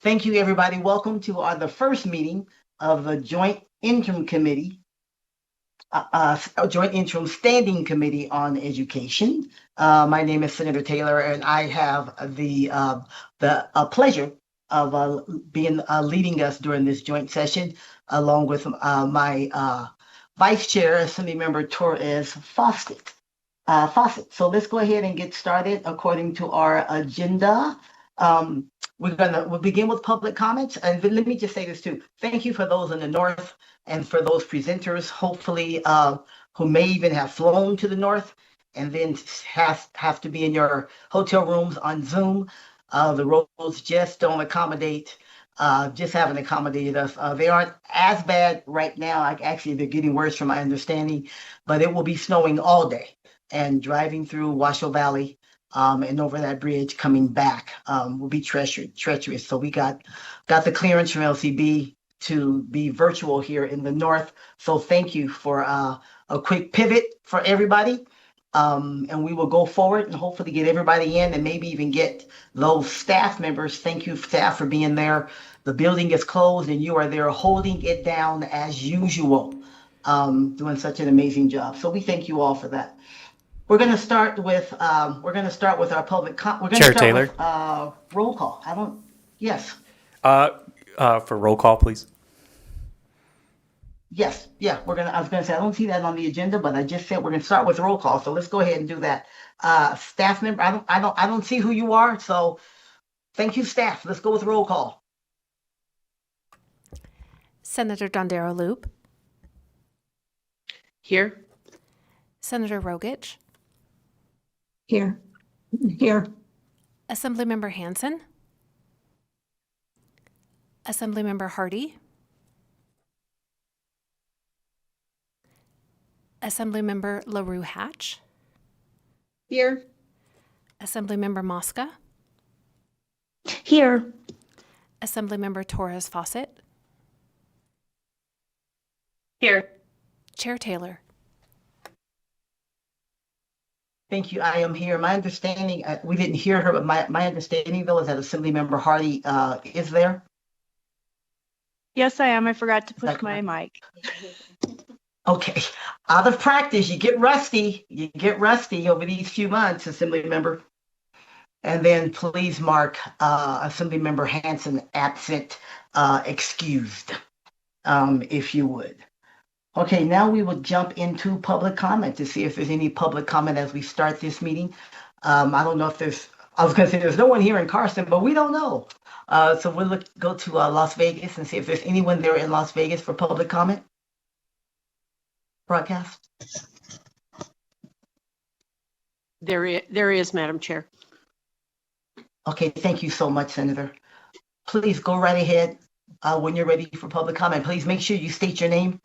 Thank you, everybody. Welcome to the first meeting of the Joint Interim Committee, Joint Interim Standing Committee on Education. My name is Senator Taylor, and I have the pleasure of leading us during this joint session, along with my Vice Chair, Assembly Member Torres Fawcett. So let's go ahead and get started according to our agenda. We'll begin with public comments, and let me just say this too. Thank you for those in the North and for those presenters, hopefully, who may even have flown to the North and then have to be in your hotel rooms on Zoom. The roads just don't accommodate, just haven't accommodated us. They aren't as bad right now. Actually, they're getting worse from my understanding, but it will be snowing all day, and driving through Washoe Valley and over that bridge coming back will be treacherous. So we got the clearance from LCB to be virtual here in the North. So thank you for a quick pivot for everybody. And we will go forward and hopefully get everybody in and maybe even get those staff members. Thank you, staff, for being there. The building is closed and you are there holding it down as usual, doing such an amazing job. So we thank you all for that. We're going to start with our public Chair Taylor. Roll call. Yes. For roll call, please. Yes. Yeah. I was going to say, I don't see that on the agenda, but I just said we're going to start with roll call. So let's go ahead and do that. Staff member, I don't see who you are. So thank you, staff. Let's go with roll call. Senator Dondero Loop. Here. Senator Rogich. Here. Assemblymember Hansen. Assemblymember Hardy. Assemblymember LaRue Hatch. Here. Assemblymember Mosca. Here. Assemblymember Torres Fawcett. Here. Chair Taylor. Thank you. I am here. My understanding, we didn't hear her, but my understanding, though, is that Assemblymember Hardy is there. Yes, I am. I forgot to push my mic. Okay. Out of practice, you get rusty. Over these few months, Assemblymember. And then please mark Assemblymember Hansen absent, excused, if you would. Okay, now we will jump into public comment to see if there's any public comment as we start this meeting. I don't know if I was going to say there's no one here in Carson, but we don't know. So we'll go to Las Vegas and see if there's anyone there in Las Vegas for public comment. Broadcast. There is, Madam Chair. Okay, thank you so much, Senator. Please go right ahead. When you're ready for public comment, please make sure you state your name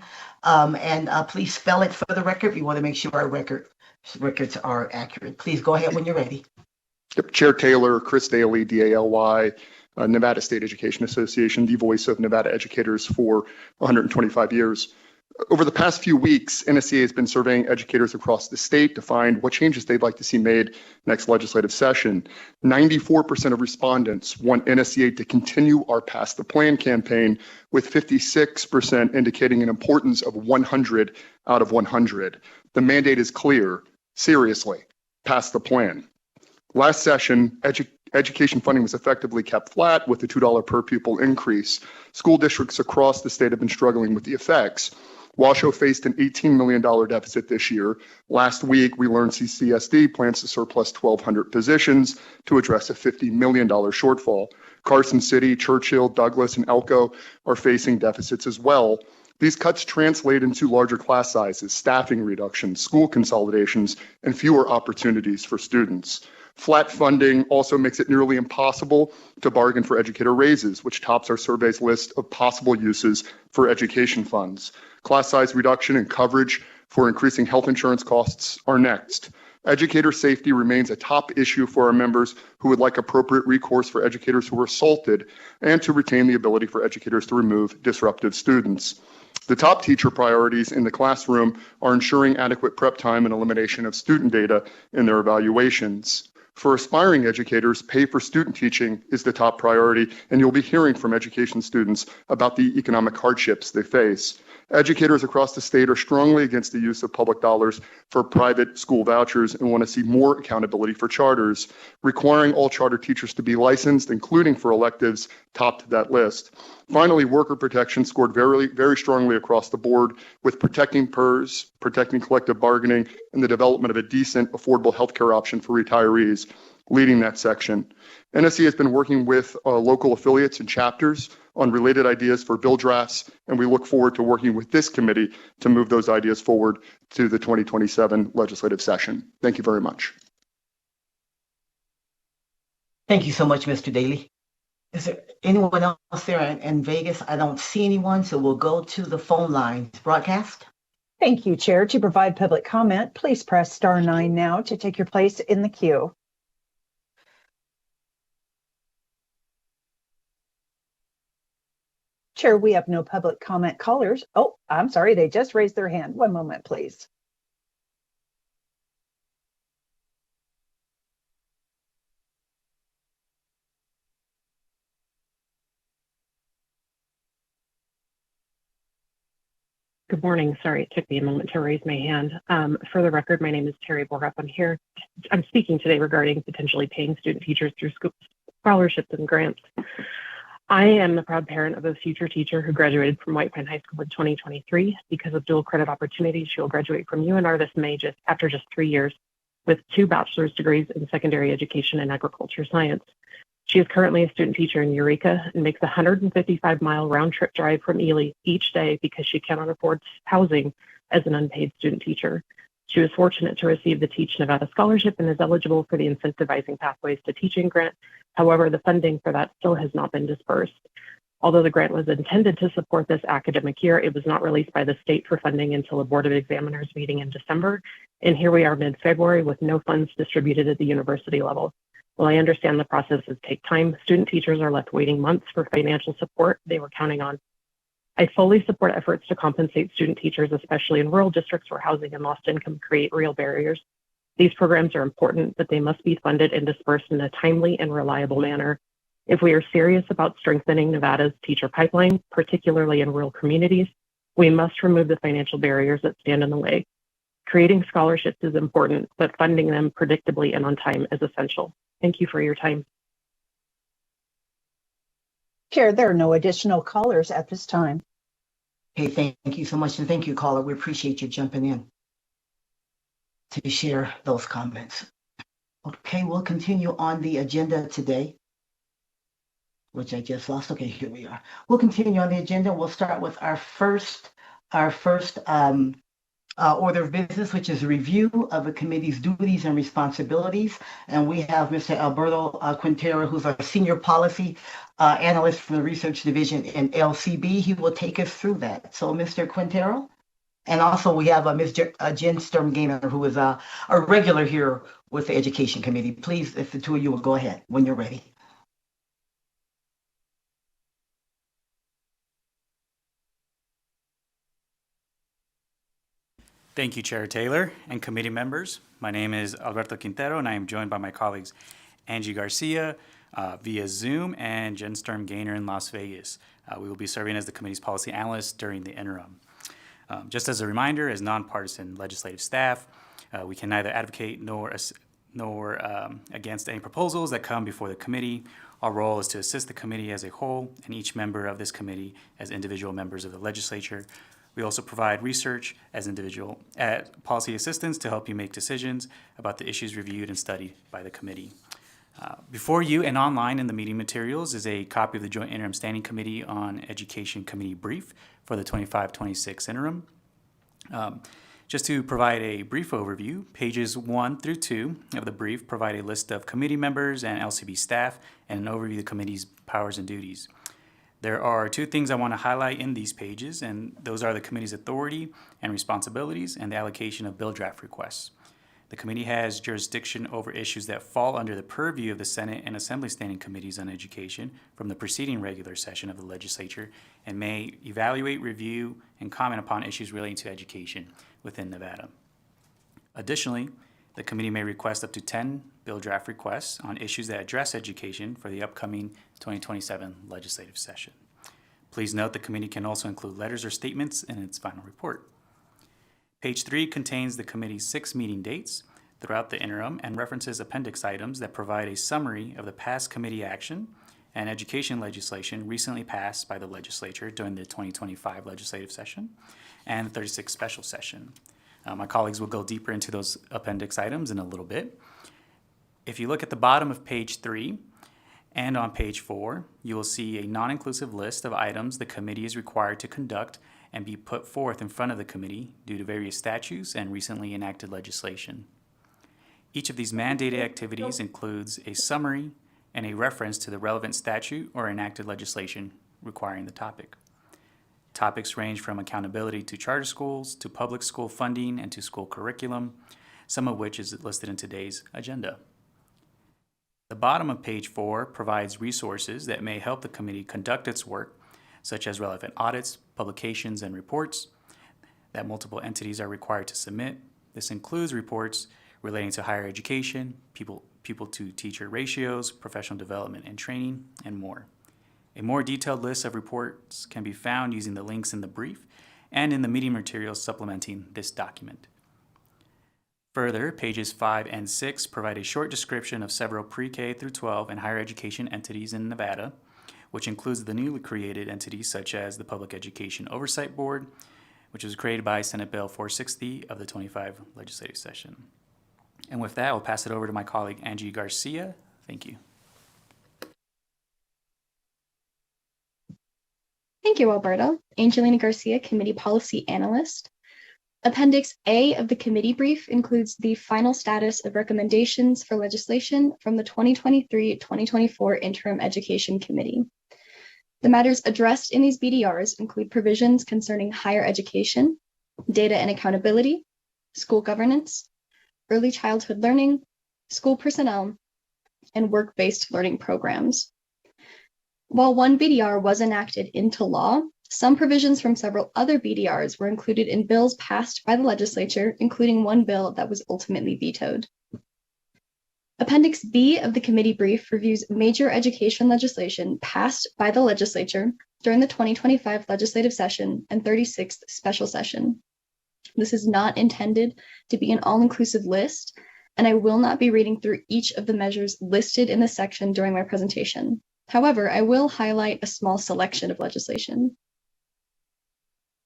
and please spell it for the record. We want to make sure our records are accurate. Please go ahead when you're ready. Yep. Chair Taylor, Chris Daly, DALY, Nevada State Education Association, the voice of Nevada educators for 125 years. Over the past few weeks, NSEA has been surveying educators across the state to find what changes they'd like to see made next legislative session. 94% of respondents want NSEA to continue our Pass the Plan campaign, with 56% indicating an importance of 100 out of 100. The mandate is clear. Seriously, pass the plan. Last session, education funding was effectively kept flat with a $2 per pupil increase. School districts across the state have been struggling with the effects. Washoe faced an $18 million deficit this year. Last week, we learned CCSD plans to surplus 1,200 positions to address a $50 million shortfall. Carson City, Churchill, Douglas, and Elko are facing deficits as well. These cuts translate into larger class sizes, staffing reductions, school consolidations, and fewer opportunities for students. Flat funding also makes it nearly impossible to bargain for educator raises, which tops our survey's list of possible uses for education funds. Class size reduction and coverage for increasing health insurance costs are next. Educator safety remains a top issue for our members who would like appropriate recourse for educators who were assaulted and to retain the ability for educators to remove disruptive students. The top teacher priorities in the classroom are ensuring adequate prep time and elimination of student data in their evaluations. For aspiring educators, pay for student teaching is the top priority, and you'll be hearing from education students about the economic hardships they face. Educators across the state are strongly against the use of public dollars for private school vouchers and want to see more accountability for charters. Requiring all charter teachers to be licensed, including for electives, topped that list. Finally, worker protection scored very, very strongly across the board, with protecting PERS, protecting collective bargaining, and the development of a decent, affordable healthcare option for retirees leading that section. NSC has been working with local affiliates and chapters on related ideas for bill drafts, and we look forward to working with this committee to move those ideas forward to the 2027 legislative session. Thank you very much. Thank you so much, Mr. Daly. Is there anyone else there in Vegas? I don't see anyone, so we'll go to the phone lines. Broadcast? Thank you, Chair. To provide public comment, please press *9 now to take your place in the queue. Chair, we have no public comment callers. Oh, I'm sorry, they just raised their hand. One moment, please. Good morning. Sorry, it took me a moment to raise my hand. For the record, my name is Terry Borup. I'm speaking today regarding potentially paying student teachers through scholarships and grants. I am the proud parent of a future teacher who graduated from White Pine High School in 2023. Because of dual credit opportunities, she will graduate from UNR this May after just 3 years with 2 bachelor's degrees in secondary education and agriculture science. She is currently a student teacher in Eureka and makes a 155-mile round-trip drive from Ely each day because she cannot afford housing as an unpaid student teacher. She was fortunate to receive the Teach Nevada scholarship and is eligible for the Incentivizing Pathways to Teaching grant. However, the funding for that still has not been dispersed. Although the grant was intended to support this academic year, it was not released by the state for funding until a Board of Examiners meeting in December. And here we are mid-February with no funds distributed at the university level. While I understand the processes take time, student teachers are left waiting months for financial support they were counting on. I fully support efforts to compensate student teachers, especially in rural districts where housing and lost income create real barriers. These programs are important, but they must be funded and dispersed in a timely and reliable manner. If we are serious about strengthening Nevada's teacher pipeline, particularly in rural communities, we must remove the financial barriers that stand in the way. Creating scholarships is important, but funding them predictably and on time is essential. Thank you for your time. Chair, there are no additional callers at this time. Okay, thank you so much. And thank you, caller. We appreciate you jumping in to share those comments. Okay, we'll continue on the agenda today, which I just lost. Okay, here we are. We'll continue on the agenda. We'll start with our first order of business, which is a review of the committee's duties and responsibilities. And we have Mr. Alberto Quintero, who's our senior policy analyst from the research division in LCB. He will take us through that. So, Mr. Quintero. And also we have Ms. Jen Sturm-Gaynor, who is a regular here with the Education Committee. Please, if the two of you will go ahead when you're ready. Thank you, Chair Taylor and committee members. My name is Alberto Quintero, and I am joined by my colleagues Angie Garcia via Zoom and Jen Sturm-Gaynor in Las Vegas. We will be serving as the committee's policy analyst during the interim. Just as a reminder, as nonpartisan legislative staff, we can neither advocate nor against any proposals that come before the committee. Our role is to assist the committee as a whole and each member of this committee as individual members of the legislature. We also provide research as individual policy assistance to help you make decisions about the issues reviewed and studied by the committee. Before you and online in the meeting materials is a copy of the Joint Interim Standing Committee on Education Committee Brief for the 25-26 interim. Just to provide a brief overview, pages 1 through 2 of the brief provide a list of committee members and LCB staff and an overview of the committee's powers and duties. There are 2 things I want to highlight in these pages, and those are the committee's authority and responsibilities and the allocation of bill draft requests. The committee has jurisdiction over issues that fall under the purview of the Senate and Assembly Standing Committees on Education from the preceding regular session of the legislature and may evaluate, review, and comment upon issues relating to education within Nevada. Additionally, The committee may request up to 10 bill draft requests on issues that address education for the upcoming 2027 legislative session. Please note the committee can also include letters or statements in its final report. Page 3 contains the committee's 6 meeting dates throughout the interim and references appendix items that provide a summary of the past committee action and education legislation recently passed by the legislature during the 2025 legislative session and the 36th special session. My colleagues will go deeper into those appendix items in a little bit. If you look at the bottom of page 3 and on page 4, you will see a non-inclusive list of items the committee is required to conduct and be put forth in front of the committee due to various statutes and recently enacted legislation. Each of these mandated activities includes a summary and a reference to the relevant statute or enacted legislation requiring the topic. Topics range from accountability to charter schools, to public school funding, and to school curriculum, some of which is listed in today's agenda. The bottom of page 4 provides resources that may help the committee conduct its work, such as relevant audits, publications, and reports that multiple entities are required to submit. This includes reports relating to higher education, people-to-teacher ratios, professional development and training, and more. A more detailed list of reports can be found using the links in the brief and in the meeting materials supplementing this document. Further, pages 5 and 6 provide a short description of several pre-K through 12 and higher education entities in Nevada, which includes the newly created entities such as the Public Education Oversight Board, which was created by Senate Bill 460 of the 25 legislative session. And with that, I'll pass it over to my colleague, Angie Garcia. Thank you. Thank you, Alberto. Angelina Garcia, Committee Policy Analyst. Appendix A of the committee brief includes the final status of recommendations for legislation from the 2023-2024 Interim Education Committee. The matters addressed in these BDRs include provisions concerning higher education, data and accountability, school governance, early childhood learning, school personnel, and work-based learning programs. While one BDR was enacted into law, some provisions from several other BDRs were included in bills passed by the legislature, including one bill that was ultimately vetoed. Appendix B of the committee brief reviews major education legislation passed by the legislature during the 2025 legislative session and 36th special session. This is not intended to be an all-inclusive list, and I will not be reading through each of the measures listed in this section during my presentation. However, I will highlight a small selection of legislation.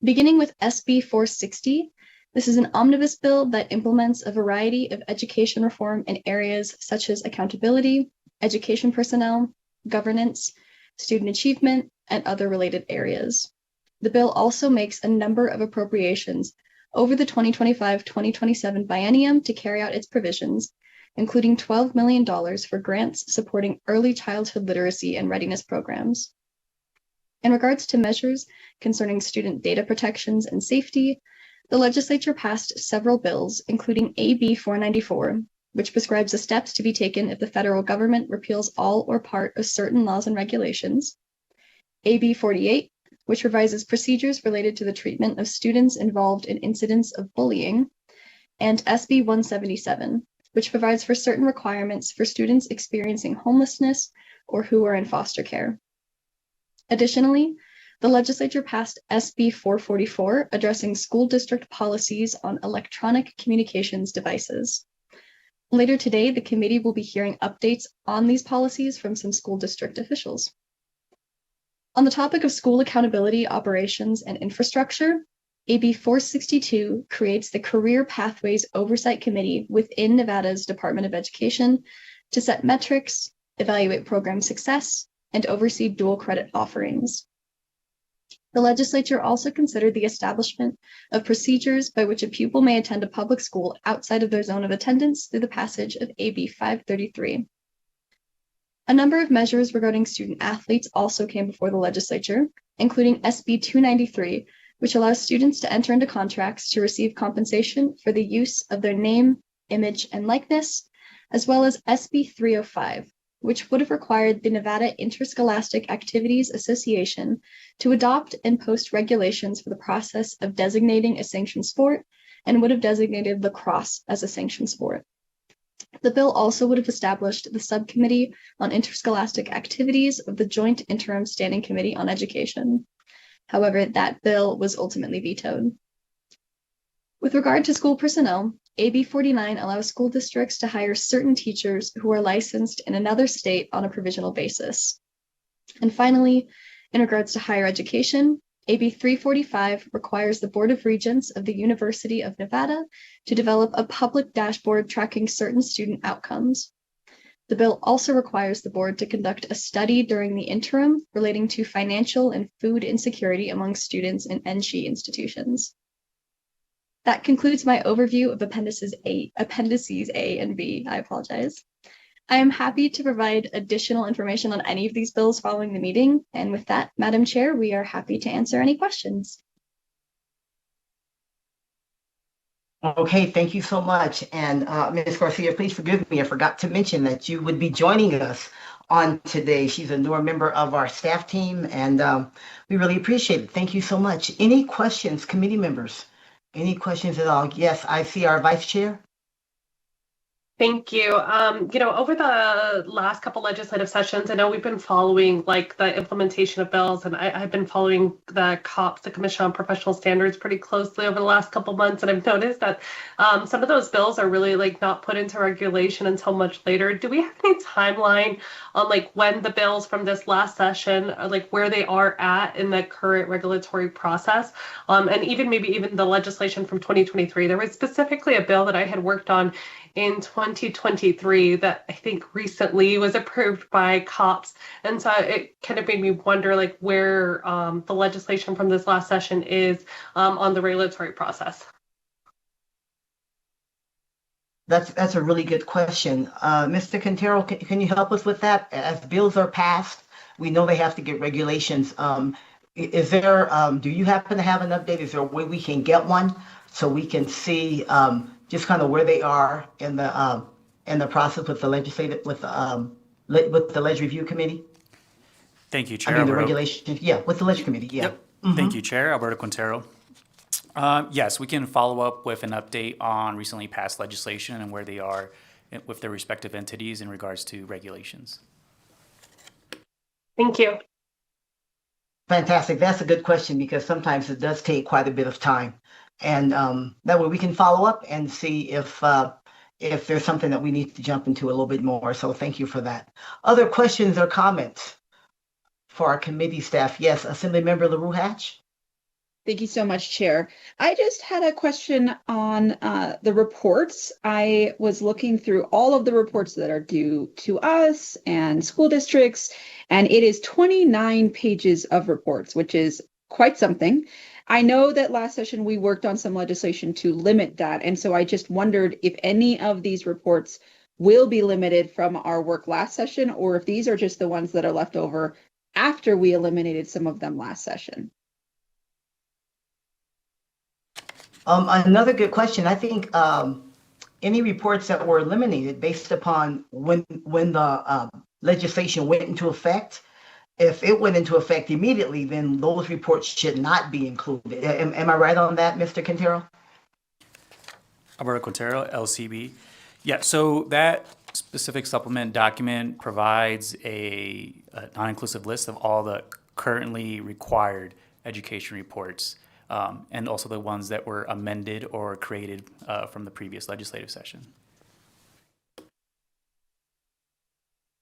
Beginning with SB 460, this is an omnibus bill that implements a variety of education reform in areas such as accountability, education personnel, governance, student achievement, and other related areas. The bill also makes a number of appropriations over the 2025-2027 biennium to carry out its provisions, including $12 million for grants supporting early childhood literacy and readiness programs. In regards to measures concerning student data protections and safety, the legislature passed several bills, including AB 494, which prescribes the steps to be taken if the federal government repeals all or part of certain laws and regulations, AB 48, which revises procedures related to the treatment of students involved in incidents of bullying, and SB 177, which provides for certain requirements for students experiencing homelessness or who are in foster care. Additionally, the legislature passed SB 444, addressing school district policies on electronic communications devices. Later today, the committee will be hearing updates on these policies from some school district officials. On the topic of school accountability, operations, and infrastructure, AB 462 creates the Career Pathways Oversight Committee within Nevada's Department of Education to set metrics, evaluate program success, and oversee dual credit offerings. The legislature also considered the establishment of procedures by which a pupil may attend a public school outside of their zone of attendance through the passage of AB 533. A number of measures regarding student athletes also came before the legislature, including SB 293, which allows students to enter into contracts to receive compensation for the use of their name, image, and likeness, as well as SB 305, which would have required the Nevada Interscholastic Activities Association to adopt and post regulations for the process of designating a sanctioned sport and would have designated lacrosse as a sanctioned sport. The bill also would have established the Subcommittee on Interscholastic Activities of the Joint Interim Standing Committee on Education. However, that bill was ultimately vetoed. With regard to school personnel, AB 49 allows school districts to hire certain teachers who are licensed in another state on a provisional basis. And finally, in regards to higher education, AB 345 requires the Board of Regents of the University of Nevada to develop a public dashboard tracking certain student outcomes. The bill also requires the board to conduct a study during the interim relating to financial and food insecurity among students in NG institutions. That concludes my overview of appendices A and B. I apologize. I am happy to provide additional information on any of these bills following the meeting. And with that, Madam Chair, we are happy to answer any questions. Okay, thank you so much. And Ms. Garcia, please forgive me. I forgot to mention that you would be joining us on today. She's a newer member of our staff team, and we really appreciate it. Thank you so much. Any questions, committee members? Any questions at all? Yes, I see our vice chair. Thank you. Over the last couple legislative sessions, I know we've been following like the implementation of bills, and I've been following the COPS, the Commission on Professional Standards, pretty closely over the last couple months, and I've noticed that some of those bills are really like not put into regulation until much later. Do we have any timeline on like when the bills from this last session, like where they are at in the current regulatory process, and even the legislation from 2023? There was specifically a bill that I had worked on in 2023 that I think recently was approved by COPS. And so it kind of made me wonder like where the legislation from this last session is on the regulatory process. That's a really good question. Mr. Quintero, can you help us with that? As bills are passed, we know they have to get regulations. Is there, do you happen to have an update? Is there a way we can get one so we can see just kind of where they are in the process with the legislative, with the Leg Review Committee? Thank you, Chair. I mean, the regulation, yeah, with the Leg Committee, yeah. Yep. Thank you, Chair. Alberto Quintero. Yes, we can follow up with an update on recently passed legislation and where they are with their respective entities in regards to regulations. Thank you. Fantastic. That's a good question because sometimes it does take quite a bit of time. And that way we can follow up and see if there's something that we need to jump into a little bit more. So thank you for that. Other questions or comments for our committee staff? Yes, Assemblymember LaRue Hatch. Thank you so much, Chair. I just had a question on the reports. I was looking through all of the reports that are due to us and school districts, and it is 29 pages of reports, which is quite something. I know that last session we worked on some legislation to limit that, and so I just wondered if any of these reports will be limited from our work last session, or if these are just the ones that are left over after we eliminated some of them last session. Another good question. I think any reports that were eliminated based upon when the legislation went into effect, if it went into effect immediately, then those reports should not be included. Am I right on that, Mr. Quintero? Alberto Quintero, LCB. Yeah, so that specific supplement document provides a non-inclusive list of all the currently required education reports, and also the ones that were amended or created from the previous legislative session.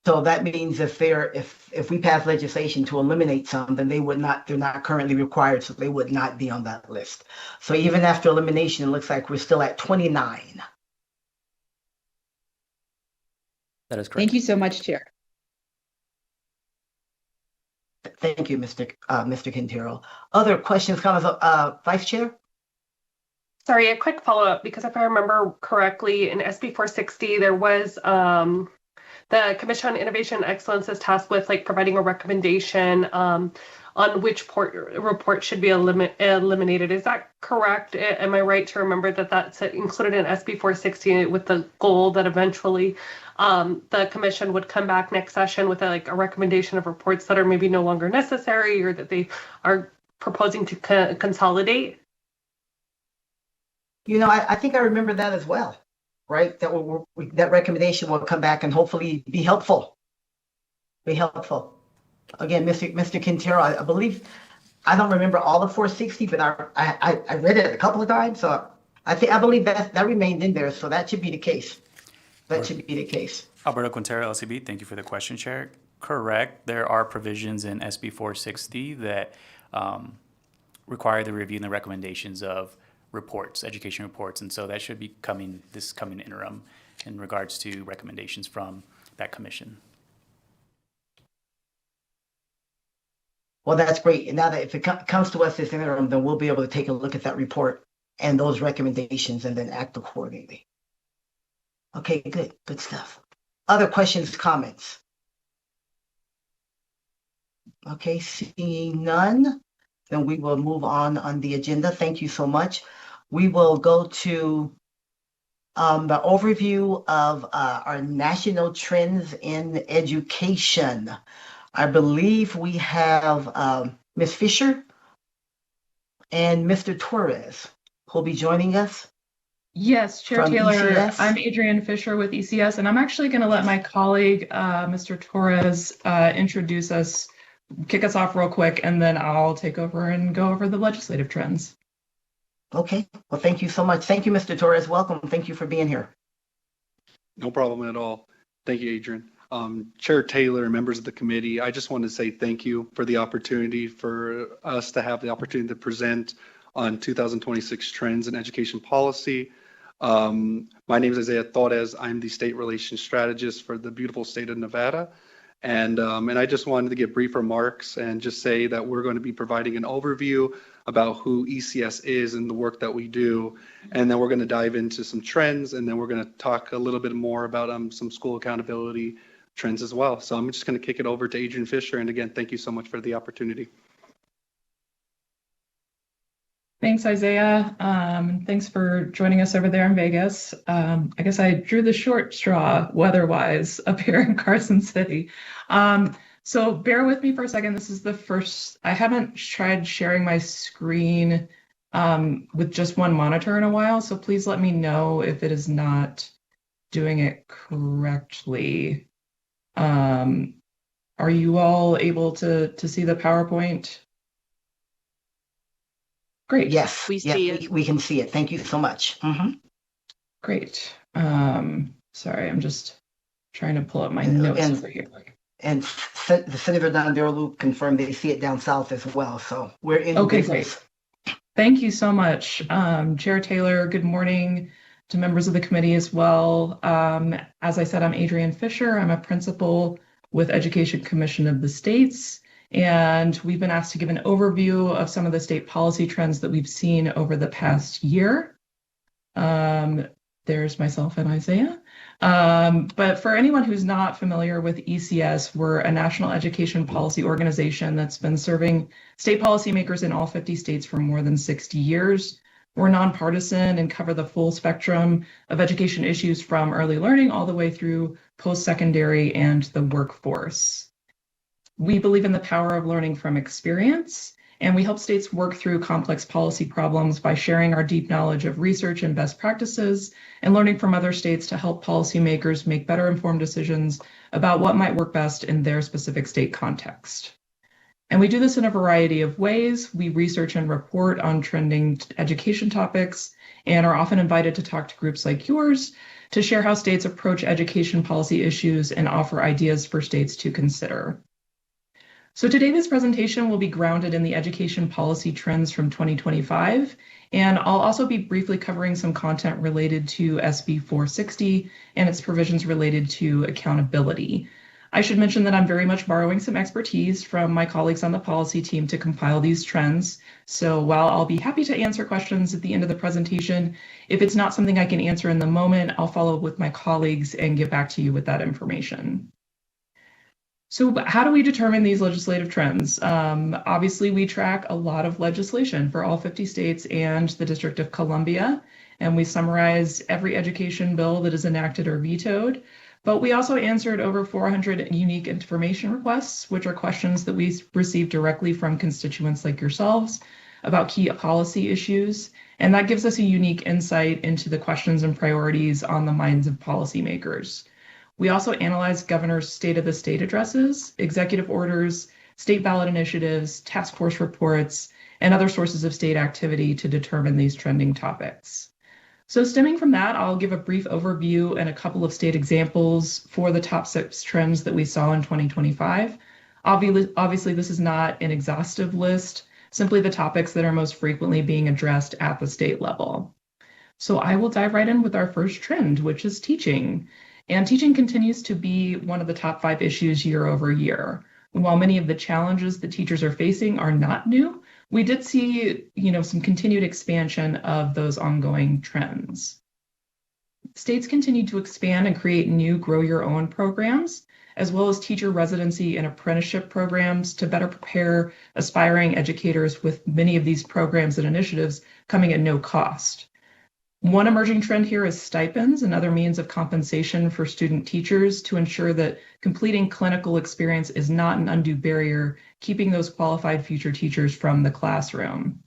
So that means if we pass legislation to eliminate some, then they're not currently required, so they would not be on that list. So even after elimination, it looks like we're still at 29. That is correct. Thank you so much, Chair. Thank you, Mr. Quintero. Other questions, comments, Vice Chair? Sorry, a quick follow-up, because if I remember correctly, in SB 460, there was the Commission on Innovation and Excellence is tasked with like providing a recommendation on which report should be eliminated. Is that correct? Am I right to remember that that's included in SB 460 with the goal that eventually the Commission would come back next session with a recommendation of reports that are maybe no longer necessary or that they are proposing to consolidate? You know, I think I remember that as well. right? That recommendation will come back and hopefully be helpful. Be helpful. Again, Mr. Quintero, I believe, I don't remember all of 460, but I read it a couple of times, so I believe that remained in there, so that should be the case. That should be the case. Alberto Quintero, LCB, thank you for the question, Chair. Correct. There are provisions in SB 460 that require the review and the recommendations of reports, education reports, and so that should be coming this coming interim in regards to recommendations from that commission. Well, that's great. And now that if it comes to us this interim, then we'll be able to take a look at that report and those recommendations and then act accordingly. Okay, good stuff. Other questions, comments? Okay, seeing none, then we will move on the agenda. Thank you so much. We will go to the overview of our national trends in education. I believe we have Ms. Fisher and Mr. Torres who'll be joining us. Yes, Chair From Taylor, ECS? I'm Adrienne Fisher with ECS, and I'm actually going to let my colleague, Mr. Torres, introduce us, kick us off real quick, and then I'll take over and go over the legislative trends. Okay, well, thank you so much. Thank you, Mr. Torres. Welcome. Thank you for being here. No problem at all. Thank you, Adrian. Chair Taylor, members of the committee, I just want to say thank you for the opportunity for us to have the opportunity to present on 2026 trends in education policy. My name is Isaiah Torres. I'm the state relations strategist for the beautiful state of Nevada. And I just wanted to give brief remarks and just say that we're going to be providing an overview about who ECS is and the work that we do. And then we're going to dive into some trends, and then we're going to talk a little bit more about some school accountability trends as well. So I'm just going to kick it over to Adrienne Fisher. And again, thank you so much for the opportunity. Thanks, Isaiah. Thanks for joining us over there in Vegas. I guess I drew the short straw weather-wise up here in Carson City. So bear with me for a second. This is the first, I haven't tried sharing my screen with just one monitor in a while, so please let me know if it is not doing it correctly. Are you all able to see the PowerPoint? Great. Yes, We see it. we can see it. Thank you so much. Great. Sorry, I'm just trying to pull up my notes over here. And the Senator Nanderlu confirmed they see it down south as well. So we're in business. Great. Thank you so much. Chair Taylor, good morning to members of the committee as well. As I said, I'm Adrienne Fisher. I'm a principal with Education Commission of the States. And we've been asked to give an overview of some of the state policy trends that we've seen over the past year. There's myself and Isaiah. But for anyone who's not familiar with ECS, we're a national education policy organization that's been serving state policymakers in all 50 states for more than 60 years. We're nonpartisan and cover the full spectrum of education issues from early learning all the way through post-secondary and the workforce. We believe in the power of learning from experience, and we help states work through complex policy problems by sharing our deep knowledge of research and best practices and learning from other states to help policymakers make better informed decisions about what might work best in their specific state context. And we do this in a variety of ways. We research and report on trending education topics and are often invited to talk to groups like yours to share how states approach education policy issues and offer ideas for states to consider. So today, this presentation will be grounded in the education policy trends from 2025, and I'll also be briefly covering some content related to SB 460 and its provisions related to accountability. I should mention that I'm very much borrowing some expertise from my colleagues on the policy team to compile these trends. So while I'll be happy to answer questions at the end of the presentation, if it's not something I can answer in the moment, I'll follow up with my colleagues and get back to you with that information. So how do we determine these legislative trends? Obviously, we track a lot of legislation for all 50 states and the District of Columbia, and we summarize every education bill that is enacted or vetoed. But we also answered over 400 unique information requests, which are questions that we receive directly from constituents like yourselves. about key policy issues, and that gives us a unique insight into the questions and priorities on the minds of policymakers. We also analyze governors' State of the State addresses, executive orders, state ballot initiatives, task force reports, and other sources of state activity to determine these trending topics. So stemming from that, I'll give a brief overview and a couple of state examples for the top 6 trends that we saw in 2025. Obviously, this is not an exhaustive list, simply the topics that are most frequently being addressed at the state level. So I will dive right in with our first trend, which is teaching. And teaching continues to be one of the top 5 issues year over year. While many of the challenges that teachers are facing are not new, we did see, some continued expansion of those ongoing trends. States continue to expand and create new Grow Your Own programs, as well as teacher residency and apprenticeship programs to better prepare aspiring educators, with many of these programs and initiatives coming at no cost. One emerging trend here is stipends and other means of compensation for student teachers to ensure that completing clinical experience is not an undue barrier, keeping those qualified future teachers from the classroom.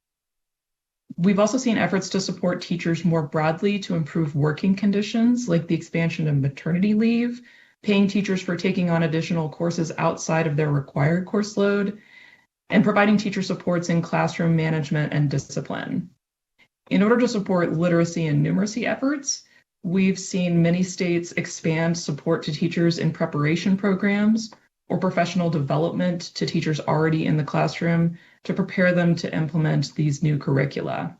We've also seen efforts to support teachers more broadly to improve working conditions, like the expansion of maternity leave, paying teachers for taking on additional courses outside of their required course load, and providing teacher supports in classroom management and discipline. In order to support literacy and numeracy efforts, we've seen many states expand support to teachers in preparation programs or professional development to teachers already in the classroom to prepare them to implement these new curricula.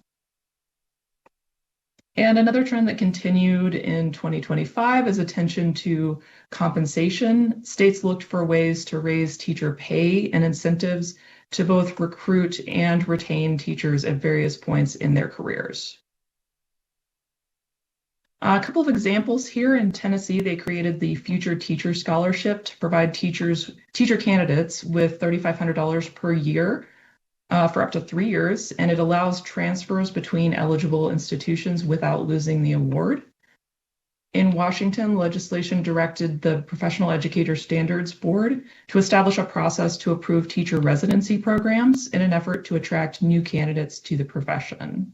And another trend that continued in 2025 is attention to compensation. States looked for ways to raise teacher pay and incentives to both recruit and retain teachers at various points in their careers. A couple of examples here in Tennessee, they created the Future Teacher Scholarship to provide teacher candidates with $3,500 per year for up to 3 years, and it allows transfers between eligible institutions without losing the award. In Washington, legislation directed the Professional Educator Standards Board to establish a process to approve teacher residency programs in an effort to attract new candidates to the profession.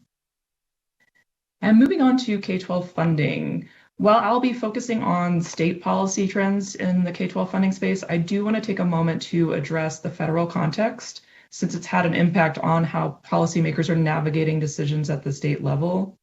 And moving on to K-12 funding. While I'll be focusing on state policy trends in the K-12 funding space, I do want to take a moment to address the federal context, since it's had an impact on how policymakers are navigating decisions at the state level.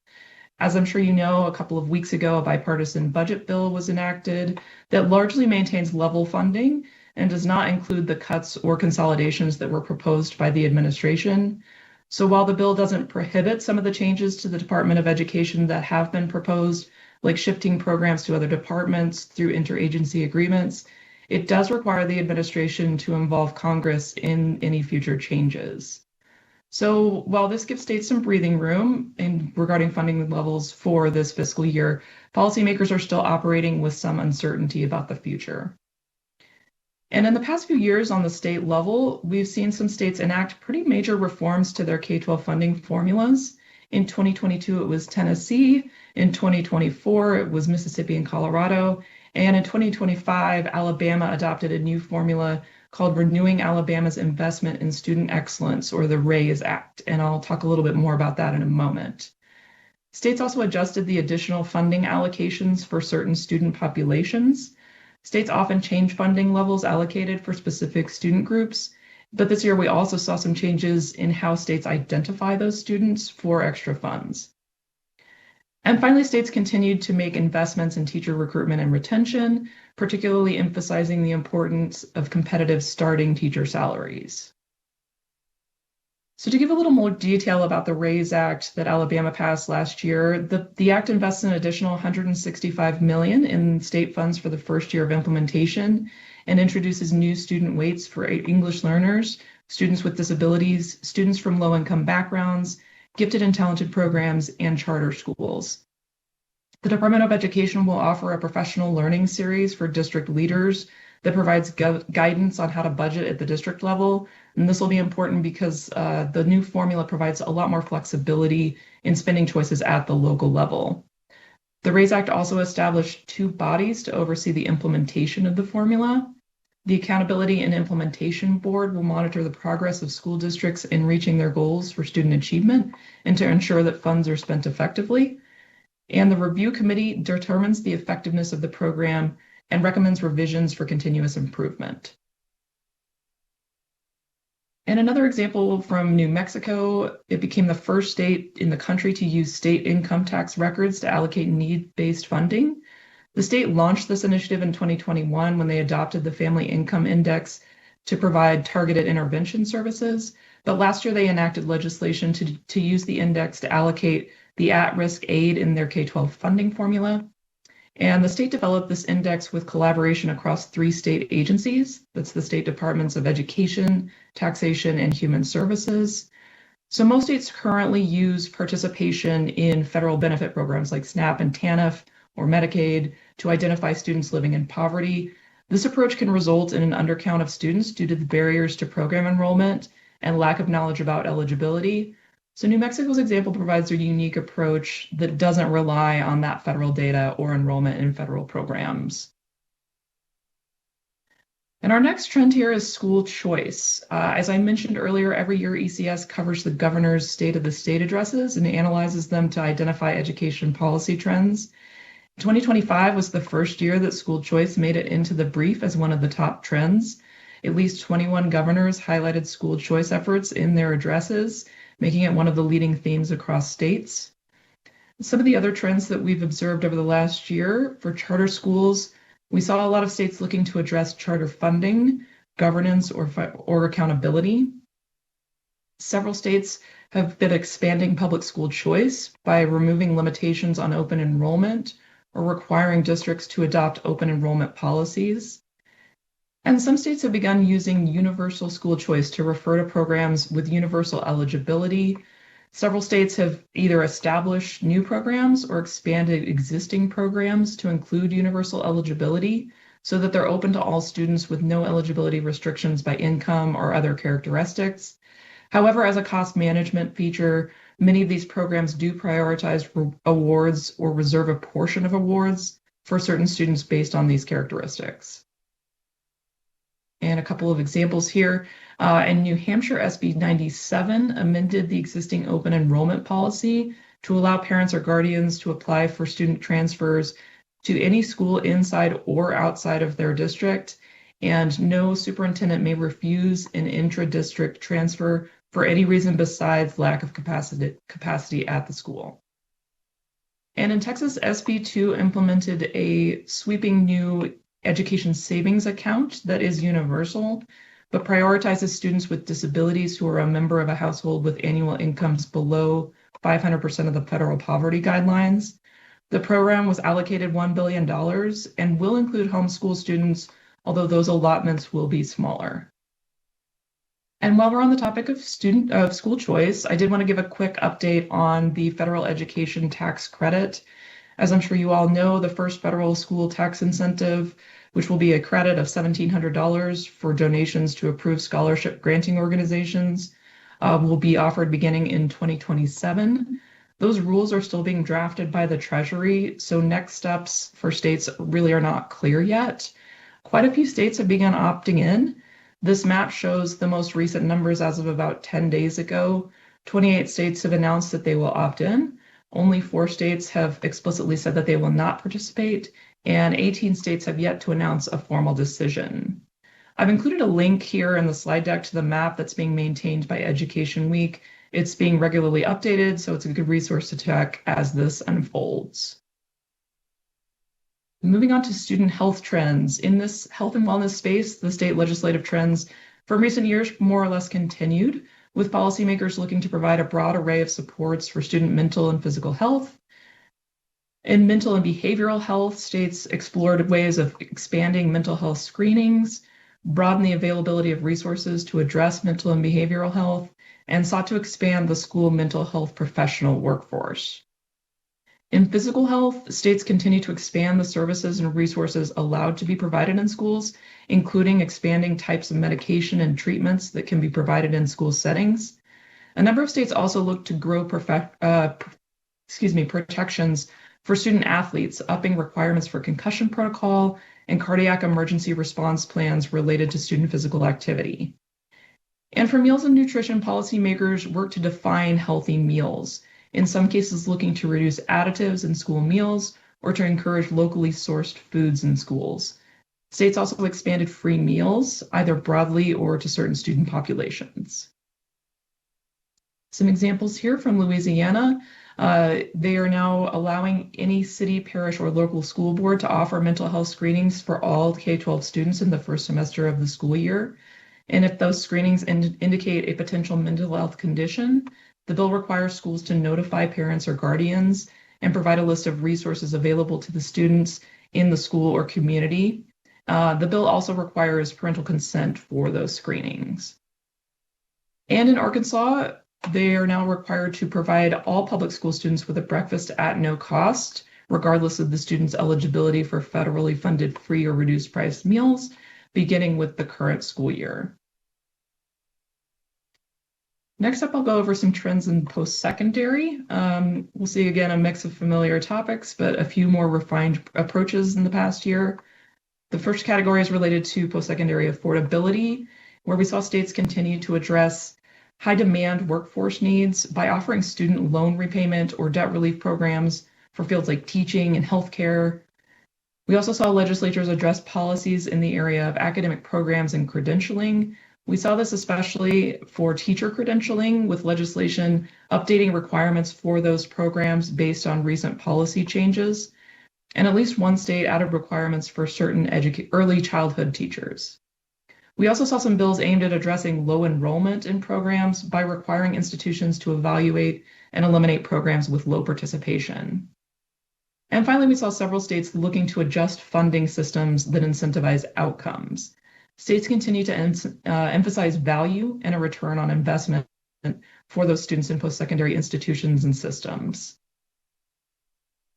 As I'm sure you know, a couple of weeks ago, a bipartisan budget bill was enacted that largely maintains level funding and does not include the cuts or consolidations that were proposed by the administration. So while the bill doesn't prohibit some of the changes to the Department of Education that have been proposed, like shifting programs to other departments through interagency agreements, it does require the administration to involve Congress in any future changes. So while this gives states some breathing room regarding funding levels for this fiscal year, policymakers are still operating with some uncertainty about the future. And in the past few years on the state level, we've seen some states enact pretty major reforms to their K-12 funding formulas. In 2022, it was Tennessee. In 2024, it was Mississippi and Colorado. And in 2025, Alabama adopted a new formula called Renewing Alabama's Investment in Student Excellence, or the RAISE Act. And I'll talk a little bit more about that in a moment. States also adjusted the additional funding allocations for certain student populations. States often change funding levels allocated for specific student groups, but this year we also saw some changes in how states identify those students for extra funds. And finally, states continued to make investments in teacher recruitment and retention, particularly emphasizing the importance of competitive starting teacher salaries. So to give a little more detail about the RAISE Act that Alabama passed last year, the act invests an additional $165 million in state funds for the first year of implementation and introduces new student weights for English learners, students with disabilities, students from low-income backgrounds, gifted and talented programs, and charter schools. The Department of Education will offer a professional learning series for district leaders that provides guidance on how to budget at the district level. And this will be important because the new formula provides a lot more flexibility in spending choices at the local level. The RAISE Act also established 2 bodies to oversee the implementation of the formula. The Accountability and Implementation Board will monitor the progress of school districts in reaching their goals for student achievement and to ensure that funds are spent effectively. And the Review Committee determines the effectiveness of the program and recommends revisions for continuous improvement. And another example from New Mexico, it became the first state in the country to use state income tax records to allocate need-based funding. The state launched this initiative in 2021 when they adopted the Family Income Index to provide targeted intervention services. But last year they enacted legislation to use the index to allocate the at-risk aid in their K-12 funding formula. And the state developed this index with collaboration across 3 state agencies. That's the State Departments of Education, Taxation, and Human Services. So most states currently use participation in federal benefit programs like SNAP and TANF or Medicaid to identify students living in poverty. This approach can result in an undercount of students due to the barriers to program enrollment and lack of knowledge about eligibility. So New Mexico's example provides a unique approach that doesn't rely on that federal data or enrollment in federal programs. And our next trend here is school choice. As I mentioned earlier, every year ECS covers the governor's State of the State addresses and analyzes them to identify education policy trends. 2025 was the first year that school choice made it into the brief as one of the top trends. At least 21 governors highlighted school choice efforts in their addresses, making it one of the leading themes across states. Some of the other trends that we've observed over the last year for charter schools, we saw a lot of states looking to address charter funding, governance, or accountability. Several states have been expanding public school choice by removing limitations on open enrollment or requiring districts to adopt open enrollment policies. And some states have begun using universal school choice to refer to programs with universal eligibility. Several states have either established new programs or expanded existing programs to include universal eligibility so that they're open to all students with no eligibility restrictions by income or other characteristics. However, as a cost management feature, many of these programs do prioritize awards or reserve a portion of awards for certain students based on these characteristics. And a couple of examples here. In New Hampshire, SB 97 amended the existing open enrollment policy to allow parents or guardians to apply for student transfers to any school inside or outside of their district, and no superintendent may refuse an intra-district transfer for any reason besides lack of capacity at the school. And in Texas, SB 2 implemented a sweeping new education savings account that is universal, but prioritizes students with disabilities who are a member of a household with annual incomes below 500% of the federal poverty guidelines. The program was allocated $1 billion and will include homeschool students, although those allotments will be smaller. And while we're on the topic of school choice, I did want to give a quick update on the federal education tax credit. As I'm sure you all know, the first federal school tax incentive, which will be a credit of $1,700 for donations to approved scholarship granting organizations, will be offered beginning in 2027. Those rules are still being drafted by the Treasury, so next steps for states really are not clear yet. Quite a few states have begun opting in. This map shows the most recent numbers as of about 10 days ago. 28 states have announced that they will opt in. Only 4 states have explicitly said that they will not participate, and 18 states have yet to announce a formal decision. I've included a link here in the slide deck to the map that's being maintained by Education Week. It's being regularly updated, so it's a good resource to check as this unfolds. Moving on to student health trends. In this health and wellness space, the state legislative trends from recent years more or less continued, with policymakers looking to provide a broad array of supports for student mental and physical health. In mental and behavioral health, states explored ways of expanding mental health screenings, broaden the availability of resources to address mental and behavioral health, and sought to expand the school mental health professional workforce. In physical health, states continue to expand the services and resources allowed to be provided in schools, including expanding types of medication and treatments that can be provided in school settings. A number of states also look to grow protections for student athletes, upping requirements for concussion protocol and cardiac emergency response plans related to student physical activity. And for meals and nutrition, policymakers work to define healthy meals, in some cases looking to reduce additives in school meals or to encourage locally sourced foods in schools. States also expanded free meals, either broadly or to certain student populations. Some examples here from Louisiana. They are now allowing any city, parish, or local school board to offer mental health screenings for all K-12 students in the first semester of the school year. And if those screenings indicate a potential mental health condition, the bill requires schools to notify parents or guardians and provide a list of resources available to the students in the school or community. The bill also requires parental consent for those screenings. And in Arkansas, they are now required to provide all public school students with a breakfast at no cost, regardless of the student's eligibility for federally funded free or reduced price meals, beginning with the current school year. Next up, I'll go over some trends in post-secondary. We'll see again a mix of familiar topics, but a few more refined approaches in the past year. The first category is related to post-secondary affordability, where we saw states continue to address high demand workforce needs by offering student loan repayment or debt relief programs for fields like teaching and healthcare. We also saw legislatures address policies in the area of academic programs and credentialing. We saw this especially for teacher credentialing, with legislation updating requirements for those programs based on recent policy changes. And at least one state added requirements for certain early childhood teachers. We also saw some bills aimed at addressing low enrollment in programs by requiring institutions to evaluate and eliminate programs with low participation. And finally, we saw several states looking to adjust funding systems that incentivize outcomes. States continue to emphasize value and a return on investment for those students in post-secondary institutions and systems.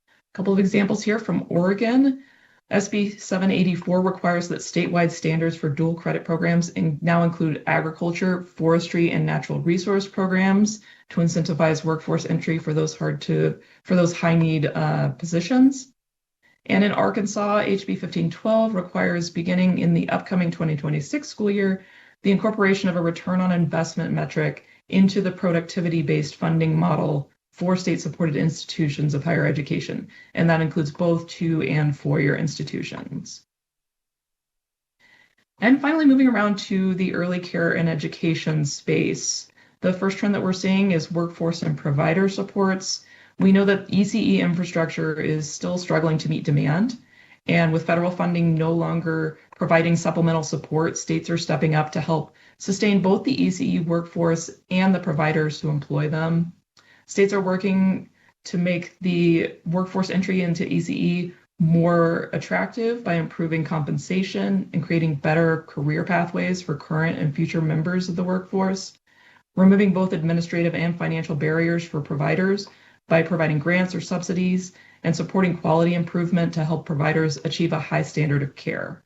A couple of examples here from Oregon. SB 784 requires that statewide standards for dual credit programs now include agriculture, forestry, and natural resource programs to incentivize workforce entry for those high need positions. And in Arkansas, HB 1512 requires, beginning in the upcoming 2026 school year, the incorporation of a return on investment metric into the productivity-based funding model for state-supported institutions of higher education, and that includes both 2- and 4-year institutions. And finally, moving around to the early care and education space. The first trend that we're seeing is workforce and provider supports. We know that ECE infrastructure is still struggling to meet demand, and with federal funding no longer providing supplemental support, states are stepping up to help sustain both the ECE workforce and the providers who employ them. States are working to make the workforce entry into ECE more attractive by improving compensation and creating better career pathways for current and future members of the workforce, removing both administrative and financial barriers for providers by providing grants or subsidies, and supporting quality improvement to help providers achieve a high standard of care.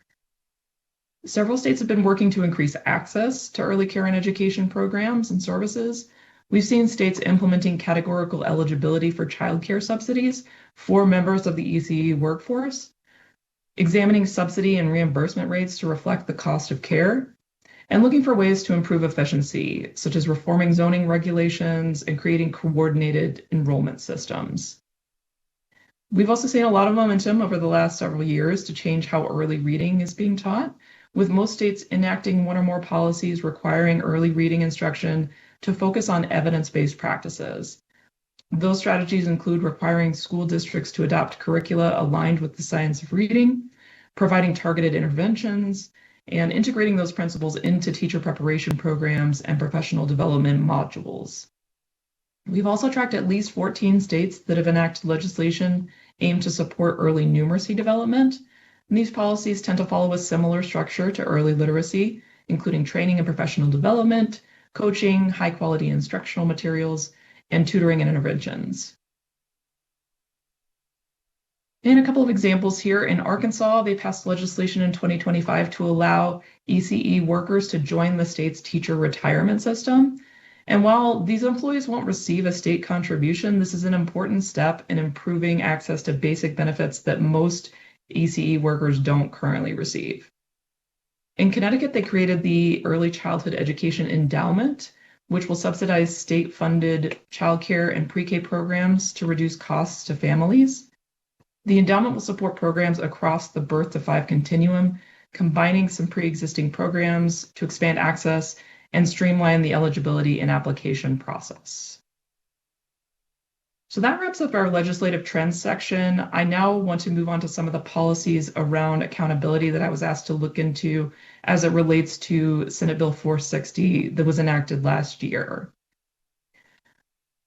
Several states have been working to increase access to early care and education programs and services. We've seen states implementing categorical eligibility for childcare subsidies for members of the ECE workforce, examining subsidy and reimbursement rates to reflect the cost of care, and looking for ways to improve efficiency, such as reforming zoning regulations and creating coordinated enrollment systems. We've also seen a lot of momentum over the last several years to change how early reading is being taught, with most states enacting one or more policies requiring early reading instruction to focus on evidence-based practices. Those strategies include requiring school districts to adopt curricula aligned with the science of reading, providing targeted interventions, and integrating those principles into teacher preparation programs and professional development modules. We've also tracked at least 14 states that have enacted legislation aimed to support early numeracy development. And these policies tend to follow a similar structure to early literacy, including training and professional development, coaching, high-quality instructional materials, and tutoring and interventions. And a couple of examples here. In Arkansas, they passed legislation in 2025 to allow ECE workers to join the state's teacher retirement system. And while these employees won't receive a state contribution, this is an important step in improving access to basic benefits that most ECE workers don't currently receive. In Connecticut, they created the Early Childhood Education Endowment, which will subsidize state-funded childcare and pre-K programs to reduce costs to families. The endowment will support programs across the birth to 5 continuum, combining some pre-existing programs to expand access and streamline the eligibility and application process. So that wraps up our legislative trends section. I now want to move on to some of the policies around accountability that I was asked to look into as it relates to Senate Bill 460 that was enacted last year.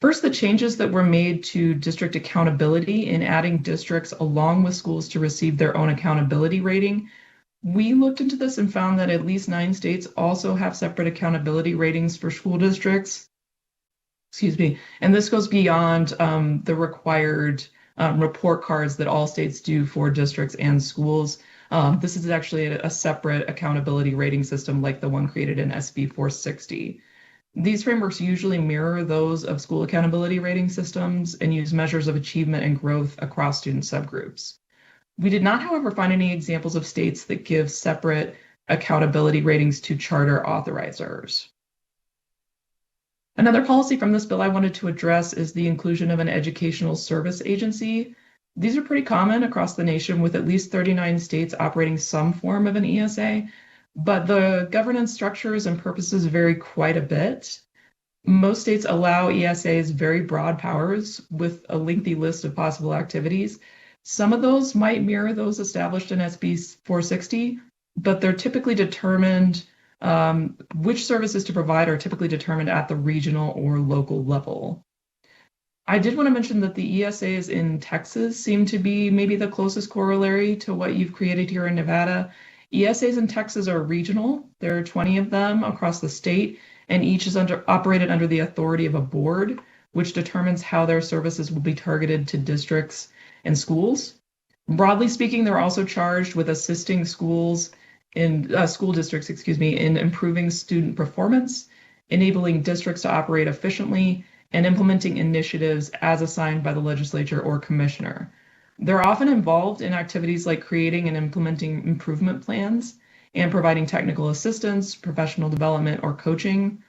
First, the changes that were made to district accountability in adding districts along with schools to receive their own accountability rating. We looked into this and found that at least 9 states also have separate accountability ratings for school districts. And this goes beyond the required report cards that all states do for districts and schools. This is actually a separate accountability rating system like the one created in SB 460. These frameworks usually mirror those of school accountability rating systems and use measures of achievement and growth across student subgroups. We did not, however, find any examples of states that give separate accountability ratings to charter authorizers. Another policy from this bill I wanted to address is the inclusion of an educational service agency. These are pretty common across the nation, with at least 39 states operating some form of an ESA, but the governance structures and purposes vary quite a bit. Most states allow ESAs very broad powers with a lengthy list of possible activities. Some of those might mirror those established in SB 460, but they're typically determined, which services to provide are typically determined at the regional or local level. I did want to mention that the ESAs in Texas seem to be maybe the closest corollary to what you've created here in Nevada. ESAs in Texas are regional. There are 20 of them across the state, and each is operated under the authority of a board, which determines how their services will be targeted to districts and schools. Broadly speaking, they're also charged with assisting school districts, in improving student performance, enabling districts to operate efficiently, and implementing initiatives as assigned by the legislature or commissioner. They're often involved in activities like creating and implementing improvement plans and providing technical assistance, professional development, or coaching.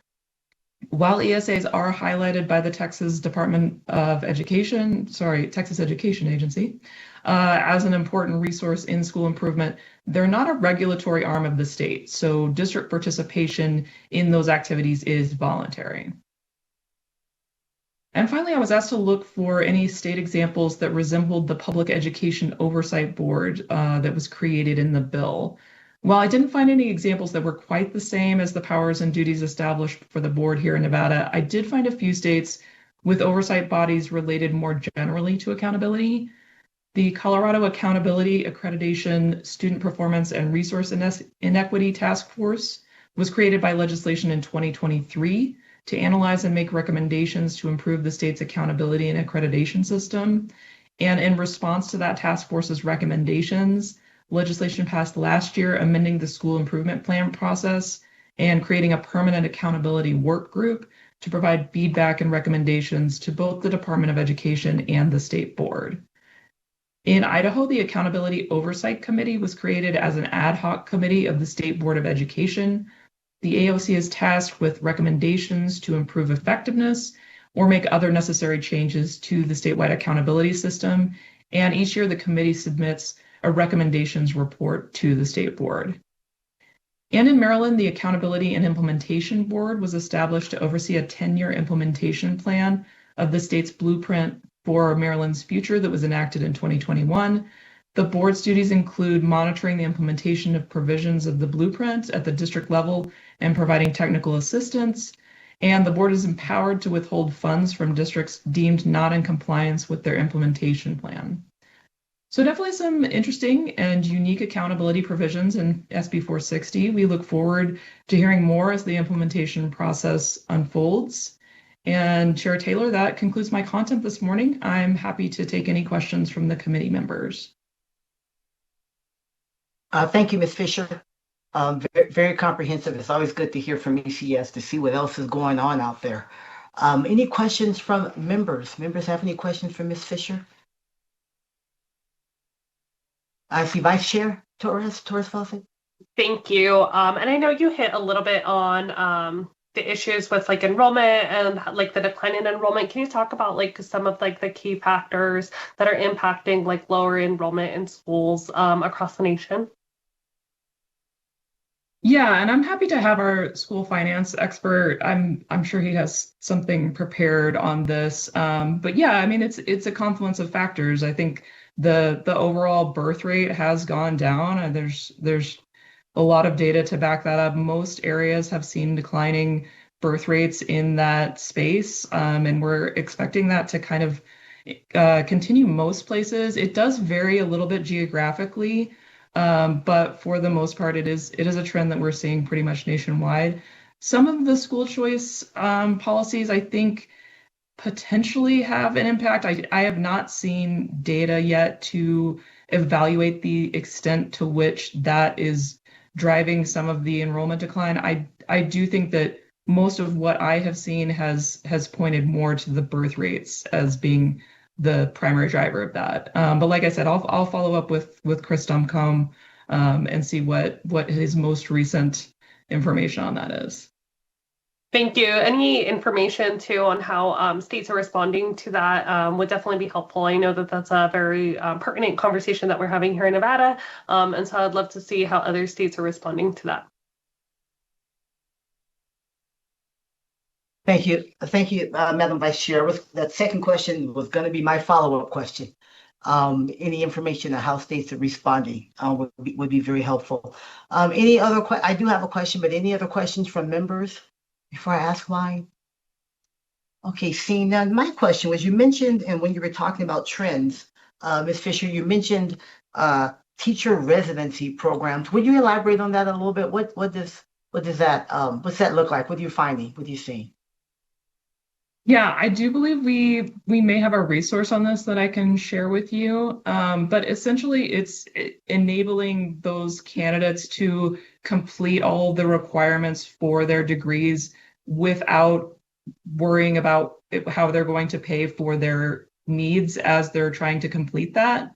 While ESAs are highlighted by the Texas Texas Education Agency, as an important resource in school improvement, they're not a regulatory arm of the state, so district participation in those activities is voluntary. And finally, I was asked to look for any state examples that resembled the Public Education Oversight Board that was created in the bill. While I didn't find any examples that were quite the same as the powers and duties established for the board here in Nevada, I did find a few states with oversight bodies related more generally to accountability. The Colorado Accountability, Accreditation, Student Performance, and Resource Inequity Task Force was created by legislation in 2023 to analyze and make recommendations to improve the state's accountability and accreditation system. And in response to that task force's recommendations, legislation passed last year amending the school improvement plan process and creating a permanent accountability work group to provide feedback and recommendations to both the Department of Education and the state board. In Idaho, the Accountability Oversight Committee was created as an ad hoc committee of the State Board of Education. The AOC is tasked with recommendations to improve effectiveness or make other necessary changes to the statewide accountability system. And each year, the committee submits a recommendations report to the state board. And in Maryland, the Accountability and Implementation Board was established to oversee a 10-year implementation plan of the state's blueprint for Maryland's future that was enacted in 2021. The board's duties include monitoring the implementation of provisions of the blueprint at the district level and providing technical assistance. And the board is empowered to withhold funds from districts deemed not in compliance with their implementation plan. So definitely some interesting and unique accountability provisions in SB 460. We look forward to hearing more as the implementation process unfolds. And Chair Taylor, that concludes my content this morning. I'm happy to take any questions from the committee members. Thank you, Ms. Fisher. Very, very comprehensive. It's always good to hear from ECS to see what else is going on out there. Any questions from members? Members have any questions for Ms. Fisher? I see Vice Chair Torres Fawcett. Thank you. And I know you hit a little bit on the issues with like enrollment and like the decline in enrollment. Can you talk about like some of like the key factors that are impacting like lower enrollment in schools across the nation? Yeah, and I'm happy to have our school finance expert. I'm sure he has something prepared on this. But yeah, I mean it's a confluence of factors. I think the overall birth rate has gone down, and there's a lot of data to back that up. Most areas have seen declining birth rates in that space, and we're expecting that to kind of continue most places. It does vary a little bit geographically. But for the most part, it is a trend that we're seeing pretty much nationwide. Some of the school choice policies, I think, potentially have an impact. I have not seen data yet to evaluate the extent to which that is driving some of the enrollment decline. I do think that most of what I have seen has pointed more to the birth rates as being the primary driver of that. But like I said, I'll follow up with Chris Duncombe and see what his most recent information on that is. Thank you. Any information too on how states are responding to that would definitely be helpful. I know that that's a very pertinent conversation that we're having here in Nevada. And so I'd love to see how other states are responding to that. Thank you. Thank you, Madam Vice Chair. That second question was going to be my follow-up question. Any information on how states are responding would be very helpful. Any other I do have a question, but any other questions from members before I ask mine? Okay, seeing none. My question was, you mentioned, and when you were talking about trends, Ms. Fisher, you mentioned teacher residency programs. Would you elaborate on that a little bit? What does that what's that look like? What are you finding? What are you seeing? Yeah, I do believe we may have a resource on this that I can share with you. But essentially, it's enabling those candidates to complete all the requirements for their degrees without worrying about how they're going to pay for their needs as they're trying to complete that.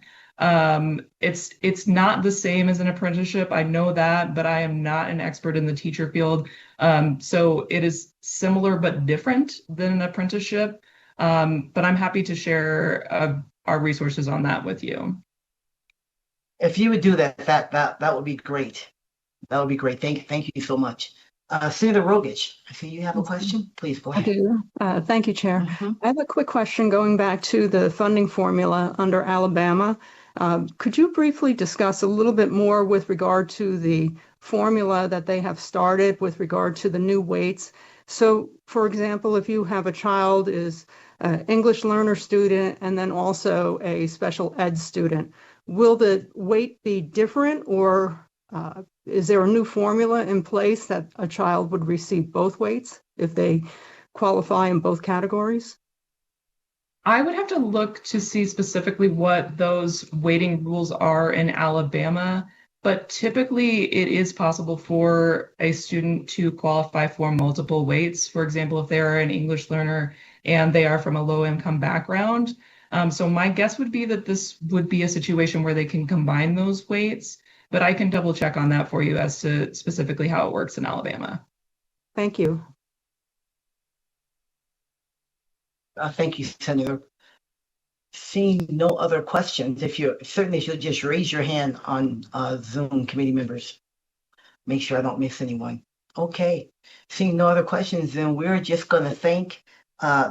It's not the same as an apprenticeship. I know that, but I am not an expert in the teacher field. So it is similar but different than an apprenticeship. But I'm happy to share our resources on that with you. If you would do that would be great. That would be great. Thank you so much. Senator Rogich, I see you have a question. Please go ahead. I do. Thank you, Chair. I have a quick question going back to the funding formula under Alabama. Could you briefly discuss a little bit more with regard to the formula that they have started with regard to the new weights? So, for example, if you have a child is an English learner student and then also a special ed student, will the weight be different, or is there a new formula in place that a child would receive both weights if they qualify in both categories? I would have to look to see specifically what those weighting rules are in Alabama, but typically it is possible for a student to qualify for multiple weights. For example, if they are an English learner and they are from a low-income background. So my guess would be that this would be a situation where they can combine those weights, but I can double check on that for you as to specifically how it works in Alabama. Thank you. Thank you, Senator. Seeing no other questions, if you certainly should just raise your hand on Zoom, committee members. Make sure I don't miss anyone. Okay, seeing no other questions, then we're just going to thank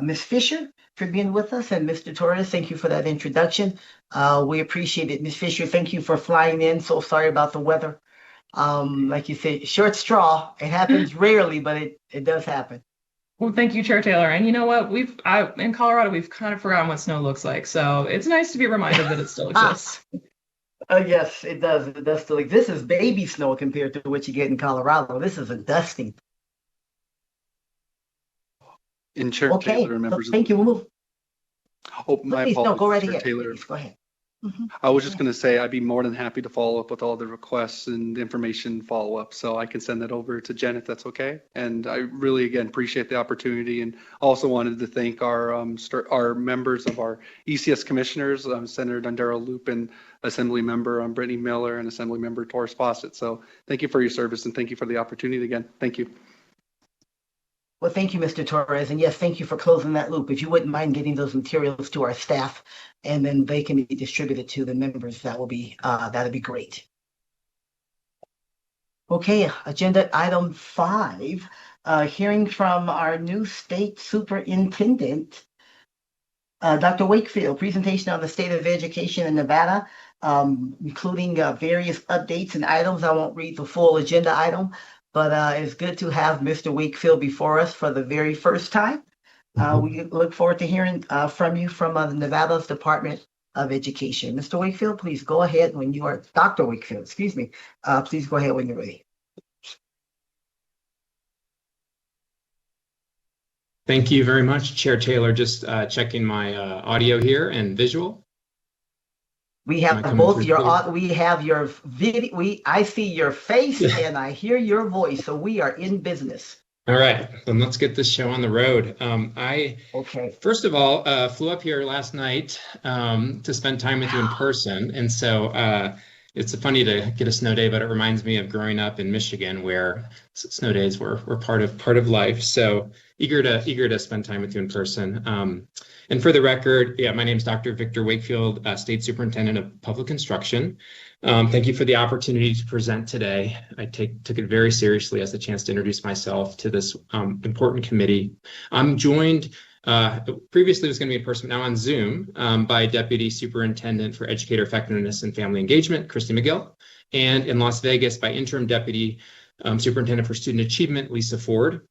Ms. Fisher for being with us, and Mr. Torres, thank you for that introduction. We appreciate it. Ms. Fisher, thank you for flying in. So sorry about the weather. Like you said, short straw. It happens rarely, but it does happen. Well, thank you, Chair Taylor. And you know what? In Colorado, we've kind of forgotten what snow looks like. So it's nice to be reminded that it still exists. Yes, it does. It does still exist. This is baby snow compared to what you get in Colorado. This is a dusting. In Chair Okay, Taylor, members thank you. We'll move. Oh, my Please, no, apologies, go right Chair ahead. Taylor. Please, go ahead. I was just going to say I'd be more than happy to follow up with all the requests and information follow up, so I can send that over to Jen if that's okay. And I really, again, appreciate the opportunity, and also wanted to thank our members of our ECS commissioners, Senator Dondero Lupin, Assembly Member Brittany Miller, and Assembly Member Torres Fawcett. So thank you for your service, and thank you for the opportunity again. Thank you. Well, thank you, Mr. Torres. And yes, thank you for closing that loop. If you wouldn't mind getting those materials to our staff, and then they can be distributed to the members, that'd be great. Okay, agenda item 5, hearing from our new state superintendent, Dr. Wakefield, presentation on the state of education in Nevada, including various updates and items. I won't read the full agenda item, but it's good to have Mr. Wakefield before us for the very first time. We look forward to hearing from you from the Nevada's Department of Education. Mr. Wakefield, please go ahead when you are, Dr. Wakefield, excuse me. Please go ahead when you're ready. Thank you very much, Chair Taylor. Just checking my audio here and visual. We have both your, we have your video, I see your face and I hear your voice, so we are in business. All right, then let's get this show on the road. First of all, flew up here last night to spend time with you in person. And so it's funny to get a snow day, but it reminds me of growing up in Michigan where snow days were part of life. So eager to spend time with you in person. And for the record, yeah, my name is Dr. Victor Wakefield, State Superintendent of Public Instruction. Thank you for the opportunity to present today. I took it very seriously as a chance to introduce myself to this important committee. I'm joined, previously it was going to be in person, now on Zoom, by Deputy Superintendent for Educator Effectiveness and Family Engagement, Christy McGill, and in Las Vegas by Interim Deputy Superintendent for Student Achievement, Lisa Ford.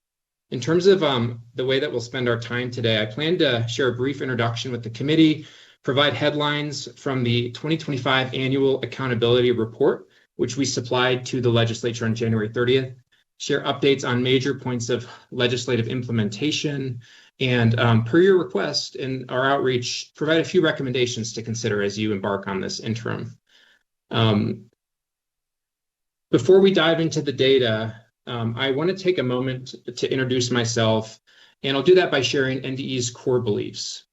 In terms of the way that we'll spend our time today, I plan to share a brief introduction with the committee, provide headlines from the 2025 Annual Accountability Report, which we supplied to the legislature on January 30th, share updates on major points of legislative implementation, and per your request in our outreach, provide a few recommendations to consider as you embark on this interim. Before we dive into the data, I want to take a moment to introduce myself, and I'll do that by sharing NDE's core beliefs.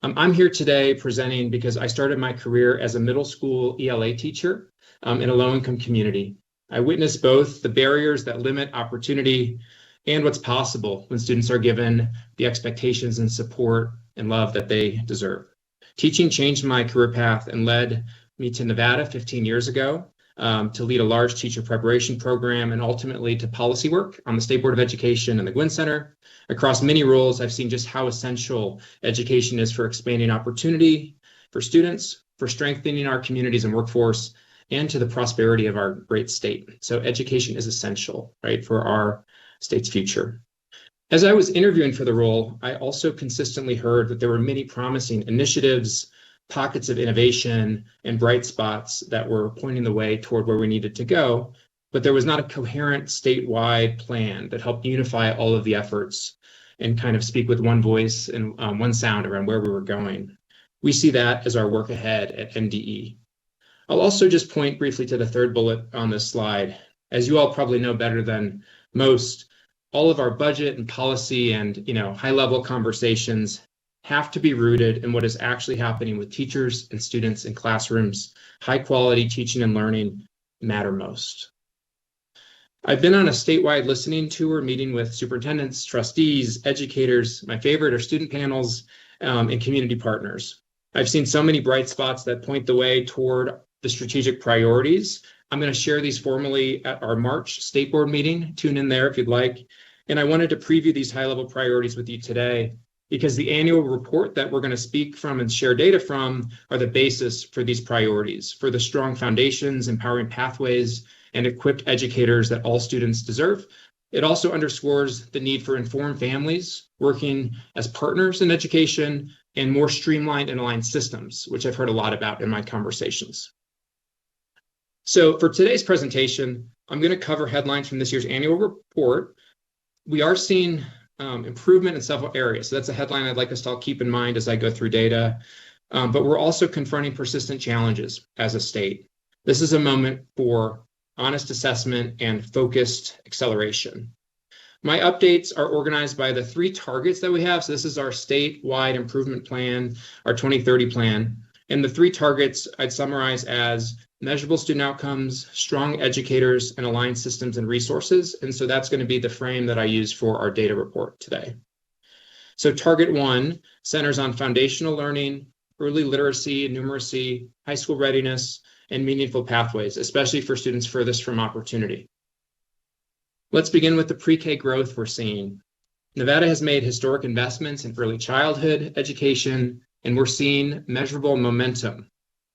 I'm here today presenting because I started my career as a middle school ELA teacher in a low-income community. I witnessed both the barriers that limit opportunity and what's possible when students are given the expectations and support and love that they deserve. Teaching changed my career path and led me to Nevada 15 years ago to lead a large teacher preparation program and ultimately to policy work on the State Board of Education and the Gwynn Center. Across many roles, I've seen just how essential education is for expanding opportunity for students, for strengthening our communities and workforce, and to the prosperity of our great state. So education is essential, right, for our state's future. As I was interviewing for the role, I also consistently heard that there were many promising initiatives, pockets of innovation, and bright spots that were pointing the way toward where we needed to go, but there was not a coherent statewide plan that helped unify all of the efforts and kind of speak with one voice and one sound around where we were going. We see that as our work ahead at NDE. I'll also just point briefly to the third bullet on this slide. As you all probably know better than most, all of our budget and policy and high-level conversations have to be rooted in what is actually happening with teachers and students in classrooms. High-quality teaching and learning matter most. I've been on a statewide listening tour, meeting with superintendents, trustees, educators. My favorite are student panels and community partners. I've seen so many bright spots that point the way toward the strategic priorities. I'm going to share these formally at our March State Board meeting. Tune in there if you'd like. And I wanted to preview these high-level priorities with you today because the annual report that we're going to speak from and share data from are the basis for these priorities, for the strong foundations, empowering pathways, and equipped educators that all students deserve. It also underscores the need for informed families working as partners in education and more streamlined and aligned systems, which I've heard a lot about in my conversations. So for today's presentation, I'm going to cover headlines from this year's annual report. We are seeing improvement in several areas. So that's a headline I'd like us to all keep in mind as I go through data. but we're also confronting persistent challenges as a state. This is a moment for honest assessment and focused acceleration. My updates are organized by the 3 targets that we have. So this is our statewide improvement plan, our 2030 plan. And the 3 targets I'd summarize as measurable student outcomes, strong educators, and aligned systems and resources. And so that's going to be the frame that I use for our data report today. So target 1 centers on foundational learning, early literacy and numeracy, high school readiness, and meaningful pathways, especially for students furthest from opportunity. Let's begin with the pre-K growth we're seeing. Nevada has made historic investments in early childhood education, and we're seeing measurable momentum.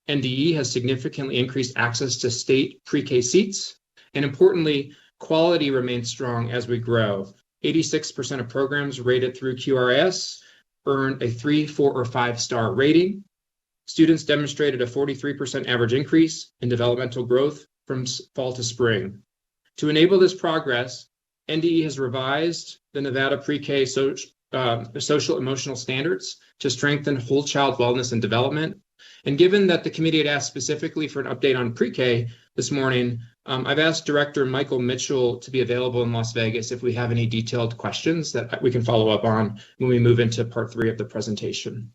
NDE has significantly increased access to state pre-K seats, and importantly, quality remains strong as we grow. 86% of programs rated through QRS earned a 3, 4, or 5-star rating. Students demonstrated a 43% average increase in developmental growth from fall to spring. To enable this progress, NDE has revised the Nevada pre-K social emotional standards to strengthen whole child wellness and development. And given that the committee had asked specifically for an update on pre-K this morning, I've asked Director Michael Mitchell to be available in Las Vegas if we have any detailed questions that we can follow up on when we move into part 3 of the presentation.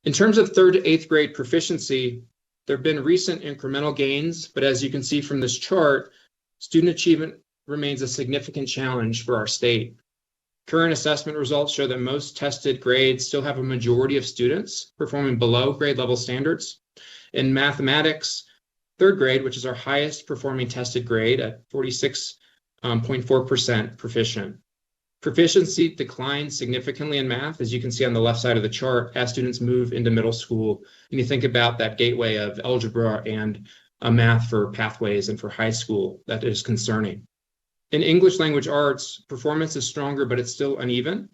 In terms of 3rd to 8th grade proficiency, there have been recent incremental gains, but as you can see from this chart, student achievement remains a significant challenge for our state. Current assessment results show that most tested grades still have a majority of students performing below grade level standards. In mathematics, 3rd grade, which is our highest performing tested grade at 46.4% proficient. Proficiency declines significantly in math, as you can see on the left side of the chart, as students move into middle school. And you think about that gateway of algebra and math for pathways and for high school, that is concerning. In English language arts, performance is stronger, but it's still uneven.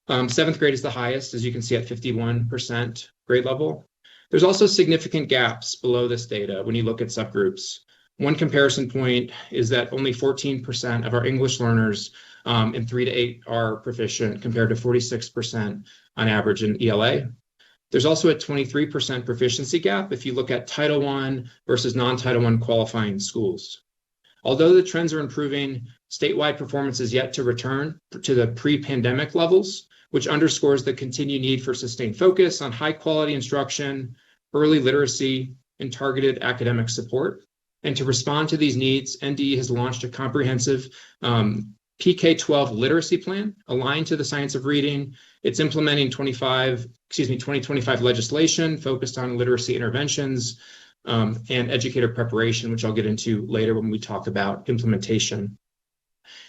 7th grade is the highest, as you can see at 51% grade level. There's also significant gaps below this data when you look at subgroups. One comparison point is that only 14% of our English learners in 3 to 8 are proficient, compared to 46% on average in ELA. There's also a 23% proficiency gap if you look at Title I versus non-Title I qualifying schools. Although the trends are improving, statewide performance is yet to return to the pre-pandemic levels, which underscores the continued need for sustained focus on high-quality instruction, early literacy, and targeted academic support. And to respond to these needs, NDE has launched a comprehensive PK-12 literacy plan aligned to the science of reading. It's implementing 2025 legislation focused on literacy interventions and educator preparation, which I'll get into later when we talk about implementation.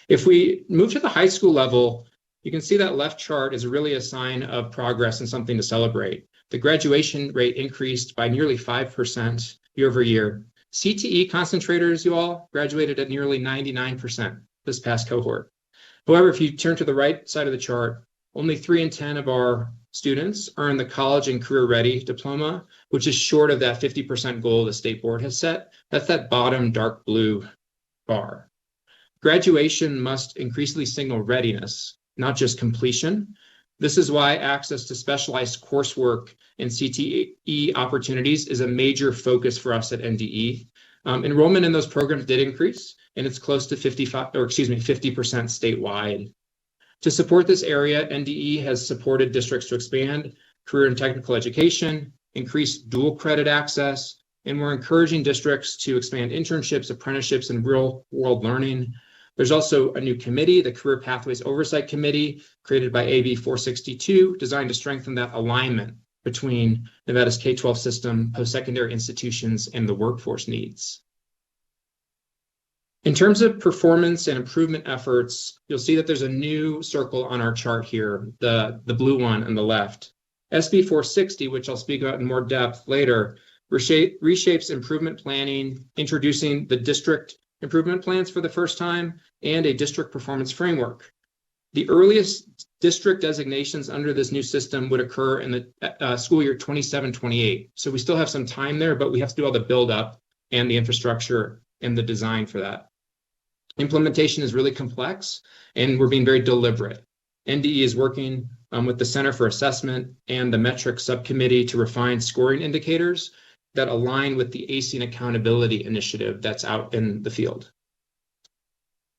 If we move to the high school level, you can see that left chart is really a sign of progress and something to celebrate. The graduation rate increased by nearly 5% year over year. CTE concentrators, you all, graduated at nearly 99% this past cohort. However, if you turn to the right side of the chart, only 3 in 10 of our students earn the college and career ready diploma, which is short of that 50% goal the state board has set. That's that bottom dark blue bar. Graduation must increasingly signal readiness, not just completion. This is why access to specialized coursework and CTE opportunities is a major focus for us at NDE. Enrollment in those programs did increase, and it's close to 50% statewide. To support this area, NDE has supported districts to expand career and technical education, increase dual credit access, and we're encouraging districts to expand internships, apprenticeships, and real-world learning. There's also a new committee, the Career Pathways Oversight Committee, created by AB 462, designed to strengthen that alignment between Nevada's K-12 system, post-secondary institutions, and the workforce needs. In terms of performance and improvement efforts, you'll see that there's a new circle on our chart here, the blue one on the left. SB 460, which I'll speak about in more depth later, reshapes improvement planning, introducing the district improvement plans for the first time, and a district performance framework. The earliest district designations under this new system would occur in the school year 27-28. So we still have some time there, but we have to do all the build up and the infrastructure and the design for that. Implementation is really complex, and we're being very deliberate. NDE is working with the Center for Assessment and the Metric Subcommittee to refine scoring indicators that align with the ACE and Accountability Initiative that's out in the field.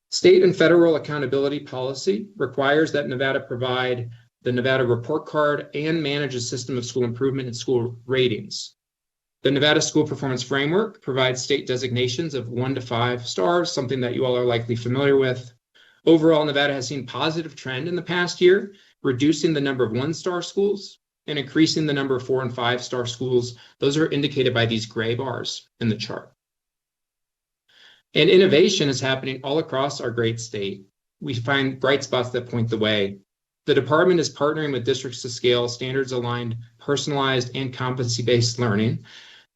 State and federal accountability policy requires that Nevada provide the Nevada report card and manage a system of school improvement and school ratings. The Nevada School Performance Framework provides state designations of 1 to 5 stars, something that you all are likely familiar with. Overall, Nevada has seen positive trend in the past year, reducing the number of 1-star schools and increasing the number of 4- and 5-star schools. Those are indicated by these gray bars in the chart. And innovation is happening all across our great state. We find bright spots that point the way. The department is partnering with districts to scale standards-aligned, personalized, and competency-based learning.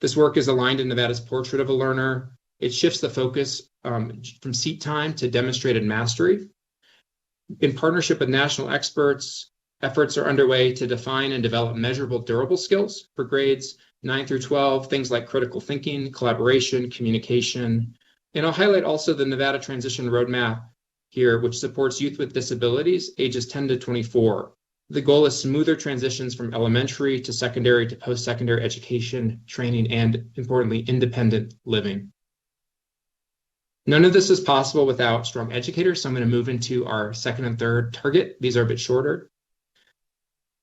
This work is aligned in Nevada's Portrait of a Learner. It shifts the focus from seat time to demonstrated mastery. In partnership with national experts, efforts are underway to define and develop measurable, durable skills for grades 9 through 12, things like critical thinking, collaboration, communication. And I'll highlight also the Nevada Transition Roadmap here, which supports youth with disabilities ages 10 to 24. The goal is smoother transitions from elementary to secondary to post-secondary education, training, and importantly, independent living. None of this is possible without strong educators, so I'm going to move into our second and third target. These are a bit shorter.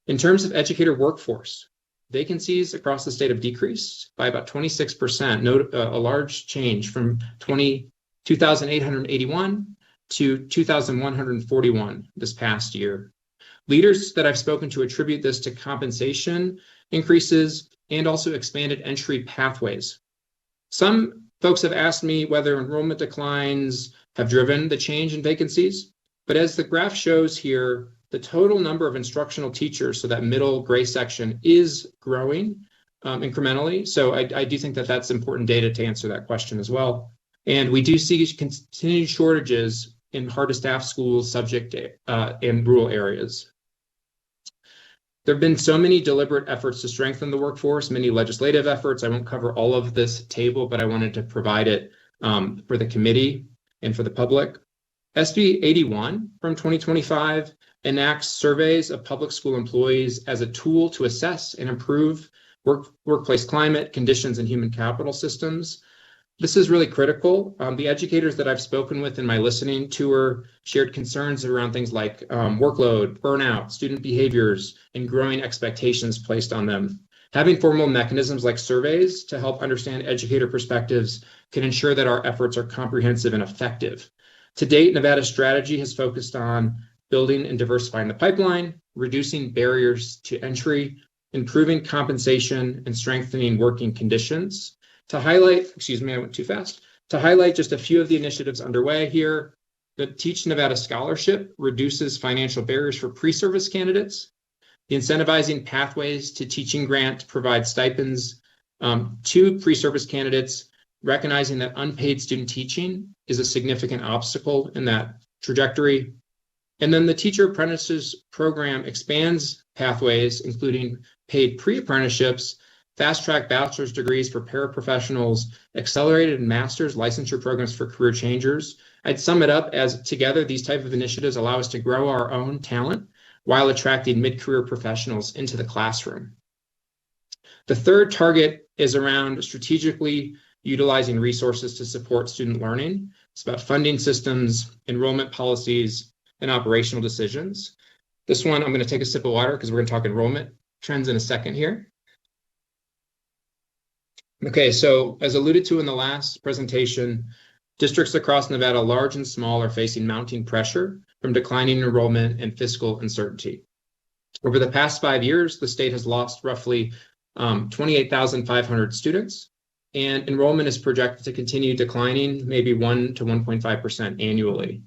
In terms of educator workforce, vacancies across the state have decreased by about 26%, a large change from 2,881 to 2,141 this past year. Leaders that I've spoken to attribute this to compensation increases and also expanded entry pathways. Some folks have asked me whether enrollment declines have driven the change in vacancies, but as the graph shows here, the total number of instructional teachers, so that middle gray section, is growing incrementally. So I do think that that's important data to answer that question as well. And we do see continued shortages in hard-to-staff schools subject in rural areas. There have been so many deliberate efforts to strengthen the workforce, many legislative efforts. I won't cover all of this table, but I wanted to provide it for the committee and for the public. SB 81 from 2025 enacts surveys of public school employees as a tool to assess and improve workplace climate, conditions, and human capital systems. This is really critical. The educators that I've spoken with in my listening tour shared concerns around things like workload, burnout, student behaviors, and growing expectations placed on them. Having formal mechanisms like surveys to help understand educator perspectives can ensure that our efforts are comprehensive and effective. To date, Nevada's strategy has focused on building and diversifying the pipeline, reducing barriers to entry, improving compensation, and strengthening working conditions. To highlight, excuse me, I went too fast. To highlight just a few of the initiatives underway here, the Teach Nevada Scholarship reduces financial barriers for pre-service candidates. The Incentivizing Pathways to Teaching grant provides stipends to pre-service candidates, recognizing that unpaid student teaching is a significant obstacle in that trajectory. And then the Teacher Apprentices Program expands pathways, including paid pre-apprenticeships, fast-track bachelor's degrees for paraprofessionals, accelerated master's licensure programs for career changers. I'd sum it up as together, these type of initiatives allow us to grow our own talent while attracting mid-career professionals into the classroom. The third target is around strategically utilizing resources to support student learning. It's about funding systems, enrollment policies, and operational decisions. This one, I'm going to take a sip of water because we're going to talk enrollment trends in a second here. Okay, so as alluded to in the last presentation, districts across Nevada, large and small, are facing mounting pressure from declining enrollment and fiscal uncertainty. Over the past 5 years, the state has lost roughly 28,500 students, and enrollment is projected to continue declining, maybe 1 to 1.5% annually.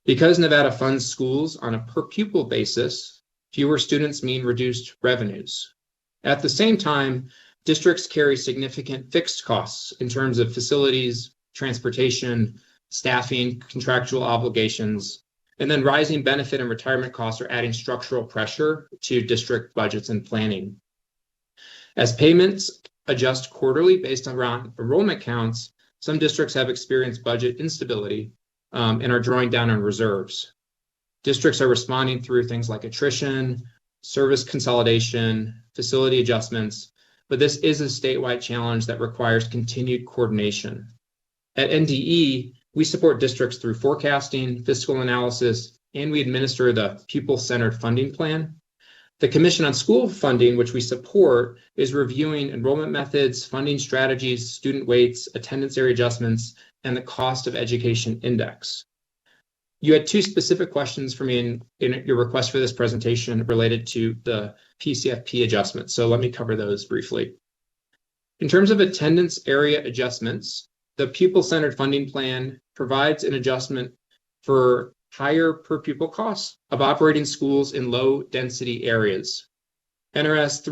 Because Nevada funds schools on a per pupil basis, fewer students mean reduced revenues. At the same time, districts carry significant fixed costs in terms of facilities, transportation, staffing, contractual obligations, and then rising benefit and retirement costs are adding structural pressure to district budgets and planning. As payments adjust quarterly based on enrollment counts, some districts have experienced budget instability and are drawing down on reserves. Districts are responding through things like attrition, service consolidation, facility adjustments, but this is a statewide challenge that requires continued coordination. At NDE, we support districts through forecasting, fiscal analysis, and we administer the pupil-centered funding plan. The Commission on School Funding, which we support, is reviewing enrollment methods, funding strategies, student weights, attendance area adjustments, and the cost of education index. You had two specific questions for me in your request for this presentation related to the PCFP adjustments. So let me cover those briefly. In terms of attendance area adjustments, the pupil-centered funding plan provides an adjustment for higher per pupil costs of operating schools in low density areas. NRS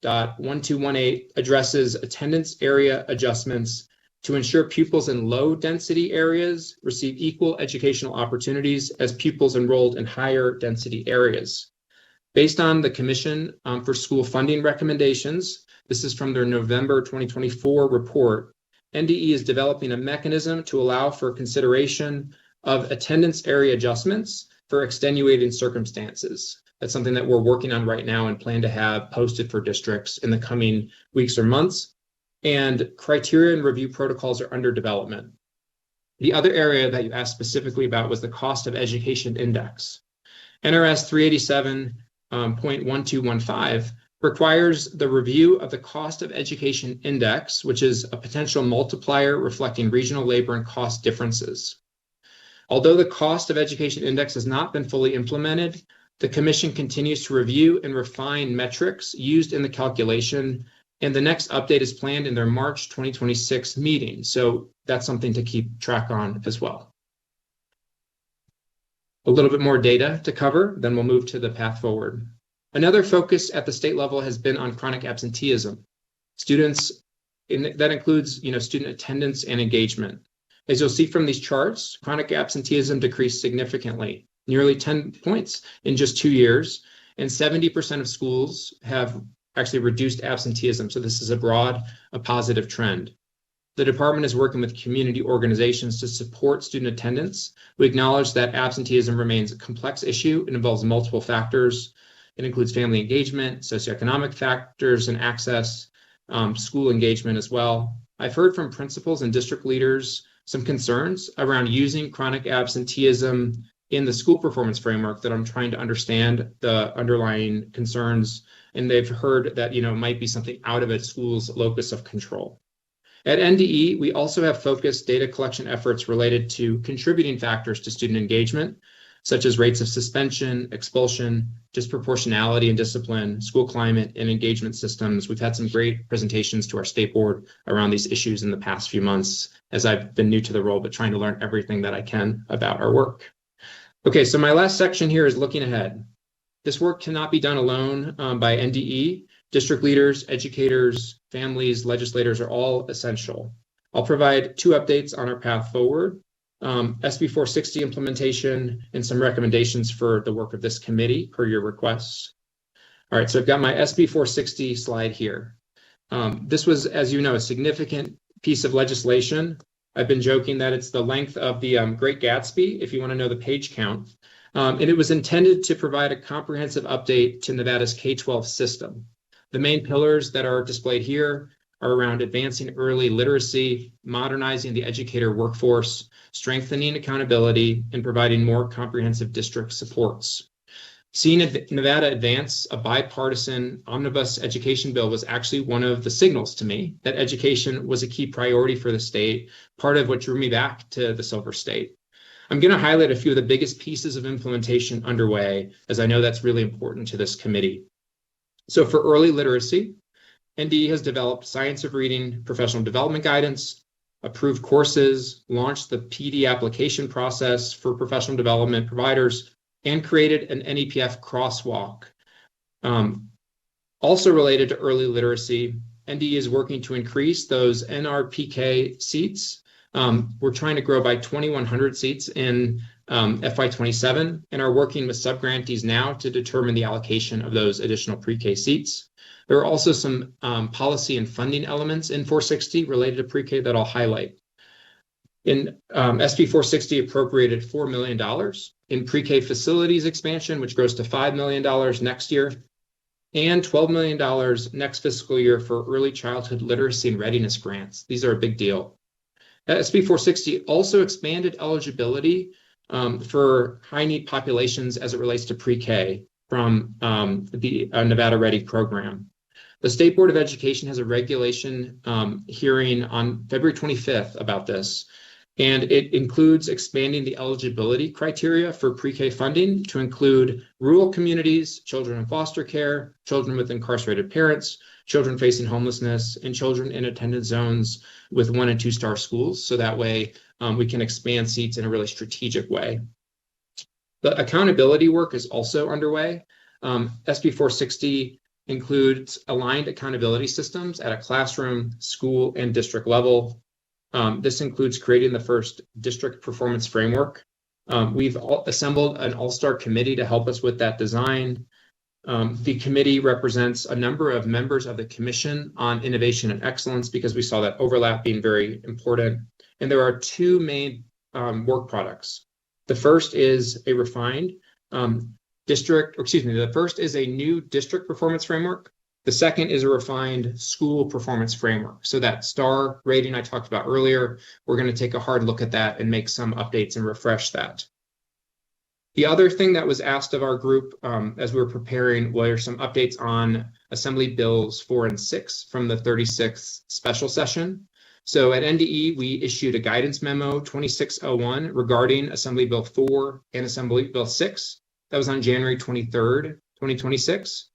387.1218 addresses attendance area adjustments to ensure pupils in low density areas receive equal educational opportunities as pupils enrolled in higher density areas. Based on the Commission for School Funding recommendations, this is from their November 2024 report, NDE is developing a mechanism to allow for consideration of attendance area adjustments for extenuating circumstances. That's something that we're working on right now and plan to have posted for districts in the coming weeks or months. And criteria and review protocols are under development. The other area that you asked specifically about was the cost of education index. NRS 387.1215 requires the review of the cost of education index, which is a potential multiplier reflecting regional labor and cost differences. Although the cost of education index has not been fully implemented, the Commission continues to review and refine metrics used in the calculation, and the next update is planned in their March 2026 meeting. So that's something to keep track on as well. A little bit more data to cover, then we'll move to the path forward. Another focus at the state level has been on chronic absenteeism. That includes, student attendance and engagement. As you'll see from these charts, chronic absenteeism decreased significantly, nearly 10 points in just 2 years, and 70% of schools have actually reduced absenteeism. So this is a positive trend. The department is working with community organizations to support student attendance. We acknowledge that absenteeism remains a complex issue. It involves multiple factors. It includes family engagement, socioeconomic factors and access, school engagement as well. I've heard from principals and district leaders some concerns around using chronic absenteeism in the school performance framework that I'm trying to understand the underlying concerns, and they've heard that it might be something out of a school's locus of control. At NDE, we also have focused data collection efforts related to contributing factors to student engagement, such as rates of suspension, expulsion, disproportionality and discipline, school climate, and engagement systems. We've had some great presentations to our state board around these issues in the past few months, as I've been new to the role, but trying to learn everything that I can about our work. Okay, so my last section here is looking ahead. This work cannot be done alone by NDE. District leaders, educators, families, legislators are all essential. I'll provide 2 updates on our path forward. SB 460 implementation and some recommendations for the work of this committee per your requests. All right, so I've got my SB 460 slide here. This was, as you know, a significant piece of legislation. I've been joking that it's the length of the Great Gatsby, if you want to know the page count. And it was intended to provide a comprehensive update to Nevada's K-12 system. The main pillars that are displayed here are around advancing early literacy, modernizing the educator workforce, strengthening accountability, and providing more comprehensive district supports. Seeing Nevada advance a bipartisan omnibus education bill was actually one of the signals to me that education was a key priority for the state, part of what drew me back to the Silver State. I'm going to highlight a few of the biggest pieces of implementation underway, as I know that's really important to this committee. So for early literacy, NDE has developed Science of Reading professional development guidance, approved courses, launched the PD application process for professional development providers, and created an NEPF crosswalk. Also related to early literacy, NDE is working to increase those NRPK seats. We're trying to grow by 2,100 seats in FY27 and are working with subgrantees now to determine the allocation of those additional pre-K seats. There are also some policy and funding elements in 460 related to pre-K that I'll highlight. In SB 460 appropriated $4 million in pre-K facilities expansion, which grows to $5 million next year, and $12 million next fiscal year for early childhood literacy and readiness grants. These are a big deal. SB 460 also expanded eligibility for high need populations as it relates to pre-K from the Nevada Ready program. The State Board of Education has a regulation hearing on February 25th about this, and it includes expanding the eligibility criteria for pre-K funding to include rural communities, children in foster care, children with incarcerated parents, children facing homelessness, and children in attendance zones with 1- and 2-star schools. So that way we can expand seats in a really strategic way. The accountability work is also underway. SB 460 includes aligned accountability systems at a classroom, school, and district level. This includes creating the first district performance framework. We've assembled an all-star committee to help us with that design. The committee represents a number of members of the Commission on Innovation and Excellence because we saw that overlap being very important. And there are two main work products. The first is a refined the first is a new district performance framework. The second is a refined school performance framework. So that STAR rating I talked about earlier, we're going to take a hard look at that and make some updates and refresh that. The other thing that was asked of our group as we were preparing were some updates on Assembly Bills 4 and 6 from the 36th special session. So at NDE, we issued a guidance memo 2601 regarding Assembly Bill 4 and Assembly Bill 6. That was on January 23rd, 2026.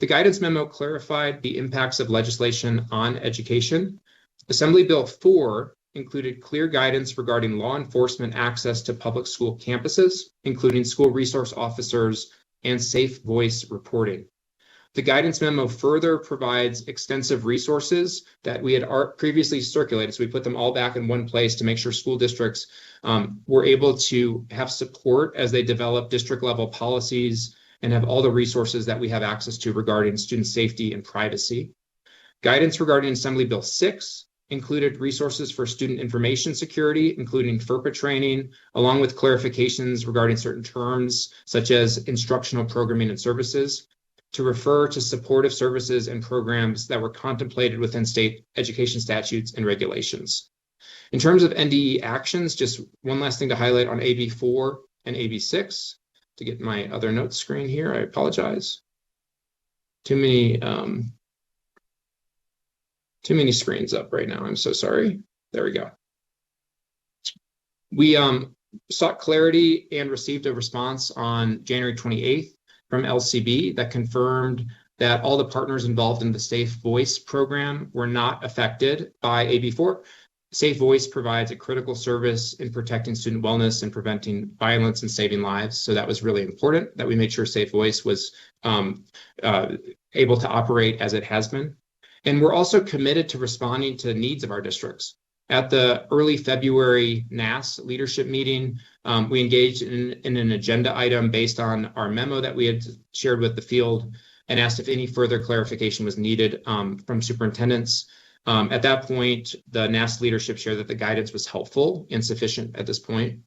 The guidance memo clarified the impacts of legislation on education. Assembly Bill 4 included clear guidance regarding law enforcement access to public school campuses, including school resource officers and safe voice reporting. The guidance memo further provides extensive resources that we had previously circulated. So we put them all back in one place to make sure school districts were able to have support as they develop district level policies and have all the resources that we have access to regarding student safety and privacy. Guidance regarding Assembly Bill 6 included resources for student information security, including FERPA training, along with clarifications regarding certain terms, such as instructional programming and services, to refer to supportive services and programs that were contemplated within state education statutes and regulations. In terms of NDE actions, just one last thing to highlight on AB 4 and AB 6. To get my other notes screen here, I apologize. Too many screens up right now. I'm so sorry. There we go. We sought clarity and received a response on January 28th from LCB that confirmed that all the partners involved in the Safe Voice program were not affected by AB 4. Safe Voice provides a critical service in protecting student wellness and preventing violence and saving lives. So that was really important that we made sure Safe Voice was able to operate as it has been. And we're also committed to responding to the needs of our districts. At the early February NAS leadership meeting, we engaged in an agenda item based on our memo that we had shared with the field and asked if any further clarification was needed from superintendents. At that point, the NAS leadership shared that the guidance was helpful and sufficient at this point.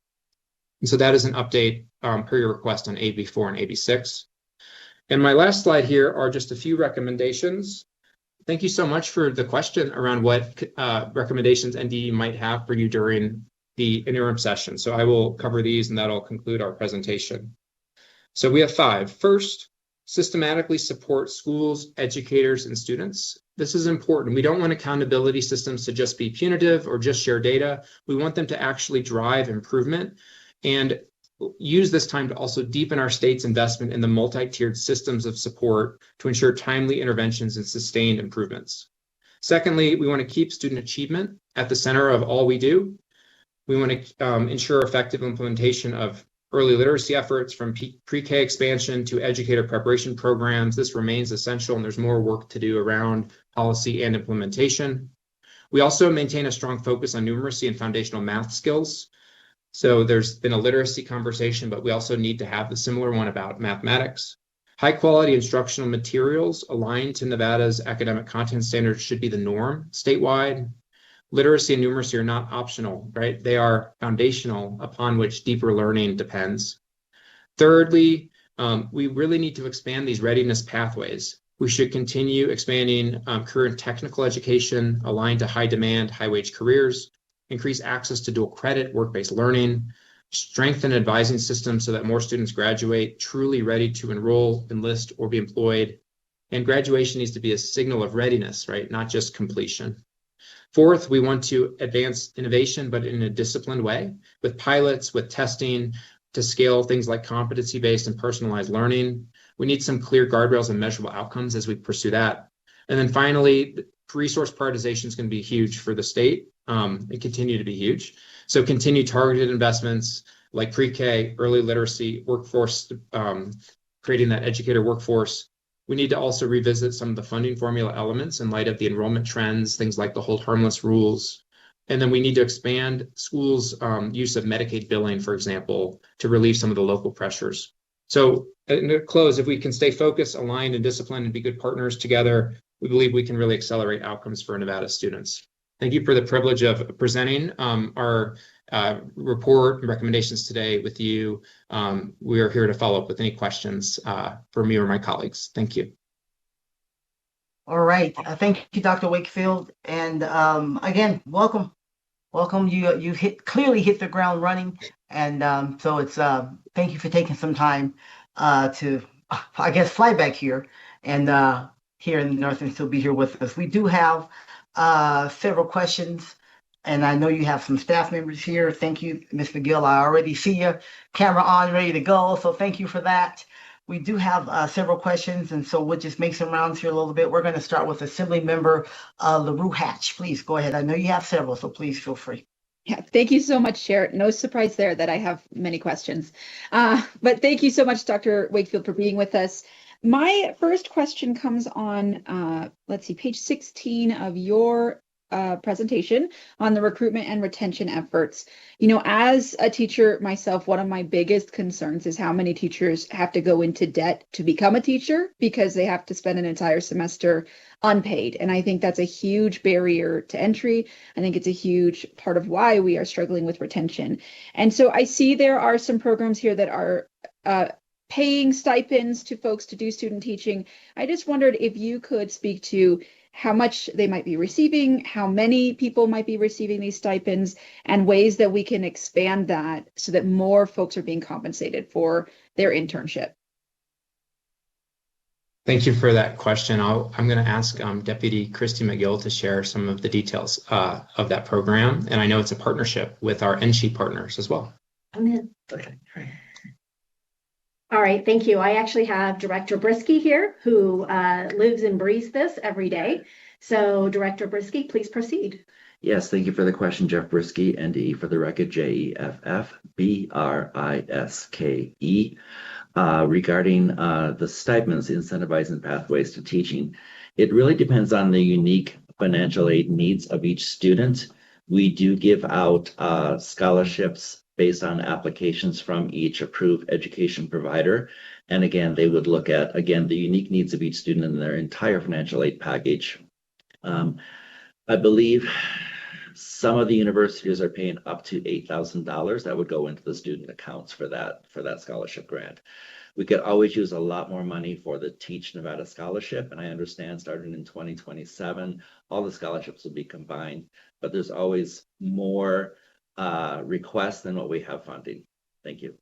And so that is an update per your request on AB 4 and AB 6. And my last slide here are just a few recommendations. Thank you so much for the question around what recommendations NDE might have for you during the interim session. So I will cover these and that'll conclude our presentation. So we have 5. First, systematically support schools, educators, and students. This is important. We don't want accountability systems to just be punitive or just share data. We want them to actually drive improvement and use this time to also deepen our state's investment in the multi-tiered systems of support to ensure timely interventions and sustained improvements. Secondly, we want to keep student achievement at the center of all we do. We want to ensure effective implementation of early literacy efforts from pre-K expansion to educator preparation programs. This remains essential and there's more work to do around policy and implementation. We also maintain a strong focus on numeracy and foundational math skills. So there's been a literacy conversation, but we also need to have the similar one about mathematics. High quality instructional materials aligned to Nevada's academic content standards should be the norm statewide. Literacy and numeracy are not optional, right? They are foundational upon which deeper learning depends. Thirdly, we really need to expand these readiness pathways. We should continue expanding career and technical education aligned to high demand, high wage careers, increase access to dual credit, work-based learning, strengthen advising systems so that more students graduate truly ready to enroll, enlist, or be employed. And graduation needs to be a signal of readiness, right? Not just completion. Fourth, we want to advance innovation, but in a disciplined way with pilots, with testing to scale things like competency-based and personalized learning. We need some clear guardrails and measurable outcomes as we pursue that. And then finally, resource prioritization is going to be huge for the state and continue to be huge. So continue targeted investments like pre-K, early literacy, workforce, creating that educator workforce. We need to also revisit some of the funding formula elements in light of the enrollment trends, things like the hold harmless rules. And then we need to expand schools' use of Medicaid billing, for example, to relieve some of the local pressures. So to close, if we can stay focused, aligned, and disciplined and be good partners together, we believe we can really accelerate outcomes for Nevada students. Thank you for the privilege of presenting our report and recommendations today with you. We are here to follow up with any questions for me or my colleagues. Thank you. All right. Thank you, Dr. Wakefield. And again, welcome. Welcome. You clearly hit the ground running. And so it's thank you for taking some time to, I guess, fly back here and here in the North and still be here with us. We do have several questions. And I know you have some staff members here. Thank you, Ms. McGill. I already see you, camera on, ready to go. So thank you for that. We do have several questions, and so we'll just make some rounds here a little bit. We're going to start with Assembly Member LaRue Hatch. Please go ahead. I know you have several, so please feel free. Yeah, thank you so much, Chair. No surprise there that I have many questions. But thank you so much, Dr. Wakefield, for being with us. My first question comes on, let's see, page 16 of your presentation on the recruitment and retention efforts. You know, as a teacher myself, one of my biggest concerns is how many teachers have to go into debt to become a teacher because they have to spend an entire semester unpaid. And I think that's a huge barrier to entry. I think it's a huge part of why we are struggling with retention. And so I see there are some programs here that are paying stipends to folks to do student teaching. I just wondered if you could speak to how much they might be receiving, how many people might be receiving these stipends, and ways that we can expand that so that more folks are being compensated for their internship. Thank you for that question. I'm going to ask Deputy Christy McGill to share some of the details of that program. And I know it's a partnership with our NSHE partners as well. I'm in. Okay. All right, thank you. I actually have Director Brisky here, who lives and breathes this every day. So Director Brisky, please proceed. Yes, thank you for the question, Jeff Brisky, NDE for the record, JEFF-BRISKE. Regarding the stipends, incentivizing pathways to teaching, it really depends on the unique financial aid needs of each student. We do give out scholarships based on applications from each approved education provider. And again, they would look at, again, the unique needs of each student and their entire financial aid package. I believe some of the universities are paying up to $8,000 that would go into the student accounts for that scholarship grant. We could always use a lot more money for the Teach Nevada Scholarship. And I understand starting in 2027, all the scholarships will be combined, but there's always more requests than what we have funding. Thank you.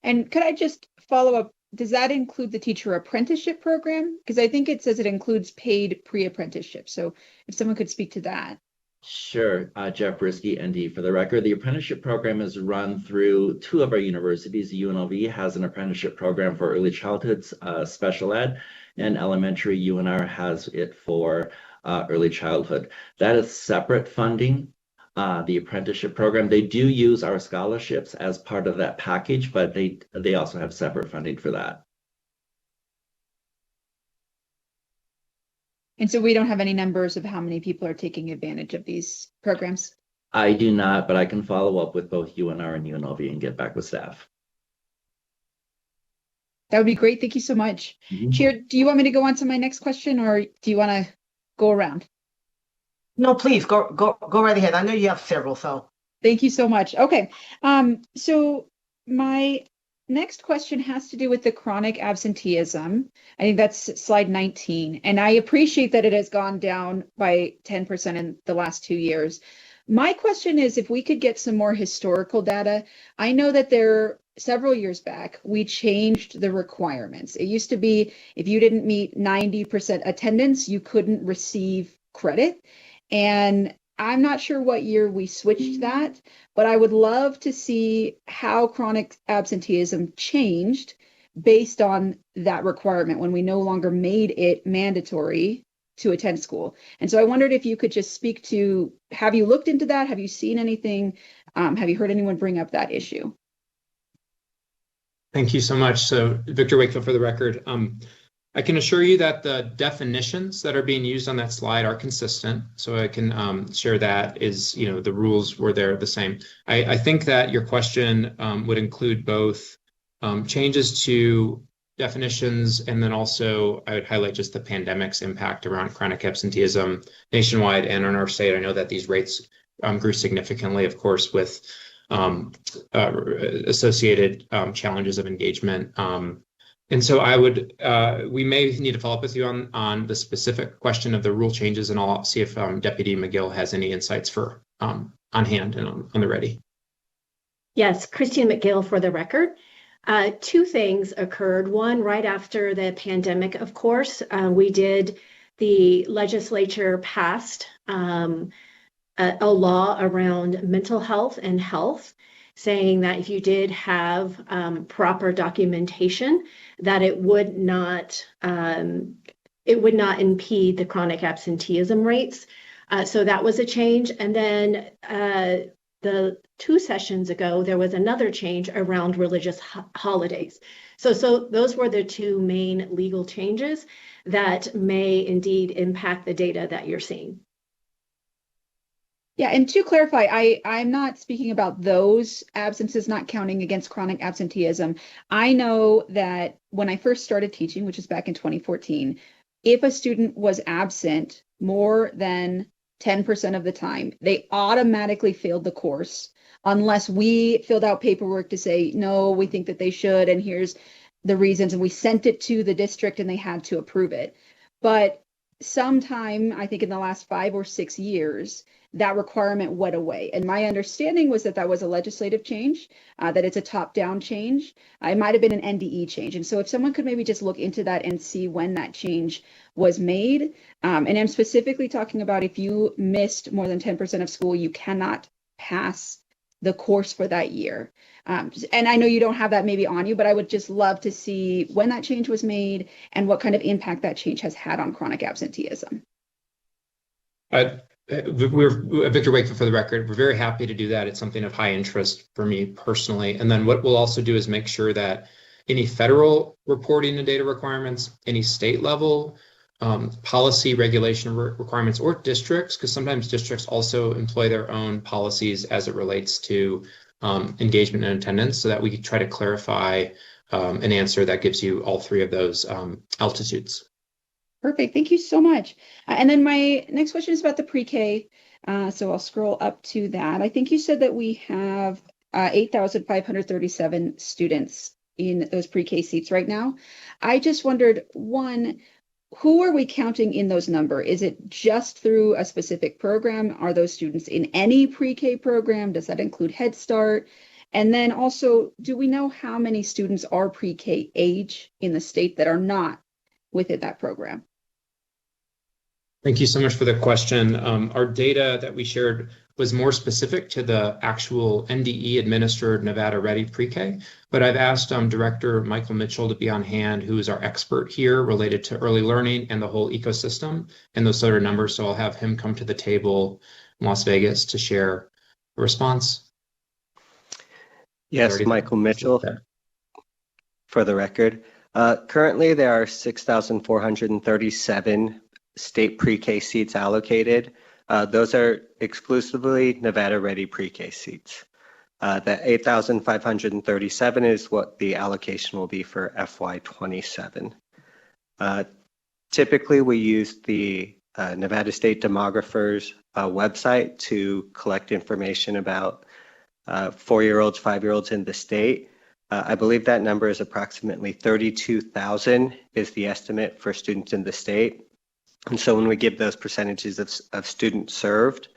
And could I just follow up? Does that include the teacher apprenticeship program? Because I think it says it includes paid pre-apprenticeship. So if someone could speak to that. Sure. Jeff Brisky, ND for the record. The apprenticeship program is run through two of our universities. UNLV has an apprenticeship program for early childhood special ed, and elementary UNR has it for early childhood. That is separate funding. The apprenticeship program, they do use our scholarships as part of that package, but they also have separate funding for that. And so we don't have any numbers of how many people are taking advantage of these programs? I do not, but I can follow up with both UNR and UNLV and get back with staff. That would be great. Thank you so much. Chair, do you want me to go on to my next question, or do you want to go around? No, please go right ahead. I know you have several, so. Thank you so much. Okay. So my next question has to do with the chronic absenteeism. I think that's slide 19. And I appreciate that it has gone down by 10% in the last 2 years. My question is if we could get some more historical data. I know that several years back, we changed the requirements. It used to be if you didn't meet 90% attendance, you couldn't receive credit. And I'm not sure what year we switched that, but I would love to see how chronic absenteeism changed based on that requirement when we no longer made it mandatory to attend school. And so I wondered if you could just speak to, have you looked into that? Have you seen anything? Have you heard anyone bring up that issue? Thank you so much. So Victor Wakefield for the record. I can assure you that the definitions that are being used on that slide are consistent. So I can share that the rules were there the same. I think that your question would include both changes to definitions, and then also I would highlight just the pandemic's impact around chronic absenteeism nationwide and in our state. I know that these rates grew significantly, of course, with associated challenges of engagement. And so we may need to follow up with you on the specific question of the rule changes, and I'll see if Deputy McGill has any insights for on hand and on the ready. Yes, Christine McGill for the record. 2 things occurred. One, right after the pandemic, of course, the legislature passed a law around mental health and health, saying that if you did have proper documentation, that it would not impede the chronic absenteeism rates. So that was a change. And then the 2 sessions ago, there was another change around religious holidays. So those were the 2 main legal changes that may indeed impact the data that you're seeing. Yeah, and to clarify, I'm not speaking about those absences not counting against chronic absenteeism. I know that when I first started teaching, which is back in 2014, if a student was absent more than 10% of the time, they automatically failed the course unless we filled out paperwork to say, no, we think that they should, and here's the reasons, and we sent it to the district and they had to approve it. But sometime, I think in the last 5 or 6 years, that requirement went away. And my understanding was that that was a legislative change, that it's a top-down change. It might have been an NDE change. And so if someone could maybe just look into that and see when that change was made. And I'm specifically talking about if you missed more than 10% of school, you cannot pass the course for that year. And I know you don't have that maybe on you, but I would just love to see when that change was made and what kind of impact that change has had on chronic absenteeism. We're Victor Wakefield for the record. We're very happy to do that. It's something of high interest for me personally. And then what we'll also do is make sure that any federal reporting and data requirements, any state level policy regulation requirements, or districts, because sometimes districts also employ their own policies as it relates to engagement and attendance, so that we can try to clarify an answer that gives you all 3 of those altitudes. Perfect. Thank you so much. And then my next question is about the pre-K. So I'll scroll up to that. I think you said that we have 8,537 students in those pre-K seats right now. I just wondered, one, who are we counting in those numbers? Is it just through a specific program? Are those students in any pre-K program? Does that include Head Start? And then also, do we know how many students are pre-K age in the state that are not within that program? Thank you so much for the question. Our data that we shared was more specific to the actual NDE administered Nevada Ready Pre-K, but I've asked Director Michael Mitchell to be on hand, who is our expert here related to early learning and the whole ecosystem and those sort of numbers. So I'll have him come to the table in Las Vegas to share a response. Yes, Michael Mitchell, for the record. Currently, there are 6,437 state pre-K seats allocated. Those are exclusively Nevada Ready pre-K seats. The 8,537 is what the allocation will be for FY27. Typically, we use the Nevada State Demographer's website to collect information about 4-year-olds, 5-year-olds in the state. I believe that number is approximately 32,000 is the estimate for students in the state. And so when we give those percentages of students served,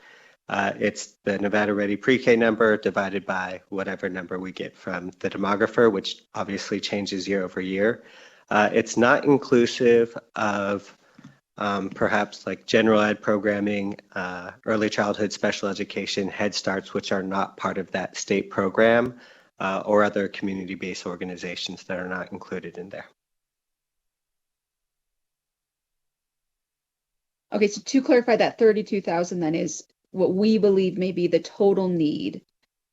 it's the Nevada Ready Pre-K number divided by whatever number we get from the demographer, which obviously changes year over year. It's not inclusive of perhaps like general ed programming, early childhood special education, Head Starts, which are not part of that state program, or other community-based organizations that are not included in there. Okay, so to clarify, that 32,000 then is what we believe may be the total need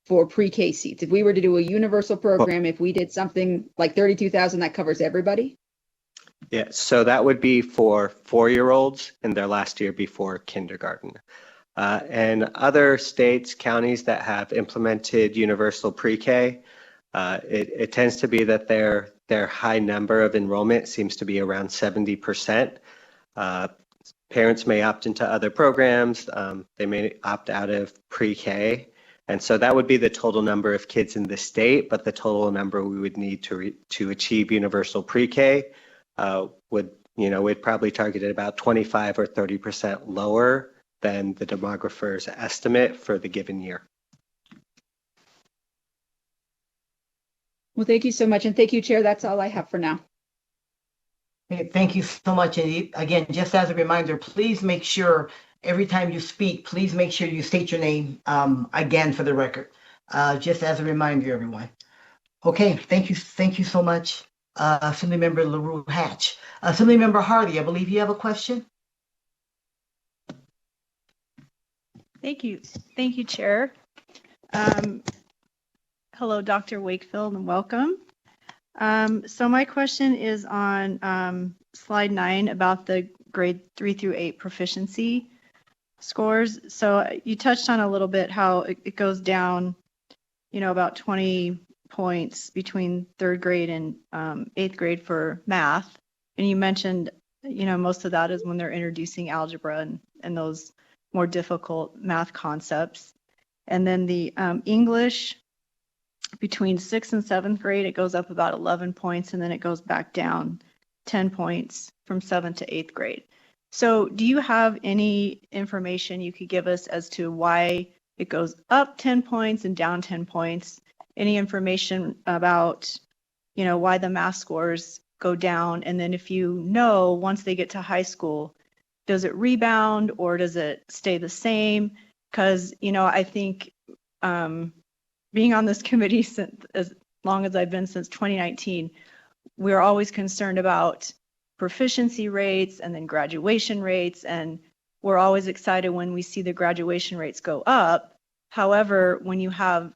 for pre-K seats. If we were to do a universal program, if we did something like 32,000, that covers everybody? Yeah, so that would be for 4-year-olds in their last year before kindergarten. And other states, counties that have implemented universal pre-K, it tends to be that their high number of enrollment seems to be around 70%. Parents may opt into other programs. They may opt out of pre-K. And so that would be the total number of kids in the state, but the total number we would need to achieve universal pre-K we'd probably target it about 25 or 30% lower than the demographer's estimate for the given year. Well, thank you so much. And thank you, Chair. That's all I have for now. Okay, thank you so much. And again, just as a reminder, please make sure every time you speak, please make sure you state your name again for the record, just as a reminder, everyone. Okay, thank you so much, Assemblymember LaRue Hatch. Assemblymember Hardy, I believe you have a question. Thank you, Chair. Hello, Dr. Wakefield, and welcome. So my question is on slide 9 about the grade 3 through 8 proficiency scores. So you touched on a little bit how it goes down, about 20 points between 3rd grade and 8th grade for math. And you mentioned, most of that is when they're introducing algebra and those more difficult math concepts. And then the English, between 6th and 7th grade, it goes up about 11 points, and then it goes back down 10 points from 7th to 8th grade. So do you have any information you could give us as to why it goes up 10 points and down 10 points? Any information about, why the math scores go down? And then if once they get to high school, does it rebound or does it stay the same? Because, I think being on this committee since as long as I've been, since 2019, we're always concerned about proficiency rates and then graduation rates. And we're always excited when we see the graduation rates go up. However, when you have,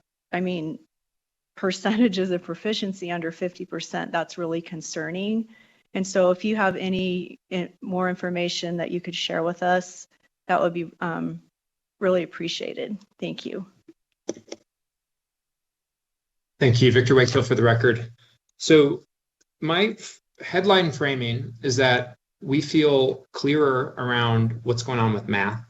percentages of proficiency under 50%, that's really concerning. And so if you have any more information that you could share with us, that would be really appreciated. Thank you. Thank you, Victor Wakefield, for the record. So my headline framing is that we feel clearer around what's going on with math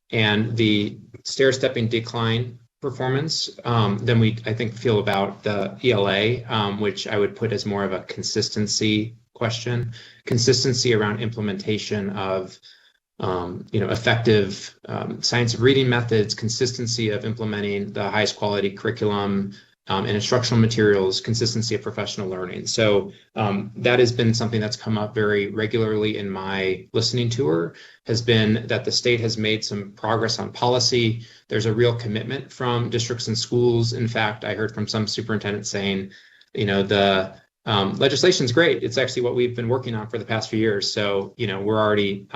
and the stair-stepping decline performance than we, I think, feel about the ELA, which I would put as more of a consistency question, consistency around implementation of effective science of reading methods, consistency of implementing the highest quality curriculum and instructional materials, consistency of professional learning. So that has been something that's come up very regularly in my listening tour, has been that the state has made some progress on policy. There's a real commitment from districts and schools. In fact, I heard from some superintendents saying, the legislation is great. It's actually what we've been working on for the past few years. So, we're already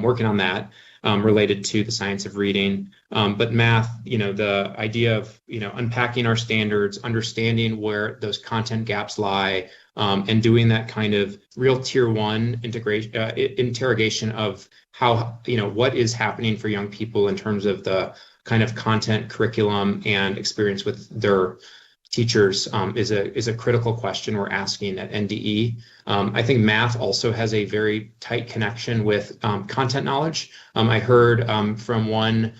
working on that related to the science of reading. But math, the idea of, unpacking our standards, understanding where those content gaps lie, and doing that kind of real tier 1 interrogation of how, what is happening for young people in terms of the kind of content, curriculum, and experience with their teachers is a critical question we're asking at NDE. I think math also has a very tight connection with content knowledge. I heard from one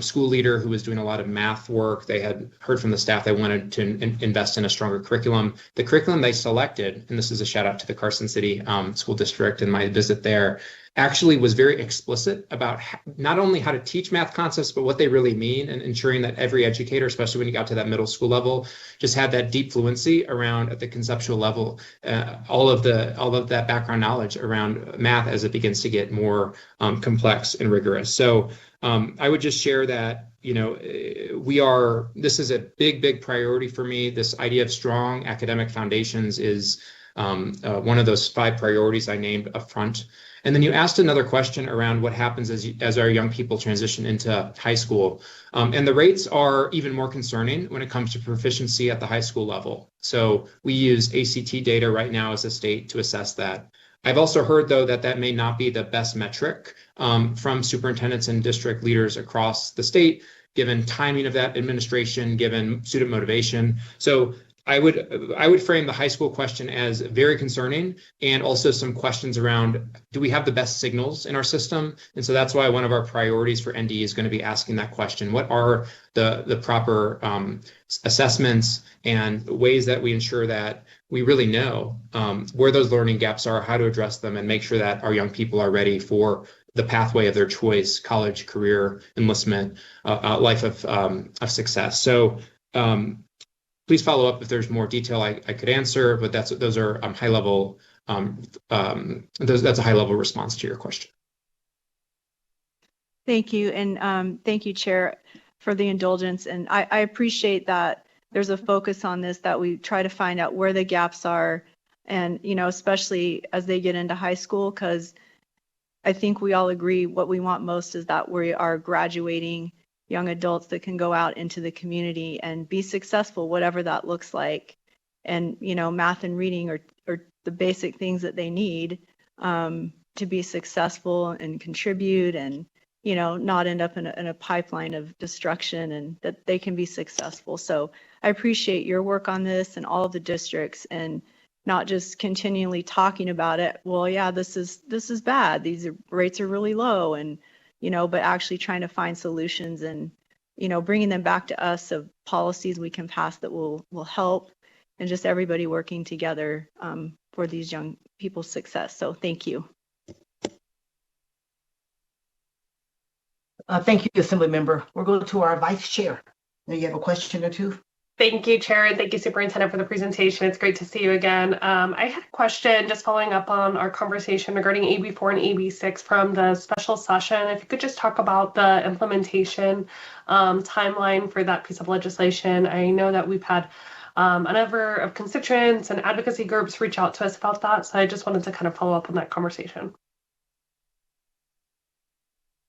school leader who was doing a lot of math work. They had heard from the staff they wanted to invest in a stronger curriculum. The curriculum they selected, and this is a shout out to the Carson City School District and my visit there, actually was very explicit about not only how to teach math concepts, but what they really mean, and ensuring that every educator, especially when you got to that middle school level, just had that deep fluency around at the conceptual level, all of that background knowledge around math as it begins to get more complex and rigorous. So I would just share that, this is a big priority for me. This idea of strong academic foundations is one of those 5 priorities I named up front. And then you asked another question around what happens as our young people transition into high school. And the rates are even more concerning when it comes to proficiency at the high school level. So we use ACT data right now as a state to assess that. I've also heard, though, that may not be the best metric from superintendents and district leaders across the state, given timing of that administration, given student motivation. So I would frame the high school question as very concerning, and also some questions around, do we have the best signals in our system? And so that's why one of our priorities for NDE is going to be asking that question. What are the proper assessments and ways that we ensure that we really know where those learning gaps are, how to address them, and make sure that our young people are ready for the pathway of their choice, college, career, enlistment, life of success. So please follow up if there's more detail I could answer, but those are high level. That's a high level response to your question. Thank you. And thank you, Chair, for the indulgence. And I appreciate that there's a focus on this, that we try to find out where the gaps are, and, especially as they get into high school, because I think we all agree what we want most is that we are graduating young adults that can go out into the community and be successful, whatever that looks like. And, math and reading are the basic things that they need to be successful and contribute, and, not end up in a pipeline of destruction, and that they can be successful. So I appreciate your work on this and all of the districts, and not just continually talking about it. Well, yeah, this is bad. These rates are really low, and but actually trying to find solutions, and, bringing them back to us of policies we can pass that will help, and just everybody working together for these young people's success. So thank you. Thank you, Assembly Member. We'll go to our Vice Chair. Do you have a question or two? Thank you, Chair, and thank you, Superintendent, for the presentation. It's great to see you again. I had a question just following up on our conversation regarding AB4 and AB6 from the special session. If you could just talk about the implementation timeline for that piece of legislation. I know that we've had a number of constituents and advocacy groups reach out to us about that, so I just wanted to kind of follow up on that conversation.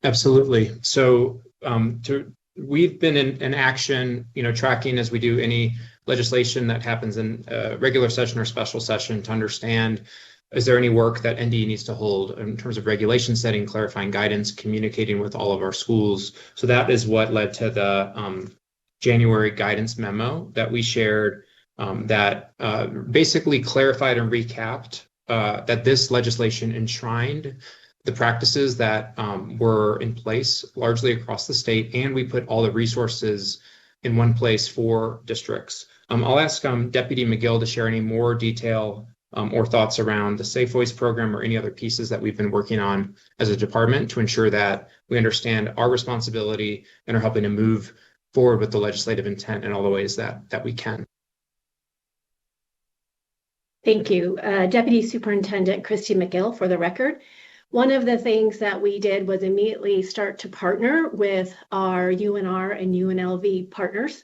Absolutely. So we've been in action, tracking as we do any legislation that happens in regular session or special session, to understand, is there any work that NDE needs to hold in terms of regulation setting, clarifying guidance, communicating with all of our schools. So that is what led to the January guidance memo that we shared, that basically clarified and recapped that this legislation enshrined the practices that were in place largely across the state, and we put all the resources in one place for districts. I'll ask Deputy McGill to share any more detail or thoughts around the Safe Voice program or any other pieces that we've been working on as a department to ensure that we understand our responsibility and are helping to move forward with the legislative intent in all the ways that we can. Thank you. Deputy Superintendent Christy McGill, for the record. One of the things that we did was immediately start to partner with our UNR and UNLV partners.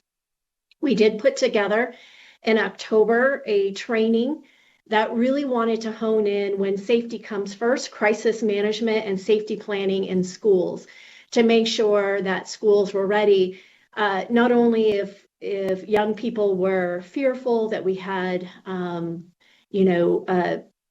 We did put together in October a training that really wanted to hone in when safety comes first, crisis management and safety planning in schools, to make sure that schools were ready, not only if young people were fearful, that we had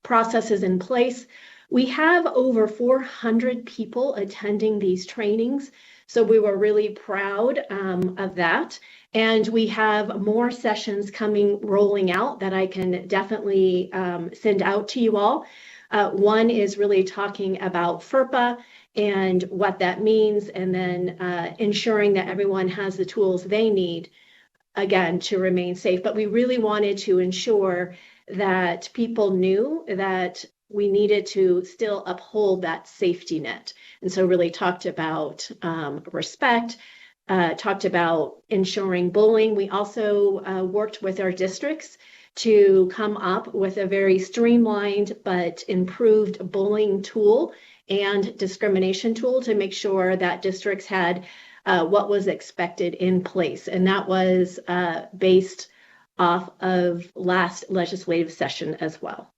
processes in place. We have over 400 people attending these trainings, so we were really proud of that. And we have more sessions rolling out that I can definitely send out to you all. One is really talking about FERPA and what that means, and then ensuring that everyone has the tools they need, again, to remain safe. But we really wanted to ensure that people knew that we needed to still uphold that safety net. And so really talked about respect, talked about ensuring bullying. We also worked with our districts to come up with a very streamlined but improved bullying tool and discrimination tool to make sure that districts had what was expected in place. And that was based off of last legislative session as well.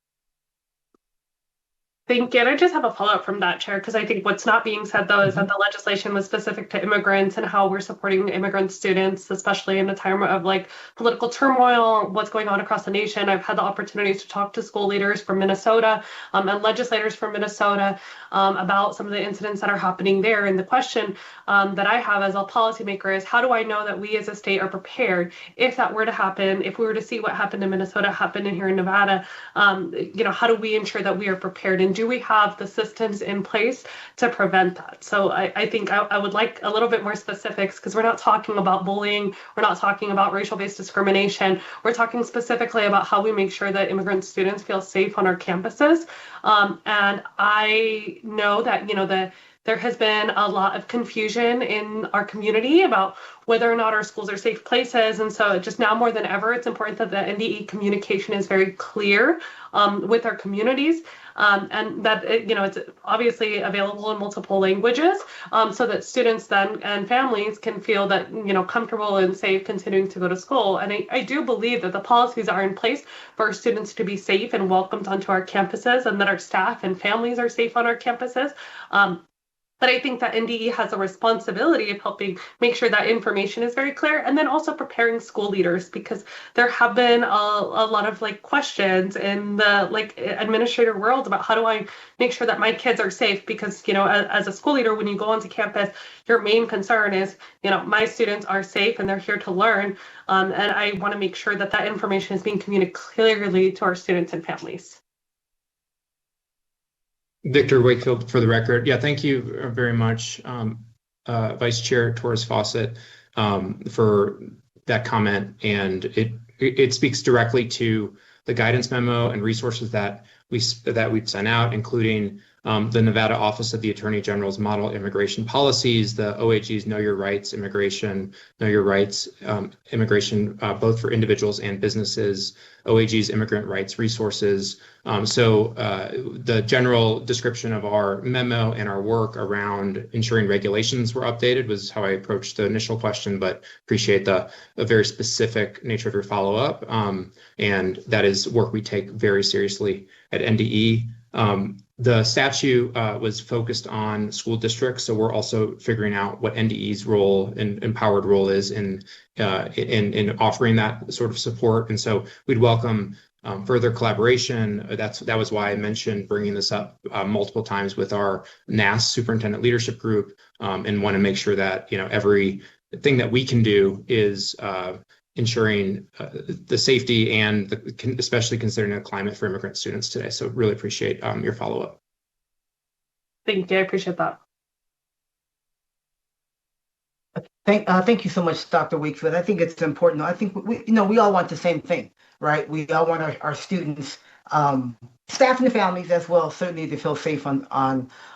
Thank you. And I just have a follow-up from that, Chair, because I think what's not being said, though, is that the legislation was specific to immigrants and how we're supporting immigrant students, especially in a time of like political turmoil, what's going on across the nation. I've had the opportunities to talk to school leaders from Minnesota and legislators from Minnesota about some of the incidents that are happening there. And the question that I have as a policymaker is, how do I know that we as a state are prepared if that were to happen, if we were to see what happened in Minnesota happen in here in Nevada? How do we ensure that we are prepared? And do we have the systems in place to prevent that? So I think I would like a little bit more specifics, because we're not talking about bullying. We're not talking about racial-based discrimination. We're talking specifically about how we make sure that immigrant students feel safe on our campuses. And I know that, there has been a lot of confusion in our community about whether or not our schools are safe places. And so just now more than ever, it's important that the NDE communication is very clear with our communities, and that it's obviously available in multiple languages, so that students then and families can feel that, comfortable and safe continuing to go to school. And I do believe that the policies are in place for our students to be safe and welcomed onto our campuses, and that our staff and families are safe on our campuses. But I think that NDE has a responsibility of helping make sure that information is very clear, and then also preparing school leaders, because there have been a lot of questions in the administrator world about how do I make sure that my kids are safe, because as a school leader, when you go onto campus, your main concern is my students are safe and they're here to learn, and I want to make sure that that information is being communicated clearly to our students and families. Victor Wakefield for the record. Yeah, thank you very much, Vice Chair Torres Fawcett, for that comment. And it speaks directly to the guidance memo and resources that we've sent out, including the Nevada Office of the Attorney General's Model Immigration Policies, the OAG's Know Your Rights Immigration, Know Your Rights Immigration, both for individuals and businesses, OAG's Immigrant Rights Resources. So the general description of our memo and our work around ensuring regulations were updated was how I approached the initial question, but appreciate the very specific nature of your follow-up. And that is work we take very seriously at NDE. The statute was focused on school districts, so we're also figuring out what NDE's role and empowered role is in offering that sort of support. And so we'd welcome further collaboration. That was why I mentioned bringing this up multiple times with our NAS Superintendent Leadership Group, and want to make sure that everything that we can do is ensuring the safety and especially considering the climate for immigrant students today. So really appreciate your follow-up. Thank you. I appreciate that. Thank you so much, Dr. Wakefield. I think it's important. I think we all want the same thing, right? We all want our students, staff and the families as well, certainly to feel safe on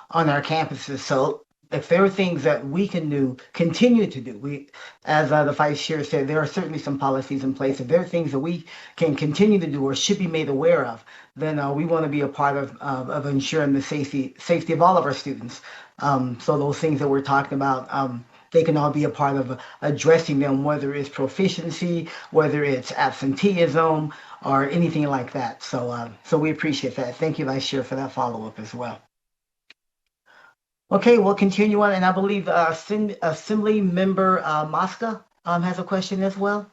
our campuses. So if there are things that we can continue to do, as the Vice Chair said, there are certainly some policies in place. If there are things that we can continue to do or should be made aware of, then we want to be a part of ensuring the safety of all of our students. So those things that we're talking about, they can all be a part of addressing them, whether it's proficiency, whether it's absenteeism, or anything like that. So we appreciate that. Thank you, Vice Chair, for that follow-up as well. Okay, we'll continue on, and I believe Assembly Member Mosca has a question as well.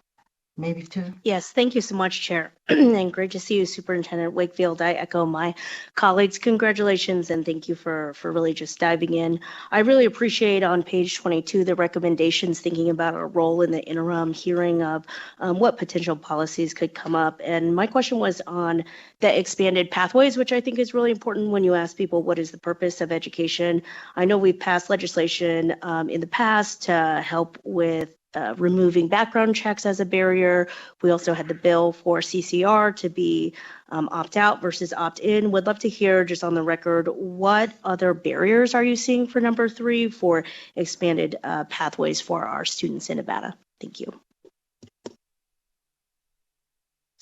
maybe two. Yes, thank you so much, Chair. And great to see you, Superintendent Wakefield. I echo my colleagues' congratulations and thank you for really just diving in. I really appreciate on page 22 the recommendations thinking about our role in the interim, hearing of what potential policies could come up. And my question was on the expanded pathways, which I think is really important when you ask people what is the purpose of education. I know we've passed legislation in the past to help with removing background checks as a barrier. We also had the bill for CCR to be opt out versus opt in. Would love to hear just on the record, what other barriers are you seeing for number 3 for expanded pathways for our students in Nevada? Thank you.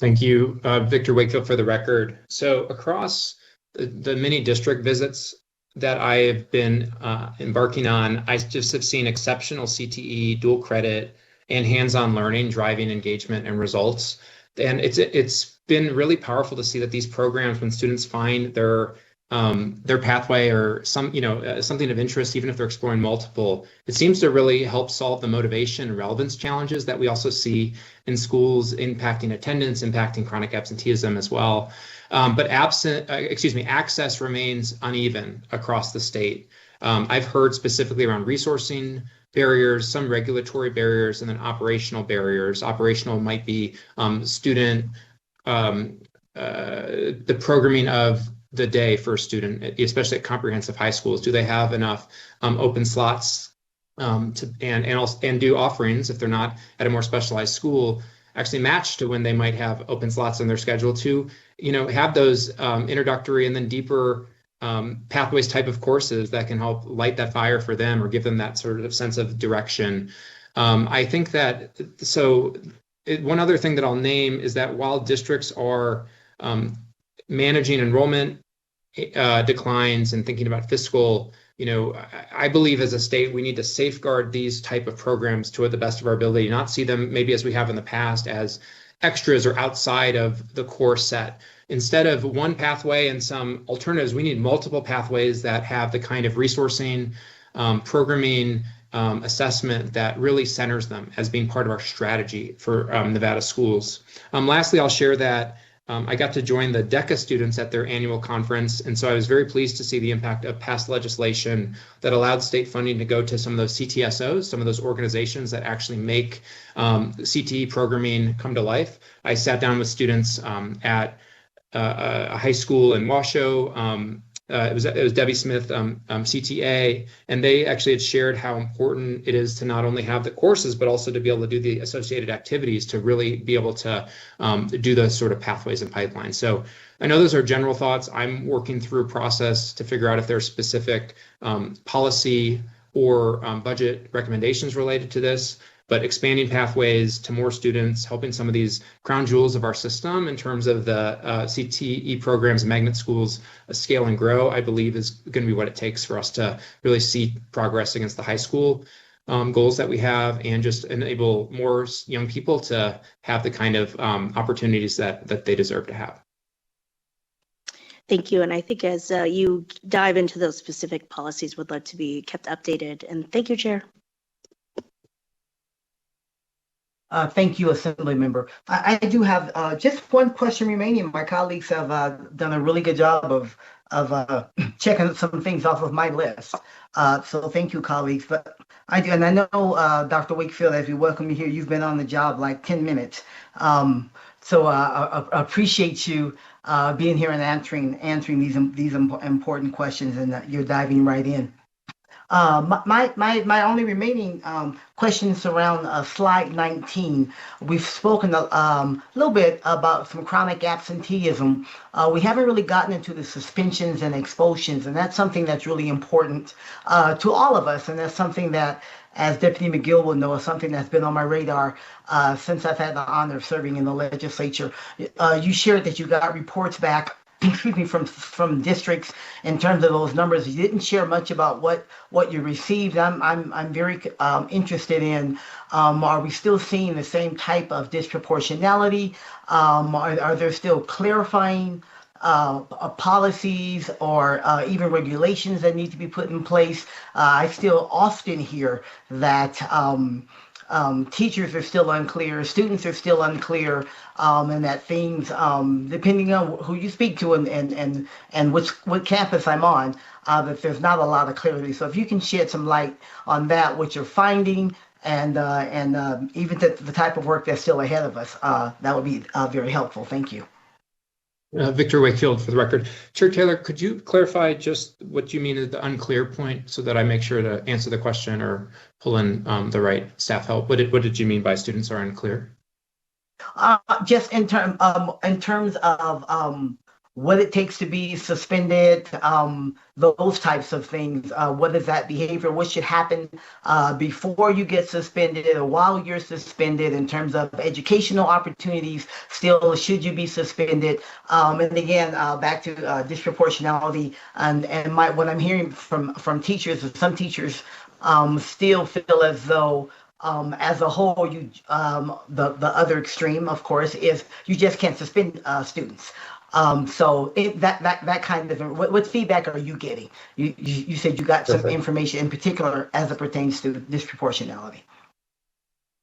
Thank you, Victor Wakefield, for the record. So across the many district visits that I have been embarking on, I just have seen exceptional CTE, dual credit, and hands-on learning driving engagement and results. And it's been really powerful to see that these programs, when students find their pathway or something of interest, even if they're exploring multiple, it seems to really help solve the motivation and relevance challenges that we also see in schools, impacting attendance, impacting chronic absenteeism as well. But access remains uneven across the state. I've heard specifically around resourcing barriers, some regulatory barriers, and then operational barriers. Operational might be the programming of the day for a student, especially at comprehensive high schools. Do they have enough open slots and do offerings, if they're not at a more specialized school, actually match to when they might have open slots in their schedule to, have those introductory and then deeper pathways type of courses that can help light that fire for them or give them that sort of sense of direction. I think that, one other thing that I'll name is that while districts are managing enrollment declines and thinking about fiscal, I believe as a state, we need to safeguard these type of programs to the best of our ability, not see them maybe as we have in the past as extras or outside of the core set. Instead of one pathway and some alternatives, we need multiple pathways that have the kind of resourcing, programming, assessment that really centers them as being part of our strategy for Nevada schools. Lastly, I'll share that I got to join the DECA students at their annual conference, and so I was very pleased to see the impact of past legislation that allowed state funding to go to some of those CTSOs, some of those organizations that actually make CTE programming come to life. I sat down with students at a high school in Washoe. It was Debbie Smith, CTA, and they actually had shared how important it is to not only have the courses, but also to be able to do the associated activities to really be able to do those sort of pathways and pipelines. So I know those are general thoughts. I'm working through a process to figure out if there's specific policy or budget recommendations related to this. But expanding pathways to more students, helping some of these crown jewels of our system in terms of the CTE programs and magnet schools scale and grow, I believe is going to be what it takes for us to really see progress against the high school goals that we have and just enable more young people to have the kind of opportunities that they deserve to have. Thank you. And I think as you dive into those specific policies, would like to be kept updated. And thank you, Chair. Thank you, Assembly Member. I do have just one question remaining. My colleagues have done a really good job of checking some things off of my list. So thank you, colleagues. But I do, and I know, Dr. Wakefield, as we welcome you here, you've been on the job like 10 minutes. So I appreciate you being here and answering these important questions, and you're diving right in. My only remaining questions around slide 19. We've spoken a little bit about some chronic absenteeism. We haven't really gotten into the suspensions and expulsions, and that's something that's really important to all of us, and that's something that, as Deputy McGill will know, is something that's been on my radar since I've had the honor of serving in the legislature. You shared that you got reports back from districts in terms of those numbers. You didn't share much about what you received. I'm very interested in, are we still seeing the same type of disproportionality? Are there still clarifying policies or even regulations that need to be put in place? I still often hear that teachers are still unclear, students are still unclear, and that things, depending on who you speak to and what campus I'm on, that there's not a lot of clarity. So if you can shed some light on that, what you're finding, and even the type of work that's still ahead of us, that would be very helpful. Thank you. Victor Wakefield for the record. Chair Taylor, could you clarify just what you mean at the unclear point so that I make sure to answer the question or pull in the right staff help? What did you mean by students are unclear? Just in terms of what it takes to be suspended, those types of things. What is that behavior? What should happen before you get suspended or while you're suspended in terms of educational opportunities? Still, should you be suspended? And again, back to disproportionality and what I'm hearing from teachers is some teachers still feel as though as a whole, the other extreme, of course, is you just can't suspend students. So that kind of what feedback are you getting? You said you got some information in particular as it pertains to disproportionality.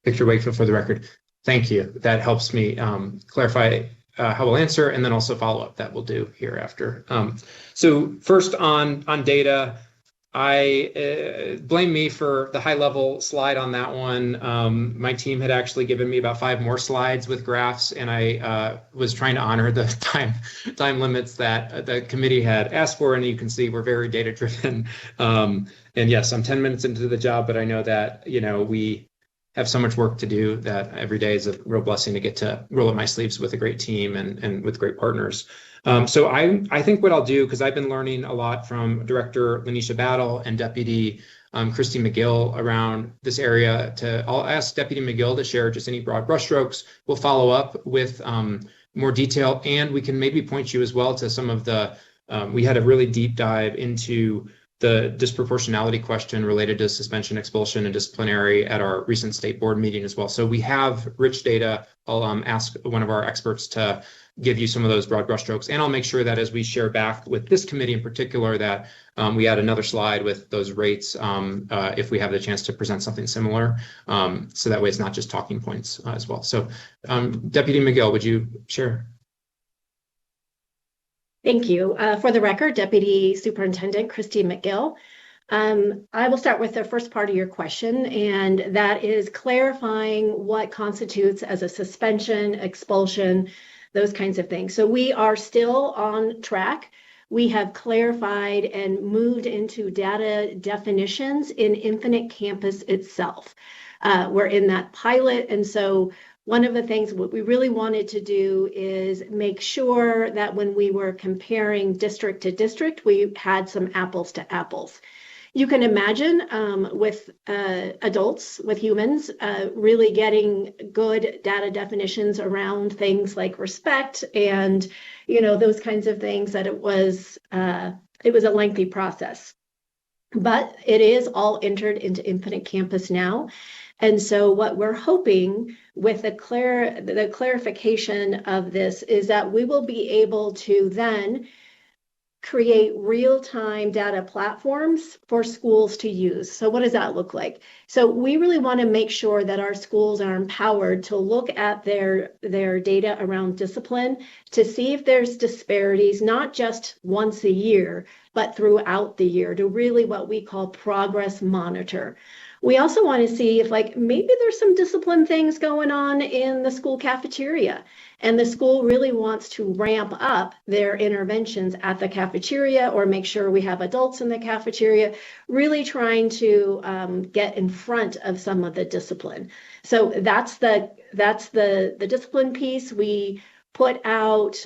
Victor Wakefield for the record. Thank you. That helps me clarify how we'll answer and then also follow up that we'll do hereafter. So first on data, I blame me for the high level slide on that one. My team had actually given me about 5 more slides with graphs, and I was trying to honor the time limits that the committee had asked for. And you can see we're very data driven. And yes, I'm 10 minutes into the job, but I know that we have so much work to do that every day is a real blessing to get to roll up my sleeves with a great team and with great partners. So I think what I'll do, because I've been learning a lot from Director Lanisha Battle and Deputy Christy McGill around this area. I'll ask Deputy McGill to share just any broad brushstrokes. We'll follow up with more detail, and we can maybe point you as well to some of the, we had a really deep dive into the disproportionality question related to suspension, expulsion, and disciplinary at our recent state board meeting as well. So we have rich data. I'll ask one of our experts to give you some of those broad brushstrokes, and I'll make sure that as we share back with this committee in particular, that we add another slide with those rates if we have the chance to present something similar. So that way it's not just talking points as well. So Deputy McGill, would you share? Thank you. For the record, Deputy Superintendent Christy McGill. I will start with the first part of your question, and that is clarifying what constitutes as a suspension, expulsion, those kinds of things. So we are still on track. We have clarified and moved into data definitions in Infinite Campus itself. We're in that pilot, and so one of the things what we really wanted to do is make sure that when we were comparing district to district, we had some apples to apples. You can imagine with adults, with humans, really getting good data definitions around things like respect and, those kinds of things, that it was a lengthy process. But it is all entered into Infinite Campus now. And so what we're hoping with the clarification of this is that we will be able to then create real-time data platforms for schools to use. So what does that look like? So we really want to make sure that our schools are empowered to look at their data around discipline to see if there's disparities, not just once a year, but throughout the year, to really what we call progress monitor. We also want to see if maybe there's some discipline things going on in the school cafeteria, and the school really wants to ramp up their interventions at the cafeteria or make sure we have adults in the cafeteria, really trying to get in front of some of the discipline. So that's the discipline piece. We put out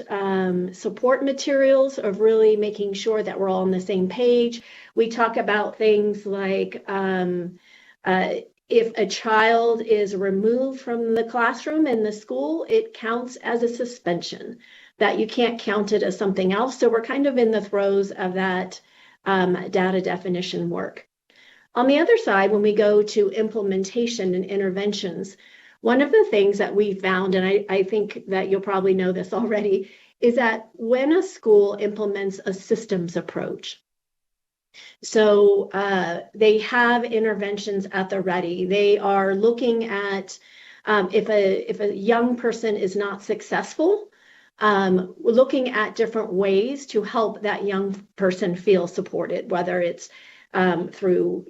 support materials of really making sure that we're all on the same page. We talk about things like if a child is removed from the classroom in the school, it counts as a suspension, that you can't count it as something else. So we're kind of in the throes of that data definition work. On the other side, when we go to implementation and interventions, one of the things that we found, and I think that you'll probably know this already, is that when a school implements a systems approach, So they have interventions at the ready. They are looking at if a young person is not successful, looking at different ways to help that young person feel supported, whether it's through,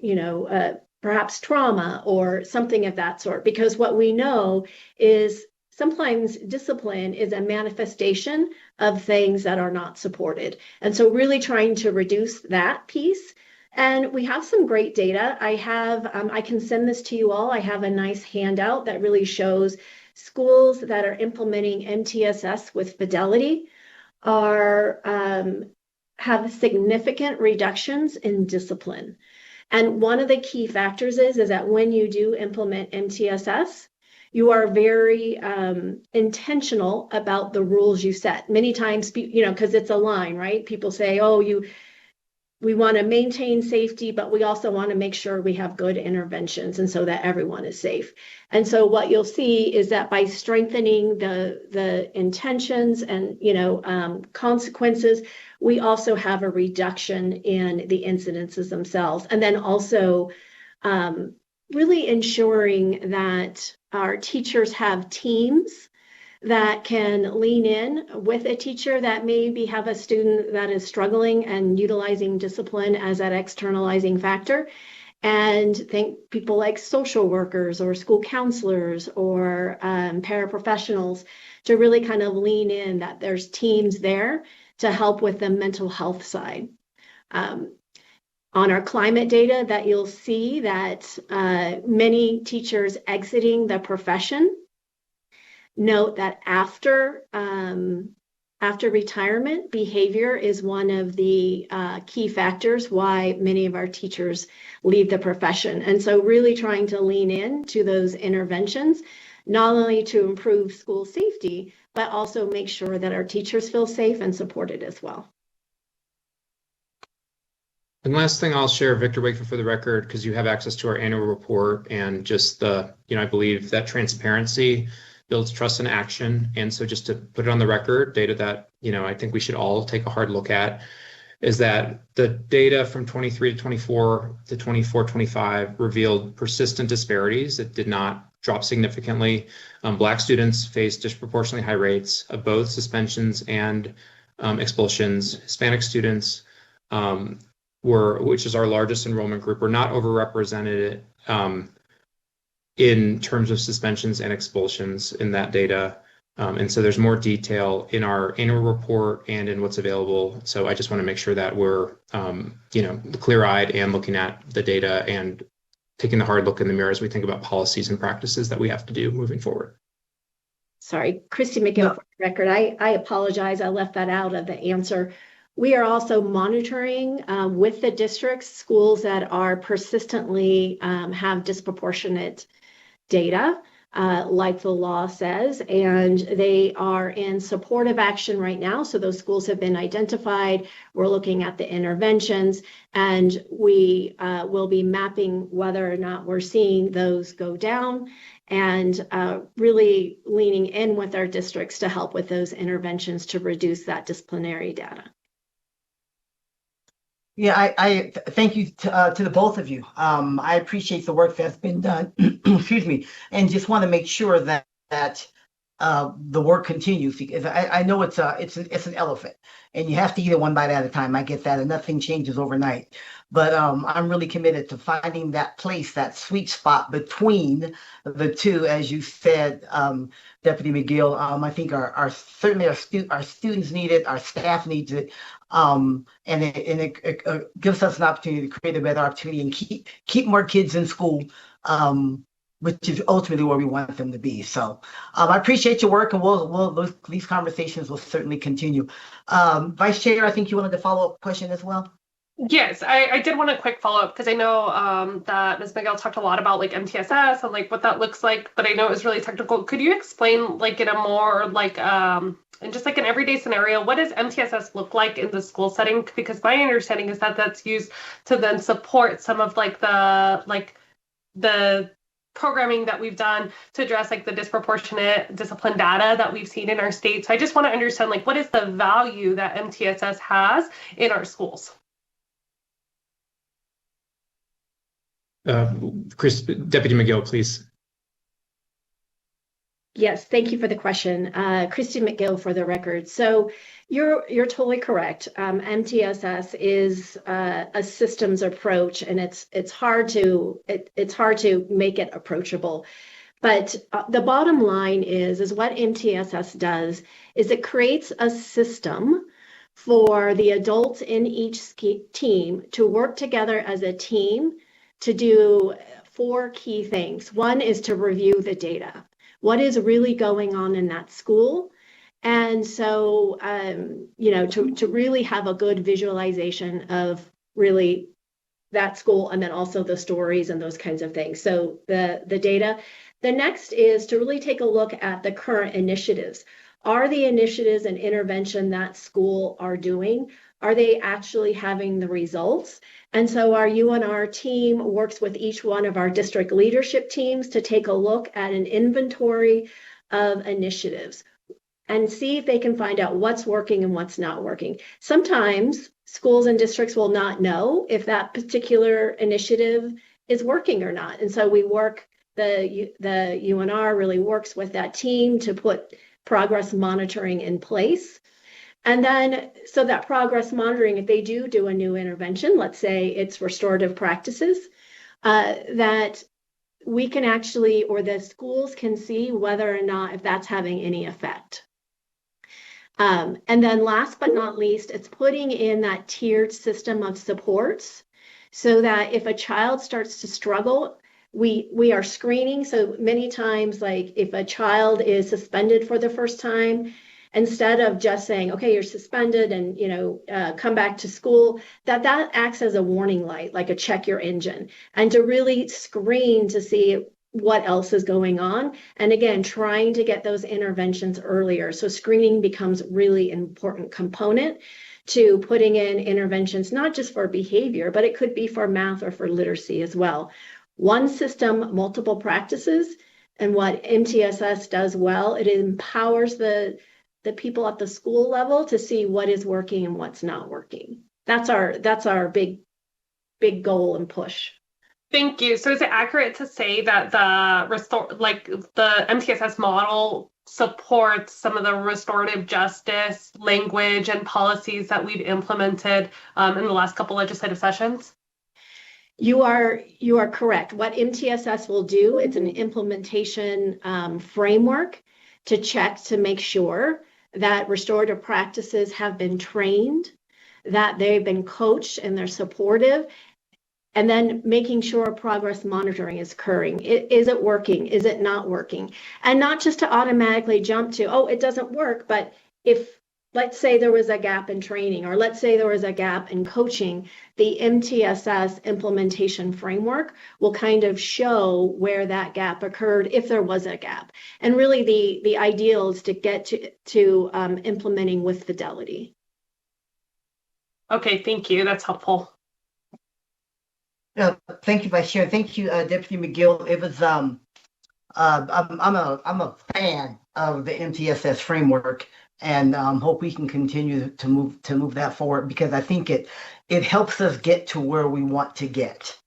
perhaps trauma or something of that sort. Because what we know is sometimes discipline is a manifestation of things that are not supported. And so really trying to reduce that piece. And we have some great data. I can send this to you all. I have a nice handout that really shows schools that are implementing MTSS with fidelity have significant reductions in discipline. And one of the key factors is that when you do implement MTSS, you are very intentional about the rules you set. Many times, because it's a line, right? People say, we want to maintain safety, but we also want to make sure we have good interventions and so that everyone is safe. And so what you'll see is that by strengthening the intentions and consequences, we also have a reduction in the incidences themselves. And then also really ensuring that our teachers have teams that can lean in with a teacher that maybe have a student that is struggling and utilizing discipline as that externalizing factor. And think people like social workers or school counselors or paraprofessionals to really kind of lean in that there's teams there to help with the mental health side. On our climate data that you'll see that many teachers exiting the profession note that after retirement, behavior is one of the key factors why many of our teachers leave the profession. And so really trying to lean in to those interventions, not only to improve school safety, but also make sure that our teachers feel safe and supported as well. And last thing I'll share, Victor Wakefield for the record, because you have access to our annual report and just I believe that transparency builds trust and action. And so just to put it on the record, data that, I think we should all take a hard look at is that the data from 23 to 24 to 24, 25 revealed persistent disparities that did not drop significantly. Black students faced disproportionately high rates of both suspensions and expulsions. Hispanic students which is our largest enrollment group, were not overrepresented in terms of suspensions and expulsions in that data. And so there's more detail in our annual report and in what's available. So I just want to make sure that we're, clear-eyed and looking at the data and taking the hard look in the mirror as we think about policies and practices that we have to do moving forward. Sorry, Christy McGill, for the record. I apologize. I left that out of the answer. We are also monitoring with the districts schools that are persistently have disproportionate data, like the law says, and they are in supportive action right now. So those schools have been identified. We're looking at the interventions, and we will be mapping whether or not we're seeing those go down and really leaning in with our districts to help with those interventions to reduce that disciplinary data. Yeah, I thank you to the both of you. I appreciate the work that's been done. Excuse me, and just want to make sure that the work continues, because I know it's an elephant, and you have to eat it one bite at a time. I get that, and nothing changes overnight. But I'm really committed to finding that place, that sweet spot between the two, as you said, Deputy McGill. I think our students need it, our staff needs it. And it gives us an opportunity to create a better opportunity and keep more kids in school, which is ultimately where we want them to be. So I appreciate your work, and these conversations will certainly continue. Vice Chair, I think you wanted to follow up question as well. Yes, I did want a quick follow-up because I know that Ms. Miguel talked a lot about like MTSS and like what that looks like, but I know it was really technical. Could you explain like in a more like and just like an everyday scenario, what does MTSS look like in the school setting? Because my understanding is that that's used to then support some of like the programming that we've done to address like the disproportionate discipline data that we've seen in our state. So I just want to understand like what is the value that MTSS has in our schools? Deputy McGill, please. Yes, thank you for the question. Christy McGill for the record. So you're totally correct. MTSS is a systems approach, and it's hard to make it approachable. But the bottom line is what MTSS does is it creates a system for the adults in each team to work together as a team to do 4 key things. One is to review the data. What is really going on in that school? And so, to really have a good visualization of really that school, and then also the stories and those kinds of things. So the data. The next is to really take a look at the current initiatives. Are the initiatives and intervention that school are doing, are they actually having the results? And so our UNR team works with each one of our district leadership teams to take a look at an inventory of initiatives and see if they can find out what's working and what's not working. Sometimes schools and districts will not know if that particular initiative is working or not. And so we work, the UNR really works with that team to put progress monitoring in place. And then, so that progress monitoring, if they do a new intervention, let's say it's restorative practices, that we can actually, or the schools can see whether or not if that's having any effect. And then last but not least, it's putting in that tiered system of supports so that if a child starts to struggle, we are screening. So many times, like if a child is suspended for the first time, instead of just saying, okay, you're suspended and, come back to school, that acts as a warning light, like a check your engine, and to really screen to see what else is going on. And again, trying to get those interventions earlier. So screening becomes really important component to putting in interventions, not just for behavior, but it could be for math or for literacy as well. One system, multiple practices. And what MTSS does well, it empowers the people at the school level to see what is working and what's not working. That's our big goal and push. Thank you. So is it accurate to say that the MTSS model supports some of the restorative justice language and policies that we've implemented in the last couple legislative sessions? You are correct. What MTSS will do, it's an implementation framework to check to make sure that restorative practices have been trained, that they've been coached and they're supportive, and then making sure progress monitoring is occurring. Is it working? Is it not working? And not just to automatically jump to, oh, it doesn't work, but if, let's say there was a gap in training, or let's say there was a gap in coaching, the MTSS implementation framework will kind of show where that gap occurred, if there was a gap. And really the ideal is to get to implementing with fidelity. Okay, thank you. That's helpful. Thank you, Vice Chair. Thank you, Deputy McGill. It was I'm a fan of the MTSS framework, and hope we can continue to move that forward, because I think it helps us get to where we want to get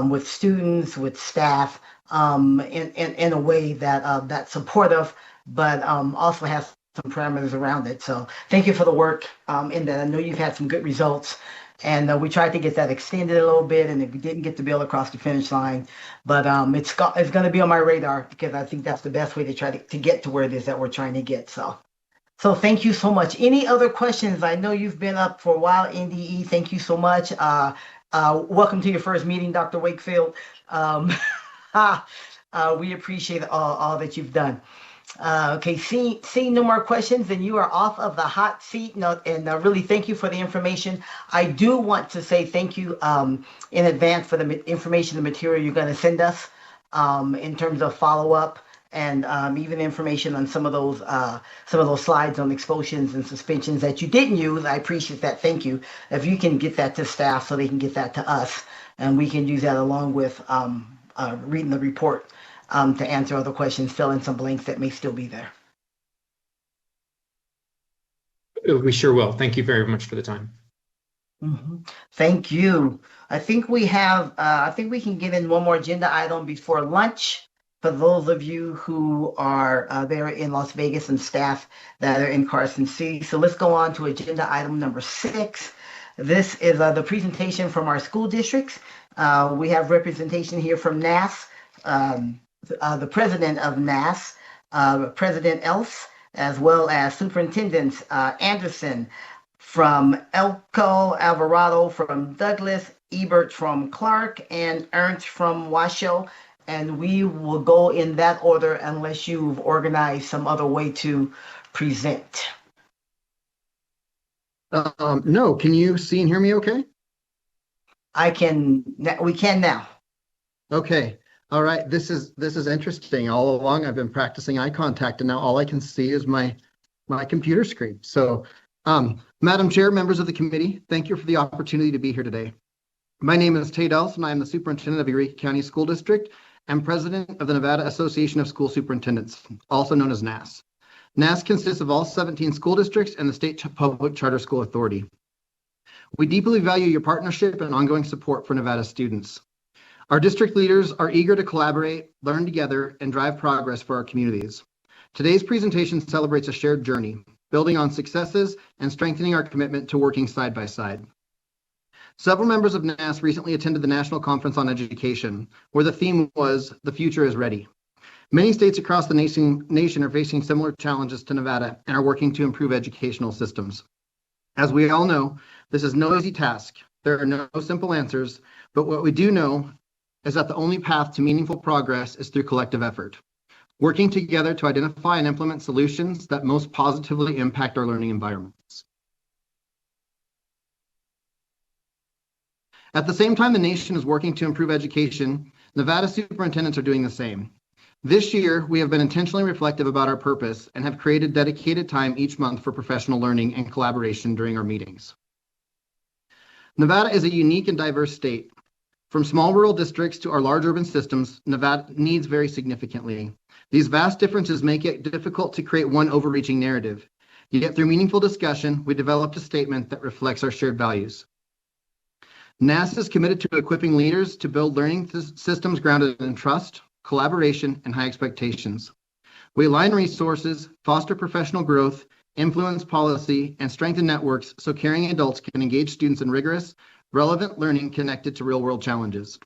with students, with staff, in a way that that's supportive, but also has some parameters around it. So thank you for the work in that. I know you've had some good results. And we tried to get that extended a little bit, and we didn't get the bill across the finish line. But it's going to be on my radar, because I think that's the best way to try to get to where it is that we're trying to get. So thank you so much. Any other questions? I know you've been up for a while, NDE. Thank you so much. Welcome to your first meeting, Dr. Wakefield. We appreciate all that you've done. Okay, seeing no more questions, then you are off of the hot seat. And really thank you for the information. I do want to say thank you in advance for the information, the material you're going to send us in terms of follow-up, and even information on some of those slides on expulsions and suspensions that you didn't use. I appreciate that. Thank you. If you can get that to staff so they can get that to us, and we can use that along with reading the report. To answer other questions, fill in some blanks that may still be there. We sure will. Thank you very much for the time. Thank you. I think we have, I think we can get in one more agenda item before lunch. For those of you who are there in Las Vegas and staff that are in Carson City. So let's go on to agenda item number 6. This is the presentation from our school districts. We have representation here from NAS, the president of NAS, President Else, as well as Superintendents Anderson from Elko, Alvarado from Douglas, Ebert from Clark, and Ernst from Washoe. And we will go in that order unless you've organized some other way to present. No, can you see and hear me okay? We can now. Okay. All right. This is interesting. All along I've been practicing eye contact and now all I can see is my computer screen. So, Madam Chair, members of the committee, thank you for the opportunity to be here today. My name is Tate Else and I am the superintendent of Eureka County School District and president of the Nevada Association of School Superintendents, also known as NAS. NAS consists of all 17 school districts and the State Public Charter School Authority. We deeply value your partnership and ongoing support for Nevada students. Our district leaders are eager to collaborate, learn together, and drive progress for our communities. Today's presentation celebrates a shared journey, building on successes and strengthening our commitment to working side by side. Several members of NAS recently attended the National Conference on Education, where the theme was, "The Future is Ready." Many states across the nation are facing similar challenges to Nevada and are working to improve educational systems. As we all know, this is no easy task. There are no simple answers, but what we do know is that the only path to meaningful progress is through collective effort, working together to identify and implement solutions that most positively impact our learning environments. At the same time the nation is working to improve education, Nevada superintendents are doing the same. This year, we have been intentionally reflective about our purpose and have created dedicated time each month for professional learning and collaboration during our meetings. Nevada is a unique and diverse state. From small rural districts to our large urban systems, Nevada needs vary significantly. These vast differences make it difficult to create one overreaching narrative. Yet through meaningful discussion, we developed a statement that reflects our shared values. NAS is committed to equipping leaders to build learning systems grounded in trust, collaboration, and high expectations. We align resources, foster professional growth, influence policy, and strengthen networks so caring adults can engage students in rigorous, relevant learning connected to real-world challenges.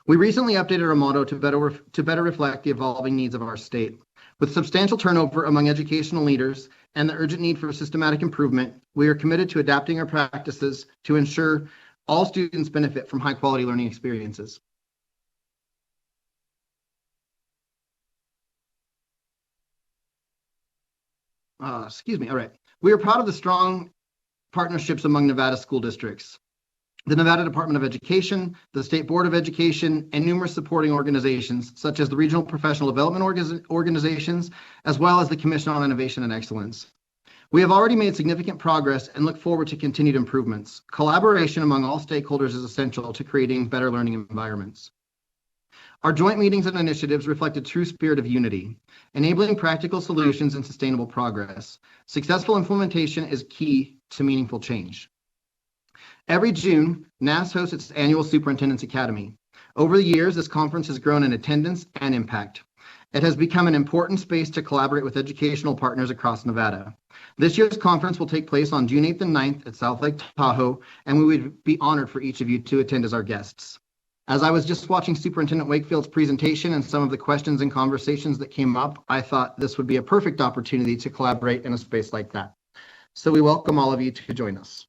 We recently updated our motto to better reflect the evolving needs of our state. With substantial turnover among educational leaders and the urgent need for systematic improvement, we are committed to adapting our practices to ensure all students benefit from high-quality learning experiences. All right. We are proud of the strong partnerships among Nevada school districts. The Nevada Department of Education, the State Board of Education, and numerous supporting organizations, such as the Regional Professional Development Organizations, as well as the Commission on Innovation and Excellence. We have already made significant progress and look forward to continued improvements. Collaboration among all stakeholders is essential to creating better learning environments. Our joint meetings and initiatives reflect a true spirit of unity, enabling practical solutions and sustainable progress. Successful implementation is key to meaningful change. Every June, NAS hosts its annual Superintendent's Academy. Over the years, this conference has grown in attendance and impact. It has become an important space to collaborate with educational partners across Nevada. This year's conference will take place on June 8th and 9th at South Lake Tahoe, and we would be honored for each of you to attend as our guests. As I was just watching Superintendent Wakefield's presentation and some of the questions and conversations that came up, I thought this would be a perfect opportunity to collaborate in a space like that. So we welcome all of you to join us.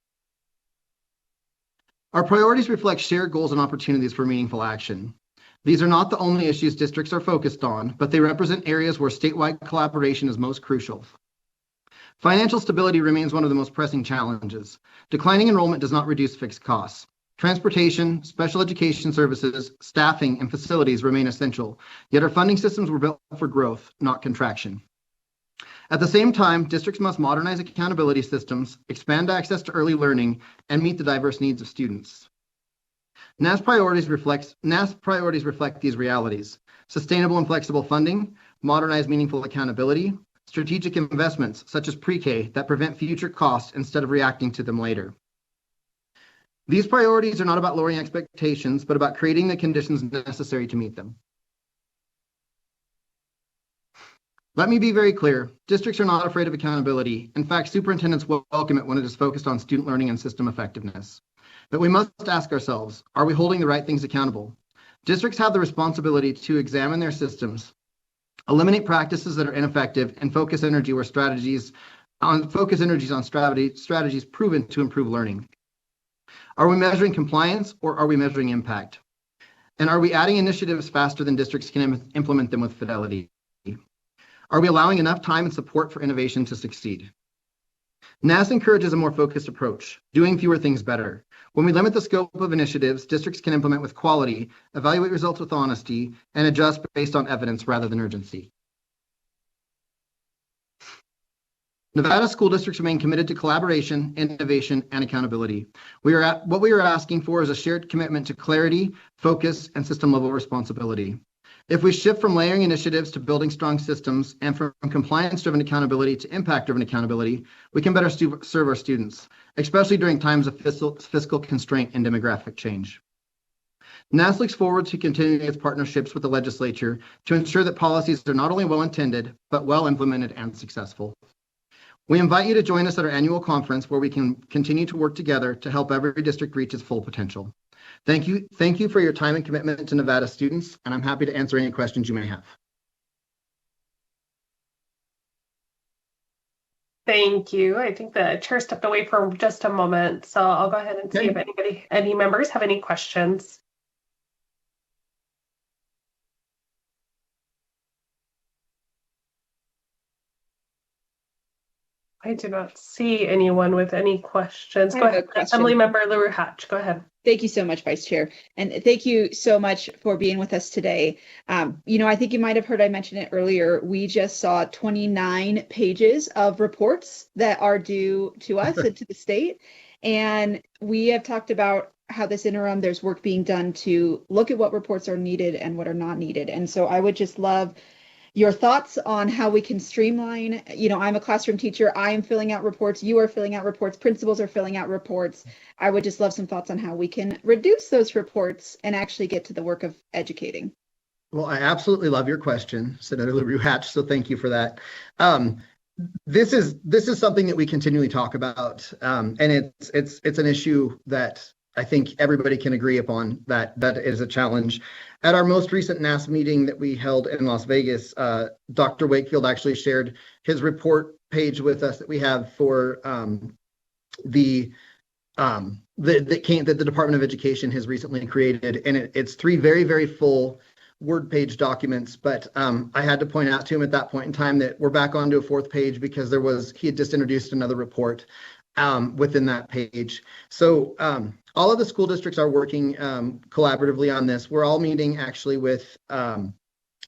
Our priorities reflect shared goals and opportunities for meaningful action. These are not the only issues districts are focused on, but they represent areas where statewide collaboration is most crucial. Financial stability remains one of the most pressing challenges. Declining enrollment does not reduce fixed costs. Transportation, special education services, staffing, and facilities remain essential, yet our funding systems were built for growth, not contraction. At the same time, districts must modernize accountability systems, expand access to early learning, and meet the diverse needs of students. NAS priorities reflect these realities: sustainable and flexible funding, modernized meaningful accountability, strategic investments such as pre-K that prevent future costs instead of reacting to them later. These priorities are not about lowering expectations, but about creating the conditions necessary to meet them. Let me be very clear. Districts are not afraid of accountability. In fact, superintendents welcome it when it is focused on student learning and system effectiveness. But we must ask ourselves, are we holding the right things accountable? Districts have the responsibility to examine their systems, eliminate practices that are ineffective, and focus energies on strategies proven to improve learning. Are we measuring compliance or are we measuring impact? And are we adding initiatives faster than districts can implement them with fidelity? Are we allowing enough time and support for innovation to succeed? NAS encourages a more focused approach, doing fewer things better. When we limit the scope of initiatives, districts can implement with quality, evaluate results with honesty, and adjust based on evidence rather than urgency. Nevada school districts remain committed to collaboration, innovation, and accountability. What we are asking for is a shared commitment to clarity, focus, and system-level responsibility. If we shift from layering initiatives to building strong systems and from compliance-driven accountability to impact-driven accountability, we can better serve our students, especially during times of fiscal constraint and demographic change. NAS looks forward to continuing its partnerships with the legislature to ensure that policies are not only well-intended, but well-implemented and successful. We invite you to join us at our annual conference where we can continue to work together to help every district reach its full potential. Thank you for your time and commitment to Nevada students, and I'm happy to answer any questions you may have. Thank you. I think the chair stepped away for just a moment, so I'll go ahead and see if any members have any questions. I do not see anyone with any questions. Go ahead, Assembly Member LaRue Hatch. Go ahead. Thank you so much, Vice Chair. And thank you so much for being with us today. I think you might have heard I mention it earlier. We just saw 29 pages of reports that are due to us and to the state. And we have talked about how this interim, there's work being done to look at what reports are needed and what are not needed. And so I would just love your thoughts on how we can streamline. I'm a classroom teacher. I am filling out reports. You are filling out reports. Principals are filling out reports. I would just love some thoughts on how we can reduce those reports and actually get to the work of educating. Well, I absolutely love your question, Senator LaRue Hatch. So thank you for that. This is something that we continually talk about, and it's an issue that I think everybody can agree upon that is a challenge. At our most recent NAS meeting that we held in Las Vegas, Dr. Wakefield actually shared his report page with us that we have for the Department of Education has recently created, and it's 3 very, very full word page documents. But I had to point out to him at that point in time that we're back onto a 4th page because he had just introduced another report within that page. So all of the school districts are working collaboratively on this. We're all meeting actually with an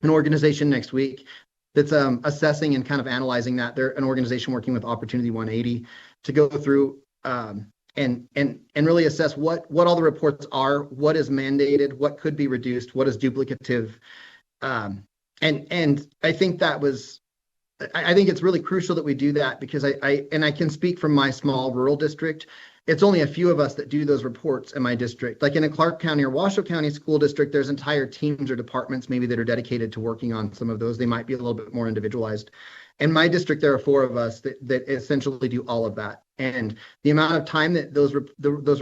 organization next week that's assessing and kind of analyzing that. They're an organization working with Opportunity 180 to go through and really assess what all the reports are, what is mandated, what could be reduced, what is duplicative. And I think I think it's really crucial that we do that because I can speak from my small rural district. It's only a few of us that do those reports in my district. Like in a Clark County or Washoe County school district, there's entire teams or departments maybe that are dedicated to working on some of those. They might be a little bit more individualized. In my district, there are 4 of us that essentially do all of that. And the amount of time that those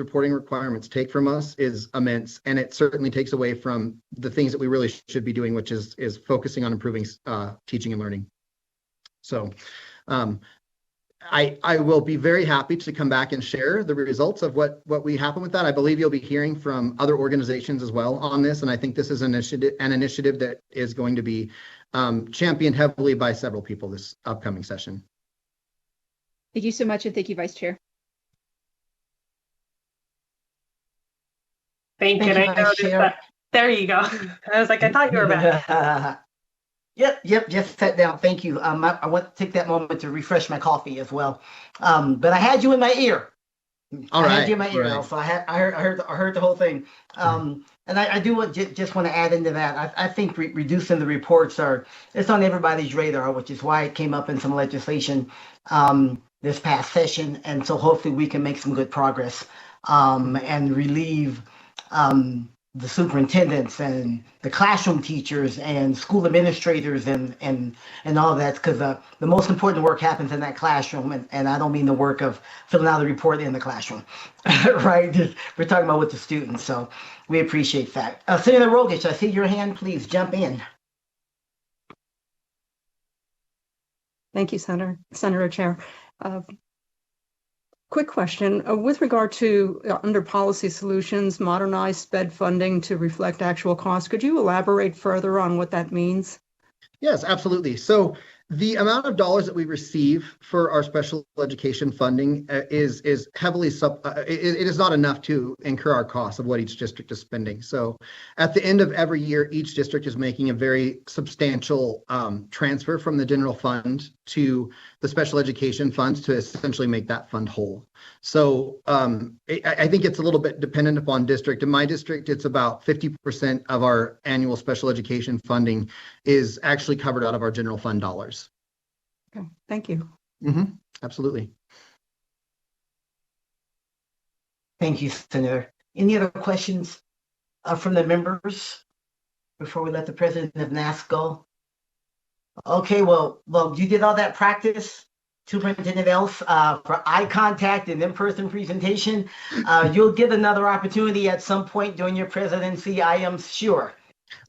reporting requirements take from us is immense. And it certainly takes away from the things that we really should be doing, which is focusing on improving teaching and learning. So I will be very happy to come back and share the results of what we happen with that. I believe you'll be hearing from other organizations as well on this. And I think this is an initiative that is going to be championed heavily by several people this upcoming session. Thank you so much. And thank you, Vice Chair. Thank you. I noticed that. There you go. I was like, I thought you were back. Yep, just sat down. Thank you. I want to take that moment to refresh my coffee as well. But I had you in my ear. I had you in my ear, so I heard the whole thing. And I do just want to add into that. I think reducing the reports it's on everybody's radar, which is why it came up in some legislation. this past session, and so hopefully we can make some good progress and relieve the superintendents and the classroom teachers and school administrators and all of that, because the most important work happens in that classroom, and I don't mean the work of filling out a report in the classroom, right? We're talking about with the students, so we appreciate that. Senator Rogich, I see your hand. Please jump in. Thank you, Senator Chair. Quick question. With regard to under policy solutions, modernize sped funding to reflect actual costs, could you elaborate further on what that means? Yes, absolutely. So the amount of dollars that we receive for our special education funding is heavily it is not enough to incur our costs of what each district is spending. So at the end of every year, each district is making a very substantial transfer from the general fund to the special education funds to essentially make that fund whole. So I think it's a little bit dependent upon district. In my district, it's about 50% of our annual special education funding is actually covered out of our general fund dollars. Okay, thank you. Mm-hmm. Absolutely. Thank you, Senator. Any other questions from the members before we let the president of NASC go? Okay, well, you did all that practice, Superintendent Else, for eye contact and in-person presentation. You'll get another opportunity at some point during your presidency, I am sure.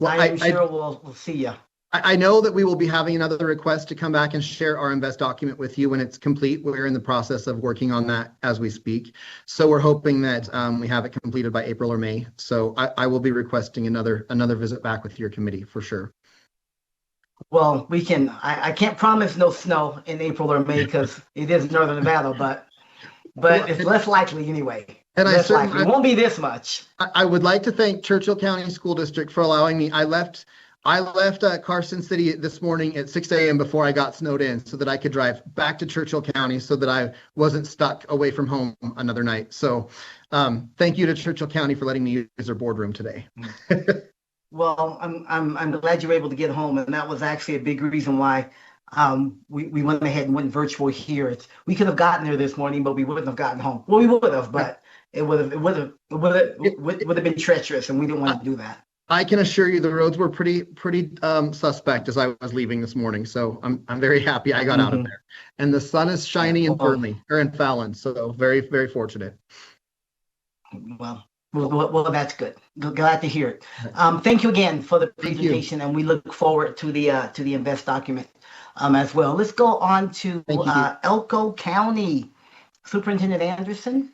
Well, I am sure we'll see you. I know that we will be having another request to come back and share our invest document with you when it's complete. We're in the process of working on that as we speak. So we're hoping that we have it completed by April or May. So I will be requesting another visit back with your committee for sure. Well, I can't promise no snow in April or May because it is Northern Nevada, but it's less likely anyway. And less likely. It won't be this much. I would like to thank Churchill County School District for allowing me. I left Carson City this morning at 6 a.m. before I got snowed in so that I could drive back to Churchill County so that I wasn't stuck away from home another night. So thank you to Churchill County for letting me use their boardroom today. Well, I'm glad you were able to get home, and that was actually a big reason why we went ahead and went virtual here. We could have gotten there this morning, but we wouldn't have gotten home. Well, we would have, but it would have been treacherous, and we didn't want to do that. I can assure you the roads were pretty suspect as I was leaving this morning. So I'm very happy I got out of there, and the sun is shining in Fallon. So very, very fortunate. Well, that's good. Glad to hear it. Thank you again for the presentation, and we look forward to the invest document as well. Let's go on to Elko County. Superintendent Anderson.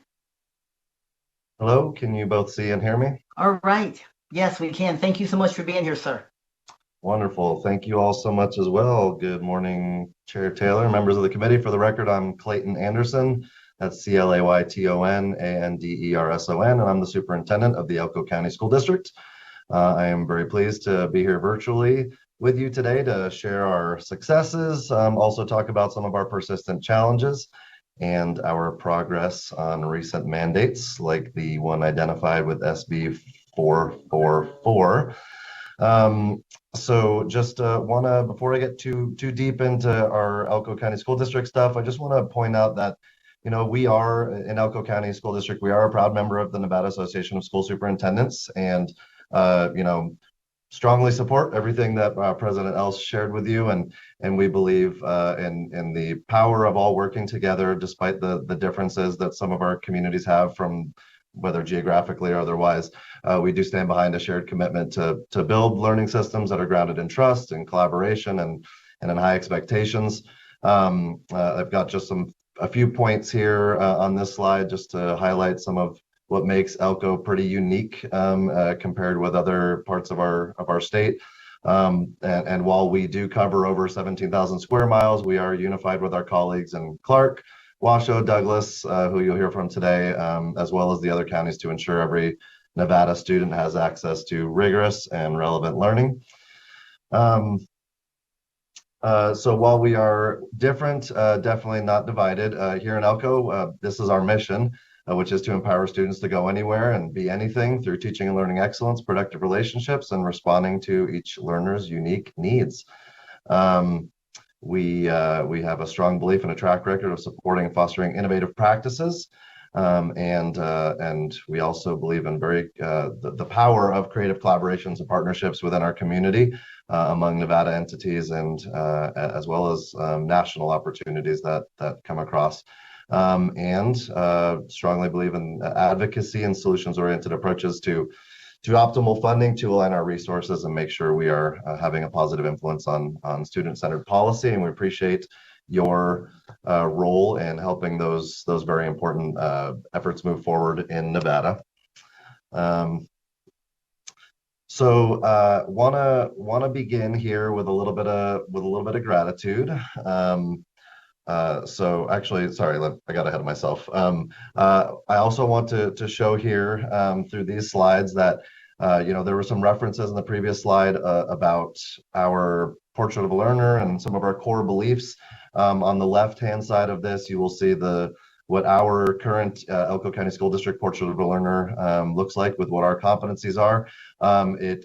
Hello, can you both see and hear me? All right. Yes, we can. Thank you so much for being here, sir. Wonderful. Thank you all so much as well. Good morning, Chair Taylor, members of the committee. For the record, I'm Clayton Anderson. That's ClaytonAnderson, and I'm the superintendent of the Elko County School District. I am very pleased to be here virtually with you today to share our successes, also talk about some of our persistent challenges and our progress on recent mandates, like the one identified with SB 444. So just before I get too deep into our Elko County School District stuff, I just want to point out that we are in Elko County School District. We are a proud member of the Nevada Association of School Superintendents, and strongly support everything that President Else shared with you, and we believe in the power of all working together, despite the differences that some of our communities have, from whether geographically or otherwise. We do stand behind a shared commitment to build learning systems that are grounded in trust and collaboration and in high expectations. I've got just a few points here on this slide just to highlight some of what makes Elko pretty unique compared with other parts of our state. And while we do cover over 17,000 square miles, we are unified with our colleagues in Clark, Washoe, Douglas, who you'll hear from today, as well as the other counties, to ensure every Nevada student has access to rigorous and relevant learning. So while we are different, definitely not divided, here in Elko, this is our mission, which is to empower students to go anywhere and be anything through teaching and learning excellence, productive relationships, and responding to each learner's unique needs. we have a strong belief and a track record of supporting and fostering innovative practices. And we also believe in the power of creative collaborations and partnerships within our community among Nevada entities, and as well as national opportunities that come across. And strongly believe in advocacy and solutions-oriented approaches to optimal funding to align our resources and make sure we are having a positive influence on student-centered policy. And we appreciate your role in helping those very important efforts move forward in Nevada. So wanna begin here with a little bit of gratitude. So actually, sorry, I got ahead of myself. I also want to show here through these slides that there were some references in the previous slide about our portrait of a learner and some of our core beliefs. On the left-hand side of this, you will see what our current Elko County School District portrait of a learner looks like with what our competencies are.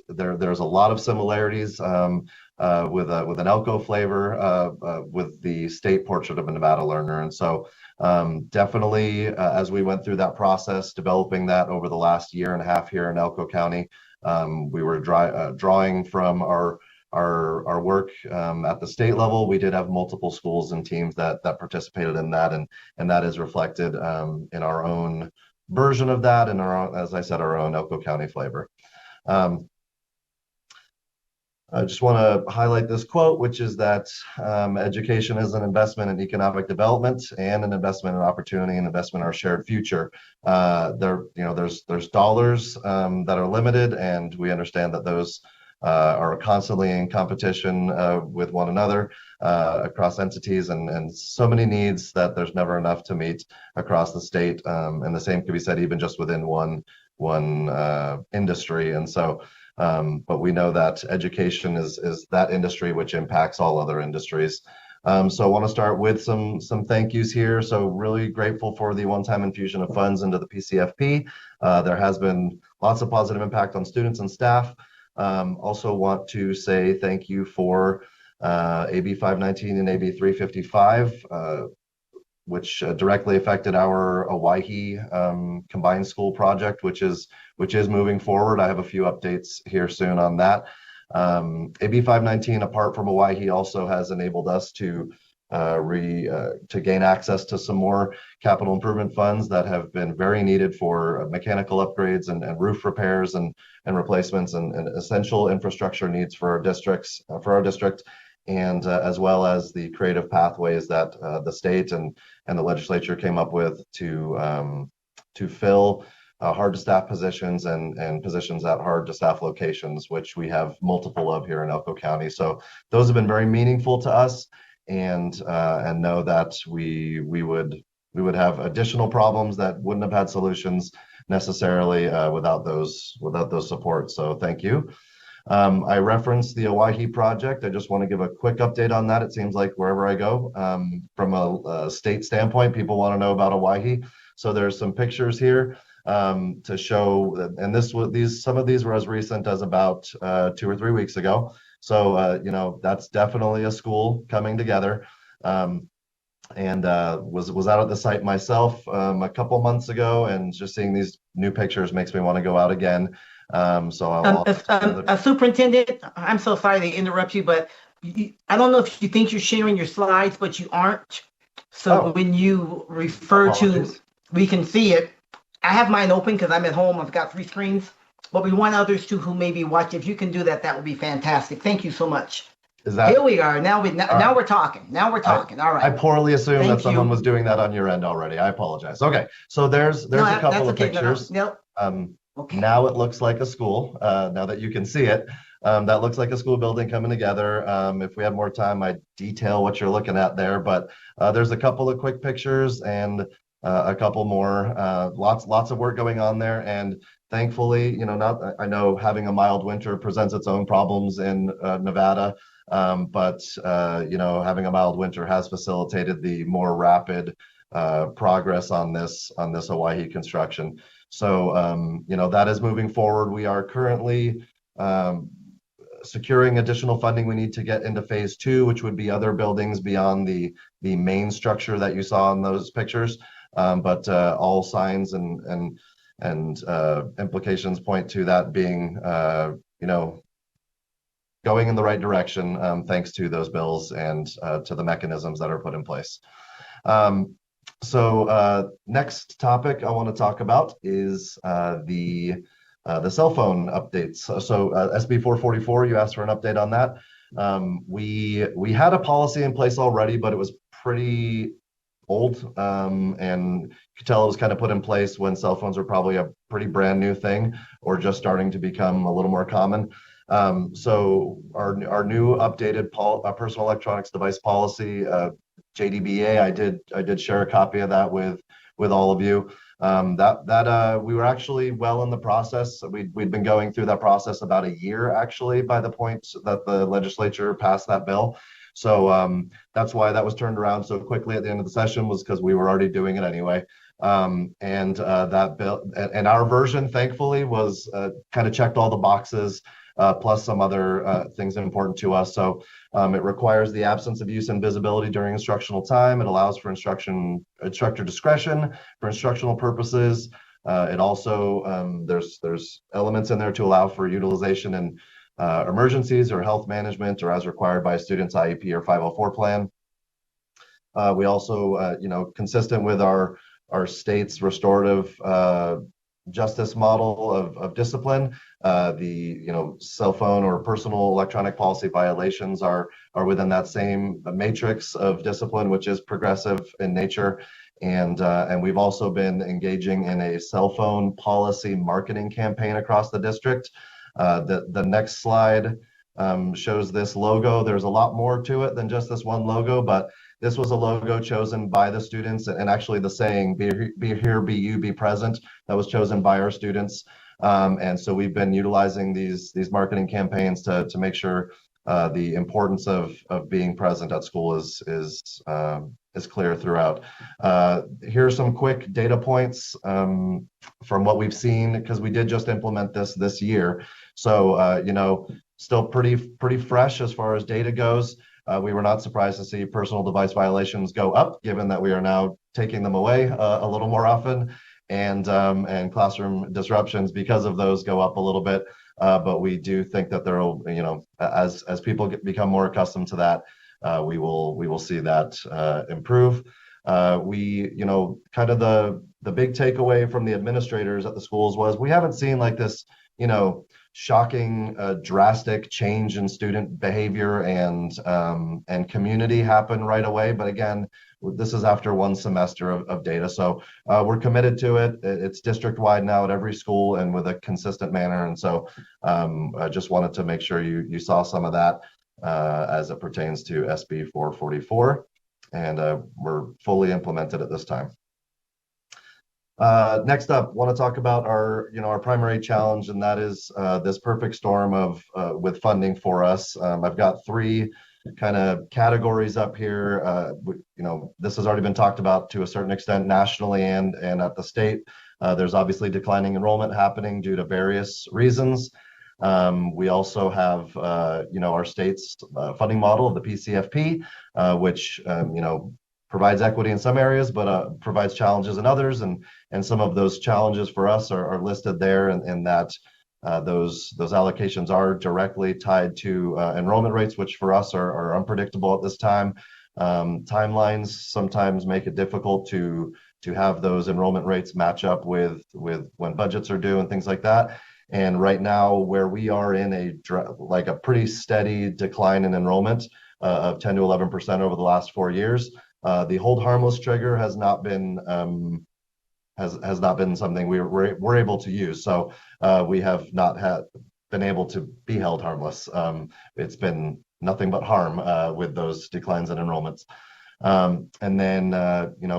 There's a lot of similarities with an Elko flavor with the state portrait of a Nevada learner. And so definitely as we went through that process, developing that over the last year and a half here in Elko County, we were drawing from our work at the state level. We did have multiple schools and teams that participated in that, and that is reflected in our own version of that, and as I said, our own Elko County flavor. I just want to highlight this quote, which is that education is an investment in economic development and an investment in opportunity and investment in our shared future. There's dollars that are limited, and we understand that those are constantly in competition with one another across entities, and so many needs that there's never enough to meet across the state. And the same could be said even just within one industry. And so, but we know that education is that industry which impacts all other industries. So I want to start with some thank yous here. So really grateful for the one-time infusion of funds into the PCFP. There has been lots of positive impact on students and staff. Also want to say thank you for AB 519 and AB 355, which directly affected our Owyhee combined school project, which is moving forward. I have a few updates here soon on that. AB 519, apart from Owyhee, also has enabled us to gain access to some more capital improvement funds that have been very needed for mechanical upgrades and roof repairs and replacements and essential infrastructure needs for our district, and as well as the creative pathways that the state and the legislature came up with to fill hard to staff positions and positions at hard to staff locations, which we have multiple of here in Elko County. So those have been very meaningful to us, and know that we would have additional problems that wouldn't have had solutions necessarily without those supports. So thank you. I referenced the Owyhee project. I just want to give a quick update on that. It seems like wherever I go, from a state standpoint, people want to know about Owyhee. So there's some pictures here to show, and some of these were as recent as about 2 or 3 weeks ago. So that's definitely a school coming together. And was out at the site myself a couple months ago, and just seeing these new pictures makes me want to go out again. Superintendent, I'm so sorry to interrupt you, but I don't know if you think you're sharing your slides, but you aren't. So when you refer to, we can see it. I have mine open because I'm at home. I've got 3 screens, but we want others too who maybe watch. If you can do that, that would be fantastic. Thank you so much. Here we are. Now we're talking. Now we're talking. All right. I poorly assumed that someone was doing that on your end already. I apologize. Okay, so there's a couple of pictures. Okay. Now it looks like a school. Now that you can see it, that looks like a school building coming together. If we had more time, I'd detail what you're looking at there. But there's a couple of quick pictures and a couple more. Lots of work going on there, and thankfully, I know having a mild winter presents its own problems in Nevada. But having a mild winter has facilitated the more rapid progress on this Owyhee construction. So that is moving forward. We are currently securing additional funding we need to get into phase 2, which would be other buildings beyond the main structure that you saw in those pictures. But all signs and implications point to that being, going in the right direction, thanks to those bills and to the mechanisms that are put in place. Next topic I want to talk about is the cell phone updates. So SB 444, you asked for an update on that. We had a policy in place already, but it was pretty old, and you could tell it was kind of put in place when cell phones were probably a pretty brand new thing or just starting to become a little more common. So our new updated personal electronics device policy, JDBA, I did share a copy of that with all of you. We were actually well in the process. We'd been going through that process about a year actually by the point that the legislature passed that bill. So that's why that was turned around so quickly at the end of the session, was because we were already doing it anyway. That bill and our version, thankfully, was kind of checked all the boxes, plus some other things important to us. So it requires the absence of use and visibility during instructional time. It allows for instructor discretion for instructional purposes. It also, there's elements in there to allow for utilization in emergencies or health management, or as required by a student's IEP or 504 plan. We also, consistent with our state's restorative justice model of discipline, the cell phone or personal electronic policy violations are within that same matrix of discipline, which is progressive in nature. And we've also been engaging in a cell phone policy marketing campaign across the district. The next slide shows this logo. There's a lot more to it than just this one logo, but this was a logo chosen by the students, and actually the saying, be here, be you, be present, that was chosen by our students. And so we've been utilizing these marketing campaigns to make sure the importance of being present at school is clear throughout. Here are some quick data points from what we've seen, because we did just implement this year. So, still pretty fresh as far as data goes. We were not surprised to see personal device violations go up, given that we are now taking them away a little more often, and classroom disruptions because of those go up a little bit. But we do think that there will, as people become more accustomed to that, we will see that improve. Kind of the big takeaway from the administrators at the schools was we haven't seen like this, shocking, drastic change in student behavior and community happen right away. But again, this is after one semester of data. So we're committed to it. It's district-wide now at every school and with a consistent manner. And so I just wanted to make sure you saw some of that as it pertains to SB 444. And we're fully implemented at this time. Next up, want to talk about our primary challenge, and that is this perfect storm of with funding for us. I've got 3 kind of categories up here. This has already been talked about to a certain extent nationally and at the state. There's obviously declining enrollment happening due to various reasons. We also have our state's funding model of the PCFP, which provides equity in some areas, but provides challenges in others. And some of those challenges for us are listed there, and that those allocations are directly tied to enrollment rates, which for us are unpredictable at this time. Timelines sometimes make it difficult to have those enrollment rates match up with when budgets are due and things like that. And right now, where we are in a pretty steady decline in enrollment of 10 to 11% over the last 4 years, the hold harmless trigger has not been something we're able to use. So we have not been able to be held harmless. It's been nothing but harm with those declines in enrollments. And then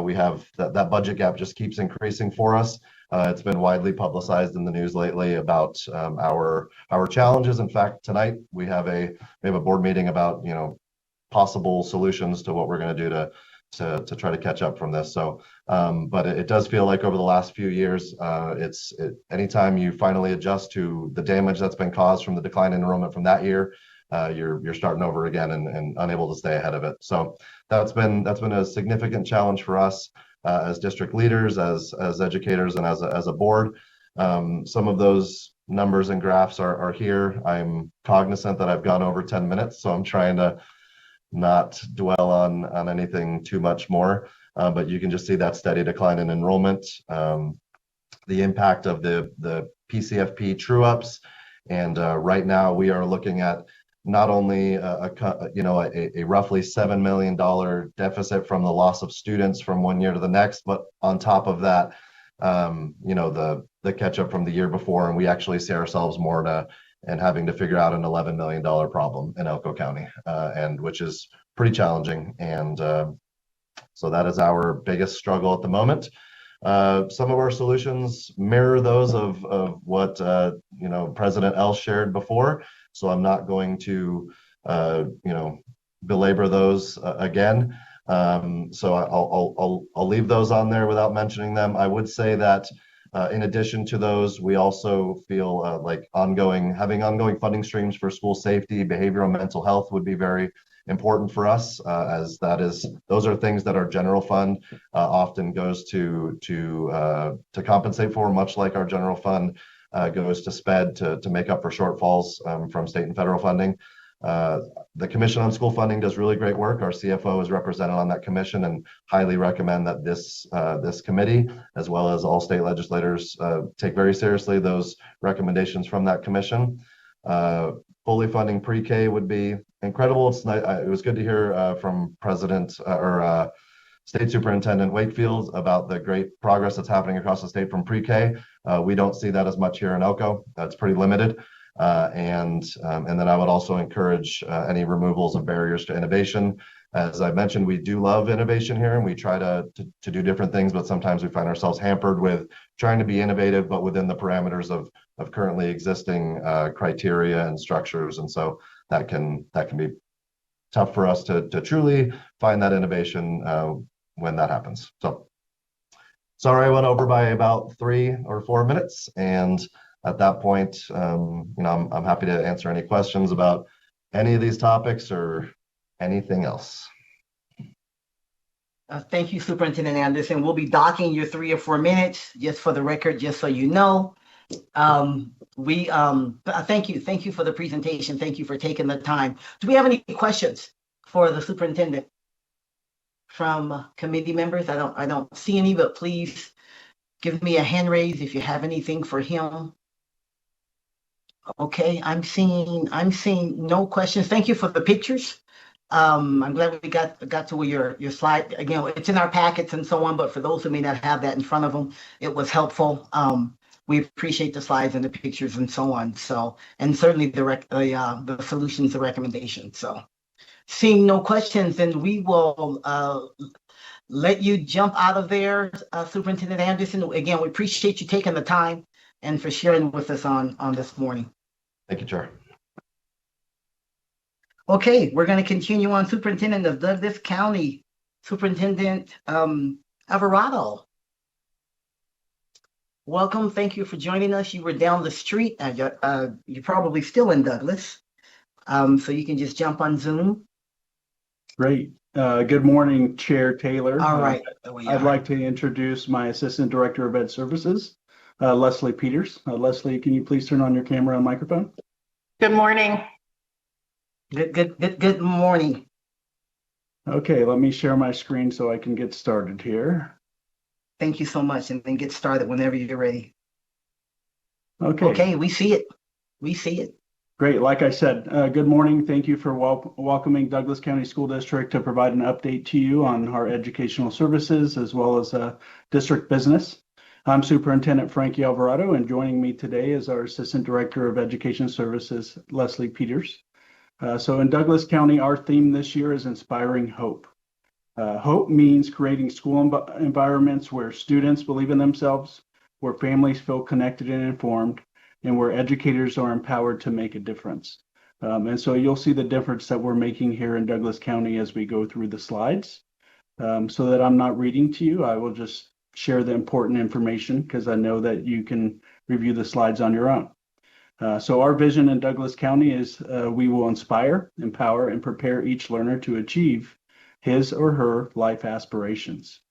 we have that budget gap just keeps increasing for us. It's been widely publicized in the news lately about our challenges. In fact, tonight we have a board meeting about possible solutions to what we're going to do to try to catch up from this. So, but it does feel like over the last few years, anytime you finally adjust to the damage that's been caused from the decline in enrollment from that year, you're starting over again and unable to stay ahead of it. So that's been a significant challenge for us as district leaders, as educators, and as a board. Some of those numbers and graphs are here. I'm cognizant that I've gone over 10 minutes, so I'm trying to not dwell on anything too much more. But you can just see that steady decline in enrollment, the impact of the PCFP true-ups, and right now we are looking at not only a roughly $7 million deficit from the loss of students from one year to the next, but on top of that, the catch up from the year before, and we actually see ourselves more and having to figure out an $11 million problem in Elko County, and which is pretty challenging. And so that is our biggest struggle at the moment. Some of our solutions mirror those of what President Else shared before. So I'm not going to belabor those again. So I'll leave those on there without mentioning them. I would say that in addition to those, we also feel like having ongoing funding streams for school safety, behavioral, mental health would be very important for us, as those are things that our general fund often goes to compensate for, much like our general fund goes to SPED to make up for shortfalls from state and federal funding. The Commission on School Funding does really great work. Our CFO is represented on that commission, and highly recommend that this committee, as well as all state legislators, take very seriously those recommendations from that commission. Fully funding pre-K would be incredible. It was good to hear from State Superintendent Wakefield about the great progress that's happening across the state from pre-K. We don't see that as much here in Elko. That's pretty limited. And then I would also encourage any removals of barriers to innovation. As I mentioned, we do love innovation here, and we try to do different things, but sometimes we find ourselves hampered with trying to be innovative, but within the parameters of currently existing criteria and structures. And so that can be tough for us to truly find that innovation when that happens. So sorry, I went over by about 3 or 4 minutes, and at that point, I'm happy to answer any questions about any of these topics or anything else. Thank you, Superintendent Anderson. We'll be docking your 3 or 4 minutes, just for the record, just so you know. Thank you for the presentation. Thank you for taking the time. Do we have any questions for the superintendent from committee members? I don't see any, but please give me a hand raise if you have anything for him. Okay, I'm seeing no questions. Thank you for the pictures. I'm glad we got to your slide. Again, it's in our packets and so on, but for those who may not have that in front of them, it was helpful. We appreciate the slides and the pictures and so on. So, and certainly the solutions, the recommendations. So, seeing no questions, then we will let you jump out of there, Superintendent Anderson. Again, we appreciate you taking the time and for sharing with us on this morning. Thank you, Chair. Okay, we're going to continue on. Superintendent of Douglas County, Superintendent Alvarado. Welcome. Thank you for joining us. You were down the street. You're probably still in Douglas, so you can just jump on Zoom. Great. Good morning, Chair Taylor. All right. I'd like to introduce my Assistant Director of Ed Services, Leslie Peters. Leslie, can you please turn on your camera and microphone? Good morning. Good morning. Okay, let me share my screen so I can get started here. Thank you so much, and then get started whenever you're ready. Okay. Okay, we see it. We see it. Great. Like I said, good morning. Thank you for welcoming Douglas County School District to provide an update to you on our educational services as well as district business. I'm Superintendent Frankie Alvarado, and joining me today is our Assistant Director of Education Services, Leslie Peters. So in Douglas County, our theme this year is Inspiring Hope. Hope means creating school environments where students believe in themselves, where families feel connected and informed, and where educators are empowered to make a difference. And so you'll see the difference that we're making here in Douglas County as we go through the slides. So that I'm not reading to you, I will just share the important information because I know that you can review the slides on your own. So our vision in Douglas County is we will inspire, empower, and prepare each learner to achieve his or her life aspirations.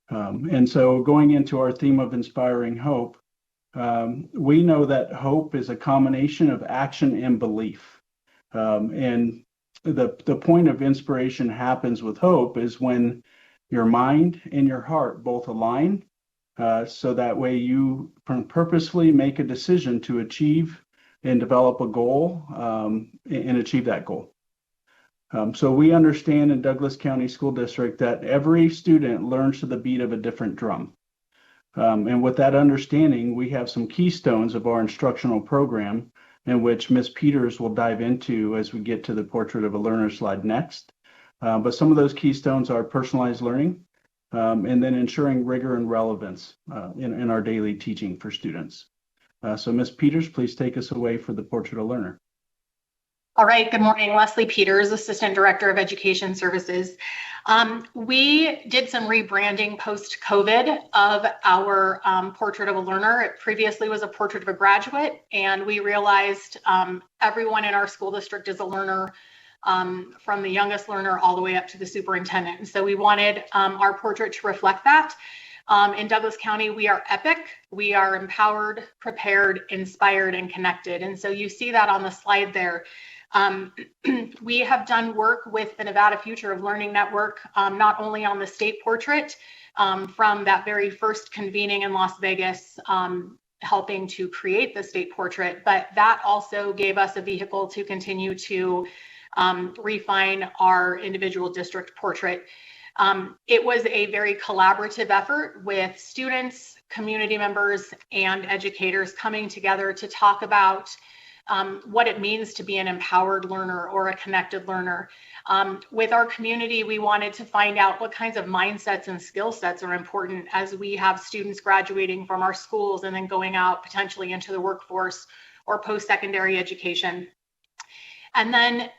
And so going into our theme of inspiring hope, we know that hope is a combination of action and belief. And the point of inspiration happens with hope is when your mind and your heart both align, so that way you purposefully make a decision to achieve and develop a goal and achieve that goal. So we understand in Douglas County School District that every student learns to the beat of a different drum. And with that understanding, we have some keystones of our instructional program in which Ms. Peters will dive into as we get to the Portrait of a Learner slide next. But some of those keystones are personalized learning, and then ensuring rigor and relevance in our daily teaching for students. So Ms. Peters, please take us away for the Portrait of a Learner. All right, good morning. Leslie Peters, Assistant Director of Education Services. We did some rebranding post-COVID of our Portrait of a Learner. It previously was a Portrait of a Graduate, and we realized everyone in our school district is a learner, from the youngest learner all the way up to the superintendent. And so we wanted our portrait to reflect that. In Douglas County, we are EPIC. We are empowered, prepared, inspired, and connected. And so you see that on the slide there. We have done work with the Nevada Future of Learning Network, not only on the state portrait from that very first convening in Las Vegas, helping to create the state portrait, but that also gave us a vehicle to continue to refine our individual district portrait. It was a very collaborative effort with students, community members, and educators coming together to talk about what it means to be an empowered learner or a connected learner. With our community, we wanted to find out what kinds of mindsets and skill sets are important as we have students graduating from our schools and then going out potentially into the workforce or post-secondary education. And then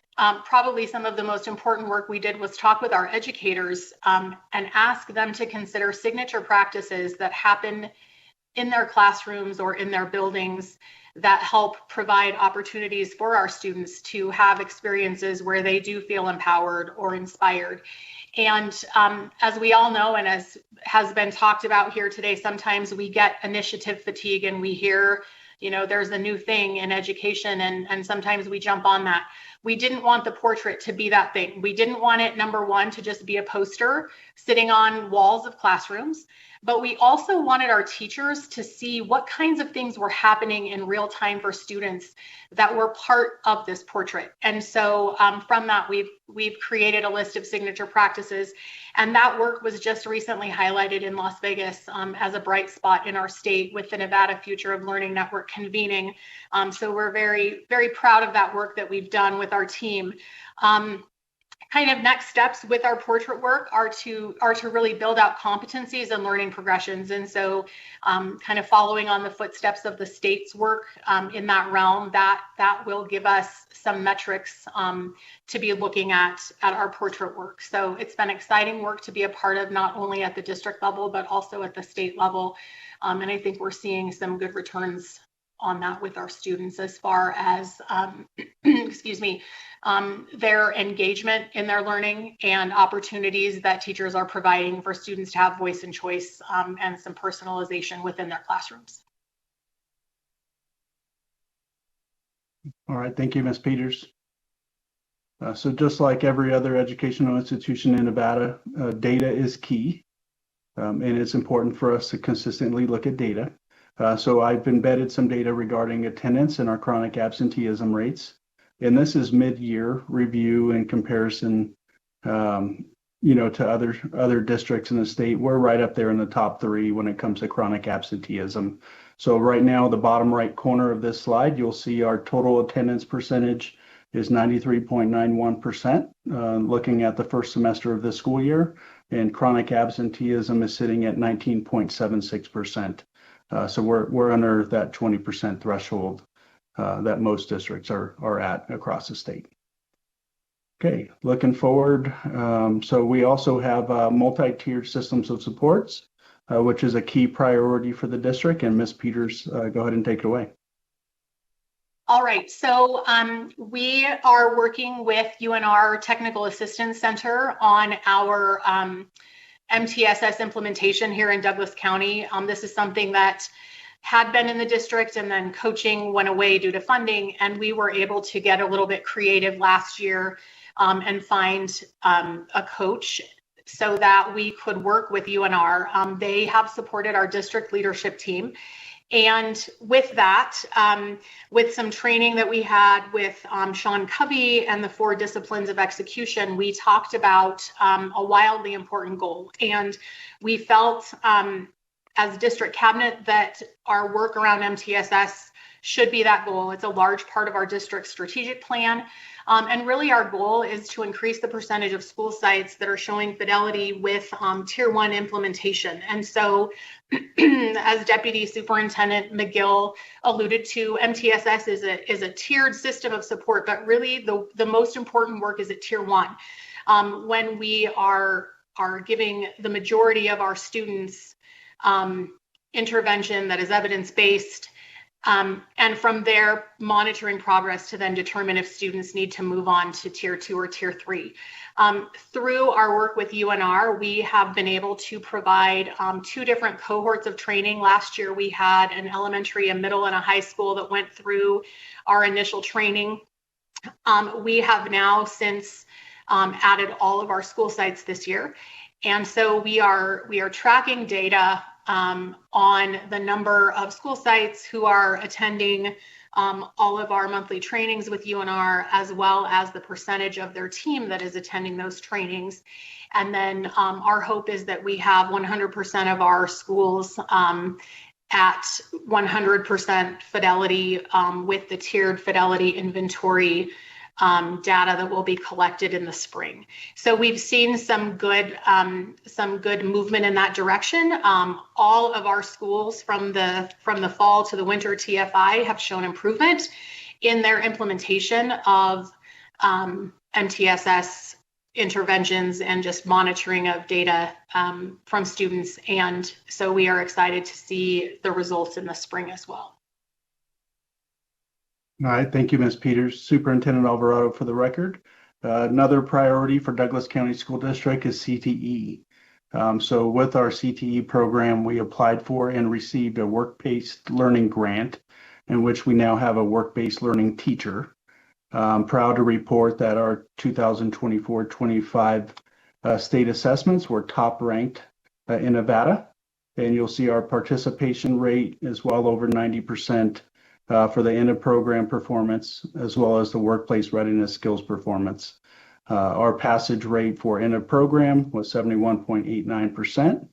probably some of the most important work we did was talk with our educators and ask them to consider signature practices that happen in their classrooms or in their buildings that help provide opportunities for our students to have experiences where they do feel empowered or inspired. And as we all know, and as has been talked about here today, sometimes we get initiative fatigue and we hear, you know, there's a new thing in education, and sometimes we jump on that. We didn't want the portrait to be that thing. We didn't want it, number one, to just be a poster sitting on walls of classrooms, but we also wanted our teachers to see what kinds of things were happening in real time for students that were part of this portrait. And so from that, we've created a list of signature practices, and that work was just recently highlighted in Las Vegas as a bright spot in our state with the Nevada Future of Learning Network convening. So we're very, very proud of that work that we've done with our team. Kind of next steps with our portrait work are to really build out competencies and learning progressions. And so kind of following on the footsteps of the state's work in that realm, that will give us some metrics to be looking at our portrait work. So it's been exciting work to be a part of, not only at the district level, but also at the state level. And I think we're seeing some good returns on that with our students as far as, excuse me, their engagement in their learning and opportunities that teachers are providing for students to have voice and choice and some personalization within their classrooms. All right, thank you, Ms. Peters. So just like every other educational institution in Nevada, data is key, and it's important for us to consistently look at data. So I've embedded some data regarding attendance and our chronic absenteeism rates. And this is mid-year review in comparison, to other districts in the state. We're right up there in the top 3 when it comes to chronic absenteeism. So right now, the bottom right corner of this slide, you'll see our total attendance percentage is 93.91%, looking at the first semester of this school year, and chronic absenteeism is sitting at 19.76%. So we're under that 20% threshold that most districts are at across the state. Okay, looking forward. So we also have multi-tiered systems of supports, which is a key priority for the district. And Ms. Peters, go ahead and take it away. All right, so we are working with UNR Technical Assistance Center on our MTSS implementation here in Douglas County. This is something that had been in the district, and then coaching went away due to funding, and we were able to get a little bit creative last year and find a coach so that we could work with UNR. They have supported our district leadership team. And with that, with some training that we had with Sean Covey and the 4 disciplines of execution, we talked about a wildly important goal. And we felt as district cabinet that our work around MTSS should be that goal. It's a large part of our district strategic plan. And really our goal is to increase the percentage of school sites that are showing fidelity with Tier 1 implementation. And so as Deputy Superintendent McGill alluded to, MTSS is a tiered system of support, but really the most important work is at Tier 1. When we are giving the majority of our students intervention that is evidence-based, and from there monitoring progress to then determine if students need to move on to Tier 2 or Tier 3. Through our work with UNR, we have been able to provide 2 different cohorts of training. Last year, we had an elementary, a middle, and a high school that went through our initial training. We have now since added all of our school sites this year. And so we are tracking data on the number of school sites who are attending all of our monthly trainings with UNR, as well as the percentage of their team that is attending those trainings. And then our hope is that we have 100% of our schools at 100% fidelity with the tiered fidelity inventory data that will be collected in the spring. So we've seen some good movement in that direction. All of our schools from the fall to the winter TFI have shown improvement in their implementation of MTSS interventions and just monitoring of data from students. And so we are excited to see the results in the spring as well. All right, thank you, Ms. Peters. Superintendent Alvarado for the record. Another priority for Douglas County School District is CTE. So with our CTE program, we applied for and received a work-based learning grant in which we now have a work-based learning teacher. I'm proud to report that our 2024-25 state assessments were top ranked in Nevada. And you'll see our participation rate is well over 90%. For the end of program performance, as well as the workplace readiness skills performance. Our passage rate for end of program was 71.89%.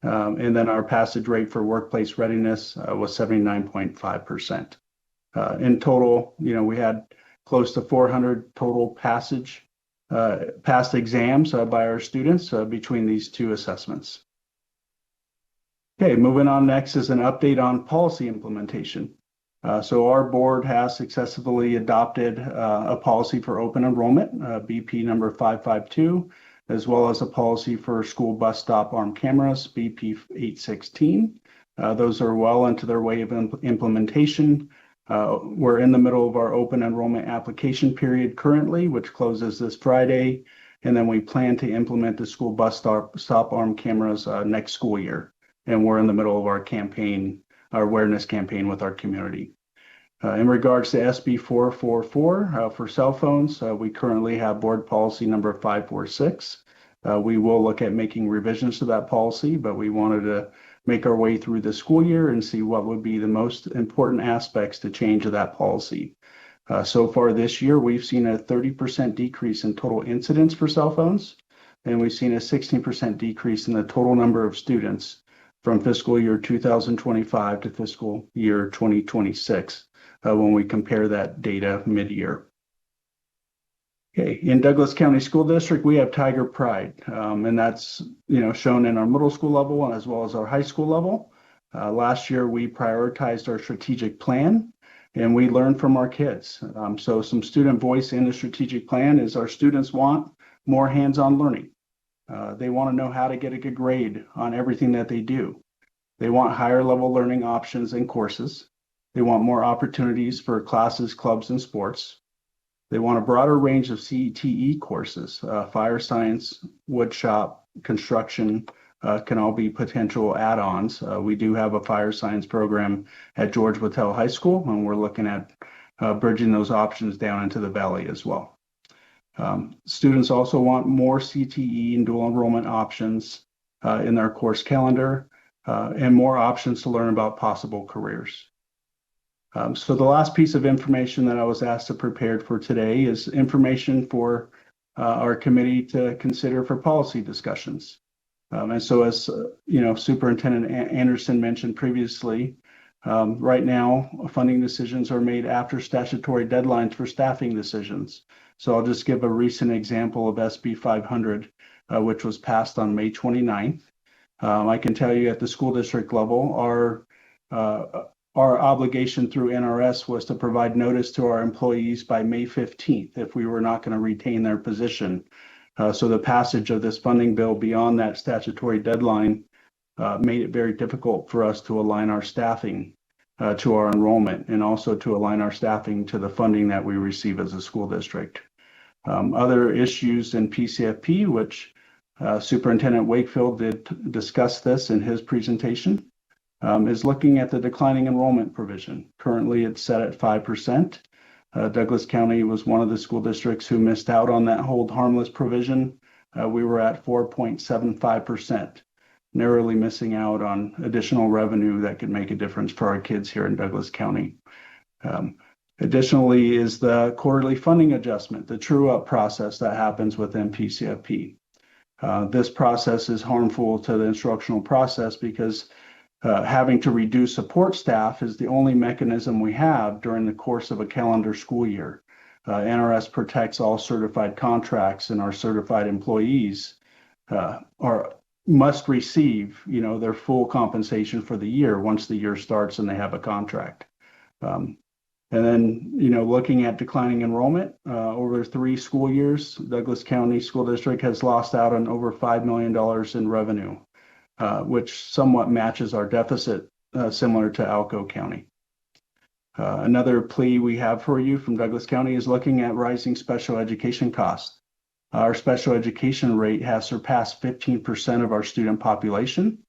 And then our passage rate for workplace readiness was 79.5%. In total, we had close to 400 total passed exams by our students between these 2 assessments. Okay, moving on next is an update on policy implementation. So our board has successfully adopted a policy for open enrollment, BP number 552, as well as a policy for school bus stop arm cameras, BP 816. Those are well into their way of implementation. We're in the middle of our open enrollment application period currently, which closes this Friday. And then we plan to implement the school bus stop arm cameras next school year. And we're in the middle of our campaign, our awareness campaign with our community. In regards to SB 444 for cell phones, we currently have board policy number 546. We will look at making revisions to that policy, but we wanted to make our way through the school year and see what would be the most important aspects to change of that policy. So far this year, we've seen a 30% decrease in total incidents for cell phones, and we've seen a 16% decrease in the total number of students from fiscal year 2025 to fiscal year 2026 when we compare that data mid-year. Okay, in Douglas County School District, we have Tiger Pride, and that's shown in our middle school level as well as our high school level. Last year, we prioritized our strategic plan, and we learn from our kids. So some student voice in the strategic plan is our students want more hands-on learning. They want to know how to get a good grade on everything that they do. They want higher level learning options and courses. They want more opportunities for classes, clubs, and sports. They want a broader range of CTE courses. Fire science, wood shop, construction can all be potential add-ons. We do have a fire science program at George Wattell High School, and we're looking at bridging those options down into the valley as well. Students also want more CTE and dual enrollment options in their course calendar and more options to learn about possible careers. So the last piece of information that I was asked to prepare for today is information for our committee to consider for policy discussions. And so as Superintendent Anderson mentioned previously, right now funding decisions are made after statutory deadlines for staffing decisions. So I'll just give a recent example of SB 500, which was passed on May 29th. I can tell you at the school district level, our obligation through NRS was to provide notice to our employees by May 15th if we were not going to retain their position. So the passage of this funding bill beyond that statutory deadline made it very difficult for us to align our staffing to our enrollment and also to align our staffing to the funding that we receive as a school district. Other issues in PCFP, which Superintendent Wakefield did discuss this in his presentation, is looking at the declining enrollment provision. Currently, it's set at 5%. Douglas County was one of the school districts who missed out on that hold harmless provision. We were at 4.75%, narrowly missing out on additional revenue that could make a difference for our kids here in Douglas County. Additionally is the quarterly funding adjustment, the true-up process that happens within PCFP. This process is harmful to the instructional process because having to reduce support staff is the only mechanism we have during the course of a calendar school year. NRS protects all certified contracts, and our certified employees must receive, their full compensation for the year once the year starts and they have a contract. And then, looking at declining enrollment over 3 school years, Douglas County School District has lost out on over $5 million in revenue, which somewhat matches our deficit, similar to Alco County. Another plea we have for you from Douglas County is looking at rising special education costs. Our special education rate has surpassed 15% of our student population.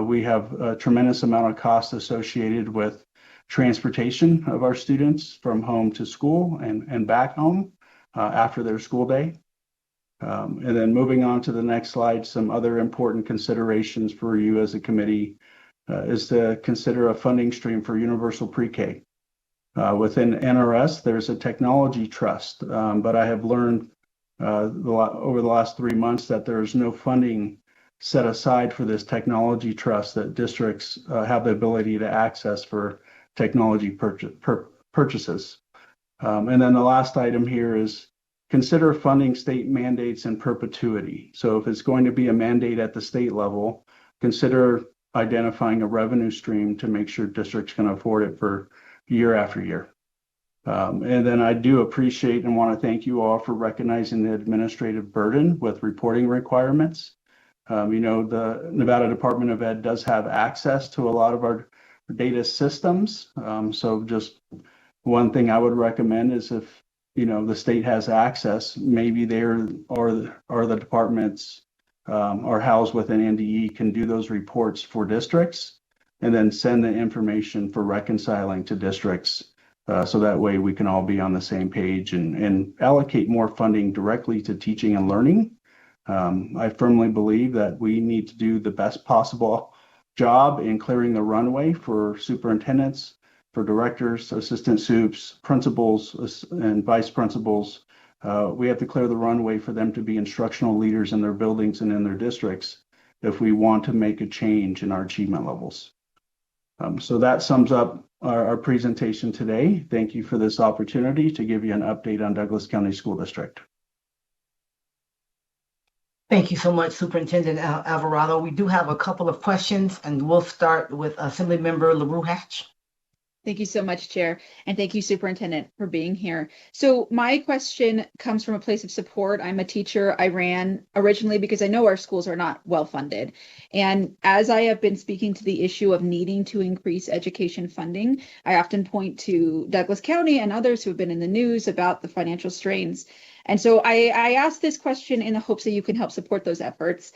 We have a tremendous amount of costs associated with transportation of our students from home to school and back home after their school day. And then moving on to the next slide, some other important considerations for you as a committee is to consider a funding stream for universal pre-K. Within NRS, there's a technology trust, but I have learned over the last 3 months that there is no funding set aside for this technology trust that districts have the ability to access for technology purchases. And then the last item here is consider funding state mandates in perpetuity. So if it's going to be a mandate at the state level, consider identifying a revenue stream to make sure districts can afford it for year after year. And then I do appreciate and want to thank you all for recognizing the administrative burden with reporting requirements. The Nevada Department of Ed does have access to a lot of our data systems. So just one thing I would recommend is if the state has access, maybe there or the departments are housed within NDE can do those reports for districts and then send the information for reconciling to districts. So that way we can all be on the same page and allocate more funding directly to teaching and learning. I firmly believe that we need to do the best possible job in clearing the runway for superintendents, for directors, assistant supes, principals, and vice principals. We have to clear the runway for them to be instructional leaders in their buildings and in their districts if we want to make a change in our achievement levels. So that sums up our presentation today. Thank you for this opportunity to give you an update on Douglas County School District. Thank you so much, Superintendent Alvarado. We do have a couple of questions, and we'll start with Assemblymember LaRue Hatch. Thank you so much, Chair, and thank you, Superintendent, for being here. So my question comes from a place of support. I'm a teacher. I ran originally because I know our schools are not well funded. And as I have been speaking to the issue of needing to increase education funding, I often point to Douglas County and others who have been in the news about the financial strains. And so I asked this question in the hopes that you can help support those efforts.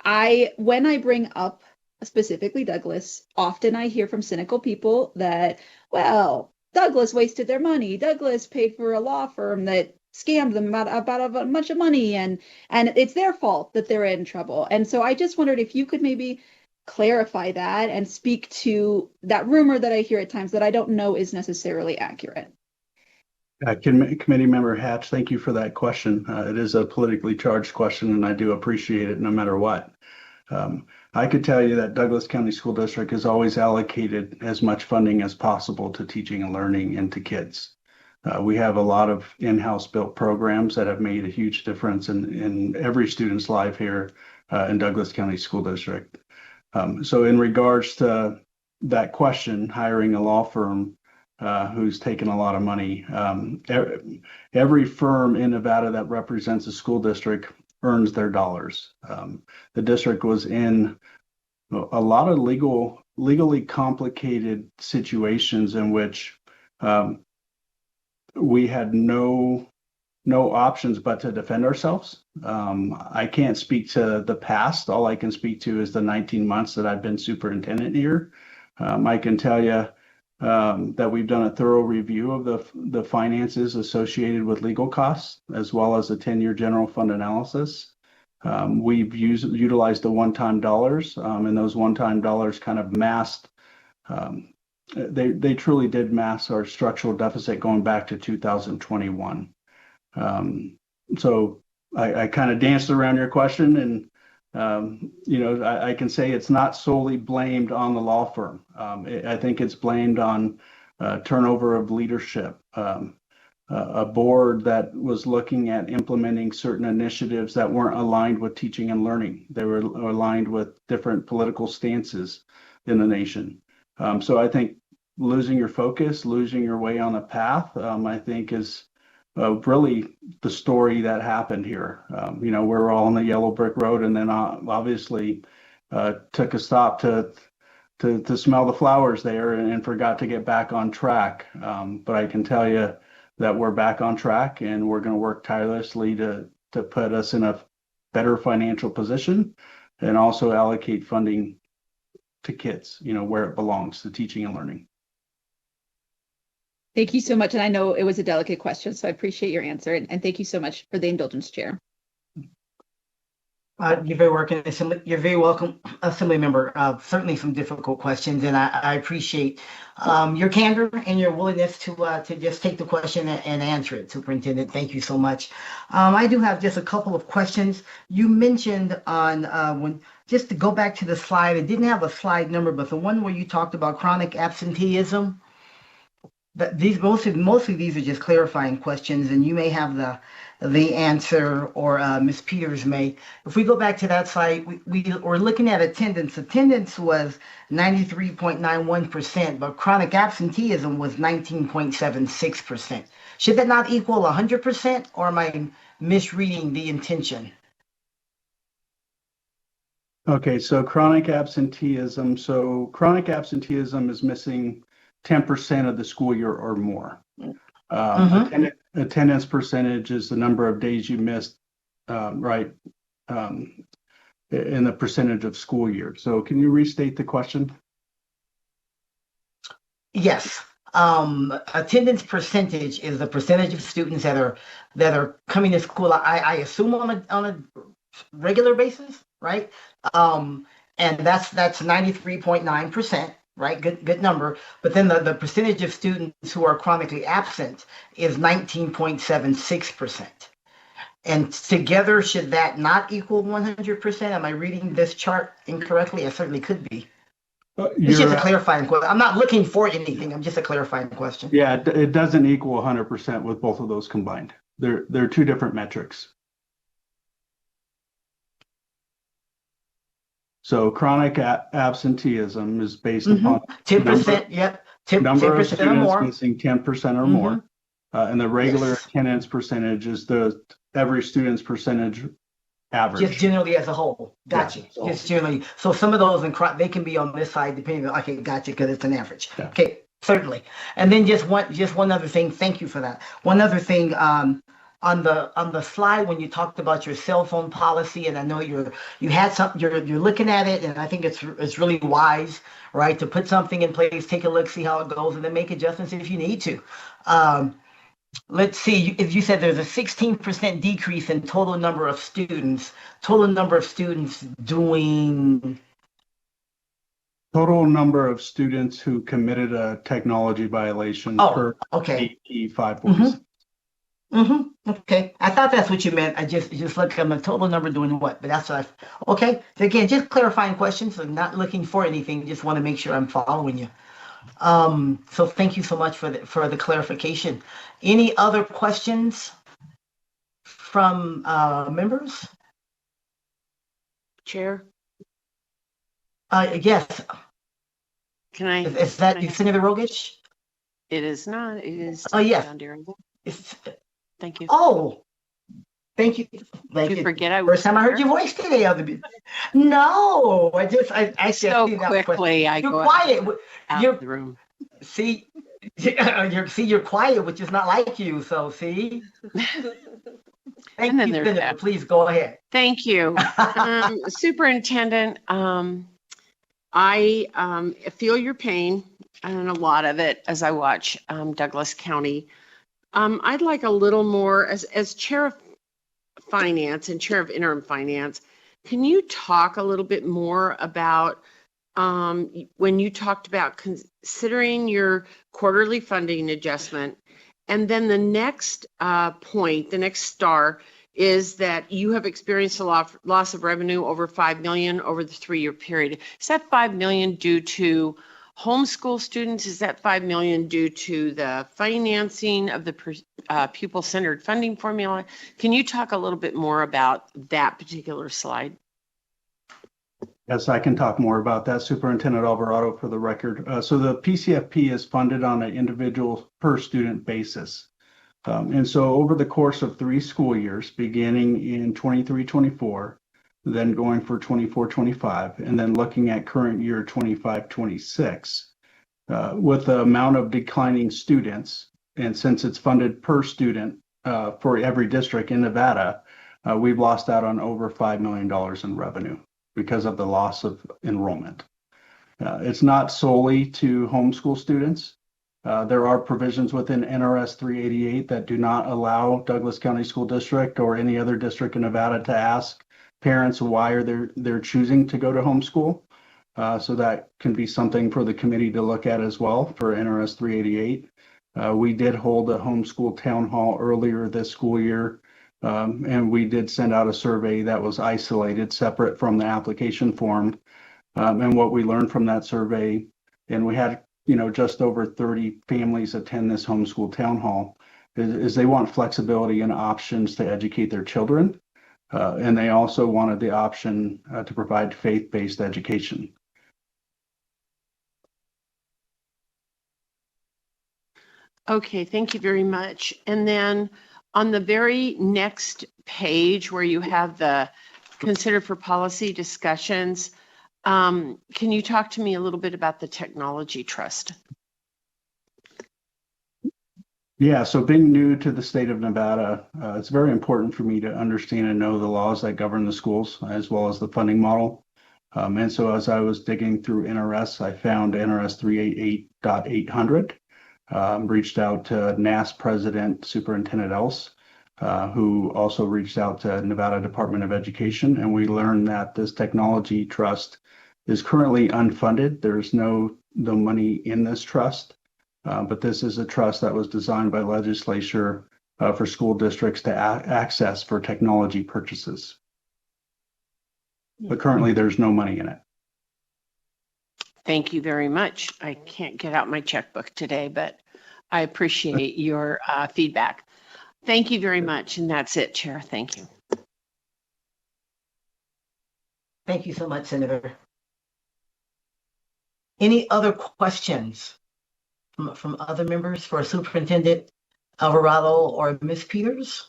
When I bring up specifically Douglas, often I hear from cynical people that, well, Douglas wasted their money. Douglas paid for a law firm that scammed them about a bunch of money, and it's their fault that they're in trouble. And so I just wondered if you could maybe clarify that and speak to that rumor that I hear at times that I don't know is necessarily accurate. Committee Member Hatch, thank you for that question. It is a politically charged question, and I do appreciate it no matter what. I could tell you that Douglas County School District has always allocated as much funding as possible to teaching and learning and to kids. We have a lot of in-house built programs that have made a huge difference in every student's life here in Douglas County School District. So in regards to that question, hiring a law firm who's taken a lot of money, every firm in Nevada that represents a school district earns their dollars. The district was in a lot of legally complicated situations in which we had no options but to defend ourselves. I can't speak to the past. All I can speak to is the 19 months that I've been superintendent here. I can tell you that we've done a thorough review of the finances associated with legal costs, as well as a 10-year general fund analysis. We've utilized the one-time dollars, and those one-time dollars kind of masked, they truly did mask our structural deficit going back to 2021. So I kind of danced around your question, and I can say it's not solely blamed on the law firm. I think it's blamed on turnover of leadership, a board that was looking at implementing certain initiatives that weren't aligned with teaching and learning. They were aligned with different political stances in the nation. So I think losing your focus, losing your way on the path, I think is really the story that happened here. We're all on the yellow brick road, and then obviously took a stop to smell the flowers there and forgot to get back on track. But I can tell you that we're back on track, and we're going to work tirelessly to put us in a better financial position and also allocate funding to kids, where it belongs, to teaching and learning. Thank you so much. And I know it was a delicate question, so I appreciate your answer. And thank you so much for the indulgence, Chair. You're very welcome, Assembly Member. Certainly some difficult questions, and I appreciate your candor and your willingness to just take the question and answer it, Superintendent. Thank you so much. I do have just a couple of questions. You mentioned on just to go back to the slide, it didn't have a slide number, but the one where you talked about chronic absenteeism. Most of these are just clarifying questions, and you may have the answer, or Ms. Peters may. If we go back to that slide, we're looking at attendance. Attendance was 93.91%, but chronic absenteeism was 19.76%. Should that not equal 100%, or am I misreading the intention? Okay, so chronic absenteeism. So chronic absenteeism is missing 10% of the school year or more. Attendance percentage is the number of days you missed, in the percentage of school year. So can you restate the question? Yes. Attendance percentage is the percentage of students that are coming to school, I assume on a regular basis, right? And that's 93.9%. Right, good number. But then the percentage of students who are chronically absent is 19.76%. And together, should that not equal 100%? Am I reading this chart incorrectly? It certainly could be. It's just a clarifying question. I'm not looking for anything. I'm just a clarifying question. Yeah, it doesn't equal 100% with both of those combined. They're two different metrics. So chronic absenteeism is based upon 10%. Yep. Number of 10% or students more. missing 10% or Mhm. more. And the regular Yes. attendance percentage is the every student's percentage average. Just generally as a whole. Gotcha. Yeah, so- Just generally. So some of those they can be on this side depending on, okay, gotcha, because it's an average. Yeah. Okay, certainly. And then just one other thing. Thank you for that. One other thing, on the slide when you talked about your cell phone policy, and I know you're looking at it, and I think it's really wise, right, to put something in place, take a look, see how it goes, and then make adjustments if you need to. Let's see, if you said there's a 16% decrease in total number of students doing. Total number of students who committed a technology violation per Okay. AP 546. Okay, I thought that's what you meant. I just looked at the total number doing what, but that's what okay. So again, just clarifying questions. I'm not looking for anything. Just want to make sure I'm following you. So thank you so much for the clarification. Any other questions from members? Chair, Yes. can I? Is that you, Senator Rogich? It is not. It is. Oh, yes. John Deere. Thank you. Oh, thank you. Did you forget I was First time I heard your voice today. No, I just so see that quickly. I you're go quiet. out You're of the room. See, you're quiet, which is not like you. So see. Thank And then you, there's Senator. that. Please go ahead. Thank you. Superintendent, I feel your pain and a lot of it as I watch Douglas County. I'd like a little more, as Chair of Finance and Chair of Interim Finance, can you talk a little bit more about when you talked about considering your quarterly funding adjustment, and then the next point, the next star, is that you have experienced a loss of revenue over $5 million over the 3-year period. Is that $5 million due to homeschool students? Is that $5 million due to the financing of the pupil-centered funding formula? Can you talk a little bit more about that particular slide? Yes, I can talk more about that, Superintendent Alvarado, for the record. So the PCFP is funded on an individual per student basis. And so over the course of 3 school years, beginning in 23-24, then going for 24-25, and then looking at current year 25-26, with the amount of declining students, and since it's funded per student for every district in Nevada, we've lost out on over $5 million in revenue because of the loss of enrollment. It's not solely to homeschool students. There are provisions within NRS 388 that do not allow Douglas County School District or any other district in Nevada to ask parents why they're choosing to go to homeschool. So that can be something for the committee to look at as well for NRS 388. We did hold a homeschool town hall earlier this school year, and we did send out a survey that was isolated, separate from the application form. And what we learned from that survey, and we had just over 30 families attend this homeschool town hall, is they want flexibility and options to educate their children. And they also wanted the option to provide faith-based education. Okay, thank you very much. And then on the very next page where you have the consider for policy discussions, can you talk to me a little bit about the technology trust? Yeah, so being new to the state of Nevada, it's very important for me to understand and know the laws that govern the schools as well as the funding model. And so as I was digging through NRS, I found NRS 388.800, reached out to NAS President Superintendent Else, who also reached out to Nevada Department of Education. And we learned that this technology trust is currently unfunded. There's no money in this trust. But this is a trust that was designed by legislature for school districts to access for technology purchases. But currently there's no money in it. Thank you very much. I can't get out my checkbook today, but I appreciate your feedback. Thank you very much. And that's it, Chair. Thank you. Thank you so much, Senator. Any other questions? from other members for Superintendent Alvarado or Ms. Peters?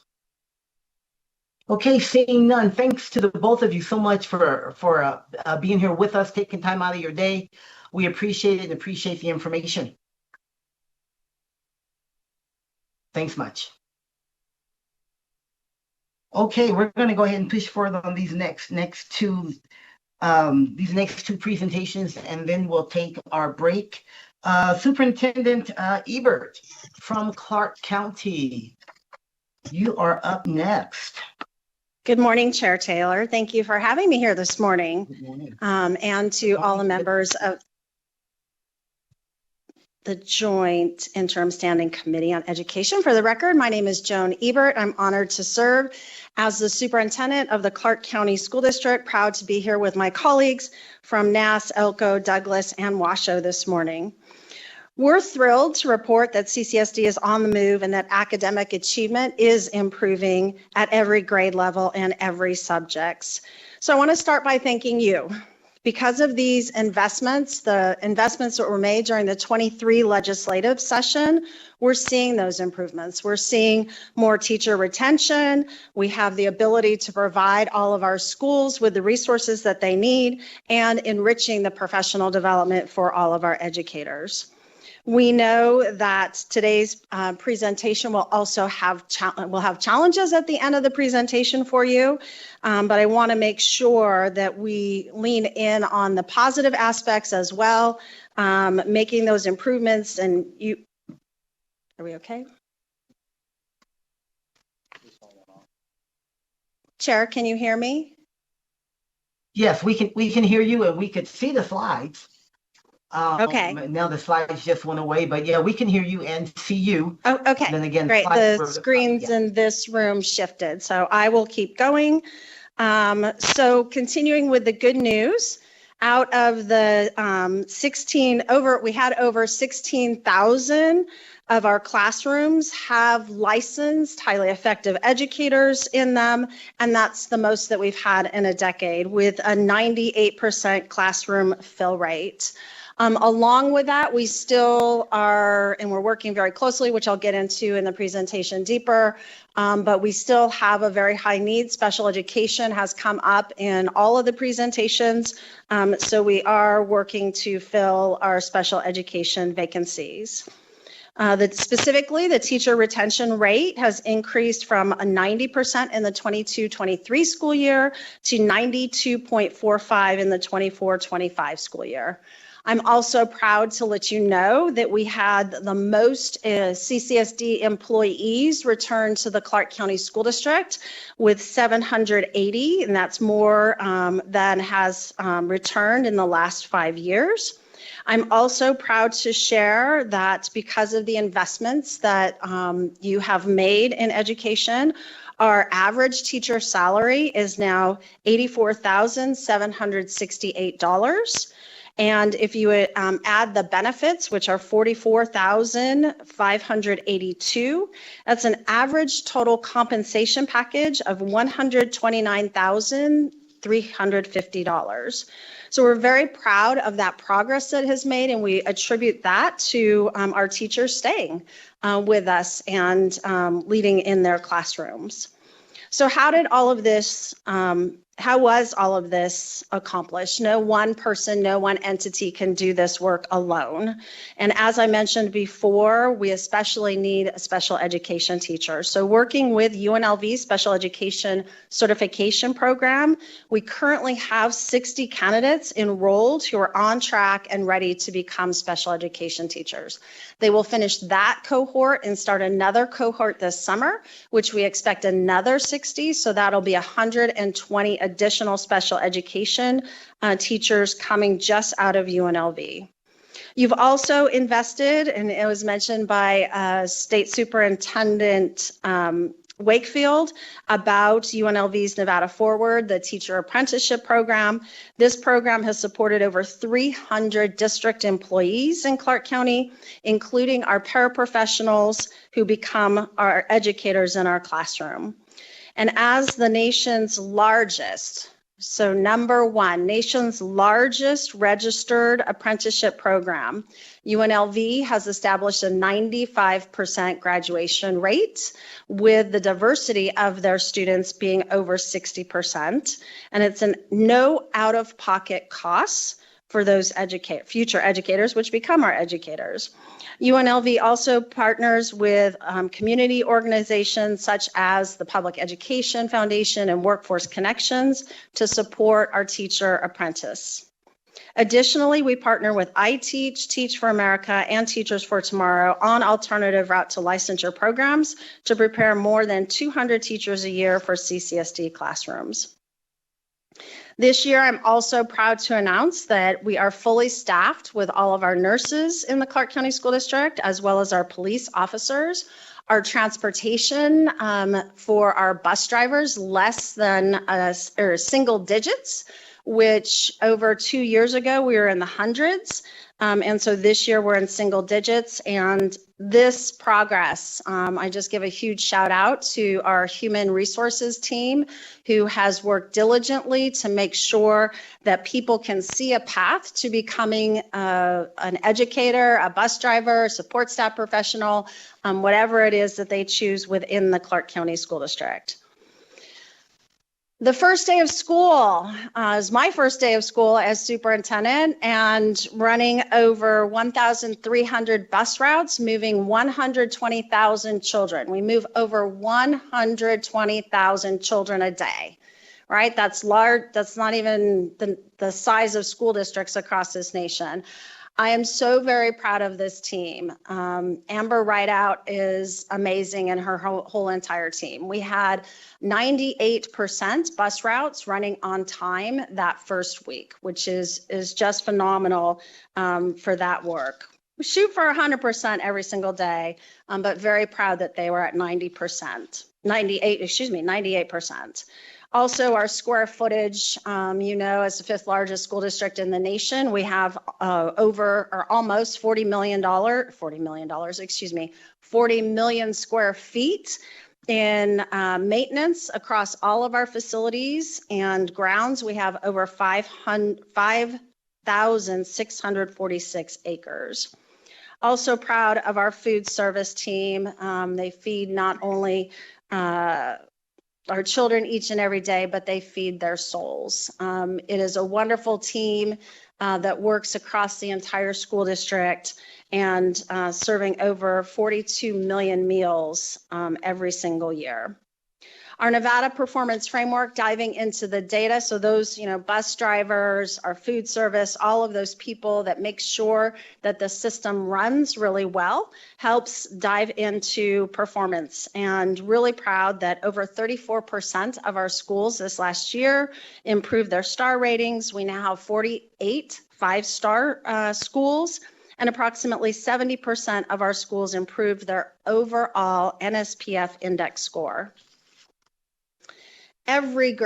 Okay, seeing none, thanks to the both of you so much for being here with us, taking time out of your day. We appreciate it and appreciate the information. Thanks much. Okay, we're going to go ahead and push forward on these next two presentations, and then we'll take our break. Superintendent Ebert from Clark County, you are up next. Good morning, Chair Taylor. Thank you for having me here this morning. Good morning. And to all the members of the Joint Interim Standing Committee on Education. For the record, my name is Joan Ebert. I'm honored to serve as the superintendent of the Clark County School District. Proud to be here with my colleagues from Nass, Elko, Douglas, and Washoe this morning. We're thrilled to report that CCSD is on the move and that academic achievement is improving at every grade level and every subjects. So I want to start by thanking you. Because of these investments, the investments that were made during the 23 legislative session, we're seeing those improvements. We're seeing more teacher retention. We have the ability to provide all of our schools with the resources that they need and enriching the professional development for all of our educators. We know that today's presentation will also have challenges at the end of the presentation for you, but I want to make sure that we lean in on the positive aspects as well, making those improvements. And are we okay? Chair, can you hear me? Yes, we can hear you, and we could see the slides. Okay. Now the slides just went away, but yeah, we can hear you and see you. Oh, okay. And then again, great. The screens in this room shifted, so I will keep going. So continuing with the good news, out of the we had over 16,000 of our classrooms have licensed, highly effective educators in them, and that's the most that we've had in a decade, with a 98% classroom fill rate. Along with that, we still are, and we're working very closely, which I'll get into in the presentation deeper, but we still have a very high need. Special education has come up in all of the presentations, so we are working to fill our special education vacancies. Specifically, the teacher retention rate has increased from 90% in the 22-23 school year to 92.45 in the 24-25 school year. I'm also proud to let you know that we had the most CCSD employees return to the Clark County School District with 780, and that's more than has returned in the last 5 years. I'm also proud to share that because of the investments that you have made in education, our average teacher salary is now $84,768. And if you add the benefits, which are $44,582, that's an average total compensation package of $129,350. So we're very proud of that progress that has made, and we attribute that to our teachers staying with us and leading in their classrooms. So how was all of this accomplished? No one person, no one entity can do this work alone. And as I mentioned before, we especially need a special education teacher. So working with UNLV's Special Education Certification Program, we currently have 60 candidates enrolled who are on track and ready to become special education teachers. They will finish that cohort and start another cohort this summer, which we expect another 60. So that'll be 120 additional special education teachers coming just out of UNLV. You've also invested, and it was mentioned by State Superintendent Wakefield about UNLV's Nevada Forward, the teacher apprenticeship program. This program has supported over 300 district employees in Clark County, including our paraprofessionals who become our educators in our classroom. And as the nation's largest So number one, nation's largest registered apprenticeship program. UNLV has established a 95% graduation rate, with the diversity of their students being over 60%. And it's no out-of-pocket costs for those future educators, which become our educators. UNLV also partners with community organizations such as the Public Education Foundation and Workforce Connections to support our teacher apprentice. Additionally, we partner with iTeach, Teach for America, and Teachers for Tomorrow on alternative route to licensure programs to prepare more than 200 teachers a year for CCSD classrooms. This year, I'm also proud to announce that we are fully staffed with all of our nurses in the Clark County School District, as well as our police officers. Our transportation for our bus drivers, less than single digits, which over 2 years ago, we were in the hundreds. And so this year we're in single digits, and this progress, I just give a huge shout out to our human resources team who has worked diligently to make sure that people can see a path to becoming an educator, a bus driver, support staff professional, whatever it is that they choose within the Clark County School District. The first day of school is my first day of school as superintendent, and running over 1,300 bus routes, moving 120,000 children. We move over 120,000 children a day, right? That's large. That's not even the size of school districts across this nation. I am so very proud of this team. Amber Rideout is amazing, and her whole entire team. We had 98% bus routes running on time that first week, which is just phenomenal for that work. We shoot for 100% every single day, but very proud that they were at 98%. Also, our square footage, as the 5th largest school district in the nation, we have almost $40 million square feet in maintenance across all of our facilities and grounds. We have over 5,646 acres. Also proud of our food service team. They feed not only our children each and every day, but they feed their souls. It is a wonderful team that works across the entire school district and serving over 42 million meals every single year. Our Nevada Performance Framework, diving into the data. So those, bus drivers, our food service, all of those people that make sure that the system runs really well, helps dive into performance. And really proud that over 34% of our schools this last year improved their star ratings. We now have 48 5-star schools, and approximately 70% of our schools improved their overall NSPF index score. Every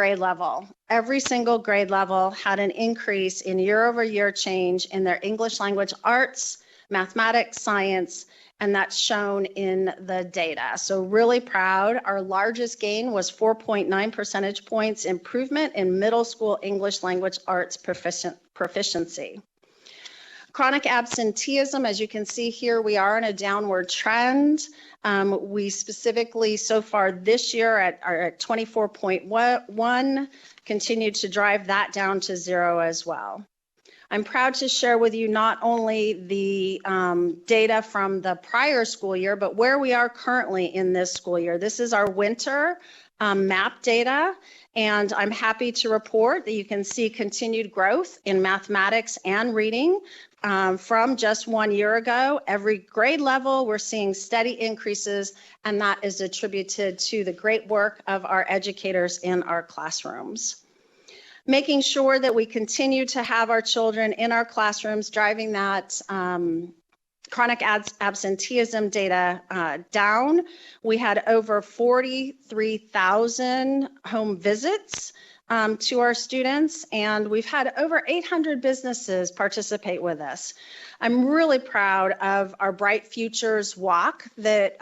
single grade level had an increase in year-over-year change in their English language arts, mathematics, science, and that's shown in the data. So really proud. Our largest gain was 4.9 percentage points improvement in middle school English language arts proficiency. Chronic absenteeism, as you can see here, we are in a downward trend. We specifically, so far this year, are at 24.1, continue to drive that down to 0 as well. I'm proud to share with you not only the data from the prior school year, but where we are currently in this school year. This is our winter map data, and I'm happy to report that you can see continued growth in mathematics and reading. From just 1 year ago. Every grade level, we're seeing steady increases, and that is attributed to the great work of our educators in our classrooms. Making sure that we continue to have our children in our classrooms, driving that chronic absenteeism data down. We had over 43,000 home visits to our students, and we've had over 800 businesses participate with us. I'm really proud of our Bright Futures Walk that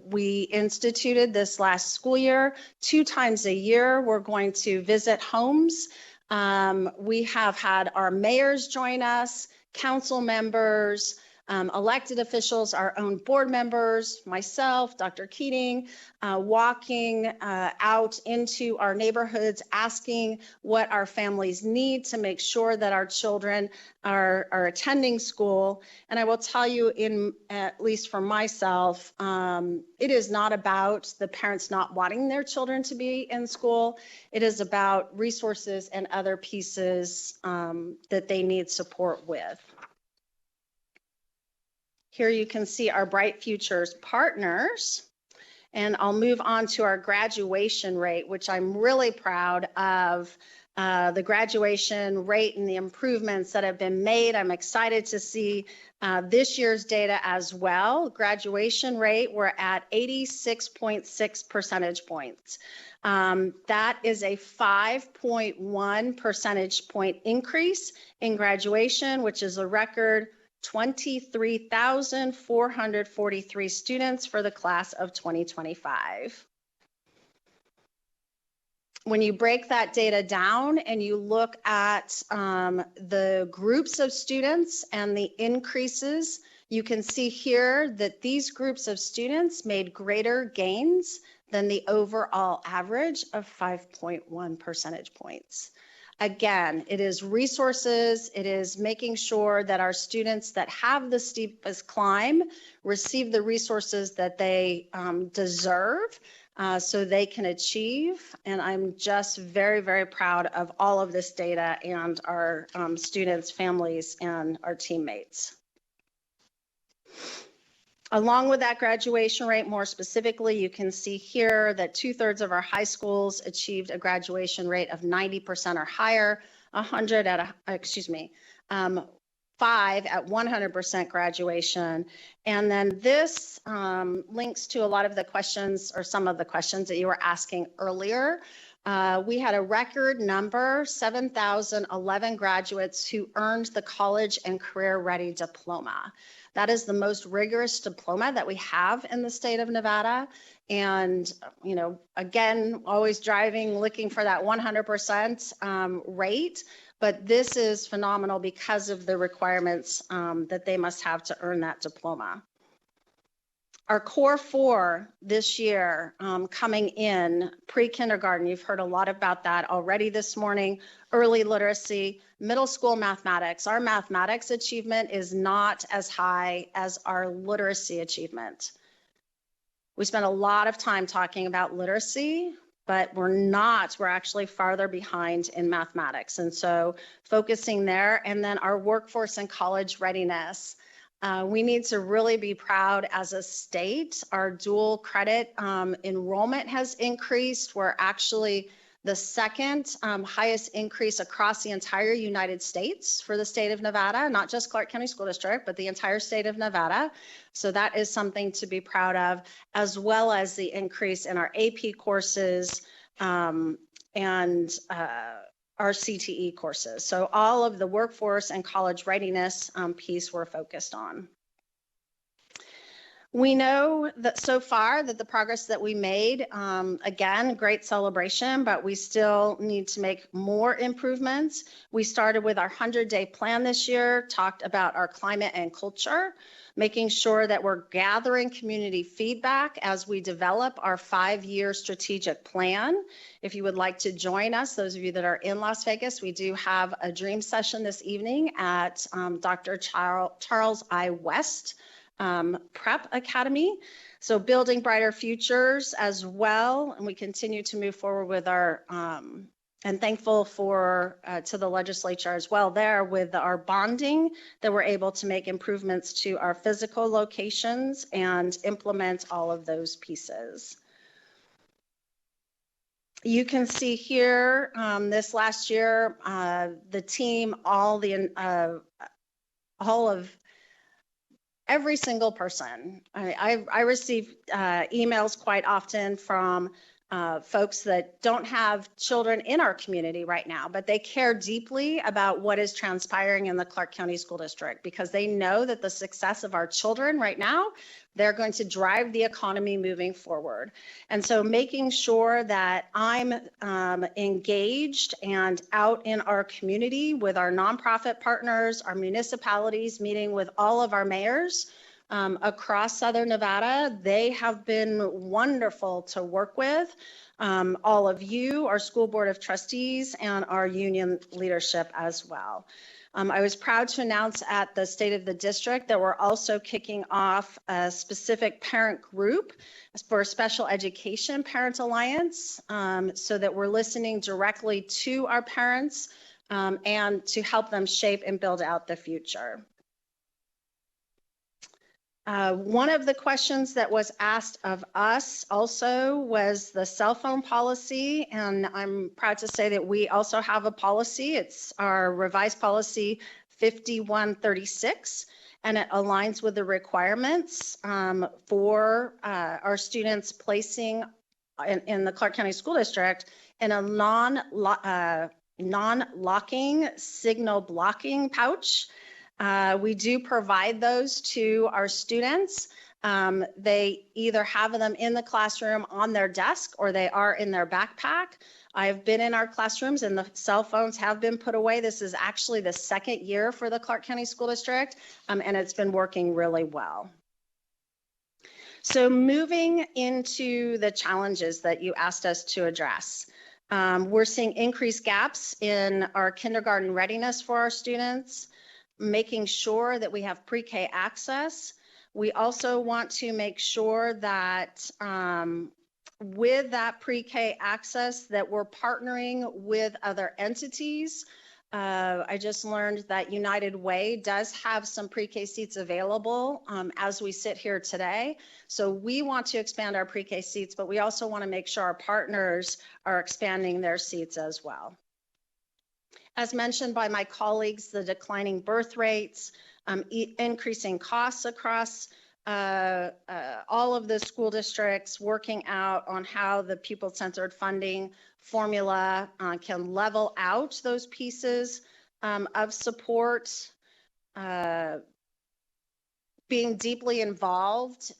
we instituted this last school year. 2 times a year, we're going to visit homes We have had our mayors join us, council members, elected officials, our own board members, myself, Dr. Keating, walking out into our neighborhoods, asking what our families need to make sure that our children are attending school. And I will tell you, at least for myself, it is not about the parents not wanting their children to be in school. It is about resources and other pieces that they need support with. Here you can see our Bright Futures partners. And I'll move on to our graduation rate, which I'm really proud of. The graduation rate and the improvements that have been made. I'm excited to see this year's data as well. Graduation rate, we're at 86.6 percentage points. That is a 5.1 percentage point increase in graduation, which is a record 23,443 students for the class of 2025. When you break that data down and you look at the groups of students and the increases, you can see here that these groups of students made greater gains than the overall average of 5.1 percentage points. Again, it is resources, it is making sure that our students that have the steepest climb receive the resources that they deserve so they can achieve. And I'm just very, very proud of all of this data and our students, families, and our teammates. Along with that graduation rate, more specifically, you can see here that 2/3 of our high schools achieved a graduation rate of 90% or higher, 5 at 100% graduation. And then this links to a lot of the questions or some of the questions that you were asking earlier. We had a record number, 7,011 graduates who earned the College and Career Ready diploma. That is the most rigorous diploma that we have in the state of Nevada. And, you know, again, always driving, looking for that 100% rate. But this is phenomenal because of the requirements that they must have to earn that diploma. Our core 4 this year coming in pre-kindergarten, you've heard a lot about that already this morning, early literacy, middle school mathematics. Our mathematics achievement is not as high as our literacy achievement. We spent a lot of time talking about literacy, but we're actually farther behind in mathematics. And so focusing there, and then our workforce and college readiness. We need to really be proud as a state. Our dual credit enrollment has increased. We're actually the second highest increase across the entire United States for the state of Nevada, not just Clark County School District, but the entire state of Nevada. So that is something to be proud of, as well as the increase in our AP courses and our CTE courses. So all of the workforce and college readiness piece we're focused on. We know that so far that the progress that we made, again, great celebration, but we still need to make more improvements. We started with our 100-day plan this year, talked about our climate and culture, making sure that we're gathering community feedback as we develop our 5-year strategic plan. If you would like to join us, those of you that are in Las Vegas, we do have a dream session this evening at Dr. Charles I. West Prep Academy. So building brighter futures as well. And we continue to move forward with our, and thankful for, to the legislature as well there with our bonding that we're able to make improvements to our physical locations and implement all of those pieces. You can see here, this last year, the team, all of every single person. I receive emails quite often from folks that don't have children in our community right now, but they care deeply about what is transpiring in the Clark County School District because they know that the success of our children right now, they're going to drive the economy moving forward. And so making sure that I'm engaged and out in our community with our nonprofit partners, our municipalities, meeting with all of our mayors across Southern Nevada. They have been wonderful to work with. All of you, our school board of trustees, and our union leadership as well. I was proud to announce at the State of the District that we're also kicking off a specific parent group for Special Education Parent Alliance so that we're listening directly to our parents and to help them shape and build out the future. One of the questions that was asked of us also was the cell phone policy, and I'm proud to say that we also have a policy. It's our revised policy 5136, and it aligns with the requirements for our students placing in the Clark County School District in a non-locking signal blocking pouch. We do provide those to our students. They either have them in the classroom on their desk or they are in their backpack. I've been in our classrooms and the cell phones have been put away. This is actually the second year for the Clark County School District, and it's been working really well. So moving into the challenges that you asked us to address. We're seeing increased gaps in our kindergarten readiness for our students, making sure that we have pre-K access. We also want to make sure that with that pre-K access that we're partnering with other entities. I just learned that United Way does have some pre-K seats available as we sit here today. So we want to expand our pre-K seats, but we also want to make sure our partners are expanding their seats as well. As mentioned by my colleagues, the declining birth rates, increasing costs across all of the school districts, working out on how the pupil-centered funding formula can level out those pieces of support, being deeply involved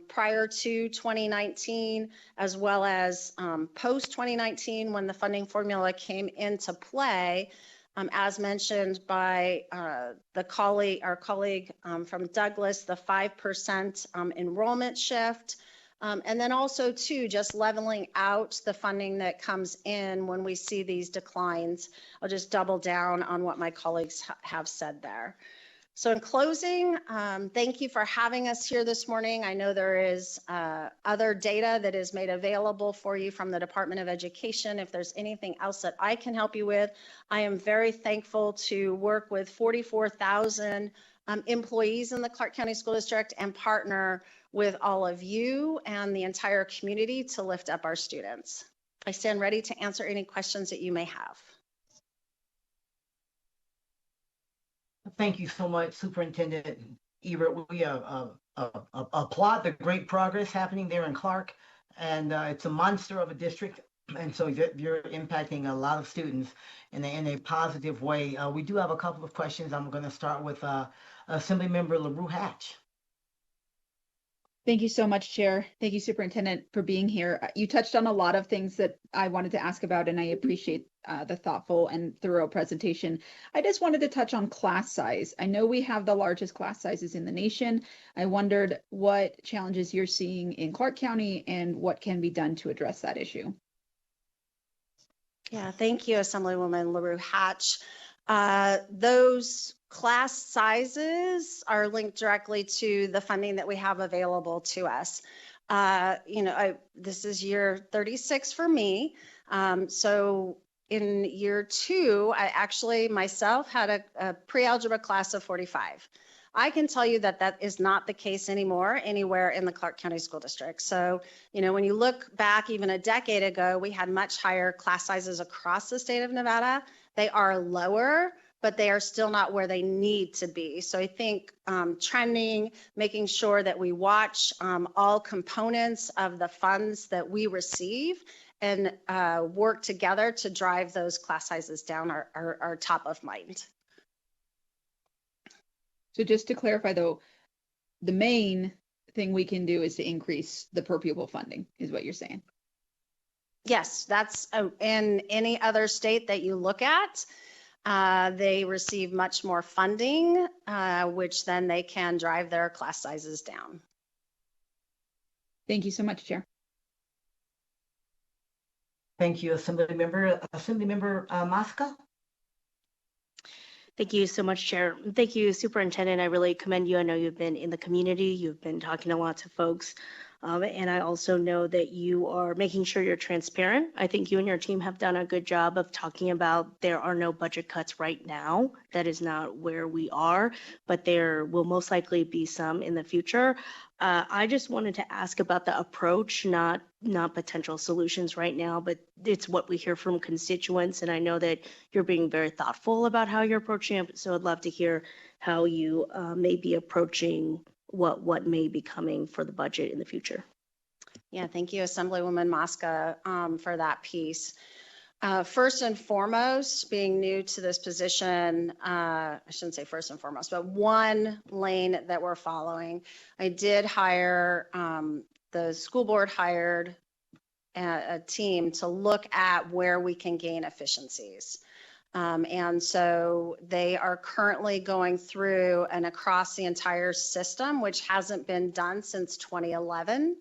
prior to 2019, as well as post 2019 when the funding formula came into play, as mentioned by our colleague from Douglas, the 5% enrollment shift, and then also too, just leveling out the funding that comes in when we see these declines. I'll just double down on what my colleagues have said there. So in closing, thank you for having us here this morning. I know there is other data that is made available for you from the Department of Education. If there's anything else that I can help you with, I am very thankful to work with 44,000 employees in the Clark County School District and partner with all of you and the entire community to lift up our students. I stand ready to answer any questions that you may have. Thank you so much, Superintendent Ebert. We applaud the great progress happening there in Clark, and it's a monster of a district, and so you're impacting a lot of students in a positive way. We do have a couple of questions. I'm going to start with Assemblymember LaRue Hatch. Thank you so much, Chair. Thank you, Superintendent, for being here. You touched on a lot of things that I wanted to ask about, and I appreciate the thoughtful and thorough presentation. I just wanted to touch on class size. I know we have the largest class sizes in the nation. I wondered what challenges you're seeing in Clark County and what can be done to address that issue. Yeah, thank you, Assemblywoman LaRue Hatch. Those class sizes are linked directly to the funding that we have available to us. This is year 36 for me. So in year 2, I actually myself had a pre-algebra class of 45. I can tell you that that is not the case anymore anywhere in the Clark County School District. So, when you look back even a decade ago, we had much higher class sizes across the state of Nevada. They are lower, but they are still not where they need to be. So I think trending, making sure that we watch all components of the funds that we receive and work together to drive those class sizes down are top of mind. So just to clarify though, the main thing we can do is to increase the per pupil funding, is what you're saying. Yes, that's in any other state that you look at. They receive much more funding, which then they can drive their class sizes down. Thank you so much, Chair. Thank you, Assemblymember Mosca. Thank you so much, Chair. Thank you, Superintendent. I really commend you. I know you've been in the community. You've been talking to lots of folks. And I also know that you are making sure you're transparent. I think you and your team have done a good job of talking about there are no budget cuts right now. That is not where we are, but there will most likely be some in the future. I just wanted to ask about the approach, not potential solutions right now, but it's what we hear from constituents. And I know that you're being very thoughtful about how you're approaching it. So I'd love to hear how you may be approaching what may be coming for the budget in the future. Yeah, thank you, Assemblywoman Mosca, for that piece. First and foremost, being new to this position, I shouldn't say first and foremost, but one lane that we're following. I did hire, the school board hired a team to look at where we can gain efficiencies. And so they are currently going through and across the entire system, which hasn't been done since 2011,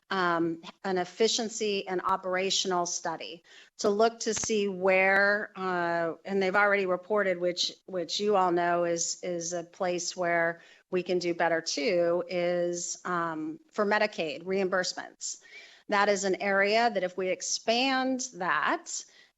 an efficiency and operational study to look to see where, and they've already reported, which you all know is a place where we can do better too, is for Medicaid reimbursements. That is an area that if we expand that,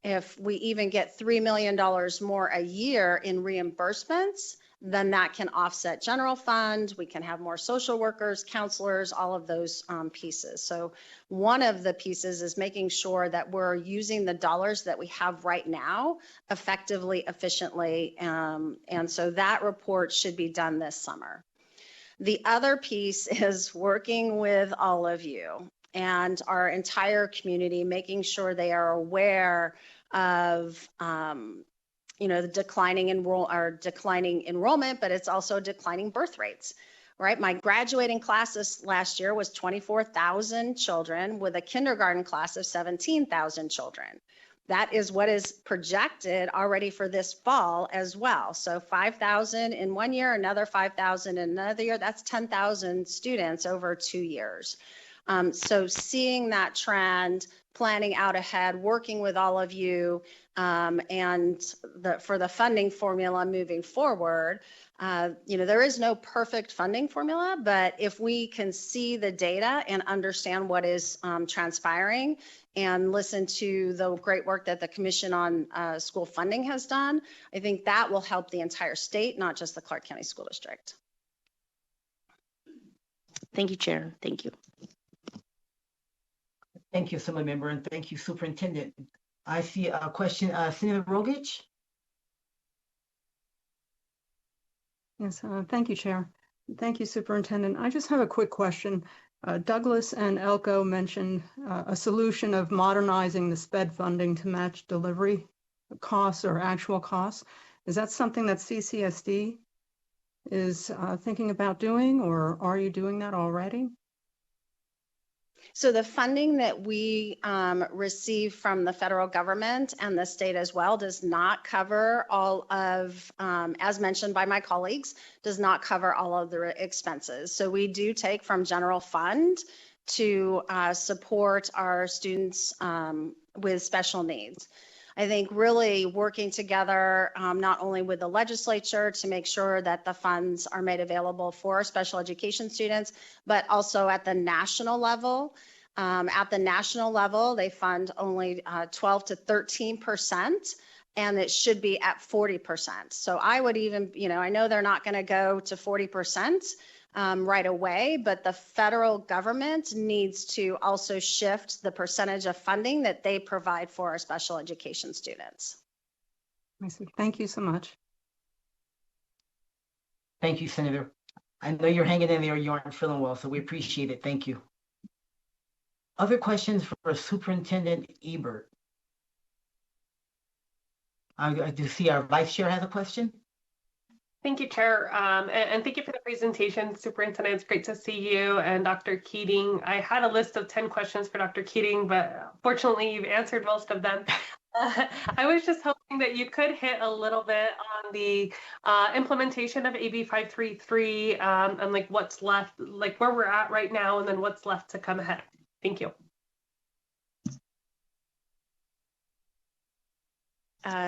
if we even get $3 million more a year in reimbursements, then that can offset general fund. We can have more social workers, counselors, all of those pieces. So one of the pieces is making sure that we're using the dollars that we have right now effectively, efficiently. And so that report should be done this summer. The other piece is working with all of you and our entire community, making sure they are aware of the declining enrollment, but it's also declining birth rates, right? My graduating class this last year was 24,000 children with a kindergarten class of 17,000 children. That is what is projected already for this fall as well. So 5,000 in 1 year, another 5,000 in another year, that's 10,000 students over 2 years. So seeing that trend, planning out ahead, working with all of you, and for the funding formula moving forward, there is no perfect funding formula, but if we can see the data and understand what is transpiring and listen to the great work that the Commission on School Funding has done, I think that will help the entire state, not just the Clark County School District. Thank you, Chair. Thank you. Thank you, Assemblymember, and thank you, Superintendent. I see a question, Senator Rogich. Yes, thank you, Chair. Thank you, Superintendent. I just have a quick question. Douglas and Elko mentioned a solution of modernizing the SPED funding to match delivery costs or actual costs. Is that something that CCSD is thinking about doing, or are you doing that already? So the funding that we receive from the federal government and the state as well does not cover all of, as mentioned by my colleagues, does not cover all of the expenses. So we do take from general fund to support our students with special needs. I think really working together, not only with the legislature to make sure that the funds are made available for special education students, but also at the national level. At the national level, they fund only 12 to 13%, and it should be at 40%. So I would even, I know they're not going to go to 40%. Right away, but the federal government needs to also shift the percentage of funding that they provide for our special education students. I see. Thank you so much. Thank you, Senator. I know you're hanging in there. You aren't feeling well, so we appreciate it. Thank you. Other questions for Superintendent Ebert? I do see our Vice Chair has a question. Thank you, Chair, and thank you for the presentation, Superintendent. It's great to see you and Dr. Keating. I had a list of 10 questions for Dr. Keating, but fortunately you've answered most of them. I was just hoping that you could hit a little bit on the implementation of AB 533 and like what's left, like where we're at right now, and then what's left to come ahead. Thank you.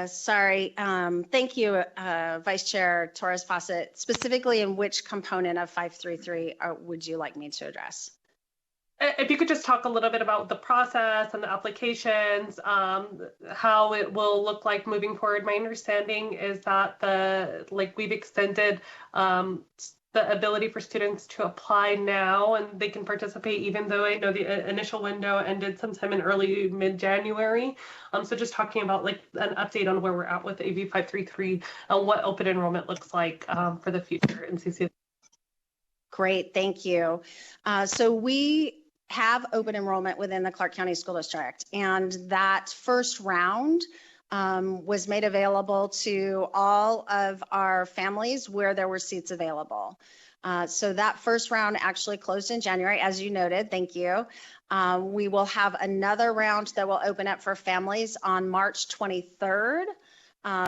Sorry. Thank you, Vice Chair Torres Fawcett. Specifically, in which component of 533 would you like me to address? If you could just talk a little bit about the process and the applications, how it will look like moving forward. My understanding is that we've extended the ability for students to apply now, and they can participate even though I know the initial window ended sometime in early mid-January. So just talking about like an update on where we're at with AB 533 and what open enrollment looks like for the future in CCS. Great, thank you. So we have open enrollment within the Clark County School District, and that first round was made available to all of our families where there were seats available. So that first round actually closed in January, as you noted. Thank you. We will have another round that will open up for families on March 23rd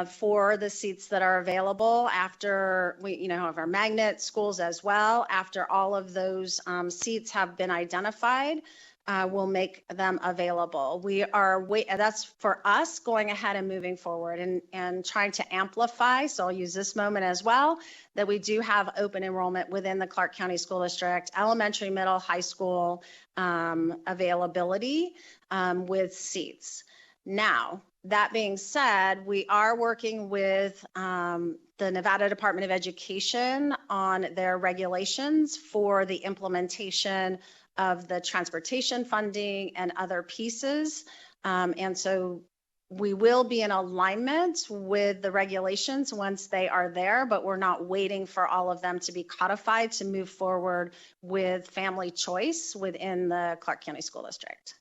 for the seats that are available after we, have our magnet schools as well. After all of those seats have been identified, we'll make them available. That's for us going ahead and moving forward and trying to amplify. So I'll use this moment as well, that we do have open enrollment within the Clark County School District, elementary, middle, high school availability with seats. Now, that being said, we are working with the Nevada Department of Education on their regulations for the implementation of the transportation funding and other pieces. And so we will be in alignment with the regulations once they are there, but we're not waiting for all of them to be codified to move forward with family choice within the Clark County School District.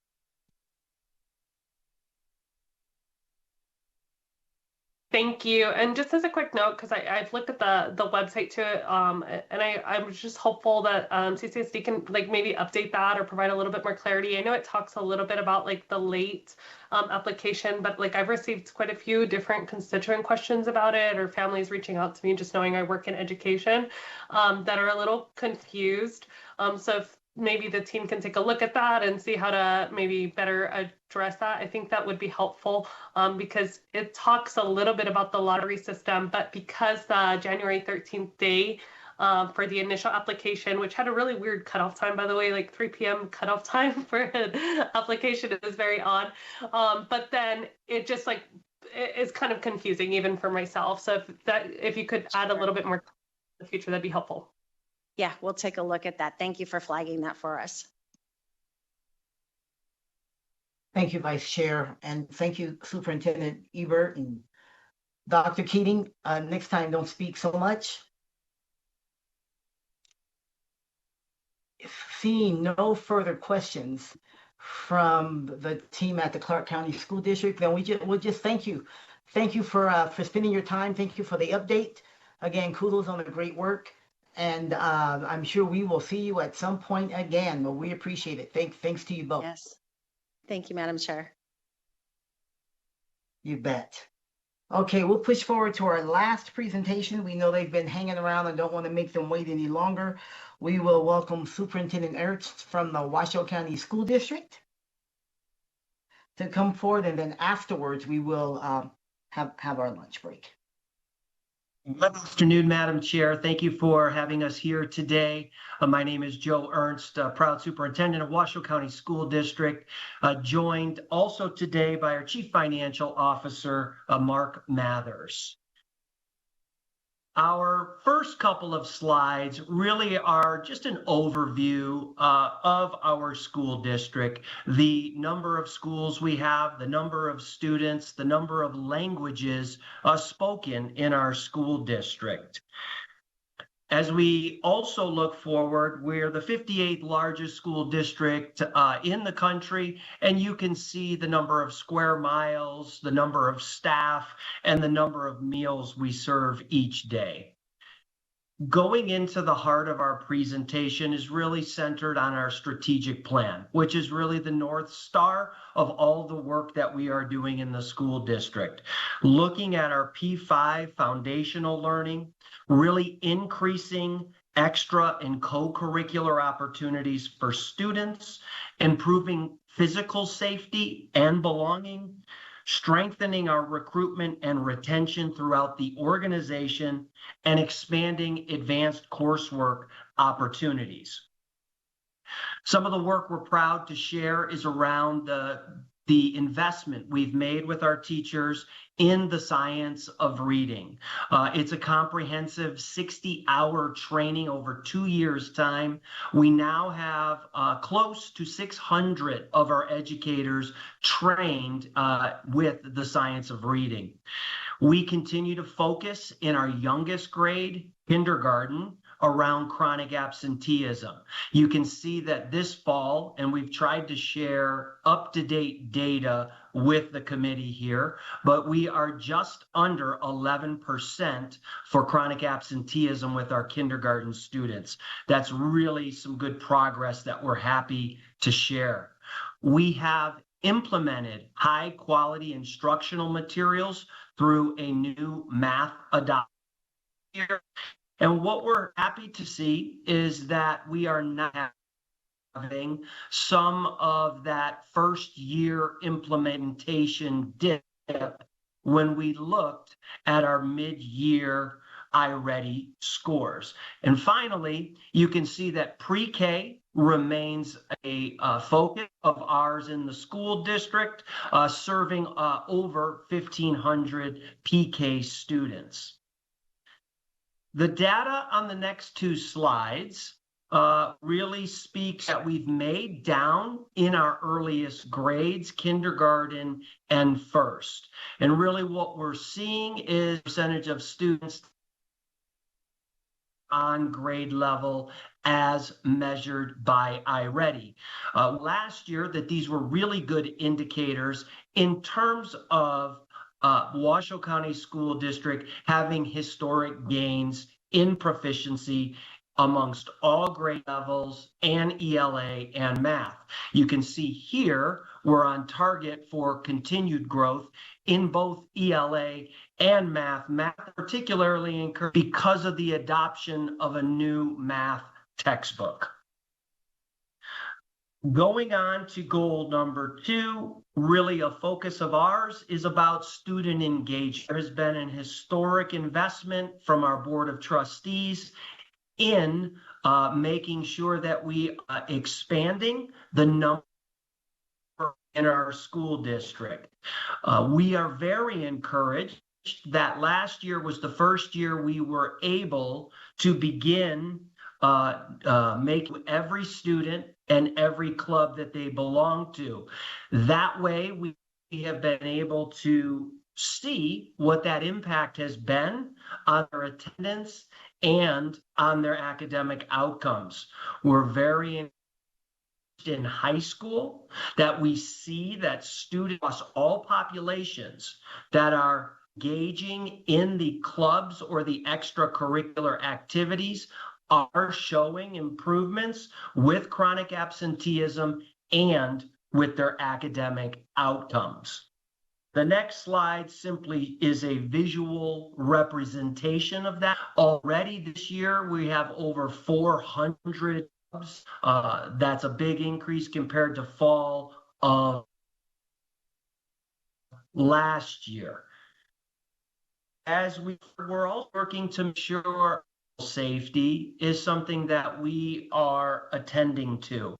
Thank you. And just as a quick note, because I've looked at the website too, and I'm just hopeful that CCSD can maybe update that or provide a little bit more clarity. I know it talks a little bit about the late application, but I've received quite a few different constituent questions about it, or families reaching out to me, just knowing I work in education, that are a little confused. So if maybe the team can take a look at that and see how to maybe better address that. I think that would be helpful because it talks a little bit about the lottery system, but because the January 13th day for the initial application, which had a really weird cutoff time, by the way, 3 p.m. cutoff time for an application, it was very odd. But then it just it is kind of confusing even for myself. So if you could add a little bit more in the future, that'd be helpful. Yeah, we'll take a look at that. Thank you for flagging that for us. Thank you, Vice Chair, and thank you, Superintendent Ebert and Dr. Keating. Next time, don't speak so much. Seeing no further questions from the team at the Clark County School District, then we'll just thank you. Thank you for spending your time. Thank you for the update. Again, kudos on the great work. And I'm sure we will see you at some point again, but we appreciate it. Thanks to you both. Yes. Thank you, Madam Chair. You bet. Okay, we'll push forward to our last presentation. We know they've been hanging around and don't want to make them wait any longer. We will welcome Superintendent Ernst from the Washoe County School District to come forward, and then afterwards we will have our lunch break. Good afternoon, Madam Chair. Thank you for having us here today. My name is Joe Ernst, proud superintendent of Washoe County School District, joined also today by our Chief Financial Officer, Mark Mathers. Our first couple of slides really are just an overview of our school district, the number of schools we have, the number of students, the number of languages spoken in our school district. As we also look forward, we're the 58th largest school district in the country, and you can see the number of square miles, the number of staff, and the number of meals we serve each day. Going into the heart of our presentation is really centered on our strategic plan, which is really the North Star of all the work that we are doing in the school district. Looking at our P5 foundational learning, really increasing extra and co-curricular opportunities for students, improving physical safety and belonging, strengthening our recruitment and retention throughout the organization, and expanding advanced coursework opportunities. Some of the work we're proud to share is around the investment we've made with our teachers in the science of reading. It's a comprehensive 60-hour training over 2 years' time. We now have close to 600 of our educators trained with the science of reading. We continue to focus in our youngest grade, kindergarten, around chronic absenteeism. You can see that this fall, and we've tried to share up-to-date data with the committee here, but we are just under 11% for chronic absenteeism with our kindergarten students. That's really some good progress that we're happy to share. We have implemented high-quality instructional materials through a new math adoption here. And what we're happy to see is that we are not having some of that first year implementation dip when we looked at our mid-year iReady scores. And finally, you can see that pre-K remains a focus of ours in the school district, serving over 1,500 PK students. The data on the next two slides really speaks that we've made down in our earliest grades, kindergarten and first. And really what we're seeing is percentage of students on grade level as measured by iReady. Last year, that these were really good indicators in terms of Washoe County School District having historic gains in proficiency amongst all grade levels and ELA and math. You can see here we're on target for continued growth in both ELA and math. Math particularly encouraged because of the adoption of a new math textbook. Going on to goal number 2, really a focus of ours is about student engagement. There has been an historic investment from our Board of Trustees in making sure that we are expanding the number in our school district. We are very encouraged that last year was the first year we were able to begin making every student and every club that they belong to. That way, we have been able to see what that impact has been on their attendance and on their academic outcomes. We're very interested in high school that we see that students across all populations that are engaging in the clubs or the extracurricular activities are showing improvements with chronic absenteeism and with their academic outcomes. The next slide simply is a visual representation of that. Already this year, we have over 400 clubs. That's a big increase compared to fall of last year. As we're all working to ensure safety is something that we are attending to.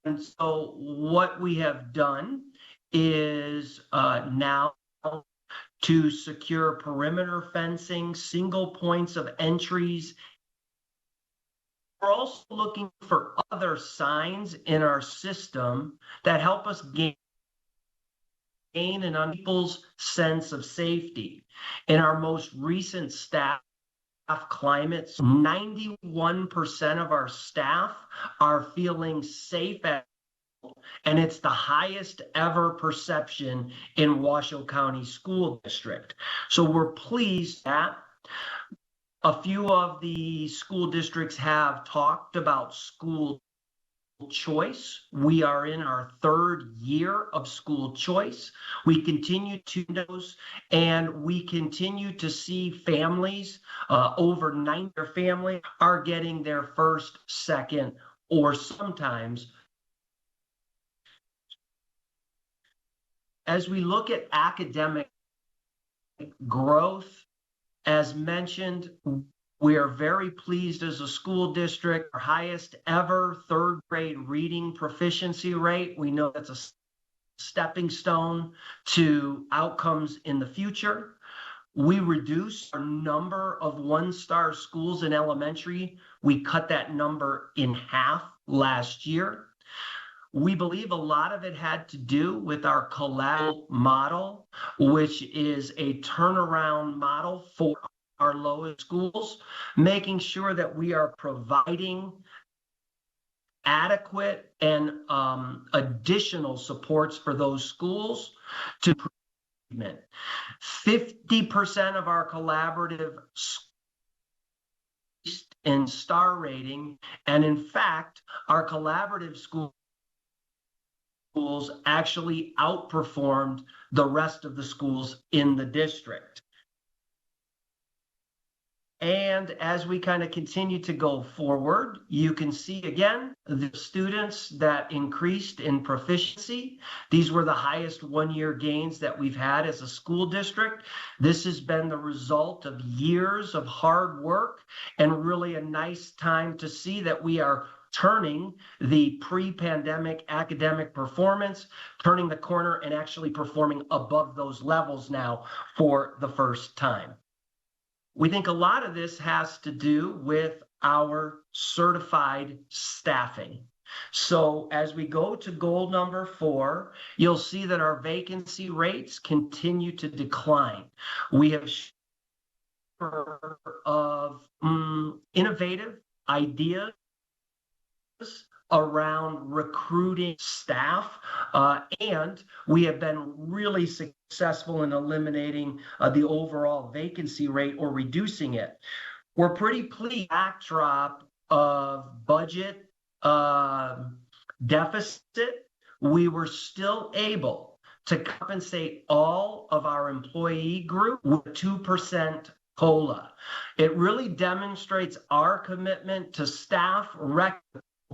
And so what we have done is now to secure perimeter fencing, single points of entries. We're also looking for other signs in our system that help us gain an people's sense of safety. In our most recent stat climates. 91% of our staff are feeling safe at and it's the highest ever perception in Washoe County School District. So we're pleased that a few of the school districts have talked about school choice. We are in our third year of school choice. We continue to those, and we continue to see families, over 90 family are getting their first, second, or sometimes. As we look at academic growth, as mentioned, we are very pleased as a school district, our highest ever third grade reading proficiency rate. We know that's a stepping stone to outcomes in the future. We reduced our number of one-star schools in elementary. We cut that number in half last year. We believe a lot of it had to do with our collaborative model, which is a turnaround model for our lowest schools, making sure that we are providing adequate and additional supports for those schools to improvement. 50% of our collaborative in star rating, and in fact, our collaborative schools actually outperformed the rest of the schools in the district. And as we kind of continue to go forward, you can see again the students that increased in proficiency. These were the highest one-year gains that we've had as a school district. This has been the result of years of hard work and really a nice time to see that we are turning the pre-pandemic academic performance, turning the corner and actually performing above those levels now for the first time. We think a lot of this has to do with our certified staffing. So as we go to goal number 4, you'll see that our vacancy rates continue to decline. We have of innovative ideas around recruiting staff, and we have been really successful in eliminating the overall vacancy rate or reducing it. We're pretty pleased backdrop of budget deficit. We were still able to compensate all of our employee group with 2% COLA. It really demonstrates our commitment to staff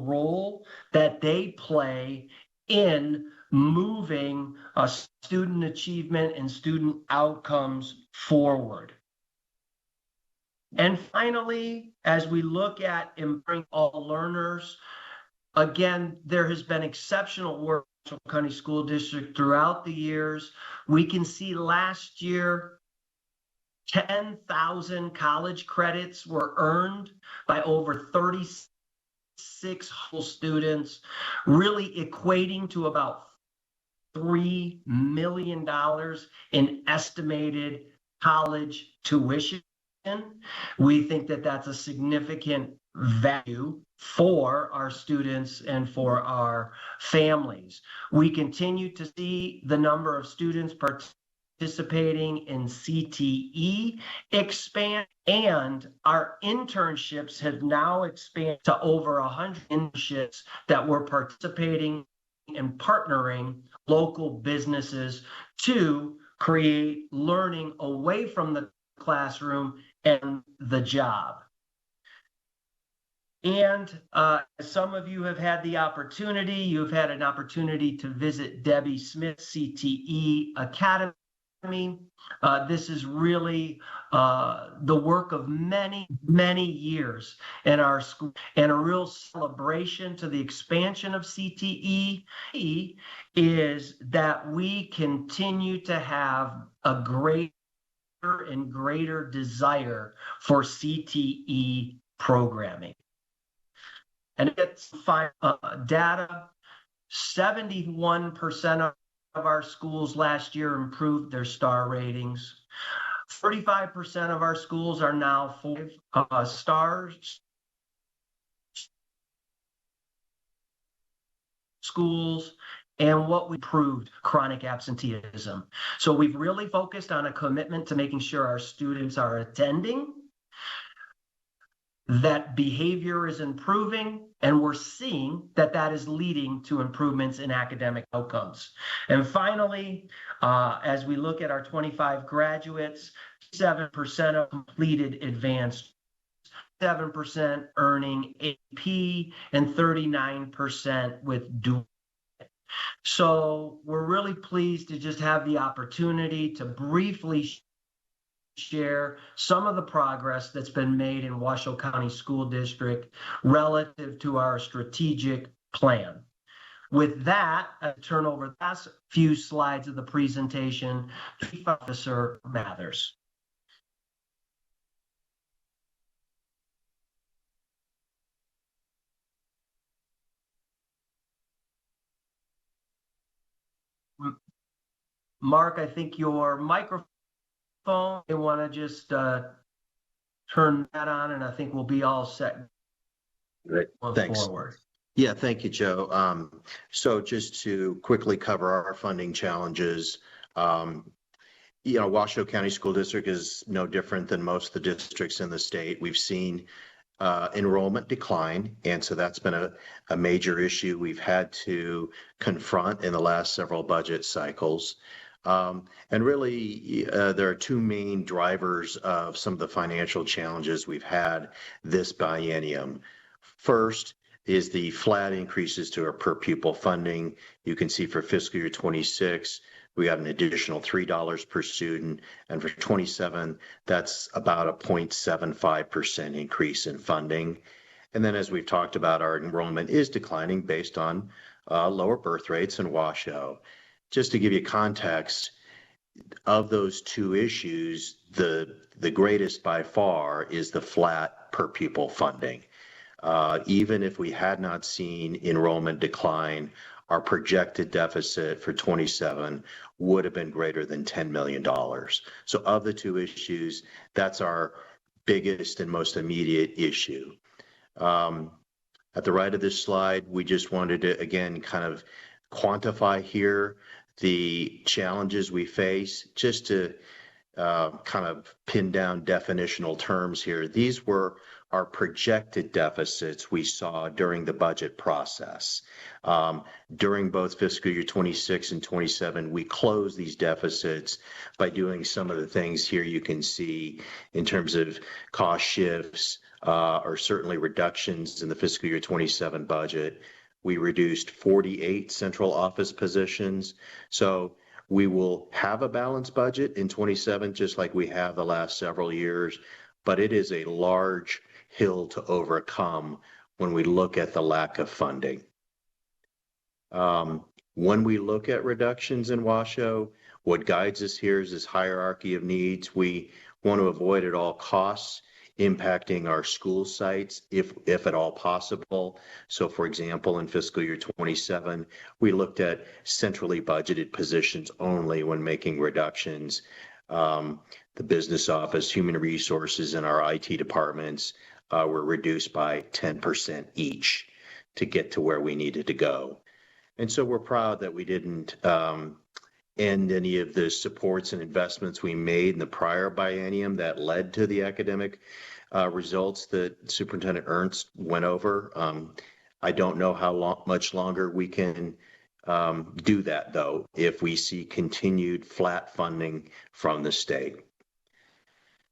role that they play in moving student achievement and student outcomes forward. And finally, as we look at empowering all learners, again, there has been exceptional work in Washoe County School District throughout the years. We can see last year 10,000 college credits were earned by over 36 whole students, really equating to about $3 million in estimated college tuition. We think that that's a significant value for our students and for our families. We continue to see the number of students participating in CTE expand, and our internships have now expanded to over 100 internships that we're participating and partnering local businesses to create learning away from the classroom and the job. And some of you have had the opportunity, you've had an opportunity to visit Debbie Smith CTE Academy. This is really the work of many, many years in our school, and a real celebration to the expansion of CTE is that we continue to have a greater and greater desire for CTE programming. And it's data, 71% of our schools last year improved their star ratings. 35% of our schools are now 4 stars schools, and what we proved chronic absenteeism. So we've really focused on a commitment to making sure our students are attending, that behavior is improving, and we're seeing that that is leading to improvements in academic outcomes. And finally, as we look at our 25 graduates, 7% of completed advanced, 7% earning AP, and 39% with dual. So we're really pleased to just have the opportunity to briefly share some of the progress that's been made in Washoe County School District relative to our strategic plan. With that, I turn over the last few slides of the presentation to Chief Officer Mathers. Mark, I think your microphone, you want to just turn that on, and I think we'll be all set. Great. Thanks. Forward. Yeah, thank you, Joe. So just to quickly cover our funding challenges, Washoe County School District is no different than most of the districts in the state. We've seen enrollment decline, and so that's been a major issue we've had to confront in the last several budget cycles. And really, there are two main drivers of some of the financial challenges we've had this biennium. First is the flat increases to our per pupil funding. You can see for fiscal year 26, we got an additional $3 per student, and for 27, that's about a 0.75% increase in funding. And then, as we've talked about, our enrollment is declining based on lower birth rates in Washoe. Just to give you context, of those two issues, the greatest by far is the flat per pupil funding. Even if we had not seen enrollment decline, our projected deficit for 27 would have been greater than $10 million. So of the two issues, that's our biggest and most immediate issue. At the right of this slide, we just wanted to, again, kind of quantify here the challenges we face, just to kind of pin down definitional terms here. These were our projected deficits we saw during the budget process. During both fiscal year 26 and 27, we closed these deficits by doing some of the things here you can see in terms of cost shifts, or certainly reductions in the fiscal year 27 budget. We reduced 48 central office positions. So we will have a balanced budget in 27, just like we have the last several years, but it is a large hill to overcome when we look at the lack of funding. When we look at reductions in Washoe, what guides us here is this hierarchy of needs. We want to avoid at all costs impacting our school sites, if at all possible. So for example, in fiscal year 27, we looked at centrally budgeted positions only when making reductions. The business office, human resources, and our IT departments were reduced by 10% each to get to where we needed to go. And so we're proud that we didn't end any of the supports and investments we made in the prior biennium that led to the academic results that Superintendent Ernst went over. I don't know how much longer we can do that, though, if we see continued flat funding from the state.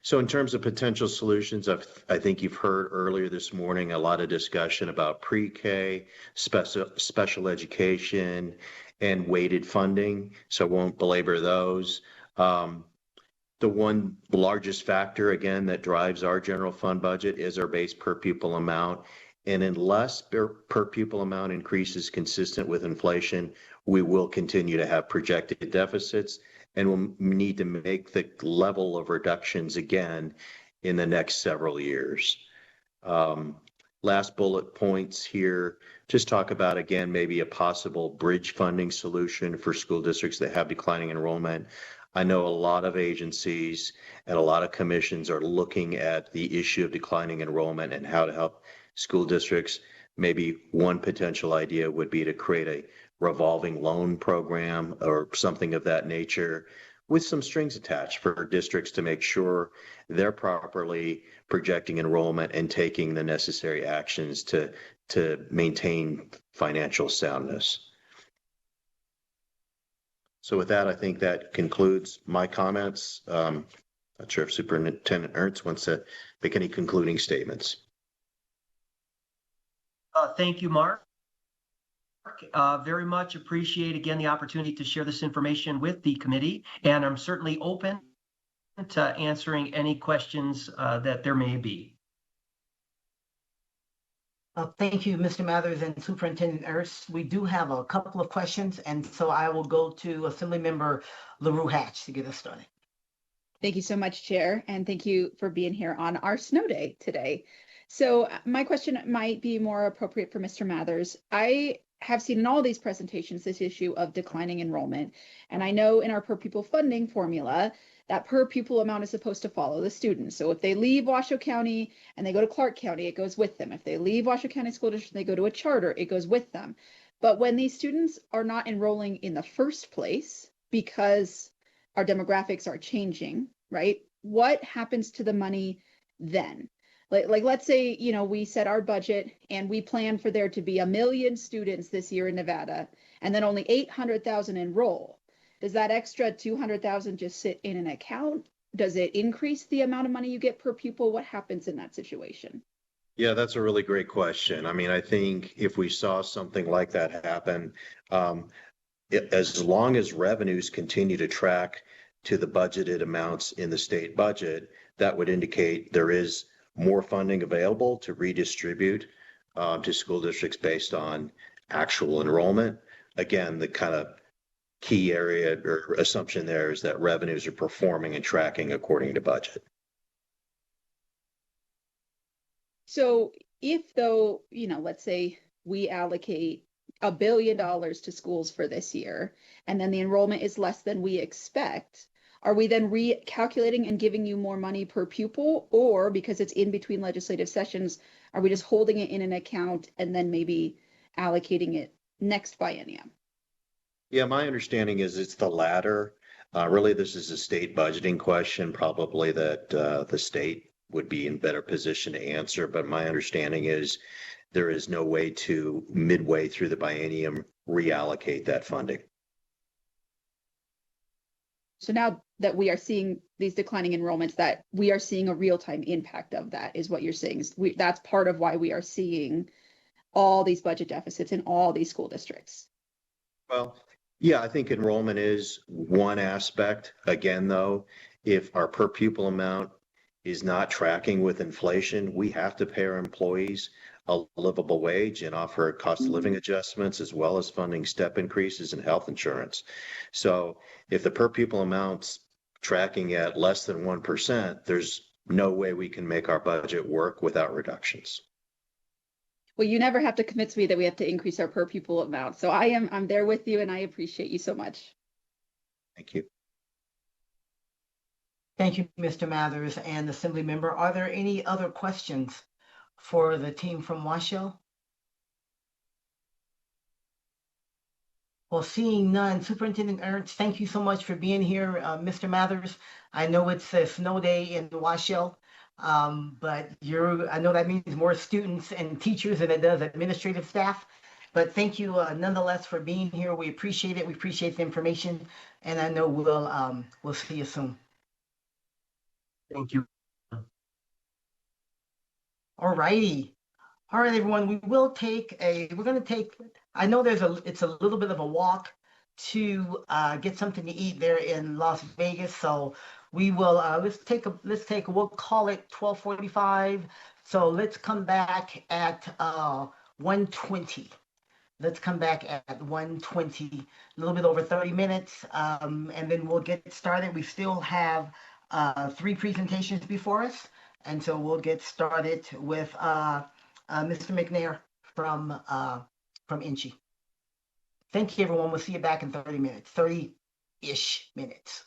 So in terms of potential solutions, I think you've heard earlier this morning a lot of discussion about pre-K, special education, and weighted funding, so I won't belabor those. The one largest factor, again, that drives our general fund budget is our base per pupil amount. And unless per pupil amount increases consistent with inflation, we will continue to have projected deficits, and we'll need to make the level of reductions again in the next several years. Last bullet points here, just talk about, again, maybe a possible bridge funding solution for school districts that have declining enrollment. I know a lot of agencies and a lot of commissions are looking at the issue of declining enrollment and how to help school districts. Maybe one potential idea would be to create a revolving loan program or something of that nature with some strings attached for districts to make sure they're properly projecting enrollment and taking the necessary actions to maintain financial soundness. So with that, I think that concludes my comments. Not sure if Superintendent Ernst wants to make any concluding statements. Thank you, Mark. Very much appreciate, again, the opportunity to share this information with the committee, and I'm certainly open to answering any questions that there may be. Thank you, Mr. Mathers and Superintendent Ernst. We do have a couple of questions, and so I will go to Assemblymember LaRue Hatch to get us started. Thank you so much, Chair, and thank you for being here on our snow day today. So my question might be more appropriate for Mr. Mathers. I have seen in all these presentations this issue of declining enrollment, and I know in our per pupil funding formula, that per pupil amount is supposed to follow the student. So if they leave Washoe County and they go to Clark County, it goes with them. If they leave Washoe County School District and they go to a charter, it goes with them. But when these students are not enrolling in the first place because our demographics are changing, right? What happens to the money then? Like let's say, you know, we set our budget and we plan for there to be 1 million students this year in Nevada, and then only 800,000 enroll. Does that extra 200,000 just sit in an account? Does it increase the amount of money you get per pupil? What happens in that situation? Yeah, that's a really great question. I mean, I think if we saw something like that happen, as long as revenues continue to track to the budgeted amounts in the state budget, that would indicate there is more funding available to redistribute to school districts based on actual enrollment. Again, the kind of key area or assumption there is that revenues are performing and tracking according to budget. So if though, you know, let's say we allocate $1 billion to schools for this year, and then the enrollment is less than we expect, are we then recalculating and giving you more money per pupil? Or because it's in between legislative sessions, are we just holding it in an account and then maybe allocating it next biennium? Yeah, my understanding is it's the latter. Really, this is a state budgeting question, probably that the state would be in better position to answer. But my understanding is there is no way to midway through the biennium reallocate that funding. So now that we are seeing these declining enrollments, that we are seeing a real-time impact of that is what you're saying. That's part of why we are seeing all these budget deficits in all these school districts. Well, yeah, I think enrollment is one aspect. Again, though, if our per pupil amount is not tracking with inflation, we have to pay our employees a livable wage and offer cost of living adjustments, as well as funding step increases in health insurance. So if the per pupil amount's tracking at less than 1%, there's no way we can make our budget work without reductions. Well, you never have to convince me that we have to increase our per pupil amount. So I'm there with you, and I appreciate you so much. Thank you. Thank you, Mr. Mathers and Assembly Member. Are there any other questions for the team from Washoe? Well, seeing none, Superintendent Ernst, thank you so much for being here. Mr. Mathers, I know it's a snow day in Washoe, but I know that means more students and teachers than it does administrative staff. But thank you nonetheless for being here. We appreciate it. We appreciate the information, and I know we'll see you soon. Thank you. All righty. All right, everyone, we're going to take, I know it's a little bit of a walk to get something to eat there in Las Vegas. So we will, we'll call it 12:45. So let's come back at 1:20. Let's come back at 1:20, a little bit over 30 minutes, and then we'll get started. We still have 3 presentations before us, and so we'll get started with Mr. McNair from INCHI. Thank you, everyone. We'll see you back in 30 minutes, 30-ish minutes.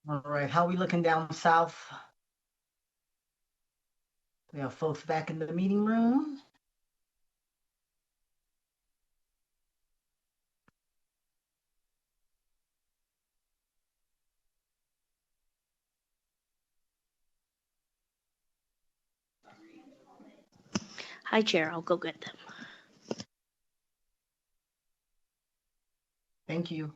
All right, how are we looking down south? We have folks back in the meeting room. Hi, Chair. I'll go get them. Thank you.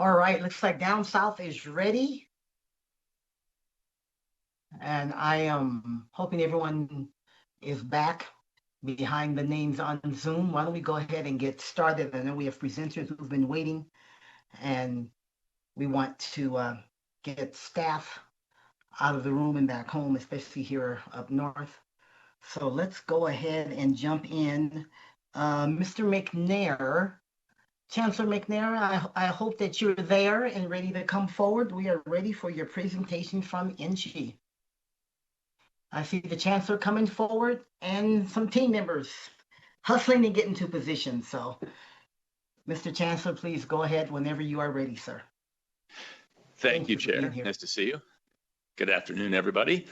All right, looks like down south is ready. And I am hoping everyone is back behind the names on Zoom. Why don't we go ahead and get started? I know we have presenters who've been waiting, and we want to get staff out of the room and back home, especially here up north. So let's go ahead and jump in. Mr. McNair, Chancellor McNair, I hope that you're there and ready to come forward. We are ready for your presentation from NG. I see the Chancellor coming forward and some team members hustling to get into position. So, Mr. Chancellor, please go ahead whenever you are ready, sir. Thank you, Chair. Nice to see you. Good afternoon, everybody.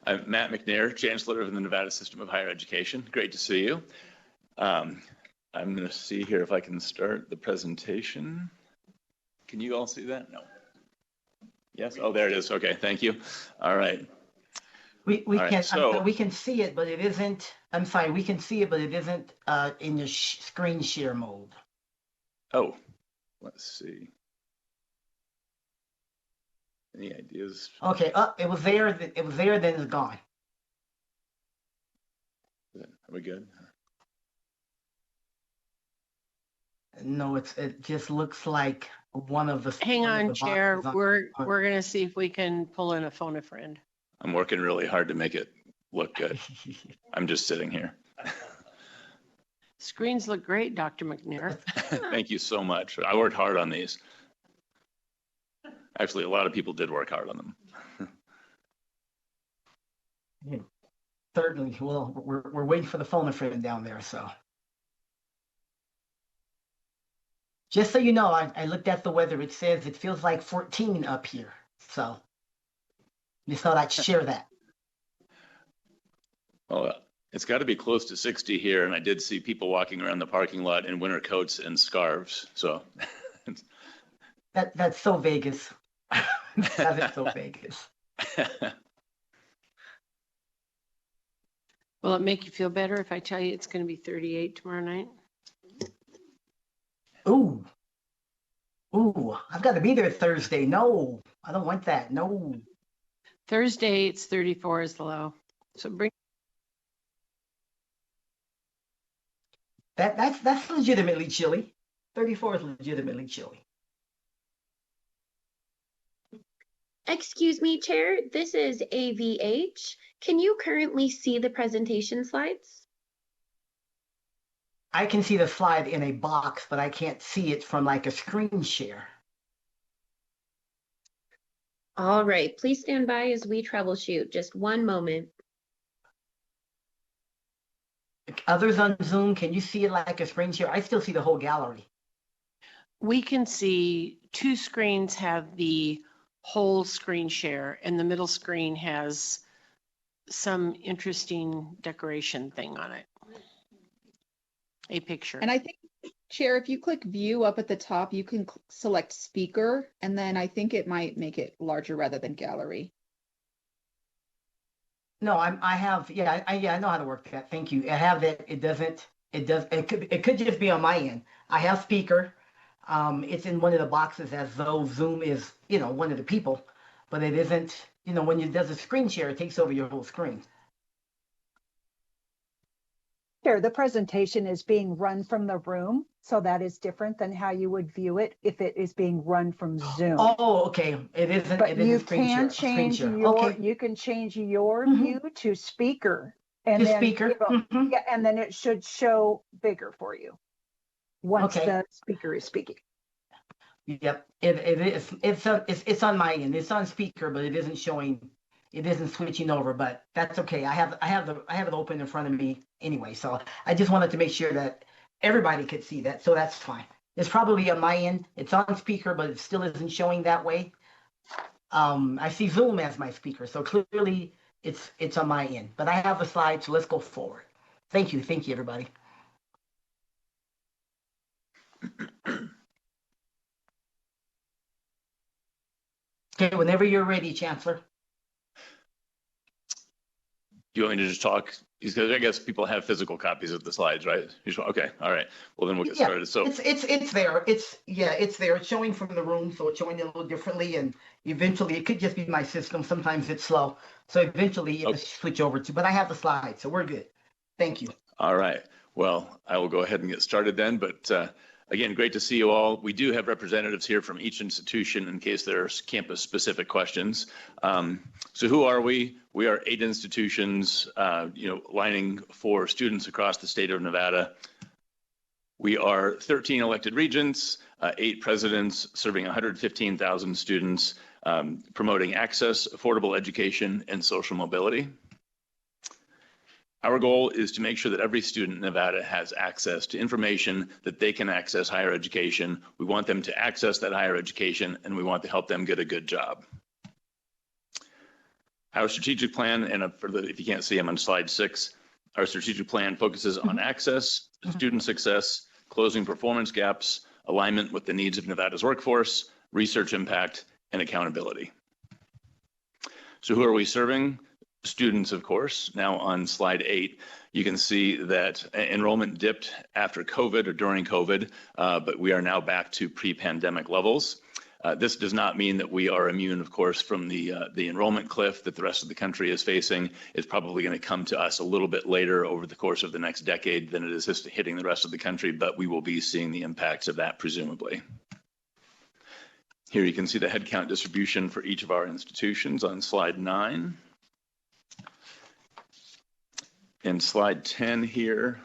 I'm Matt McNair, Chancellor of the Nevada System of Higher Education. Great to see you. I'm going to see here if I can start the presentation. Can you all see that? No. Yes? Oh, there it is. Okay, thank you. All right. We can see it, but it isn't. I'm sorry, we can see it, but it isn't in your screen share mode. Oh, let's see. Any ideas? Okay, it was there. It was there. Then it's gone. Are we good? No, it just looks like one of the. Hang one of on, the Chair. boxes We're going to see if we can pull in a phone a friend. I'm working really hard to make it look good. I'm just sitting here. Screens look great, Dr. McNair. Thank you so much. I worked hard on these. Actually, a lot of people did work hard on them. Certainly. Well, we're waiting for the phone a friend down there, so. Just so you know, I looked at the weather. It says it feels like 14 up here. So just thought I'd share that. Well, it's got to be close to 60 here, and I did see people walking around the parking lot in winter coats and scarves. So that's so Vegas. That is so Vegas. Will it make you feel better if I tell you it's going to be 38 tomorrow night? Ooh. Ooh, I've got to be there Thursday. No, I don't want that. No. Thursday, it's 34 is the low. So bring. That's legitimately chilly. 34 is legitimately chilly. Excuse me, Chair. This is AVH. Can you currently see the presentation slides? I can see the slide in a box, but I can't see it from like a screen share. All right, please stand by as we troubleshoot. Just one moment. Others on Zoom, can you see it like a screen share? I still see the whole gallery. We can see two screens have the whole screen share, and the middle screen has some interesting decoration thing on it. A picture. And I think, Chair, if you click view up at the top, you can select speaker, and then I think it might make it larger rather than gallery. No, I know how to work that. Thank you. I have that. It could just be on my end. I have speaker. It's in one of the boxes as though Zoom is, one of the people, but it isn't, when it does a screen share, it takes over your whole screen. Sure, the presentation is being run from the room, so that is different than how you would view it if it is being run from Zoom. Oh, okay. It isn't. But it you isn't screen can share, change screen share. your Okay. you can change your view to speaker, and To then speaker. yeah, and then it should show bigger for you once Okay. the speaker is speaking. Yep. It is. It's on my end. It's on speaker, but it isn't showing. It isn't switching over, but that's okay. I have it open in front of me anyway, so I just wanted to make sure that everybody could see that, so that's fine. It's probably on my end. It's on speaker, but it still isn't showing that way. I see Zoom as my speaker, so clearly it's on my end. But I have the slide, so let's go forward. Thank you, everybody. Okay, whenever you're ready, Chancellor. Do you want me to just talk? Because I guess people have physical copies of the slides, right? Okay, all right. Well, then we'll get started. So it's there. It's there. It's showing from the room, so it's showing a little differently. And eventually, it could just be my system. Sometimes it's slow, so eventually it'll switch over to. But I have the slides, so we're good. Thank you. all right. Well, I will go ahead and get started then. But again, great to see you all. We do have representatives here from each institution in case there's campus-specific questions. So who are we? We are 8 institutions, lining for students across the state of Nevada. We are 13 elected regents, 8 presidents serving 115,000 students, promoting access, affordable education, and social mobility. Our goal is to make sure that every student in Nevada has access to information that they can access higher education. We want them to access that higher education, and we want to help them get a good job. Our strategic plan, and if you can't see, I'm on slide 6. Our strategic plan focuses on access, student success, closing performance gaps, alignment with the needs of Nevada's workforce, research impact, and accountability. So who are we serving? Students, of course. Now on slide 8, you can see that enrollment dipped after COVID or during COVID, but we are now back to pre-pandemic levels. This does not mean that we are immune, of course, from the enrollment cliff that the rest of the country is facing. It's probably going to come to us a little bit later over the course of the next decade than it is hitting the rest of the country, but we will be seeing the impacts of that presumably. Here you can see the headcount distribution for each of our institutions on slide 9. In slide 10 here,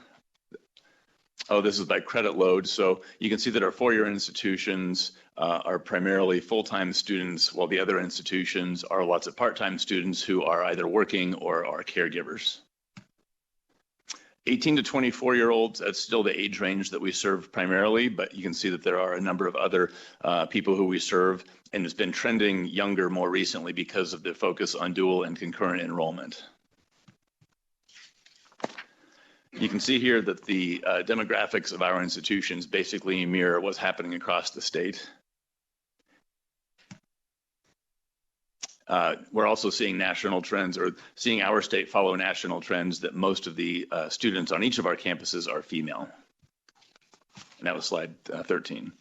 this is by credit load. So you can see that our four-year institutions are primarily full-time students, while the other institutions are lots of part-time students who are either working or are caregivers. 18 to 24-year-olds, that's still the age range that we serve primarily, but you can see that there are a number of other people who we serve, and it's been trending younger more recently because of the focus on dual and concurrent enrollment. You can see here that the demographics of our institutions basically mirror what's happening across the state. We're also seeing national trends, or seeing our state follow national trends, that most of the students on each of our campuses are female. And that was slide 13.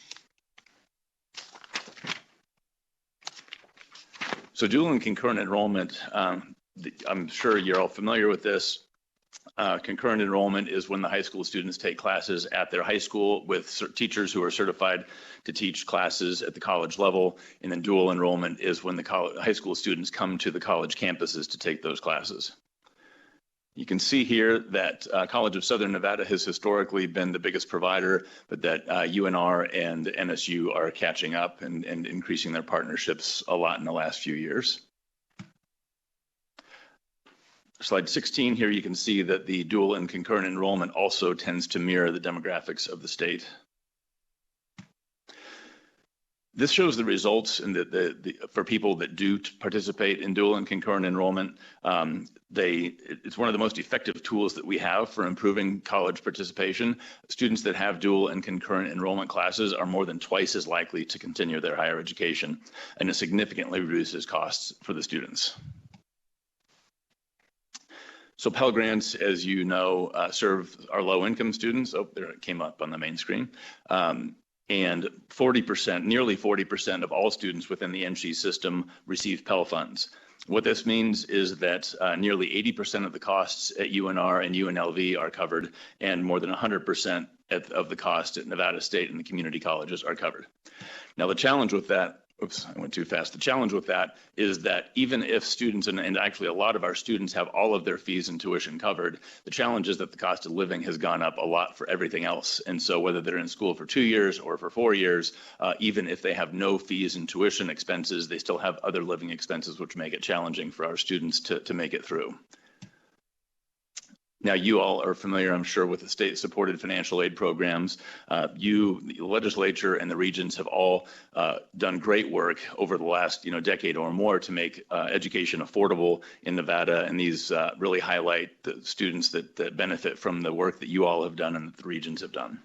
So dual and concurrent enrollment, I'm sure you're all familiar with this. Concurrent enrollment is when the high school students take classes at their high school with teachers who are certified to teach classes at the college level. And then dual enrollment is when the high school students come to the college campuses to take those classes. You can see here that College of Southern Nevada has historically been the biggest provider, but that UNR and NSU are catching up and increasing their partnerships a lot in the last few years. Slide 16 here, you can see that the dual and concurrent enrollment also tends to mirror the demographics of the state. This shows the results in for people that do participate in dual and concurrent enrollment. It's one of the most effective tools that we have for improving college participation. Students that have dual and concurrent enrollment classes are more than twice as likely to continue their higher education, and it significantly reduces costs for the students. So Pell Grants, as you know, serve our low-income students. Oh, there it came up on the main screen. And 40%, nearly 40% of all students within the NSHE system receive Pell funds. What this means is that nearly 80% of the costs at UNR and UNLV are covered, and more than 100% of the cost at Nevada State and the community colleges are covered. Now, the challenge with that, oops, I went too fast. The challenge with that is that even if students, and actually a lot of our students have all of their fees and tuition covered, the challenge is that the cost of living has gone up a lot for everything else. And so whether they're in school for 2 years or for 4 years, even if they have no fees and tuition expenses, they still have other living expenses, which make it challenging for our students to make it through. Now, you all are familiar, I'm sure, with the state-supported financial aid programs. The legislature and the regions have all done great work over the last decade or more to make education affordable in Nevada, and these really highlight the students that benefit from the work that you all have done and that the regions have done.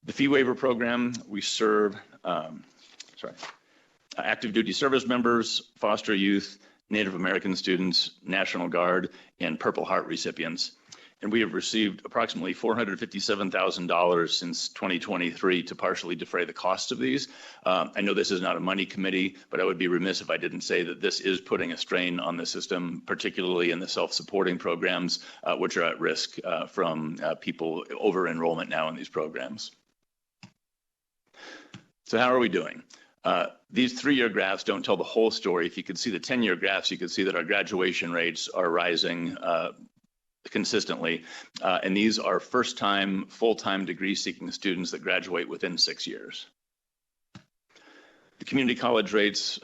The fee waiver program, we serve active duty service members, foster youth, Native American students, National Guard, and Purple Heart recipients. And we have received approximately $457,000 since 2023 to partially defray the cost of these. I know this is not a money committee, but I would be remiss if I didn't say that this is putting a strain on the system, particularly in the self-supporting programs, which are at risk from people over-enrollment now in these programs. So how are we doing? These 3-year graphs don't tell the whole story. If you could see the 10-year graphs, you could see that our graduation rates are rising consistently. And these are first-time, full-time degree-seeking students that graduate within 6 years. The community college rates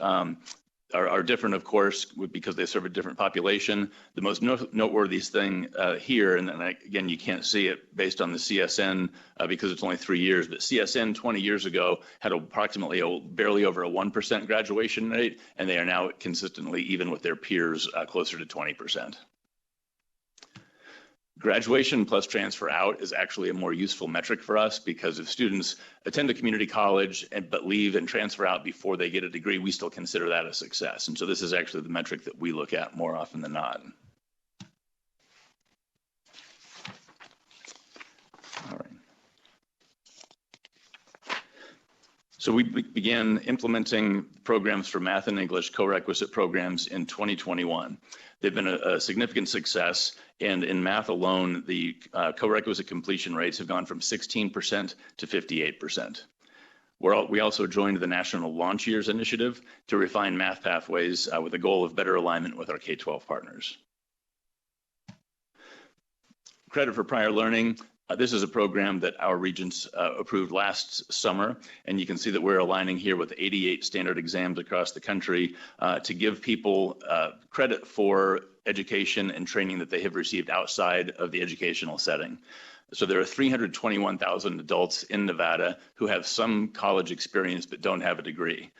are different, of course, because they serve a different population. The most noteworthy thing here, and then again, you can't see it based on the CSN because it's only 3 years, but CSN 20 years ago had approximately barely over a 1% graduation rate, and they are now consistently, even with their peers, closer to 20%. Graduation plus transfer out is actually a more useful metric for us because if students attend a community college but leave and transfer out before they get a degree, we still consider that a success. And so this is actually the metric that we look at more often than not. All right. So we began implementing programs for math and English co-requisite programs in 2021. They've been a significant success, and in math alone, the co-requisite completion rates have gone from 16% to 58%. We also joined the National Launch Years Initiative to refine math pathways with the goal of better alignment with our K-12 partners. Credit for prior learning. This is a program that our regents approved last summer, and you can see that we're aligning here with 88 standard exams across the country to give people credit for education and training that they have received outside of the educational setting. So there are 321,000 adults in Nevada who have some college experience but don't have a degree.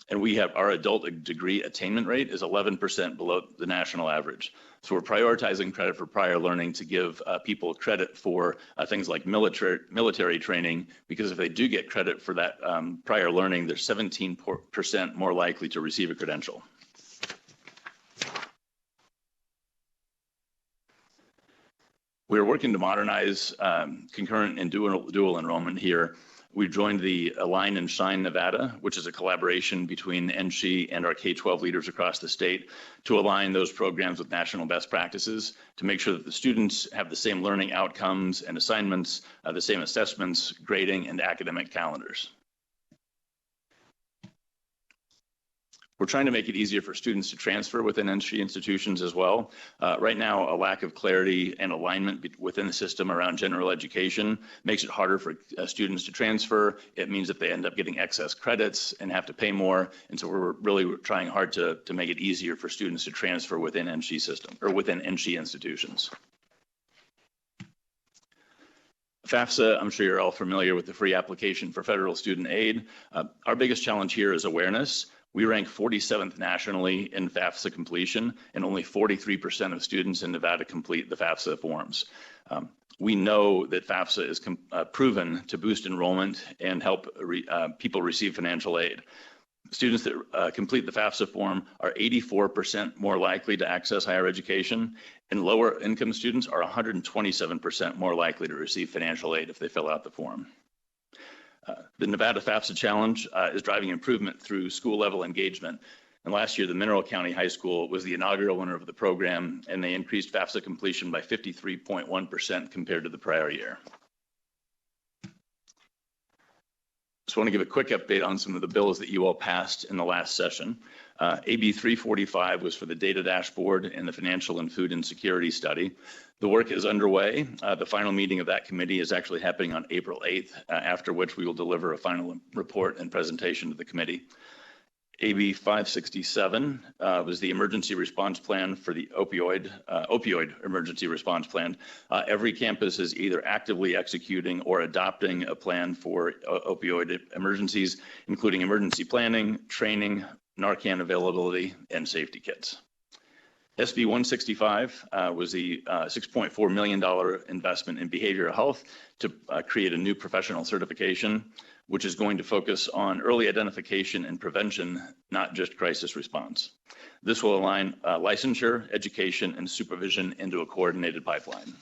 And our adult degree attainment rate is 11% below the national average. So we're prioritizing credit for prior learning to give people credit for things like military training, because if they do get credit for that prior learning, they're 17% more likely to receive a credential. We're working to modernize concurrent and dual enrollment here. We've joined the Align and Shine Nevada, which is a collaboration between NSHE and our K-12 leaders across the state to align those programs with national best practices to make sure that the students have the same learning outcomes and assignments, the same assessments, grading, and academic calendars. We're trying to make it easier for students to transfer within NSHE institutions as well. Right now, a lack of clarity and alignment within the system around general education makes it harder for students to transfer. It means that they end up getting excess credits and have to pay more. And so we're really trying hard to make it easier for students to transfer within NSHE system or within NSHE institutions. FAFSA, I'm sure you're all familiar with the free application for federal student aid. Our biggest challenge here is awareness. We rank 47th nationally in FAFSA completion, and only 43% of students in Nevada complete the FAFSA forms. We know that FAFSA is proven to boost enrollment and help people receive financial aid. Students that complete the FAFSA form are 84% more likely to access higher education, and lower income students are 127% more likely to receive financial aid if they fill out the form. The Nevada FAFSA Challenge is driving improvement through school level engagement. And last year, the Mineral County High School was the inaugural winner of the program, and they increased FAFSA completion by 53.1% compared to the prior year. Just want to give a quick update on some of the bills that you all passed in the last session. AB 345 was for the data dashboard and the financial and food insecurity study. The work is underway. The final meeting of that committee is actually happening on April 8th, after which we will deliver a final report and presentation to the committee. AB 567 was the emergency response plan for the opioid emergency response plan. Every campus is either actively executing or adopting a plan for opioid emergencies, including emergency planning, training, Narcan availability, and safety kits. SB 165 was the $6.4 million investment in behavioral health to create a new professional certification, which is going to focus on early identification and prevention, not just crisis response. This will align licensure, education, and supervision into a coordinated pipeline.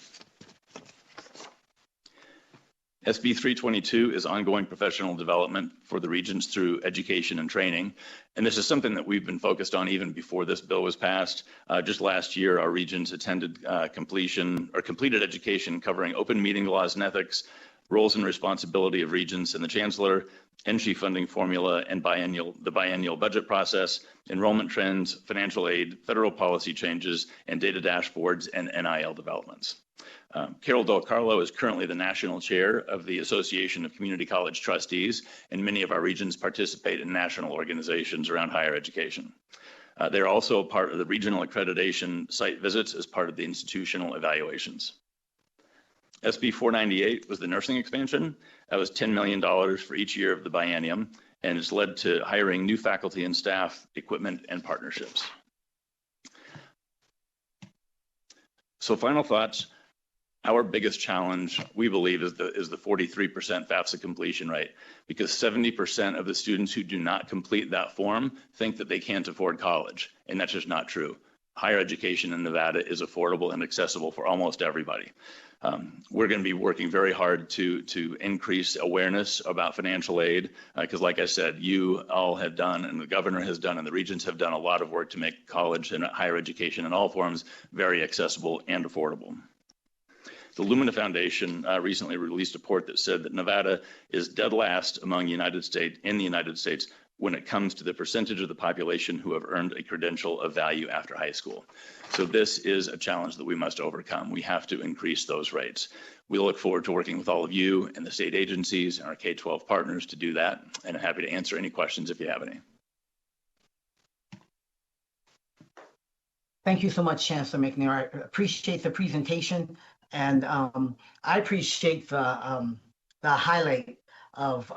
SB 322 is ongoing professional development for the regents through education and training. And this is something that we've been focused on even before this bill was passed. Just last year, our regents attended completed education covering open meeting laws and ethics, roles and responsibility of regents and the chancellor, NSHE funding formula, and the biennial budget process, enrollment trends, financial aid, federal policy changes, and data dashboards and NIL developments. Carol Del Carlo is currently the national chair of the Association of Community College Trustees, and many of our regions participate in national organizations around higher education. They're also a part of the regional accreditation site visits as part of the institutional evaluations. SB 498 was the nursing expansion. That was $10 million for each year of the biennium, and it's led to hiring new faculty and staff, equipment, and partnerships. So final thoughts. Our biggest challenge, we believe, is the 43% FAFSA completion rate, because 70% of the students who do not complete that form think that they can't afford college, and that's just not true. higher education in Nevada is affordable and accessible for almost everybody. We're going to be working very hard to increase awareness about financial aid because, like I said, you all have done, and the governor has done, and the regents have done a lot of work to make college and higher education in all forms very accessible and affordable. The Lumina Foundation recently released a report that said that Nevada is dead last among the United States when it comes to the percentage of the population who have earned a credential of value after high school. So this is a challenge that we must overcome. We have to increase those rates. We look forward to working with all of you and the state agencies and our K-12 partners to do that, and I'm happy to answer any questions if you have any. Thank you so much, Chancellor McNair. I appreciate the presentation, and I appreciate the highlight of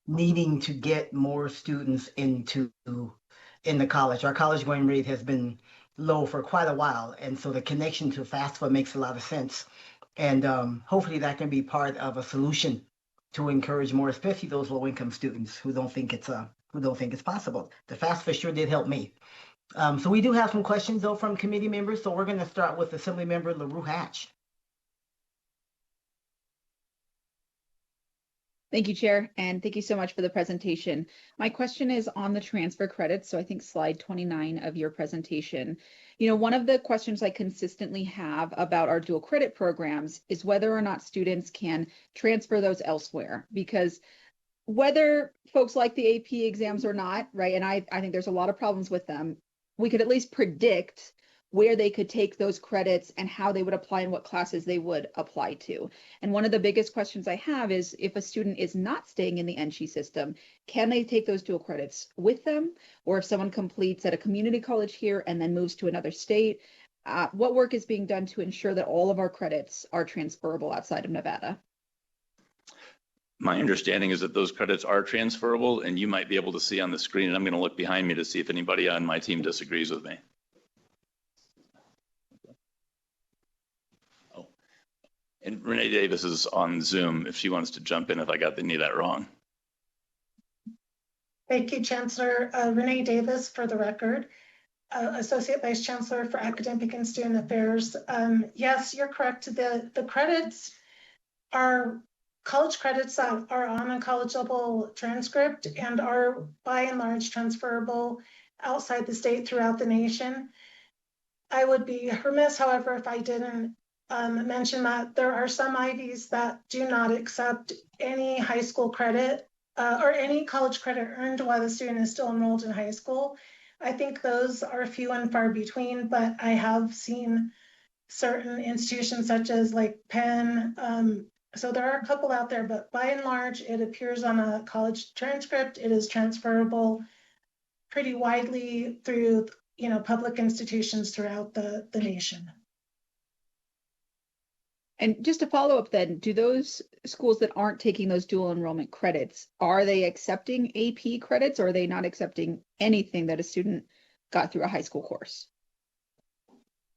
needing to get more students in the college. Our college going rate has been low for quite a while, and so the connection to FAFSA makes a lot of sense. And hopefully that can be part of a solution to encourage more, especially those low-income students who don't think it's possible. The FAFSA sure did help me. So we do have some questions though from committee members. So we're going to start with Assemblymember LaRue Hatch. Thank you, Chair, and thank you so much for the presentation. My question is on the transfer credits, so I think slide 29 of your presentation. You know, one of the questions I consistently have about our dual credit programs is whether or not students can transfer those elsewhere, because whether folks like the AP exams or not, right, and I think there's a lot of problems with them, we could at least predict where they could take those credits and how they would apply and what classes they would apply to. And one of the biggest questions I have is if a student is not staying in the NSHE system, can they take those dual credits with them? Or if someone completes at a community college here and then moves to another state, what work is being done to ensure that all of our credits are transferable outside of Nevada? My understanding is that those credits are transferable, and you might be able to see on the screen, and I'm going to look behind me to see if anybody on my team disagrees with me. And Renee Davis is on Zoom if she wants to jump in if I got any of that wrong. Thank you, Chancellor. Renee Davis, for the record, Associate Vice Chancellor for Academic and Student Affairs. Yes, you're correct. The credits are college credits that are on a college level transcript and are by and large transferable outside the state throughout the nation. I would be remiss, however, if I didn't mention that there are some IVs that do not accept any high school credit or any college credit earned while the student is still enrolled in high school. I think those are few and far between, but I have seen certain institutions such as like Penn. So there are a couple out there, but by and large, it appears on a college transcript. It is transferable pretty widely through, public institutions throughout the nation. And just to follow up then, do those schools that aren't taking those dual enrollment credits, are they accepting AP credits or are they not accepting anything that a student got through a high school course?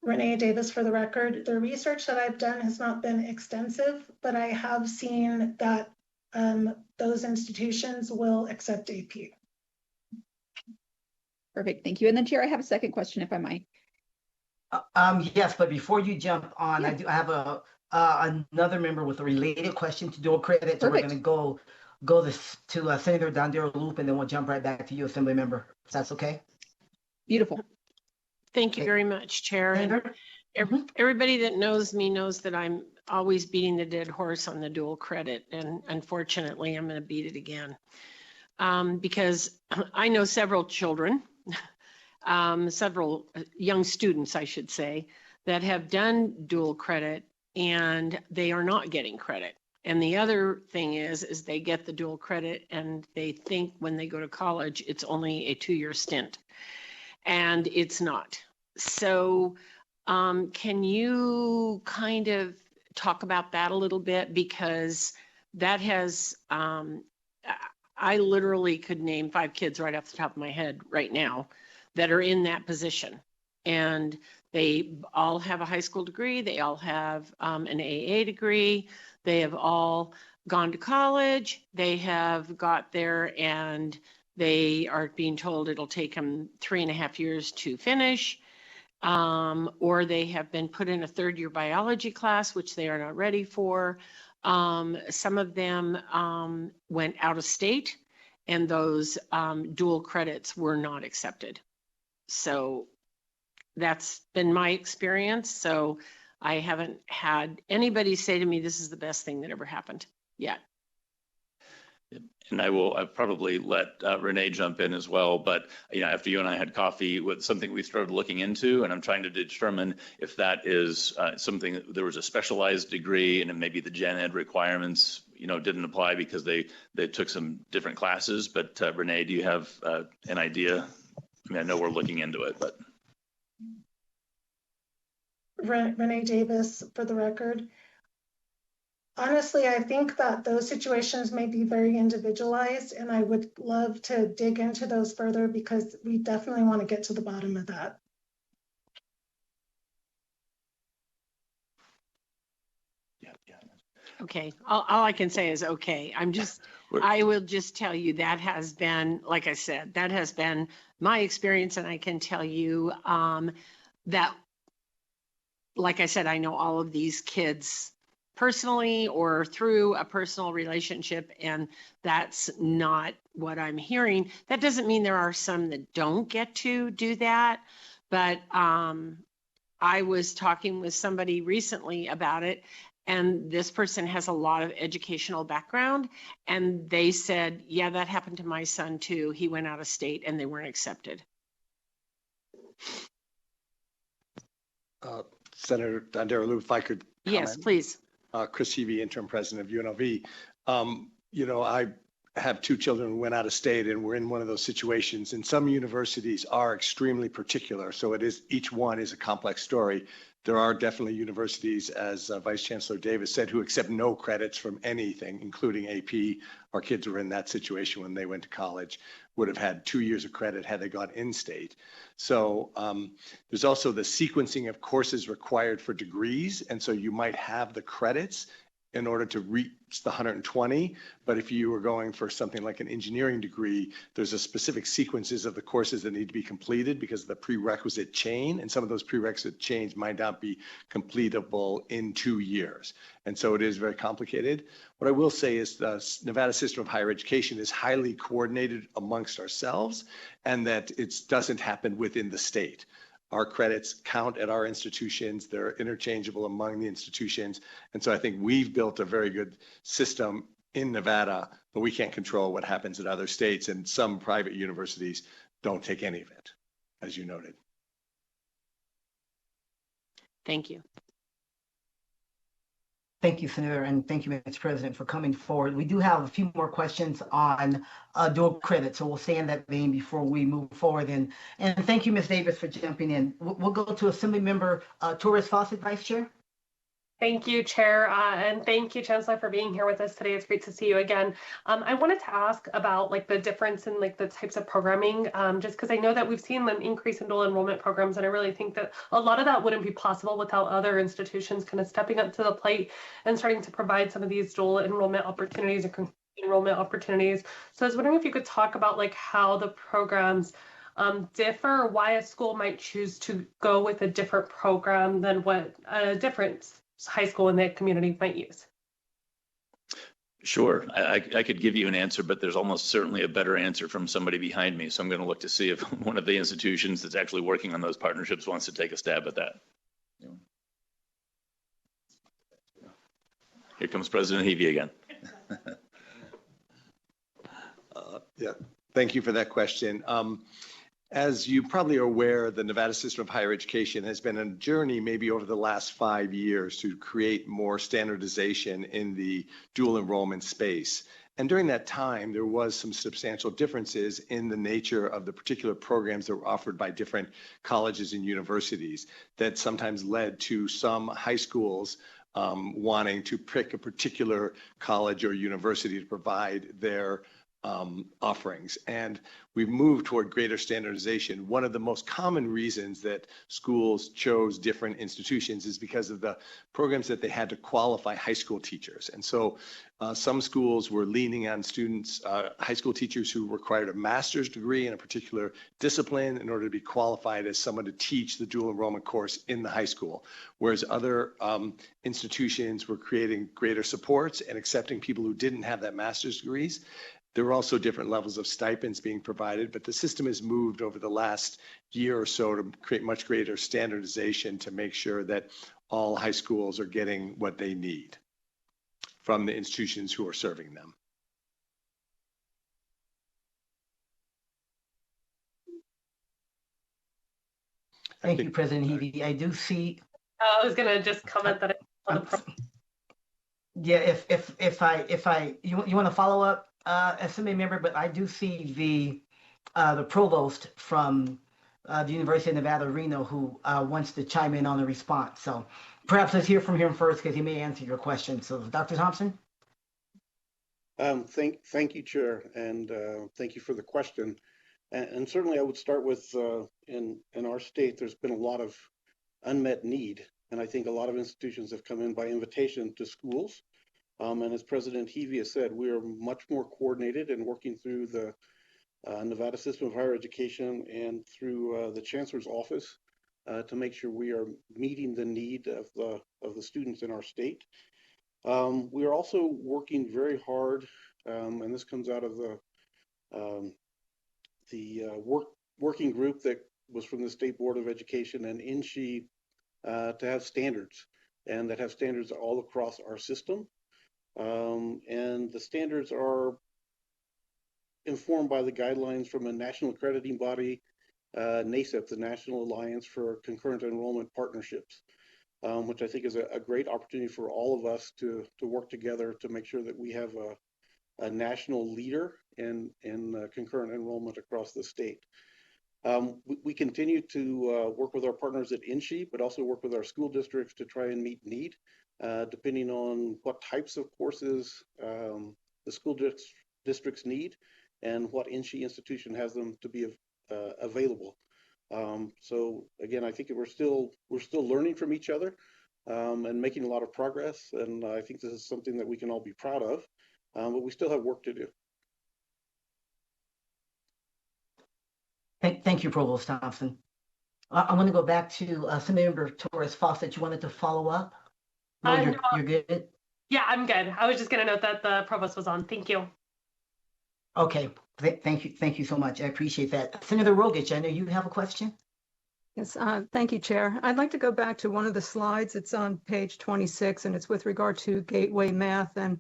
Renee Davis, for the record, the research that I've done has not been extensive, but I have seen that those institutions will accept AP. Perfect, thank you. And then Chair, I have a second question if I might. Yes, but before you jump on, yeah. I have another member with a related question to dual credit. So we're going to go to Senator Dondero Loop, and then we'll jump right back to you, Assembly Member. If that's okay. Beautiful. Thank you very much, Chair. And everybody that knows me knows that I'm always beating the dead horse on the dual credit, and unfortunately, I'm going to beat it again because I know several children. Several young students, I should say, that have done dual credit and they are not getting credit. And the other thing is they get the dual credit and they think when they go to college, it's only a 2-year stint, and it's not. So can you kind of talk about that a little bit? Because that has, I literally could name 5 kids right off the top of my head right now that are in that position, and they all have a high school degree, they all have an AA degree, they have all gone to college, they have got there and they are being told it'll take them 3.5 years to finish. or they have been put in a third-year biology class, which they are not ready for. Some of them went out of state, and those dual credits were not accepted. So that's been my experience. So I haven't had anybody say to me, this is the best thing that ever happened yet. And I'll probably let Renee jump in as well. But after you and I had coffee, with something we started looking into, and I'm trying to determine if that is something. There was a specialized degree, and maybe the gen ed requirements, didn't apply because they took some different classes. But Renee, do you have an idea? I mean, I know we're looking into it, but Renee Davis, for the record. Honestly, I think that those situations may be very individualized, and I would love to dig into those further because we definitely want to get to the bottom of that. Okay, all I can say is okay. I will just tell you that has been, like I said, that has been my experience, and I can tell you that, like I said, I know all of these kids personally or through a personal relationship, and that's not what I'm hearing. That doesn't mean there are some that don't get to do that, but I was talking with somebody recently about it, and this person has a lot of educational background, and they said, yeah, that happened to my son too. He went out of state and they weren't accepted. Senator Dondera, if I could comment. Yes, please. Chris Hevey, interim president of UNLV. I have two children who went out of state, and we're in one of those situations. And some universities are extremely particular, so each one is a complex story. There are definitely universities, as Vice Chancellor Davis said, who accept no credits from anything, including AP. Our kids were in that situation when they went to college, would have had 2 years of credit had they gone in-state. So there's also the sequencing of courses required for degrees. And so you might have the credits in order to reach the 120. But if you were going for something like an engineering degree, there's a specific sequences of the courses that need to be completed because of the prerequisite chain. And some of those prerequisite chains might not be completable in 2 years. And so it is very complicated. What I will say is the Nevada system of higher education is highly coordinated amongst ourselves, and that it doesn't happen within the state. Our credits count at our institutions. They're interchangeable among the institutions. And so I think we've built a very good system in Nevada, but we can't control what happens in other states. And some private universities don't take any of it, as you noted. Thank you. Thank you, Senator, and thank you, Mr. President, for coming forward. We do have a few more questions on dual credit, so we'll stay in that vein before we move forward. And thank you, Ms. Davis, for jumping in. We'll go to Assemblymember Torres Fawcett, Vice Chair. Thank you, Chair, and thank you, Chancellor, for being here with us today. It's great to see you again. I wanted to ask about the difference in the types of programming, just because I know that we've seen an increase in dual enrollment programs, and I really think that a lot of that wouldn't be possible without other institutions kind of stepping up to the plate and starting to provide some of these dual enrollment opportunities or enrollment opportunities. So I was wondering if you could talk about how the programs differ, or why a school might choose to go with a different program than what a different high school in that community might use. Sure, I could give you an answer, but there's almost certainly a better answer from somebody behind me. So I'm going to look to see if one of the institutions that's actually working on those partnerships wants to take a stab at that. Here comes President Hevey again. Yeah, thank you for that question. As you probably are aware, the Nevada system of higher education has been on a journey maybe over the last 5 years to create more standardization in the dual enrollment space. And during that time, there was some substantial differences in the nature of the particular programs that were offered by different colleges and universities that sometimes led to some high schools wanting to pick a particular college or university to provide their offerings, and we've moved toward greater standardization. One of the most common reasons that schools chose different institutions is because of the programs that they had to qualify high school teachers. And so some schools were leaning on students, high school teachers who required a master's degree in a particular discipline in order to be qualified as someone to teach the dual enrollment course in the high school. Whereas other institutions were creating greater supports and accepting people who didn't have that master's degrees. There were also different levels of stipends being provided, but the system has moved over the last year or so to create much greater standardization to make sure that all high schools are getting what they need from the institutions who are serving them. Thank you, President Heavey. I do see. I was going to just comment that. Yeah, if you want to follow up, SMA member, but I do see the provost from the University of Nevada, Reno, who wants to chime in on the response. So perhaps let's hear from him first, because he may answer your question. So, Dr. Thompson. Thank you, Chair, and thank you for the question. And certainly, I would start with in our state, there's been a lot of unmet need, and I think a lot of institutions have come in by invitation to schools. And as President Heavey has said, we are much more coordinated and working through the Nevada System of Higher Education and through the Chancellor's Office to make sure we are meeting the need of the students in our state. We are also working very hard, and this comes out of the working group that was from the State Board of Education and INSHE to have standards, and that have standards all across our system. And the standards are informed by the guidelines from a national accrediting body, NACEP, the National Alliance for Concurrent Enrollment Partnerships, which I think is a great opportunity for all of us to work together to make sure that we have a national leader in concurrent enrollment across the state. We continue to work with our partners at INSHE, but also work with our school districts to try and meet need, depending on what types of courses the school districts need and what INSHE institution has them to be available. So again, I think we're still learning from each other and making a lot of progress, and I think this is something that we can all be proud of, but we still have work to do. Thank you, Provost Thompson. I want to go back to Senator Torres Fawcett. You wanted to follow up? No, you're good? Yeah, I'm good. I was just going to note that the provost was on. Thank you. Okay. Thank you so much. I appreciate that. Senator Rogich, I know you have a question. Yes, thank you, Chair. I'd like to go back to one of the slides. It's on page 26, and it's with regard to Gateway Math, and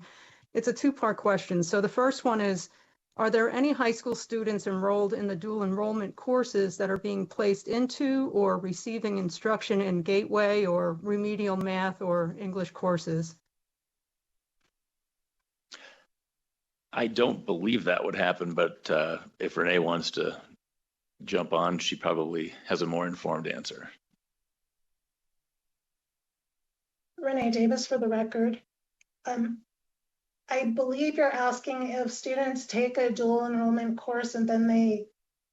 it's a two-part question. So the first one is, are there any high school students enrolled in the dual enrollment courses that are being placed into or receiving instruction in Gateway or remedial math or English courses? I don't believe that would happen, but if Renee wants to jump on, she probably has a more informed answer. Renee Davis for the record. I believe you're asking if students take a dual enrollment course and then they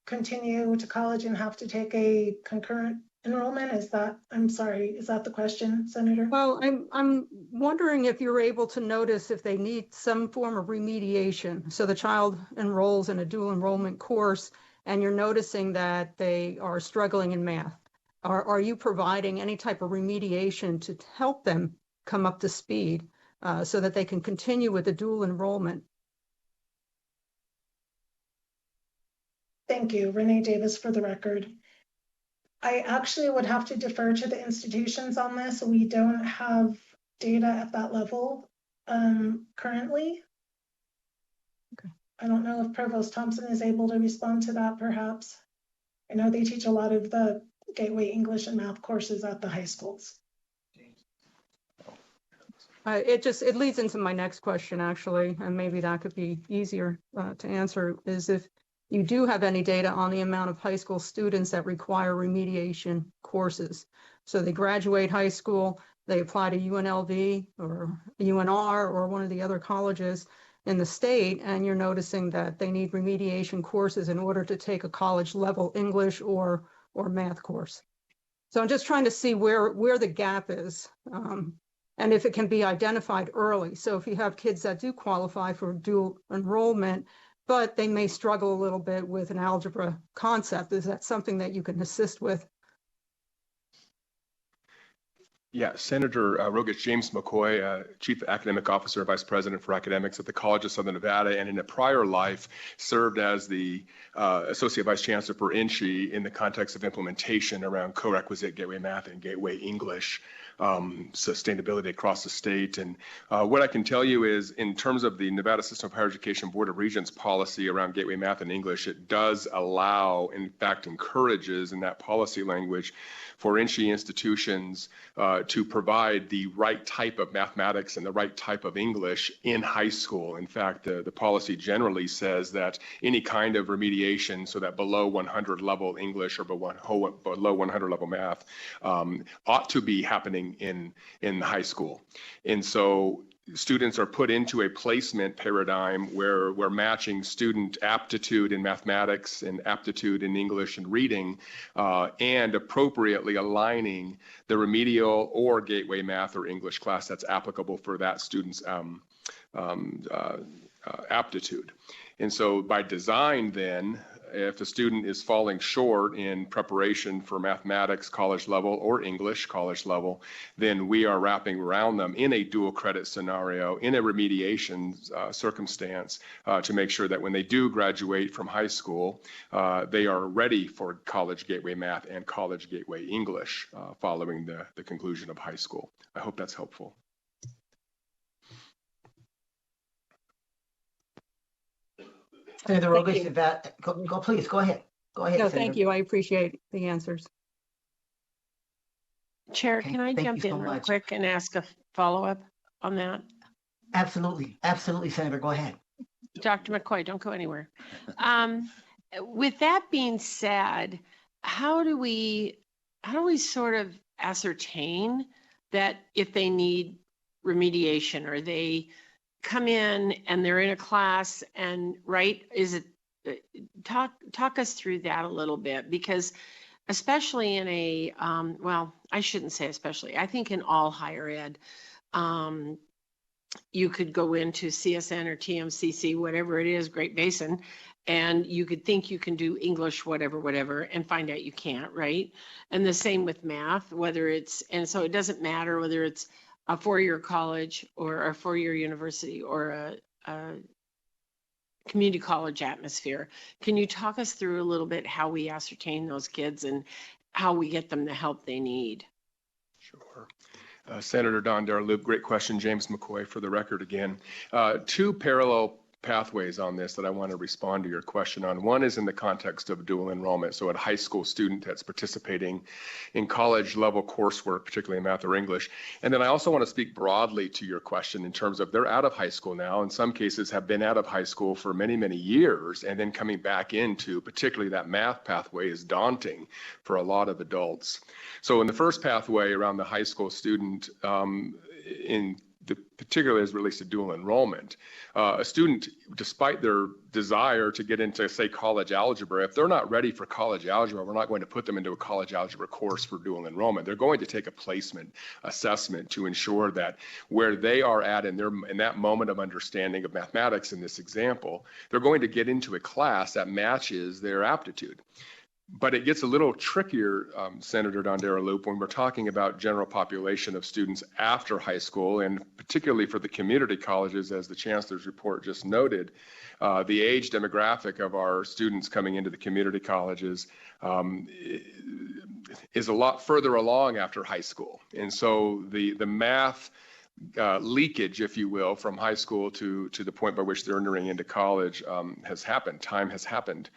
continue to college and have to take a concurrent enrollment. Is that, I'm sorry, is that the question, Senator? Well, I'm wondering if you're able to notice if they need some form of remediation. So the child enrolls in a dual enrollment course and you're noticing that they are struggling in math. Are you providing any type of remediation to help them come up to speed? So that they can continue with the dual enrollment? Thank you, Renee Davis for the record. I actually would have to defer to the institutions on this. We don't have data at that level currently. Okay. I don't know if Provost Thompson is able to respond to that, perhaps. I know they teach a lot of the Gateway English and math courses at the high schools. It leads into my next question, actually, and maybe that could be easier to answer, is if you do have any data on the amount of high school students that require remediation courses. So they graduate high school, they apply to UNLV or UNR or one of the other colleges, in the state, and you're noticing that they need remediation courses in order to take a college level English or math course. So I'm just trying to see where the gap is, and if it can be identified early. So if you have kids that do qualify for dual enrollment, but they may struggle a little bit with an algebra concept, is that something that you can assist with? Yeah, Senator Rogic, James McCoy, Chief Academic Officer, Vice President for Academics at the College of Southern Nevada, and in a prior life served as the Associate Vice Chancellor for INSHE in the context of implementation around co-requisite Gateway Math and Gateway English sustainability across the state. And what I can tell you is, in terms of the Nevada System of Higher Education Board of Regents policy around Gateway Math and English, it does allow, in fact encourages in that policy language, for INSHE institutions to provide the right type of mathematics and the right type of English in high school. In fact, the policy generally says that any kind of remediation, so that below 100 level English or below 100 level math, ought to be happening in high school. And so students are put into a placement paradigm where we're matching student aptitude in mathematics and aptitude in English and reading, and appropriately aligning the remedial or gateway math or English class that's applicable for that student's aptitude. And so by design then, if a student is falling short in preparation for mathematics college level or English college level, then we are wrapping around them in a dual credit scenario, in a remediation circumstance, to make sure that when they do graduate from high school, they are ready for college gateway math and college gateway English following the conclusion of high school. I hope that's helpful. Senator Rogic, if that, please, go ahead. Go ahead, No, Senator. thank you. I appreciate the answers. Chair, Okay, can I thank jump you in so real much. quick and ask a follow-up on that? Absolutely, absolutely, Senator, go ahead. Dr. McCoy, don't go anywhere. With that being said, how do we sort of ascertain that if they need remediation, or they come in and they're in a class and is it talk us through that a little bit, because especially in a well, I shouldn't say especially, I think in all higher ed, you could go into CSN or TMCC, whatever it is, Great Basin, and you could think you can do English, whatever, and find out you can't, right? And the same with math, and so it doesn't matter whether it's a four-year college or a four-year university or a community college atmosphere. Can you talk us through a little bit how we ascertain those kids and how we get them the help they need? Sure. Senator Don Daraloop, great question. James McCoy for the record again. Two parallel pathways on this that I want to respond to your question on. One is in the context of dual enrollment, so a high school student that's participating in college level coursework, particularly in math or English. And then I also want to speak broadly to your question in terms of they're out of high school now, in some cases have been out of high school for many, many years, and then coming back into particularly that math pathway is daunting for a lot of adults. So in the first pathway around the high school student, particularly as it relates to dual enrollment, a student, despite their desire to get into, say, college algebra, if they're not ready for college algebra, we're not going to put them into a college algebra course for dual enrollment. They're going to take a placement assessment to ensure that where they are at in that moment of understanding of mathematics in this example, they're going to get into a class that matches their aptitude. But it gets a little trickier, Senator Don Daraloop, when we're talking about general population of students after high school, and particularly for the community colleges, as the Chancellor's report just noted, the age demographic of our students coming into the community colleges is a lot further along after high school. And so the math leakage, if you will, from high school to the point by which they're entering into college has happened. Time has happened.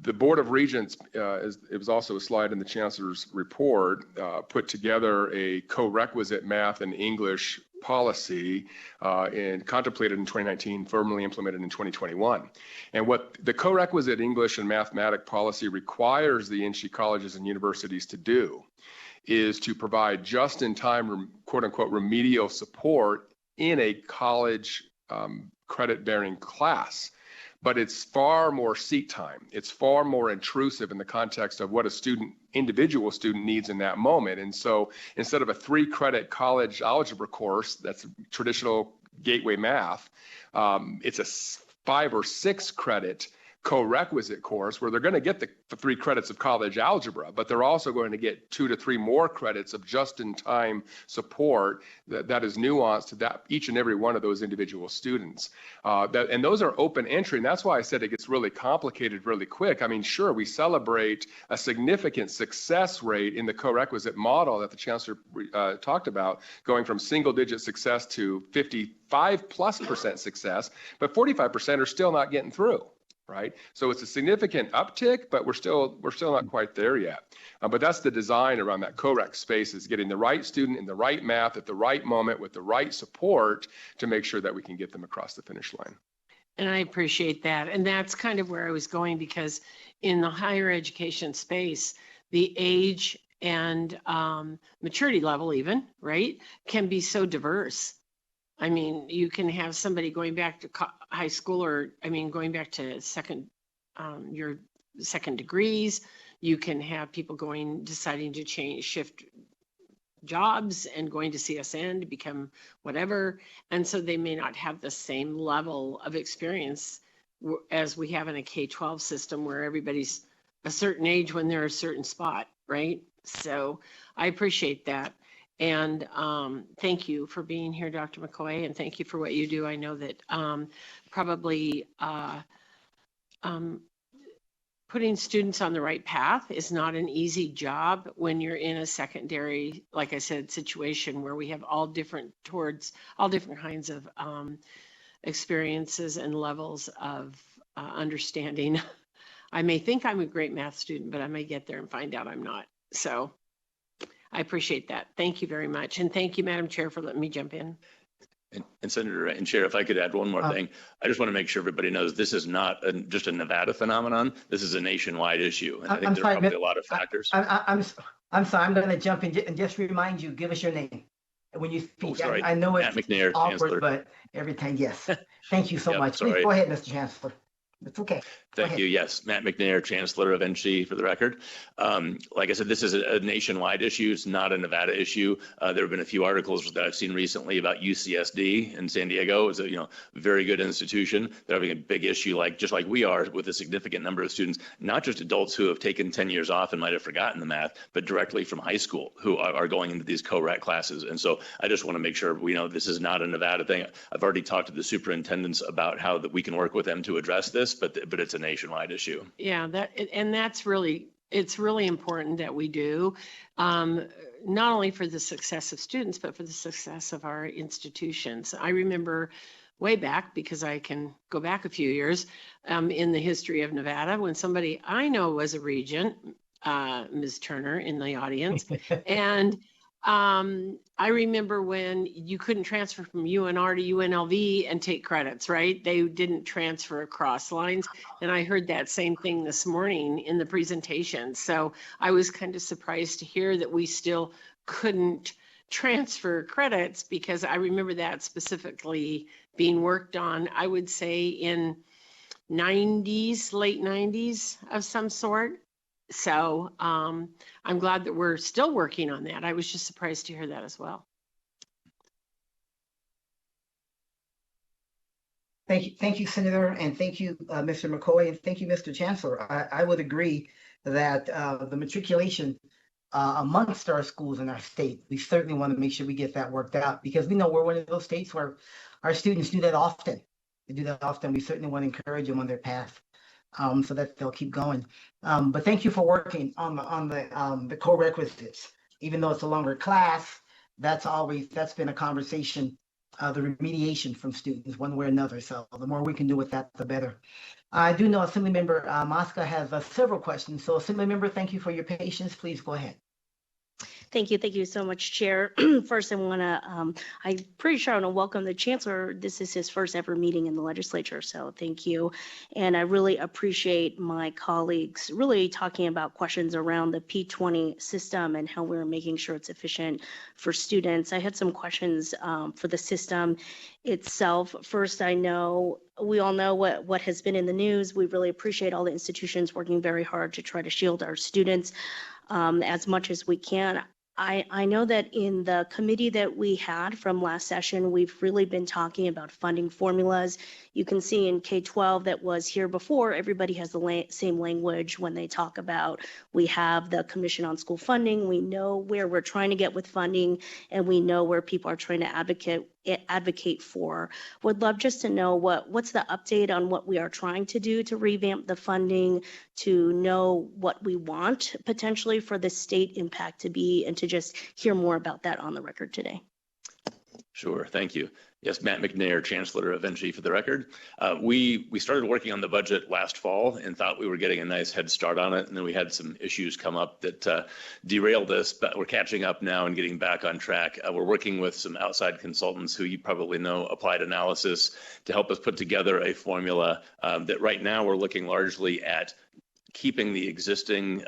The Board of Regents, it was also a slide in the Chancellor's report, put together a co-requisite math and English policy and contemplated in 2019, firmly implemented in 2021. And what the co-requisite English and mathematics policy requires the INSHE colleges and universities to do is to provide just-in-time, quote-unquote, remedial support in a college credit bearing class, but it's far more seat time. It's far more intrusive in the context of what a individual student needs in that moment. And so instead of a 3-credit college algebra course, that's traditional gateway math, it's a 5 or 6 credit co-requisite course where they're going to get the 3 credits of college algebra, but they're also going to get 2 to 3 more credits of just-in-time support that is nuanced to that each and every one of those individual students. And those are open entry, and that's why I said it gets really complicated really quick. I mean, sure, we celebrate a significant success rate in the co-requisite model that the chancellor talked about, going from single-digit success to 55+% success, but 45% are still not getting through. Right, so it's a significant uptick, but we're still not quite there yet. But that's the design around that co-rec space, is getting the right student in the right math at the right moment with the right support to make sure that we can get them across the finish line. And I appreciate that, and that's kind of where I was going, because in the higher education space, the age and maturity level, even right, can be so diverse. I mean, you can have somebody going back to high school, or going back to your second degrees. You can have people deciding to shift jobs and going to CSN to become whatever. And so they may not have the same level of experience as we have in a K-12 system, where everybody's a certain age when they're a certain spot, right? So I appreciate that. And thank you for being here, Dr. McCoy, and thank you for what you do. I know that probably putting students on the right path is not an easy job when you're in a secondary, like I said, situation where we have all different kinds of experiences and levels of understanding. I may think I'm a great math student, but I may get there and find out I'm not. So I appreciate that. Thank you very much. And thank you, Madam Chair, for letting me jump in. And Senator and Chair, if I could add one more thing, I just want to make sure everybody knows this is not just a Nevada phenomenon. This is a nationwide issue. And I think there are probably a lot of factors. I'm sorry, I'm going to jump in and just remind you, give us your name when you speak. Oh, sorry. I know it's Matt McNair, awkward, Chancellor. but every time, yes. Thank you so Yep, much. sorry. Please go ahead, Mr. Chancellor. It's okay. Thank you. Yes, Matt McNair, Chancellor of NC, for the record. Like I said, this is a nationwide issue. It's not a Nevada issue. There have been a few articles that I've seen recently about UCSD in San Diego. It's a very good institution. They're having a big issue, just like we are, with a significant number of students, not just adults who have taken 10 years off and might have forgotten the math, but directly from high school who are going into these co-rec classes. And so I just want to make sure we know this is not a Nevada thing. I've already talked to the superintendents about how that we can work with them to address this, but it's a nationwide issue. Yeah, it's really important that we do, not only for the success of students, but for the success of our institutions. I remember way back, because I can go back a few years in the history of Nevada, when somebody I know was a regent, Ms. Turner in the audience, and I remember when you couldn't transfer from UNR to UNLV and take credits, right? They didn't transfer across lines. And I heard that same thing this morning in the presentation. So I was kind of surprised to hear that we still couldn't transfer credits, because I remember that specifically being worked on, I would say in late 90s of some sort. So I'm glad that we're still working on that. I was just surprised to hear that as well. Thank you, Senator, and thank you, Mr. McCoy, and thank you, Mr. Chancellor. I would agree that the matriculation amongst our schools in our state, we certainly want to make sure we get that worked out, because we know we're one of those states where our students do that often. They do that often. We certainly want to encourage them on their path, so that they'll keep going. But thank you for working on the co-requisites. Even though it's a longer class, that's been a conversation, the remediation from students one way or another. So the more we can do with that, the better. I do know Assemblymember Mosca has several questions. So Assemblymember, thank you for your patience. Please go ahead. Thank you so much, Chair. First, I'm pretty sure I want to welcome the Chancellor. This is his first ever meeting in the legislature, so thank you. And I really appreciate my colleagues really talking about questions around the P20 system and how we're making sure it's efficient for students. I had some questions for the system itself. First, we all know what has been in the news. We really appreciate all the institutions working very hard to try to shield our students as much as we can. I know that in the committee that we had from last session, we've really been talking about funding formulas. You can see in K-12 that was here before, everybody has the same language when they talk about, we have the Commission on School Funding, we know where we're trying to get with funding, and we know where people are trying to advocate for. Would love just to know what's the update on what we are trying to do to revamp the funding, to know what we want potentially for the state impact to be, and to just hear more about that on the record today. Sure, thank you. Yes, Matt McNair, Chancellor of NG for the record. We started working on the budget last fall and thought we were getting a nice head start on it. And then we had some issues come up that derailed us, but we're catching up now and getting back on track. We're working with some outside consultants who you probably know, Applied Analysis, to help us put together a formula that right now we're looking largely at keeping the existing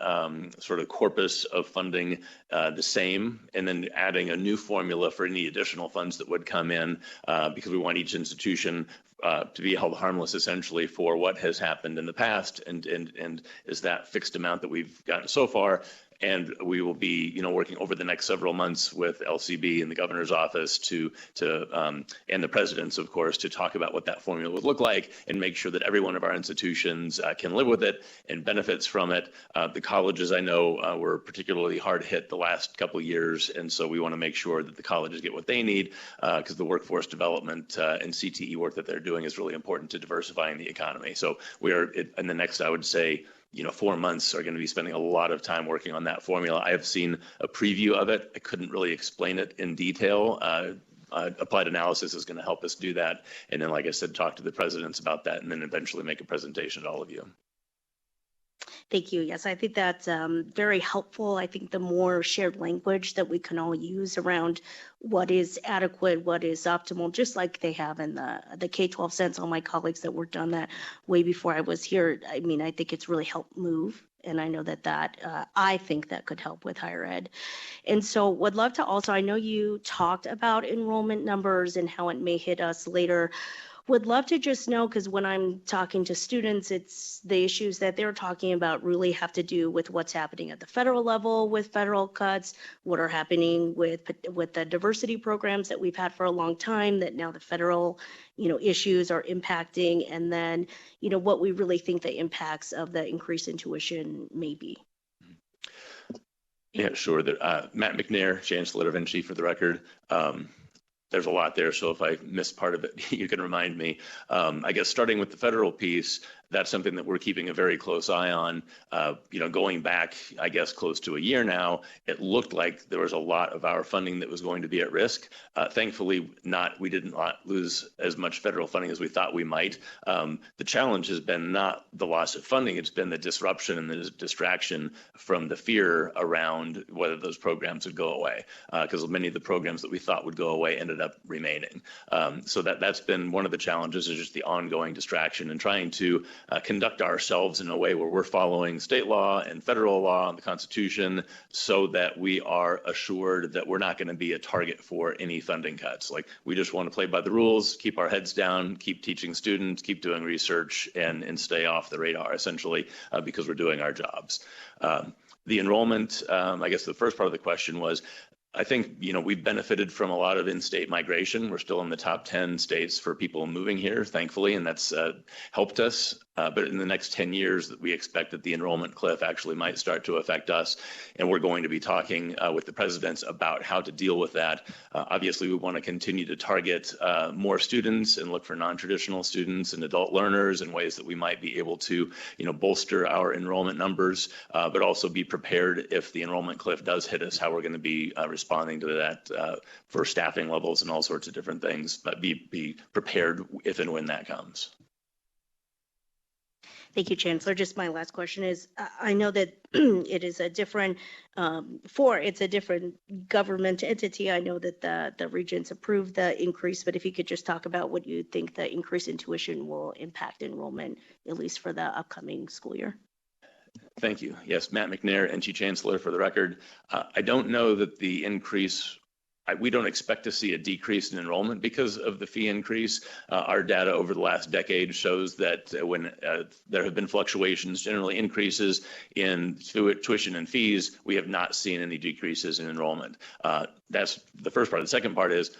sort of corpus of funding the same, and then adding a new formula for any additional funds that would come in, because we want each institution to be held harmless essentially for what has happened in the past, and is that fixed amount that we've gotten so far. And we will be, working over the next several months with LCB and the governor's office and the president's, of course, to talk about what that formula would look like and make sure that every one of our institutions can live with it and benefits from it. The colleges, I know, were particularly hard hit the last couple of years, and so we want to make sure that the colleges get what they need, because the workforce development and CTE work that they're doing is really important to diversifying the economy. So we are in the next, I would say, 4 months are going to be spending a lot of time working on that formula. I have seen a preview of it. I couldn't really explain it in detail. Applied Analysis is going to help us do that. And then, like I said, talk to the presidents about that and then eventually make a presentation to all of you. Thank you. Yes, I think that's very helpful. I think the more shared language that we can all use around what is adequate, what is optimal, just like they have in the K-12 sense, all my colleagues that worked on that way before I was here. I mean, I think it's really helped move. And I know that I think that could help with higher ed. And so would love to also, I know you talked about enrollment numbers and how it may hit us later. Would love to just know, because when I'm talking to students, it's the issues that they're talking about really have to do with what's happening at the federal level with federal cuts, what are happening with the diversity programs that we've had for a long time that now the federal, issues are impacting, and then, what we really think the impacts of the increase in tuition may be. Yeah, sure. Matt McNair, Chancellor of NG for the record. There's a lot there, so if I miss part of it, you can remind me. I guess starting with the federal piece, that's something that we're keeping a very close eye on. Going back, I guess, close to a year now, it looked like there was a lot of our funding that was going to be at risk. Thankfully, we did not lose as much federal funding as we thought we might. The challenge has been not the loss of funding, it's been the disruption and the distraction from the fear around whether those programs would go away, because many of the programs that we thought would go away ended up remaining. So that's been one of the challenges, is just the ongoing distraction and trying to conduct ourselves in a way where we're following state law and federal law and the Constitution, so that we are assured that we're not going to be a target for any funding cuts. Like, we just want to play by the rules, keep our heads down, keep teaching students, keep doing research, and stay off the radar, essentially, because we're doing our jobs. The enrollment, I guess the first part of the question was, I think, we've benefited from a lot of in-state migration. We're still in the top 10 states for people moving here, thankfully, and that's helped us. But in the next 10 years, we expect that the enrollment cliff actually might start to affect us. And we're going to be talking with the presidents about how to deal with that. Obviously, we want to continue to target more students and look for non-traditional students and adult learners in ways that we might be able to, bolster our enrollment numbers, but also be prepared if the enrollment cliff does hit us, how we're going to be responding to that for staffing levels and all sorts of different things, but be prepared if and when that comes. Thank you, Chancellor. Just my last question is, I know that it is a different, it's a different government entity. I know that the regents approved the increase, but if you could just talk about what you think the increase in tuition will impact enrollment, at least for the upcoming school year. Thank you. Yes, Matt McNair, NC Chancellor, for the record. I don't know that the increase, we don't expect to see a decrease in enrollment because of the fee increase. Our data over the last decade shows that when there have been fluctuations, generally increases in tuition and fees, we have not seen any decreases in enrollment. That's the first part. The second part is,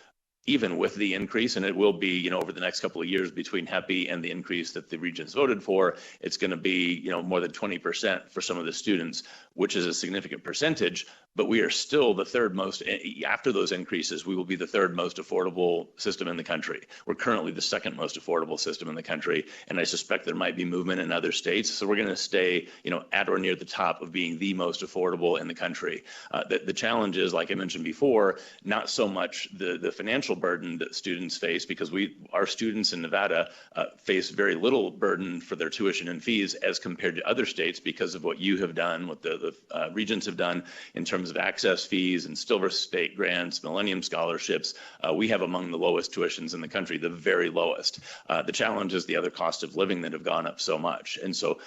even with the increase, and it will be, over the next couple of years between HEPI and the increase that the regents voted for, it's going to be, more than 20% for some of the students, which is a significant percentage, but we are still the third most, after those increases, we will be the third most affordable system in the country. We're currently the second most affordable system in the country, and I suspect there might be movement in other states. So we're going to stay, at or near the top of being the most affordable in the country. The challenge is, like I mentioned before, not so much the financial burden that students face, because our students in Nevada face very little burden for their tuition and fees as compared to other states because of what you have done, what the regents have done in terms of access fees and Silver State grants, Millennium scholarships. We have among the lowest tuitions in the country, the very lowest. The challenge is the other cost of living that have gone up so much. And so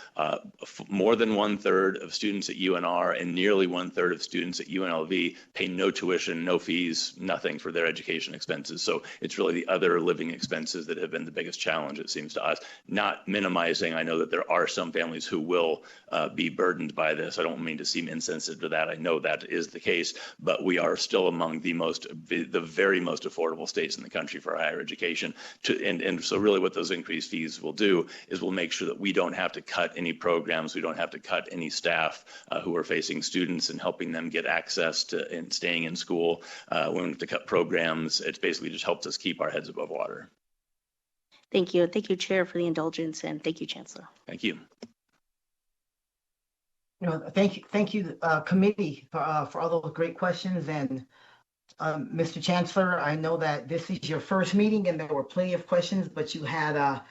more than 1/3 of students at UNR and nearly 1/3 of students at UNLV pay no tuition, no fees, nothing for their education expenses. So it's really the other living expenses that have been the biggest challenge, it seems to us. Not minimizing, I know that there are some families who will be burdened by this. I don't mean to seem insensitive to that. I know that is the case, but we are still among the very most affordable states in the country for higher education. And so really what those increased fees will do is we'll make sure that we don't have to cut any programs, we don't have to cut any staff who are facing students and helping them get access to and staying in school. We don't have to cut programs. It basically just helps us keep our heads above water. Thank you. Thank you, Chair, for the indulgence, and thank you, Chancellor. Thank you. Thank you, committee, for all those great questions. And Mr. Chancellor, I know that this is your first meeting and there were plenty of questions, but you had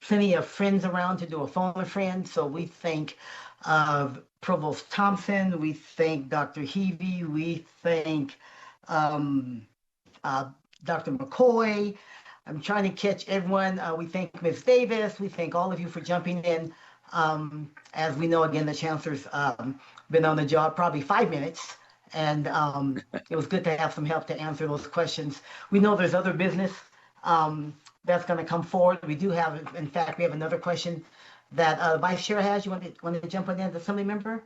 plenty of friends around to do a phone a friend. So we thank Provost Thompson, we thank Dr. Heavey, we thank Dr. McCoy. I'm trying to catch everyone. We thank Ms. Davis. We thank all of you for jumping in. As we know, again, the Chancellor's been on the job probably 5 minutes, and it was good to have some help to answer those questions. We know there's other business that's going to come forward. We do have, in fact, we have another question that Vice Chair has. You want to jump on that, Assembly Member?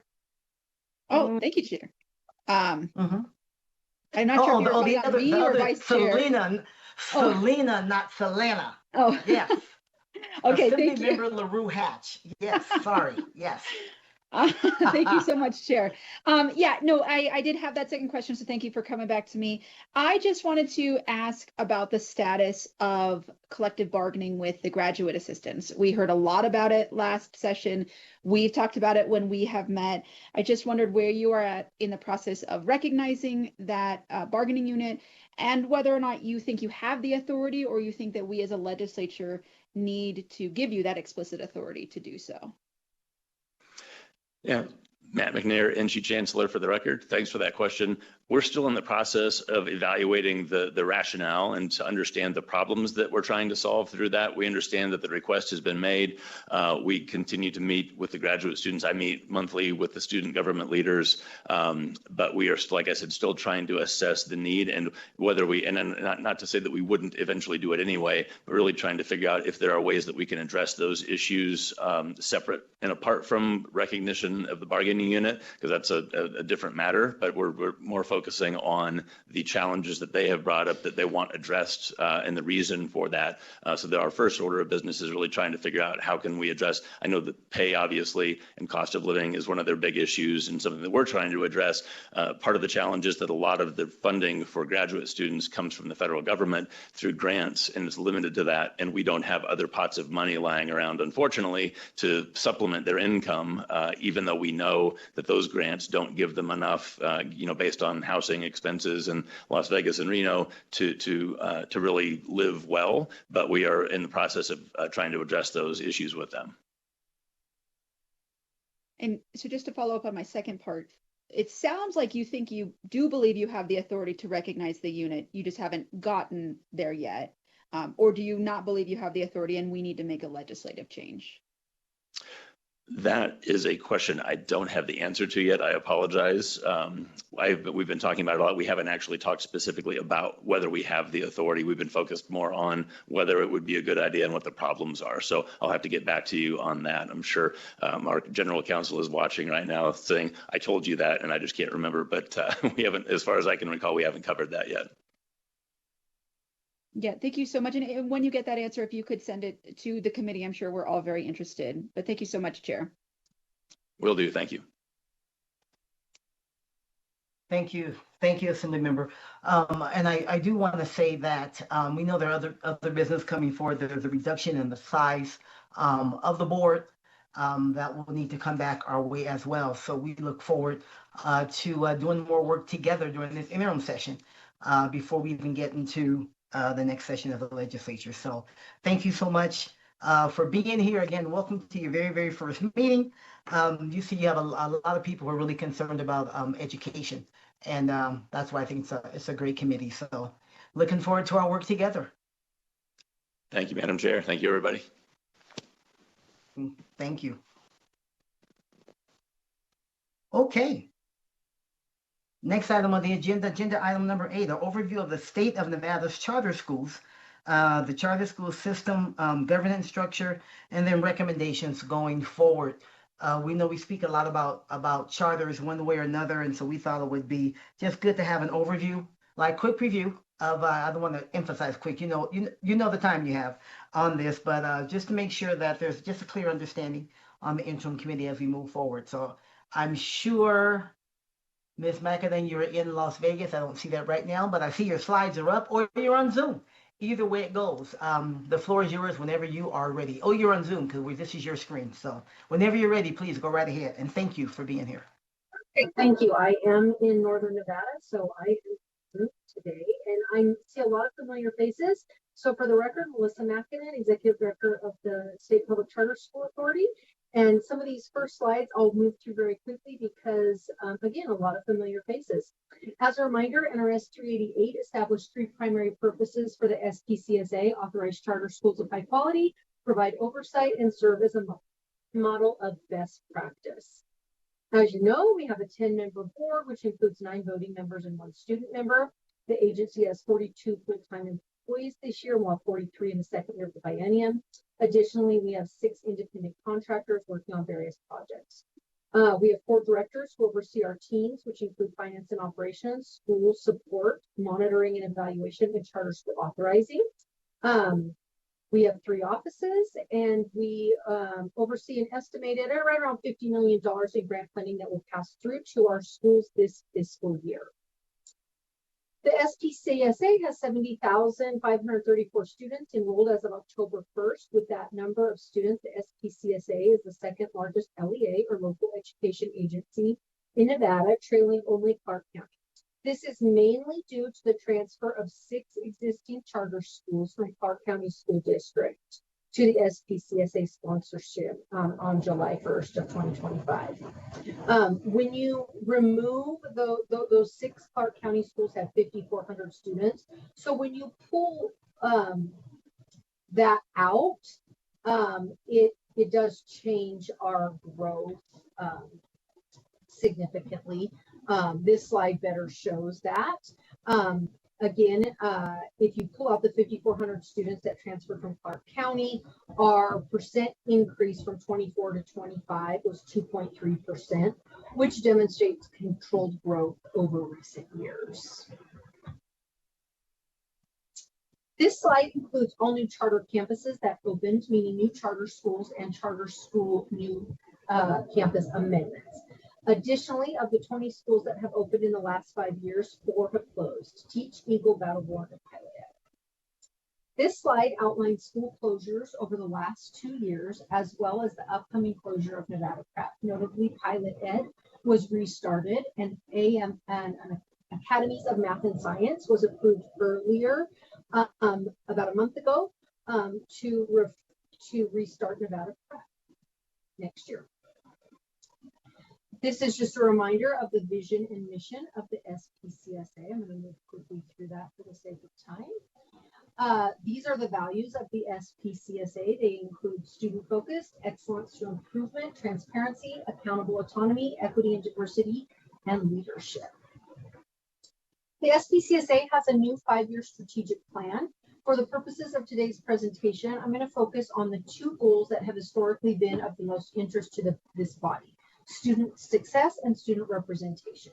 Oh, thank you, Chair. I'm not sure if you're the other, me or Vice Chair. Selena, not Selena. Oh, yes. Okay, Assembly thank you. Member LaRue Hatch. Yes, sorry. Yes. Thank you so much, Chair. I did have that second question, so thank you for coming back to me. I just wanted to ask about the status of collective bargaining with the graduate assistants. We heard a lot about it last session. We've talked about it when we have met. I just wondered where you are at in the process of recognizing that bargaining unit, and whether or not you think you have the authority, or you think that we as a legislature need to give you that explicit authority to do so. Yeah, Matt McNair, NC Chancellor, for the record. Thanks for that question. We're still in the process of evaluating the rationale and to understand the problems that we're trying to solve through that. We understand that the request has been made. We continue to meet with the graduate students. I meet monthly with the student government leaders, but we are, like I said, still trying to assess the need and whether not to say that we wouldn't eventually do it anyway, but really trying to figure out if there are ways that we can address those issues separate and apart from recognition of the bargaining unit, because that's a different matter, but we're more focusing on the challenges that they have brought up that they want addressed and the reason for that. So that our first order of business is really trying to figure out how can we address, I know that pay obviously and cost of living is one of their big issues and something that we're trying to address. Part of the challenge is that a lot of the funding for graduate students comes from the federal government through grants, and it's limited to that. And we don't have other pots of money lying around, unfortunately, to supplement their income, even though we know that those grants don't give them enough, based on housing expenses in Las Vegas and Reno to really live well. But we are in the process of trying to address those issues with them. And so just to follow up on my second part, it sounds like you think you do believe you have the authority to recognize the unit. You just haven't gotten there yet. Or do you not believe you have the authority and we need to make a legislative change? That is a question I don't have the answer to yet. I apologize. We've been talking about it a lot. We haven't actually talked specifically about whether we have the authority. We've been focused more on whether it would be a good idea and what the problems are. So I'll have to get back to you on that. I'm sure our general counsel is watching right now saying, I told you that, and I just can't remember. But we haven't, as far as I can recall, we haven't covered that yet. Yeah, thank you so much. And when you get that answer, if you could send it to the committee, I'm sure we're all very interested. But thank you so much, Chair. Will do. Thank you. Thank you. Thank you, Assembly Member. And I do want to say that we know there are other business coming forward. There's a reduction in the size of the board that will need to come back our way as well. So we look forward to doing more work together during this interim session before we even get into the next session of the legislature. So thank you so much for being here. Again, welcome to your very, very first meeting. You see you have a lot of people who are really concerned about education. And that's why I think it's a great committee. So looking forward to our work together. Thank you, Madam Chair. Thank you, everybody. Thank you. Okay. Next item on the agenda item number 8, an overview of the state of Nevada's charter schools, the charter school system, governance structure, and then recommendations going forward. We know we speak a lot about charters one way or another, and so we thought it would be just good to have an overview, like quick review of, I don't want to emphasize quick, you know the time you have on this, but just to make sure that there's just a clear understanding on the interim committee as we move forward. So I'm sure Ms. McAdam, you're in Las Vegas. I don't see that right now, but I see your slides are up or you're on Zoom. Either way it goes. The floor is yours whenever you are ready. Oh, you're on Zoom because this is your screen. So whenever you're ready, please go right ahead. And thank you for being here. Okay, thank you. I am in Northern Nevada, so I am today, and I see a lot of familiar faces. So for the record, Melissa McAdam, Executive Director of the State Public Charter School Authority. And some of these first slides I'll move through very quickly because, again, a lot of familiar faces. As a reminder, NRS 388 established 3 primary purposes for the SPCSA, authorized charter schools of high quality, provide oversight, and serve as a model of best practice. As you know, we have a 10-member board, which includes 9 voting members and 1 student member. The agency has 42 full-time employees this year, while 43 in the second year of the biennium. Additionally, we have 6 independent contractors working on various projects. We have 4 directors who oversee our teams, which include finance and operations, school support, monitoring and evaluation, and charter school authorizing. We have 3 offices, and we oversee an estimated right around $50 million in grant funding that will pass through to our schools this fiscal year. The SPCSA has 70,534 students enrolled as of October 1st. With that number of students, the SPCSA is the second largest LEA or local education agency in Nevada, trailing only Clark County. This is mainly due to the transfer of 6 existing charter schools from Clark County School District to the SPCSA sponsorship on July 1st of 2025. When you remove those 6 Clark County schools have 5,400 students. So when you pull that out, it does change our growth significantly. This slide better shows that. Again, if you pull out the 5,400 students that transferred from Clark County, our percent increase from 24 to 25 was 2.3%, which demonstrates controlled growth over recent years. This slide includes all new charter campuses that opened, meaning new charter schools and charter school new campus amendments. Additionally, of the 20 schools that have opened in the last 5 years, 4 have closed: Teach, Eagle, Battleborn, and Pilot Ed. This slide outlines school closures over the last 2 years, as well as the upcoming closure of Nevada Prep. Notably, Pilot Ed was restarted, and Academies of Math and Science was approved earlier, about a month ago, to restart Nevada Prep next year. This is just a reminder of the vision and mission of the SPCSA. I'm going to move quickly through that for the sake of time. These are the values of the SPCSA. They include student-focused, excellence through improvement, transparency, accountable autonomy, equity and diversity, and leadership. The SPCSA has a new 5-year strategic plan. For the purposes of today's presentation, I'm going to focus on the 2 goals that have historically been of the most interest to this body: student success and student representation.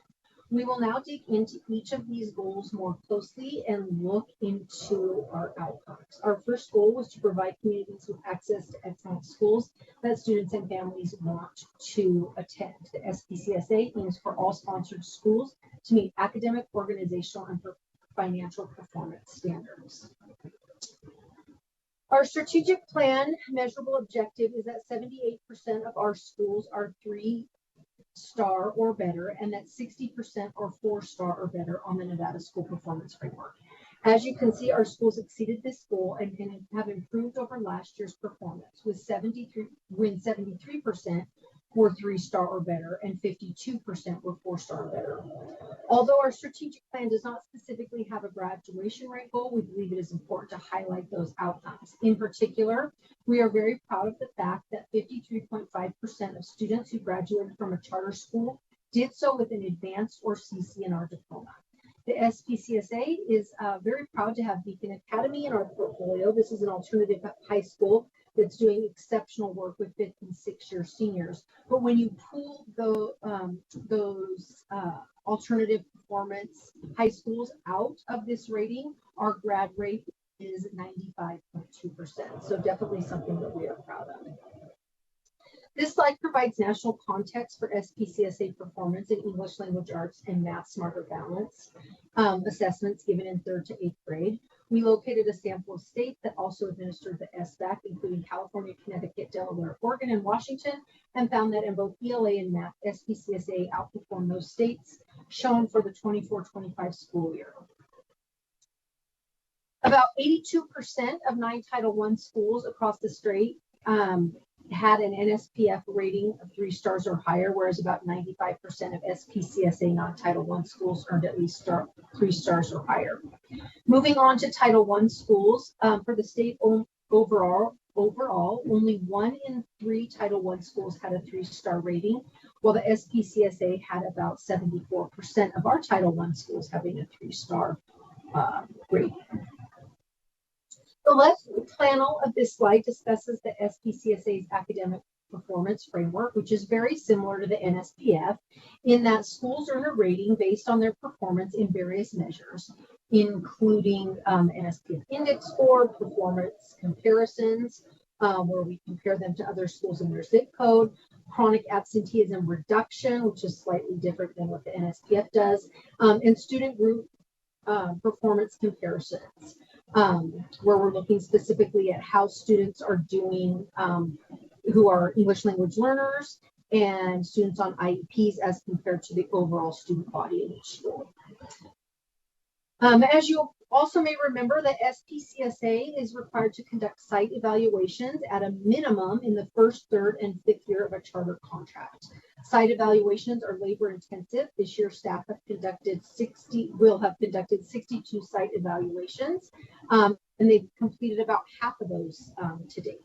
We will now dig into each of these goals more closely and look into our outcomes. Our first goal was to provide communities with access to excellent schools that students and families want to attend. The SPCSA aims for all sponsored schools to meet academic, organizational, and financial performance standards. Our strategic plan measurable objective is that 78% of our schools are 3-star or better, and that 60% are 4-star or better on the Nevada School Performance Framework. As you can see, our schools exceeded this goal and have improved over last year's performance, with 73% were 3-star or better and 52% were 4-star or better. Although our strategic plan does not specifically have a graduation rate goal, we believe it is important to highlight those outcomes. In particular, we are very proud of the fact that 53.5% of students who graduated from a charter school did so with an advanced or CCNR diploma. The SPCSA is very proud to have Beacon Academy in our portfolio. This is an alternative high school that's doing exceptional work with 5th and 6th year seniors. But when you pull those alternative performance high schools out of this rating, our grad rate is 95.2%. So definitely something that we are proud of. This slide provides national context for SPCSA performance in English language arts and math smarter balance assessments given in 3rd to 8th grade. We located a sample of states that also administered the SBAC, including California, Connecticut, Delaware, Oregon, and Washington, and found that in both ELA and math, SPCSA outperformed those states shown for the 24-25 school year. About 82% of 9 Title I schools across the state had an NSPF rating of 3 stars or higher, whereas about 95% of SPCSA non-Title I schools earned at least 3 stars or higher. Moving on to Title I schools, for the state overall, only 1 in 3 Title I schools had a 3-star rating, while the SPCSA had about 74% of our Title I schools having a 3-star rating. The left panel of this slide discusses the SPCSA's academic performance framework, which is very similar to the NSPF in that schools earn a rating based on their performance in various measures, including NSPF index score, performance comparisons, where we compare them to other schools in their zip code, chronic absenteeism reduction, which is slightly different than what the NSPF does, and student group performance comparisons, where we're looking specifically at how students are doing who are English language learners and students on IEPs as compared to the overall student body in each school. As you also may remember, the SPCSA is required to conduct site evaluations at a minimum in the 1st, 3rd, and 5th year of a charter contract. Site evaluations are labor intensive. This year, staff will have conducted 62 site evaluations, and they've completed about half of those to date.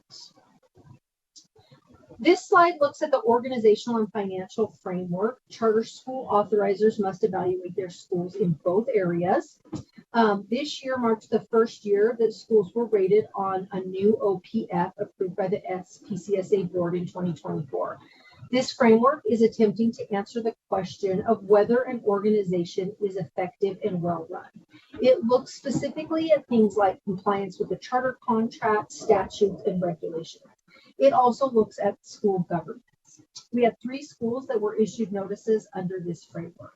This slide looks at the organizational and financial framework. Charter school authorizers must evaluate their schools in both areas. This year marks the 1st year that schools were rated on a new OPF approved by the SPCSA board in 2024. This framework is attempting to answer the question of whether an organization is effective and well run. It looks specifically at things like compliance with the charter contract, statutes, and regulations. It also looks at school governance. We have 3 schools that were issued notices under this framework.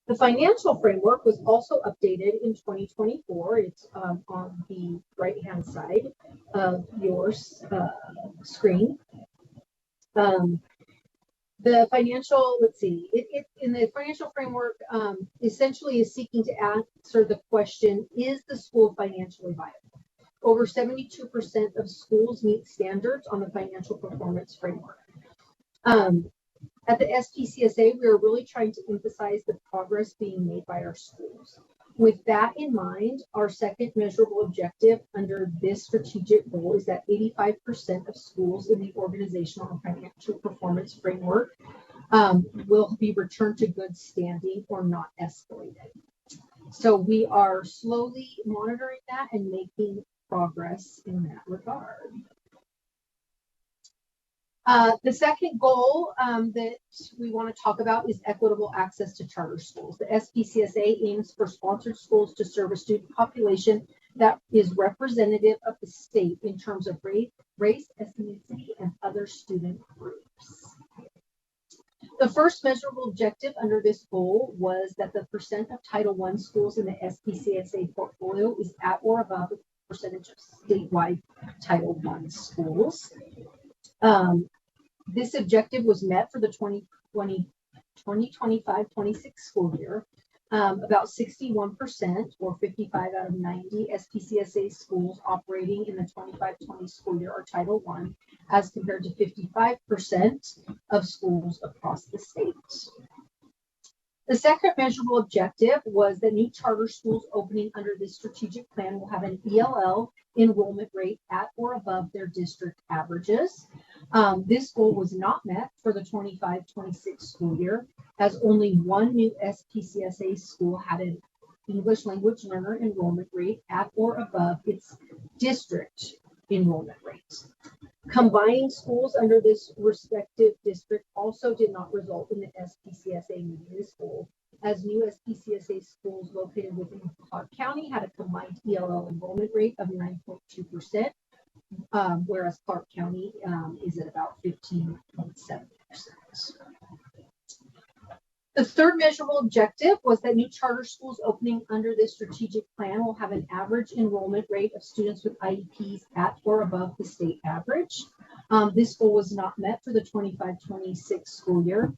The financial framework was also updated in 2024. It's on the right-hand side of your screen. The financial, in the financial framework, essentially is seeking to answer the question, is the school financially viable? Over 72% of schools meet standards on the financial performance framework. At the SPCSA, we are really trying to emphasize the progress being made by our schools. With that in mind, our second measurable objective under this strategic goal is that 85% of schools in the organizational and financial performance framework will be returned to good standing or not escalated. So we are slowly monitoring that and making progress in that regard. The second goal that we want to talk about is equitable access to charter schools. The SPCSA aims for sponsored schools to serve a student population that is representative of the state in terms of race, ethnicity, and other student groups. The first measurable objective under this goal was that the percent of Title I schools in the SPCSA portfolio is at or above the percentage of statewide Title I schools. This objective was met for the 2025-26 school year. About 61% or 55 out of 90 SPCSA schools operating in the 25-20 school year are Title I, as compared to 55% of schools across the state. The second measurable objective was that new charter schools opening under this strategic plan will have an ELL enrollment rate at or above their district averages. This goal was not met for the 25-26 school year, as only one new SPCSA school had an English language learner enrollment rate at or above its district enrollment rate. Combining schools under this respective district also did not result in the SPCSA meeting this goal, as new SPCSA schools located within Clark County had a combined ELL enrollment rate of 9.2%, whereas Clark County is at about 15.7%. The third measurable objective was that new charter schools opening under this strategic plan will have an average enrollment rate of students with IEPs at or above the state average. This goal was not met for the 25-26 school year.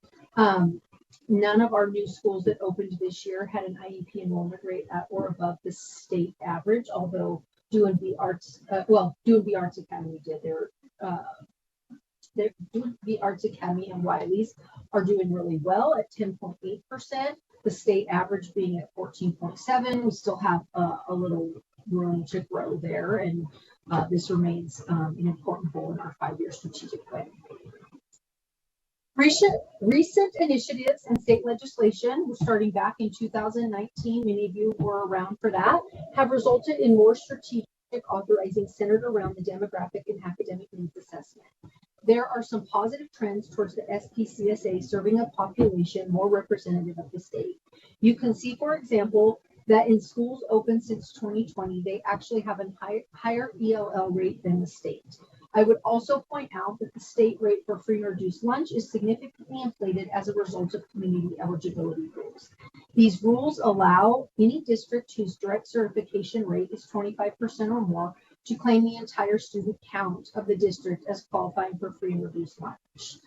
None of our new schools that opened this year had an IEP enrollment rate at or above the state average, although D&B Arts Academy did. The Arts Academy and Wiley's are doing really well at 10.8%, the state average being at 14.7%. We still have a little room to grow there, and this remains an important goal in our 5-year strategic plan. Recent initiatives and state legislation, starting back in 2019, many of you were around for that, have resulted in more strategic authorizing centered around the demographic and academic needs assessment. There are some positive trends towards the SPCSA serving a population more representative of the state. You can see, for example, that in schools open since 2020, they actually have a higher ELL rate than the state. I would also point out that the state rate for free and reduced lunch is significantly inflated as a result of community eligibility rules. These rules allow any district whose direct certification rate is 25% or more to claim the entire student count of the district as qualifying for free and reduced lunch.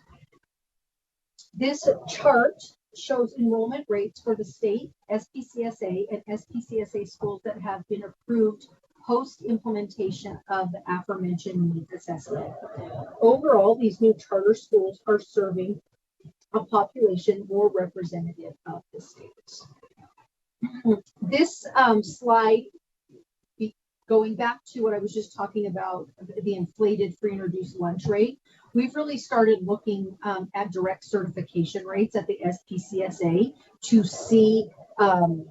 This chart shows enrollment rates for the state, SPCSA, and SPCSA schools that have been approved post-implementation of the aforementioned needs assessment. Overall, these new charter schools are serving a population more representative of the state. This slide, going back to what I was just talking about, the inflated free and reduced lunch rate, we've really started looking at direct certification rates at the SPCSA to see, to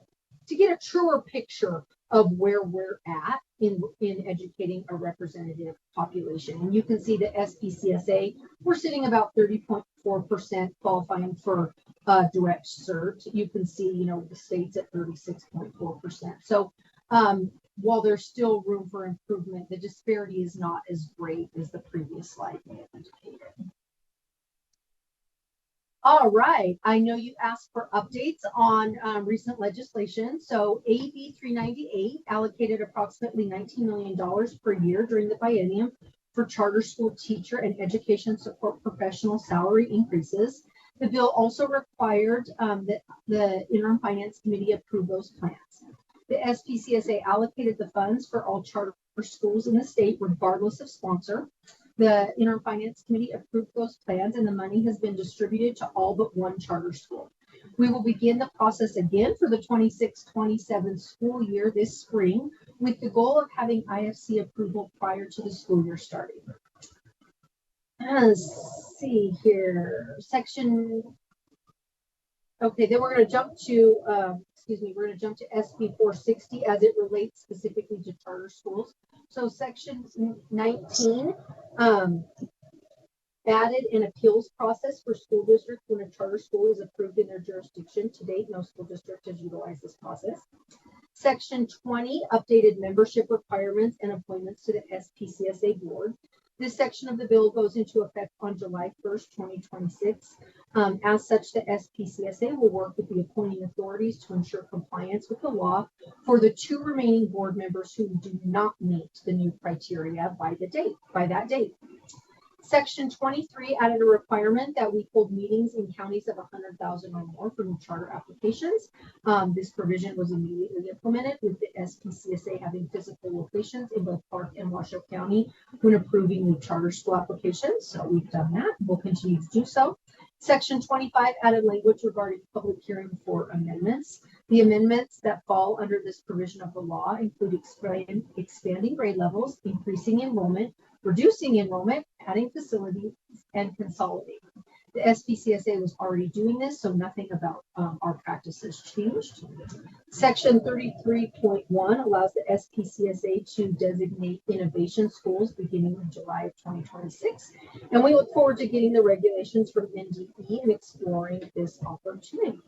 get a truer picture of where we're at in educating a representative population. And you can see the SPCSA, we're sitting about 30.4% qualifying for direct cert. You can see, the state's at 36.4%. So while there's still room for improvement, the disparity is not as great as the previous slide may have indicated. All right, I know you asked for updates on recent legislation. So AB 398 allocated approximately $19 million per year during the biennium for charter school teacher and education support professional salary increases. The bill also required that the Interim Finance Committee approve those plans. The SPCSA allocated the funds for all charter schools in the state, regardless of sponsor. The Interim Finance Committee approved those plans and the money has been distributed to all but one charter school. We will begin the process again for the 26-27 school year this spring with the goal of having IFC approval prior to the school year starting. Let's see here, okay, then we're going to jump to, we're going to jump to SB 460 as it relates specifically to charter schools. So section 19 added an appeals process for school districts when a charter school is approved in their jurisdiction. To date, no school district has utilized this process. Section 20 updated membership requirements and appointments to the SPCSA board. This section of the bill goes into effect on July 1st, 2026. As such, the SPCSA will work with the appointing authorities to ensure compliance with the law for the 2 remaining board members who do not meet the new criteria by that date. Section 23 added a requirement that we hold meetings in counties of 100,000 or more for new charter applications. This provision was immediately implemented with the SPCSA having physical locations in both Park and Washoe County when approving new charter school applications. So we've done that. We'll continue to do so. Section 25 added language regarding public hearing for amendments. The amendments that fall under this provision of the law include expanding grade levels, increasing enrollment, reducing enrollment, adding facilities, and consolidating. The SPCSA was already doing this, so nothing about our practices changed. Section 33.1 allows the SPCSA to designate innovation schools beginning in July of 2026. And we look forward to getting the regulations from NDE and exploring this opportunity.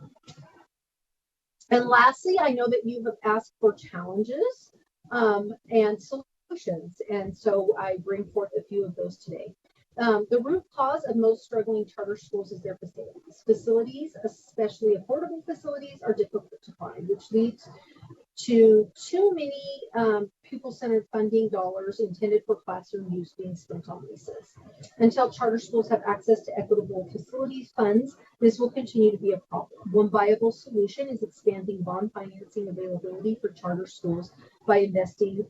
And lastly, I know that you have asked for challenges and solutions. And so I bring forth a few of those today. The root cause of most struggling charter schools is their facilities. Facilities, especially affordable facilities, are difficult to find, which leads to too many pupil-centered funding dollars intended for classroom use being spent on leases. Until charter schools have access to equitable facilities funds, this will continue to be a problem. One viable solution is expanding bond financing availability for charter schools by investing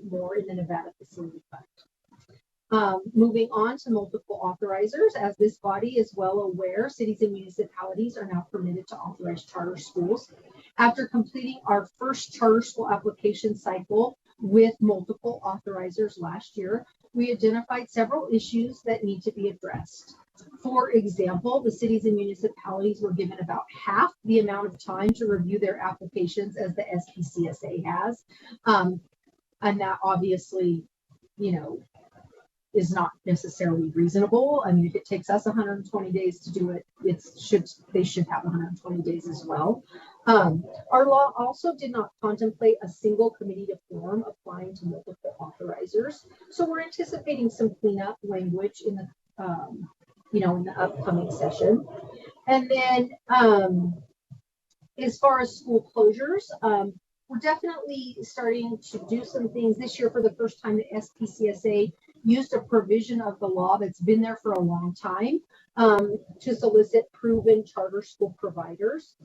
more in the Nevada Facility Fund. Moving on to multiple authorizers, as this body is well aware, cities and municipalities are now permitted to authorize charter schools. After completing our first charter school application cycle with multiple authorizers last year, we identified several issues that need to be addressed. For example, the cities and municipalities were given about half the amount of time to review their applications as the SPCSA has. And that obviously, is not necessarily reasonable. I mean, if it takes us 120 days to do it, they should have 120 days as well. Our law also did not contemplate a single committee to form applying to multiple authorizers. So we're anticipating some cleanup language in the, in the upcoming session. And then as far as school closures, we're definitely starting to do some things this year. For the first time, the SPCSA used a provision of the law that's been there for a long time to solicit proven charter school providers.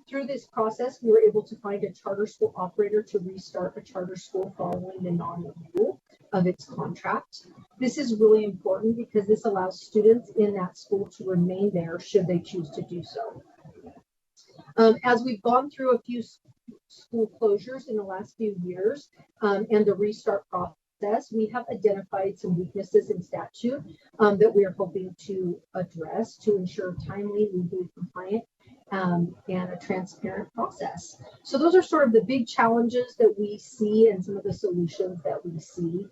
Through this process, we were able to find a charter school operator to restart a charter school following the non-renewal of its contract. This is really important because this allows students in that school to remain there should they choose to do so. As we've gone through a few school closures in the last few years and the restart process, we have identified some weaknesses in statute that we are hoping to address to ensure timely, legally compliant, and a transparent process. So those are sort of the big challenges that we see and some of the solutions that we see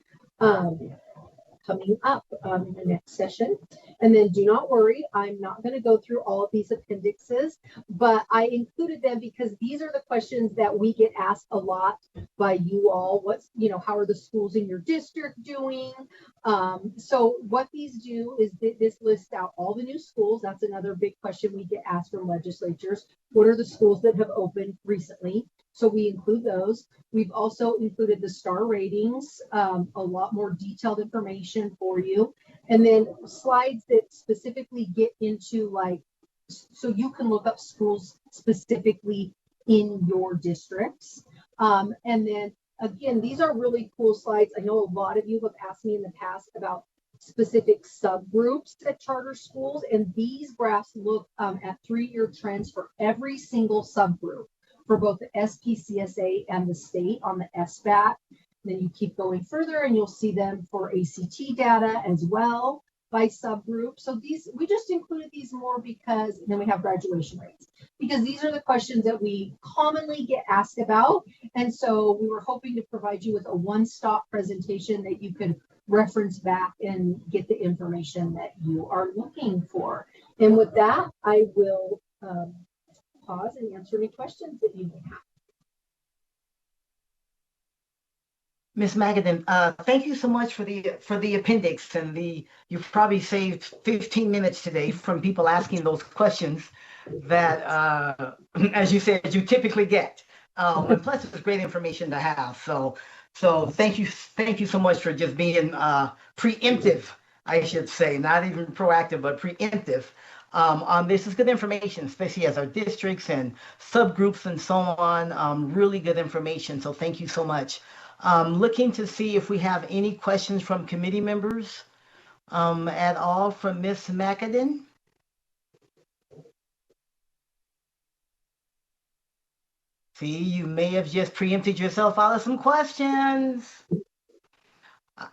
coming up in the next session. And then do not worry, I'm not going to go through all of these appendixes, but I included them because these are the questions that we get asked a lot by you all. How are the schools in your district doing? So what these do is this lists out all the new schools. That's another big question we get asked from legislatures. What are the schools that have opened recently? So we include those. We've also included the star ratings, a lot more detailed information for you. And then slides that specifically get into so you can look up schools specifically in your districts. And then again, these are really cool slides. I know a lot of you have asked me in the past about specific subgroups at charter schools. And these graphs look at 3-year trends for every single subgroup for both the SPCSA and the state on the SBAT. Then you keep going further and you'll see them for ACT data as well by subgroup. So these, we just included these more because, and then we have graduation rates, because these are the questions that we commonly get asked about. And so we were hoping to provide you with a one-stop presentation that you could reference back and get the information that you are looking for. And with that, I will pause and answer any questions that you may have. Ms. Magadan, thank you so much for the appendix, and you've probably saved 15 minutes today from people asking those questions that, as you said, you typically get. And plus, it's great information to have. So thank you so much for just being preemptive, I should say, not even proactive, but preemptive. This is good information, especially as our districts and subgroups and so on. Really good information. So thank you so much. Looking to see if we have any questions from committee members at all from Ms. McAdin. See, you may have just preempted yourself out of some questions.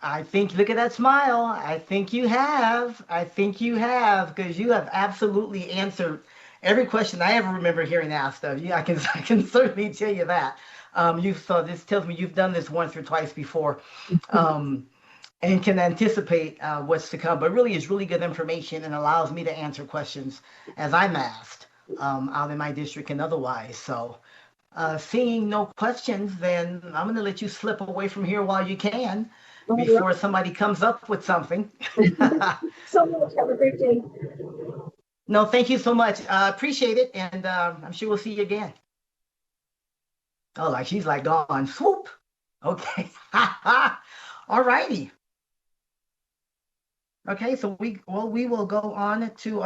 I think, look at that smile. I think you have, because you have absolutely answered every question I ever remember hearing asked of you. I can certainly tell you that. So this tells me you've done this once or twice before, and can anticipate what's to come. But really, it's really good information and allows me to answer questions as I'm asked out in my district and otherwise. So seeing no questions, then I'm going to let you slip away from here while you can before somebody comes up with something. So much. Have a great day. No, thank you so much. Appreciate it. And I'm sure we'll see you again. Oh, like she's like gone. Swoop. Okay. All righty. Okay, so we will go on to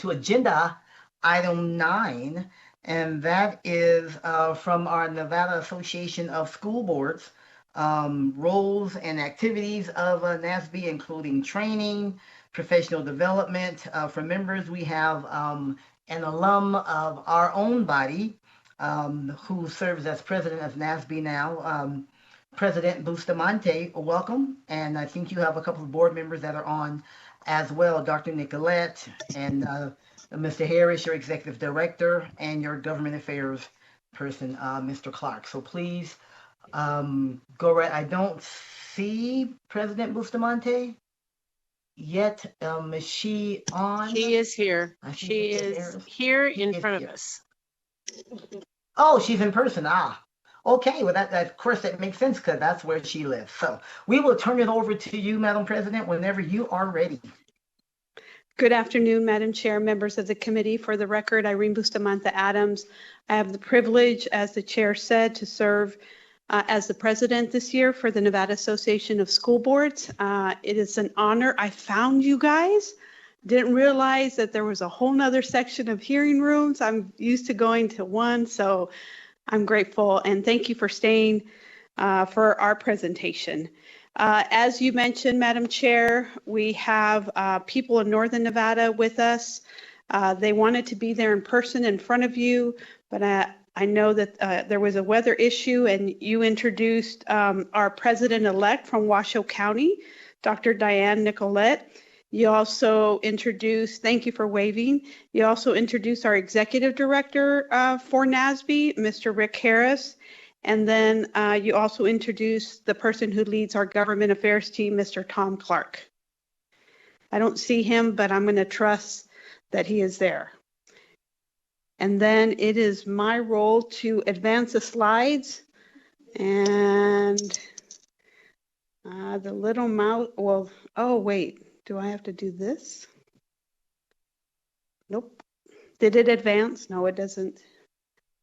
agenda item 9, and that is from our Nevada Association of School Boards, roles and activities of NASB, including training, professional development. For members, we have an alum of our own body, who serves as president of NASB now, President Bustamante. Welcome. And I think you have a couple of board members that are on as well, Dr. Nicolette and Mr. Harris, your executive director, and your government affairs person, Mr. Clark. So please go right. I don't see President Bustamante yet. Is she on? She is here. She is here in front of us. Oh, she's in person. Okay. Well, that of course that makes sense because that's where she lives. So we will turn it over to you, Madam President, whenever you are ready. Good afternoon, Madam Chair, members of the committee. For the record, Irene Bustamante Adams. I have the privilege, as the chair said, to serve as the president this year for the Nevada Association of School Boards. It is an honor. I found you guys. Didn't realize that there was a whole nother section of hearing rooms. I'm used to going to one, so I'm grateful. And thank you for staying for our presentation. As you mentioned, Madam Chair, we have people in Northern Nevada with us. They wanted to be there in person in front of you, but I know that there was a weather issue, and you introduced our president-elect from Washoe County, Dr. Diane Nicolette. You also introduced, thank you for waving, you also introduced our executive director for NASB, Mr. Rick Harris. And then you also introduced the person who leads our government affairs team, Mr. Tom Clark. I don't see him, but I'm going to trust that he is there. And then it is my role to advance the slides. And the little mouse, well, oh, wait, do I have to do this? Nope. Did it advance? No, it doesn't.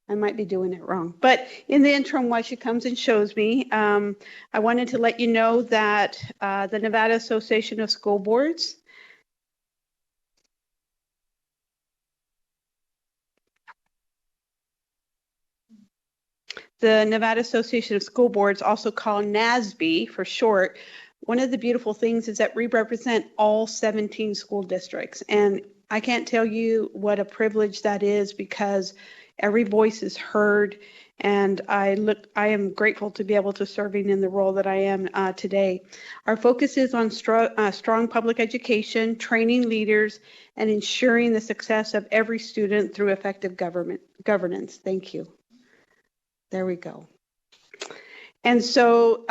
I might be doing it wrong. But in the interim, while she comes and shows me, I wanted to let you know that the Nevada Association of School Boards The Nevada Association of School Boards, also called NASB for short, One of the beautiful things is that we represent all 17 school districts. And I can't tell you what a privilege that is, because every voice is heard. And I am grateful to be able to serving in the role that I am today. Our focus is on strong public education, training leaders, and ensuring the success of every student through effective governance. Thank you. There we go. And so,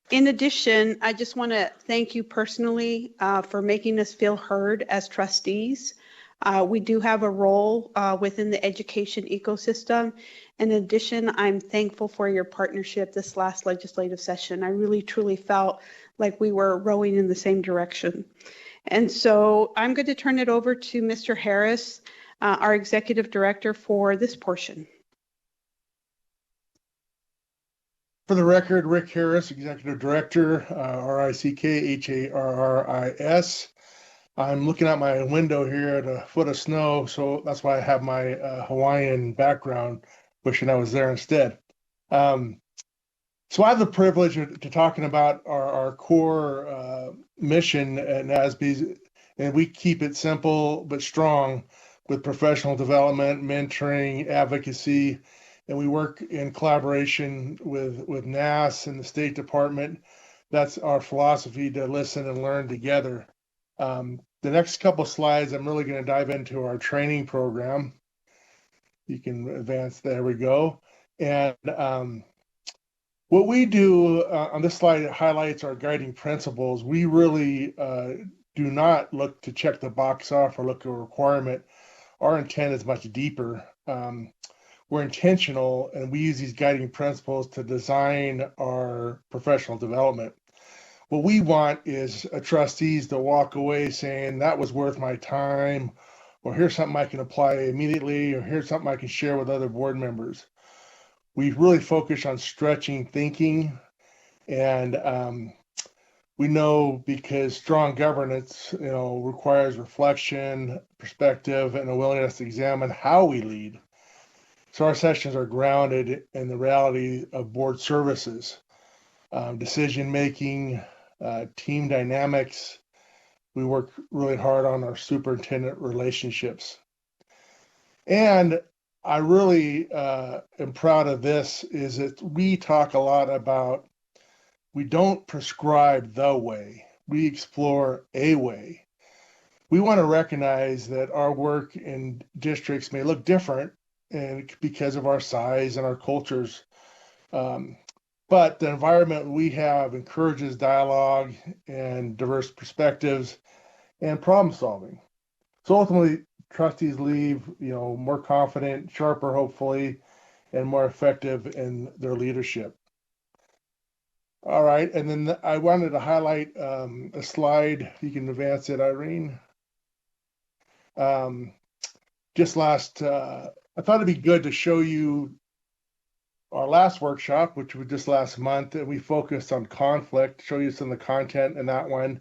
in addition, I just want to thank you personally for making us feel heard as trustees. We do have a role within the education ecosystem. In addition, I'm thankful for your partnership this last legislative session. I really, truly felt like we were rowing in the same direction. And so I'm going to turn it over to Mr. Harris, our Executive Director, for this portion. For the record, Rick Harris, Executive Director, RICKHARRIS. I'm looking out my window here at a foot of snow, so that's why I have my Hawaiian background, wishing I was there instead. So I have the privilege of talking about our core mission at NASB, and we keep it simple but strong with professional development, mentoring, advocacy, and we work in collaboration with NAS and the State Department. That's our philosophy, to listen and learn together. The next couple slides, I'm really going to dive into our training program. You can advance, there we go. And what we do on this slide, it highlights our guiding principles. We really do not look to check the box off or look at a requirement. Our intent is much deeper. We're intentional, and we use these guiding principles to design our professional development. What we want is trustees to walk away saying, that was worth my time, or here's something I can apply immediately, or here's something I can share with other board members. We really focus on stretching thinking, and we know because strong governance, requires reflection, perspective, and a willingness to examine how we lead. So our sessions are grounded in the reality of board services, decision-making, team dynamics. We work really hard on our superintendent relationships. And I really am proud of this, is that we talk a lot about, we don't prescribe the way, we explore a way. We want to recognize that our work in districts may look different, and because of our size and our cultures. But the environment we have encourages dialogue and diverse perspectives and problem solving. So ultimately, trustees leave, more confident, sharper, hopefully, and more effective in their leadership. All right, and then I wanted to highlight a slide. You can advance it, Irene. I thought it'd be good to show you our last workshop, which was just last month, and we focused on conflict, show you some of the content in that one.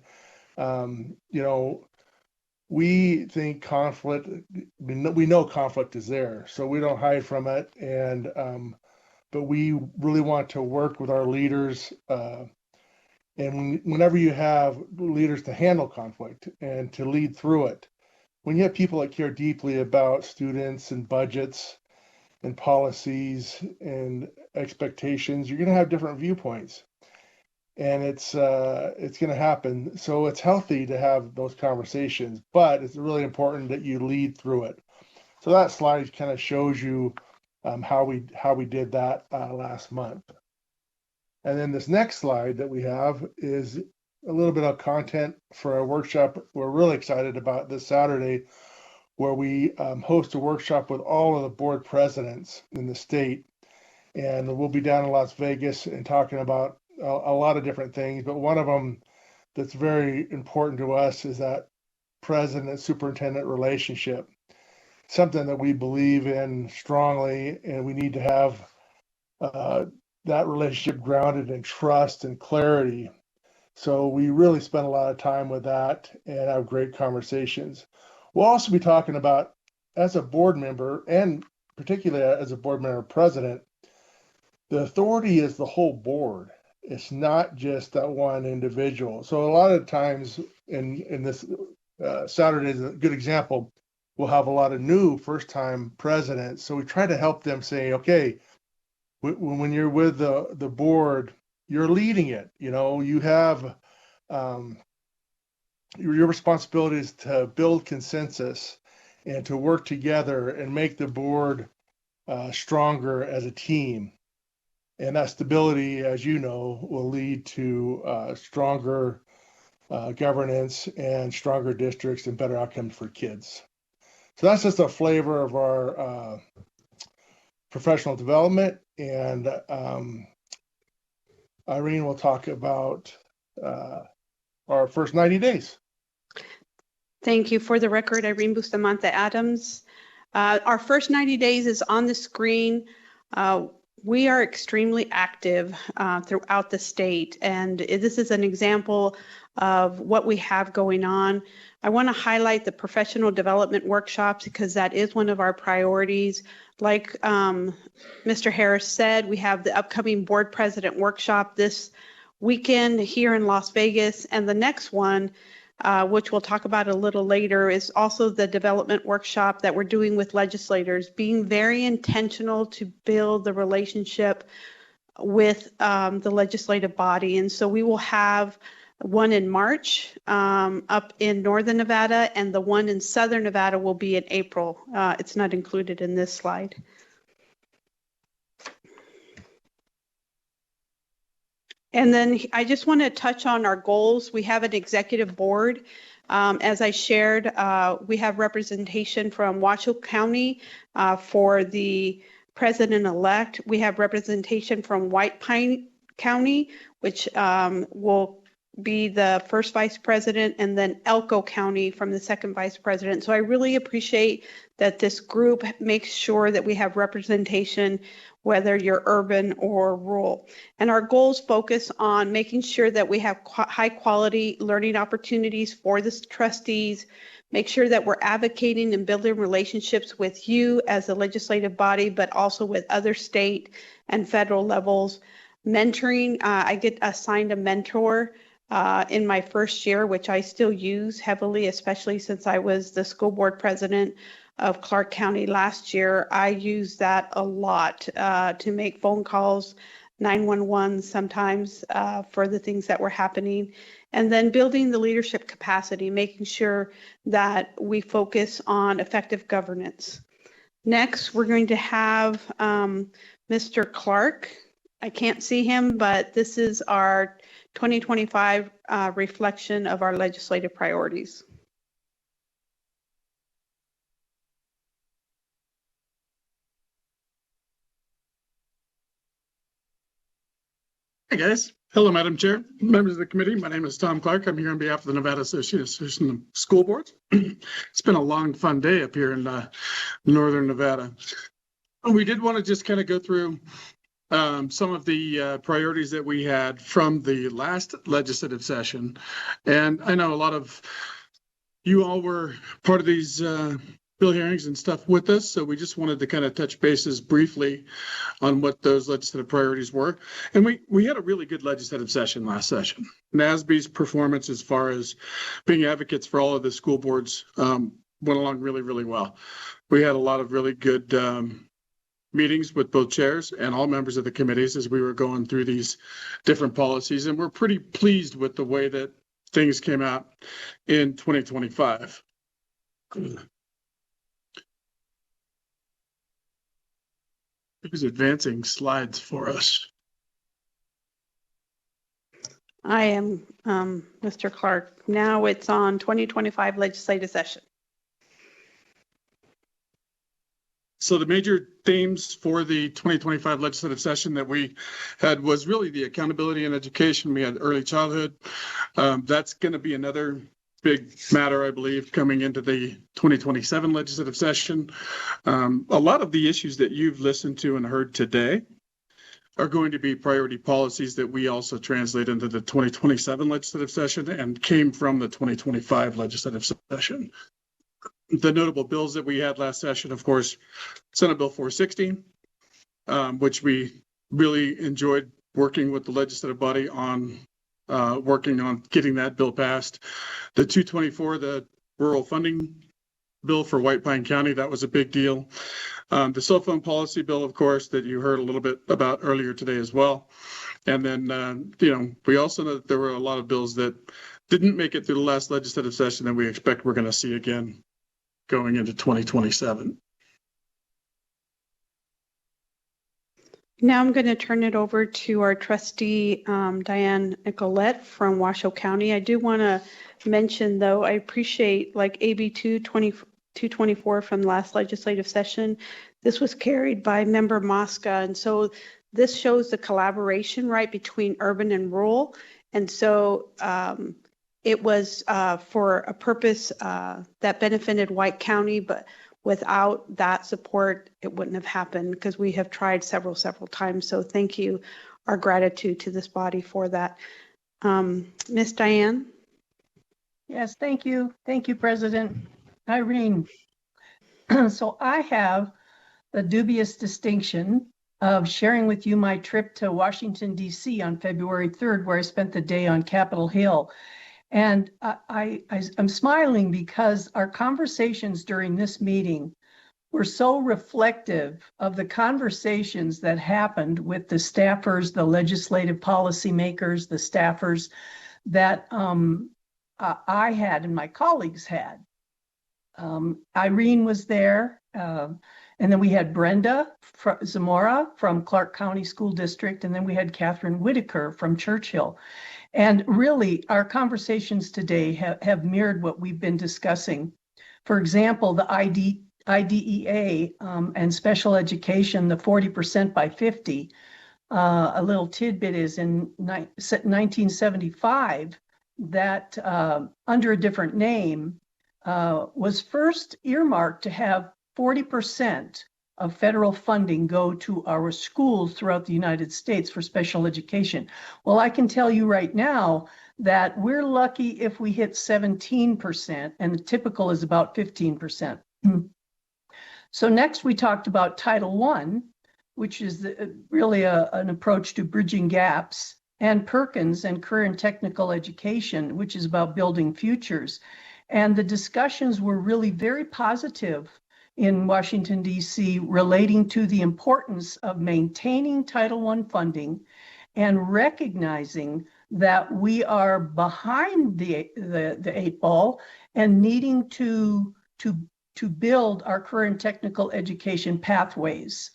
We think conflict, we know conflict is there, so we don't hide from it. And but we really want to work with our leaders. And whenever you have leaders to handle conflict and to lead through it, when you have people that care deeply about students and budgets and policies and expectations, you're going to have different viewpoints, and it's going to happen. So it's healthy to have those conversations, but it's really important that you lead through it. So that slide kind of shows you how we did that last month. And then this next slide that we have is a little bit of content for a workshop we're really excited about this Saturday, where we host a workshop with all of the board presidents in the state. And we'll be down in Las Vegas and talking about a lot of different things. But one of them that's very important to us is that president-superintendent relationship, something that we believe in strongly, and we need to have that relationship grounded in trust and clarity. So we really spend a lot of time with that and have great conversations. We'll also be talking about, as a board member, and particularly as a board member president, the authority is the whole board. it's not just that one individual. So a lot of times in this Saturday is a good example. We'll have a lot of new first-time presidents. So we try to help them say, okay, when you're with the board, you're leading it. You know, you have your responsibility is to build consensus and to work together and make the board stronger as a team. And that stability, as you know, will lead to stronger governance and stronger districts and better outcomes for kids. So that's just a flavor of our professional development. And Irene will talk about our first 90 days. Thank you. For the record, Irene Bustamante Adams. Our first 90 days is on the screen. We are extremely active throughout the state, and this is an example of what we have going on. I want to highlight the professional development workshops because that is one of our priorities. Like Mr. Harris said, we have the upcoming board president workshop this weekend here in Las Vegas, and the next one, which we'll talk about a little later, is also the development workshop that we're doing with legislators, being very intentional to build the relationship with the legislative body. And so we will have one in March up in Northern Nevada, and the one in Southern Nevada will be in April. It's not included in this slide. And then I just want to touch on our goals. We have an executive board. As I shared, we have representation from Washoe County for the president-elect. We have representation from White Pine County, which will be the first vice president, and then Elko County from the second vice president. So I really appreciate that this group makes sure that we have representation, whether you're urban or rural. And our goals focus on making sure that we have high quality learning opportunities for the trustees, make sure that we're advocating and building relationships with you as a legislative body, but also with other state and federal levels. Mentoring, I get assigned a mentor in my first year, which I still use heavily, especially since I was the school board president of Clark County last year. I use that a lot to make phone calls, 911 sometimes for the things that were happening. And then building the leadership capacity, making sure that we focus on effective governance. Next, we're going to have Mr. Clark. I can't see him, but this is our 2025 reflection of our legislative priorities. Hey guys. Hello, Madam Chair, members of the committee. My name is Tom Clark. I'm here on behalf of the Nevada Association of School Boards. It's been a long, fun day up here in Northern Nevada. We did want to just kind of go through some of the priorities that we had from the last legislative session. And I know a lot of you all were part of these bill hearings and stuff with us. So we just wanted to kind of touch bases briefly on what those legislative priorities were. And we had a really good legislative session last session. NASB's performance as far as being advocates for all of the school boards went along really, really well. We had a lot of really good meetings with both chairs and all members of the committees as we were going through these different policies. And we're pretty pleased with the way that things came out in 2025. Who's advancing slides for us? I am Mr. Clark. Now it's on 2025 legislative session. So the major themes for the 2025 legislative session that we had was really the accountability in education. We had early childhood. That's going to be another big matter, I believe, coming into the 2027 legislative session. A lot of the issues that you've listened to and heard today are going to be priority policies that we also translate into the 2027 legislative session and came from the 2025 legislative session. The notable bills that we had last session, of course, Senate Bill 460, which we really enjoyed working with the legislative body on working on getting that bill passed. The 224, the rural funding bill for White Pine County, that was a big deal. The cell phone policy bill, of course, that you heard a little bit about earlier today as well. And then, we also know that there were a lot of bills that didn't make it through the last legislative session that we expect we're going to see again going into 2027. Now I'm going to turn it over to our trustee, Diane Nicolette from Washoe County. I do want to mention, though, I appreciate like AB 224 from the last legislative session. This was carried by Member Mosca. And so this shows the collaboration, right, between urban and rural. And so it was for a purpose that benefited White County, but without that support, it wouldn't have happened because we have tried several times. So thank you, our gratitude to this body for that. Ms. Diane? Yes, thank you. Thank you, President Irene. So I have the dubious distinction of sharing with you my trip to Washington, D.C. on February 3rd, where I spent the day on Capitol Hill. And I'm smiling because our conversations during this meeting were so reflective of the conversations that happened with the staffers, the legislative policymakers, the staffers that I had and my colleagues had. Irene was there, and then we had Brenda Zamora from Clark County School District, and then we had Catherine Whitaker from Churchill. And really, our conversations today have mirrored what we've been discussing. For example, the IDEA and special education, the 40% by 50, a little tidbit is in 1975, that under a different name was first earmarked to have 40% of federal funding go to our schools throughout the United States for special education. Well, I can tell you right now that we're lucky if we hit 17%, and the typical is about 15%. So next we talked about Title I, which is really an approach to bridging gaps, and Perkins and career and technical education, which is about building futures. And the discussions were really very positive in Washington, D.C., relating to the importance of maintaining Title I funding and recognizing that we are behind the eight ball and needing to build our career and technical education pathways,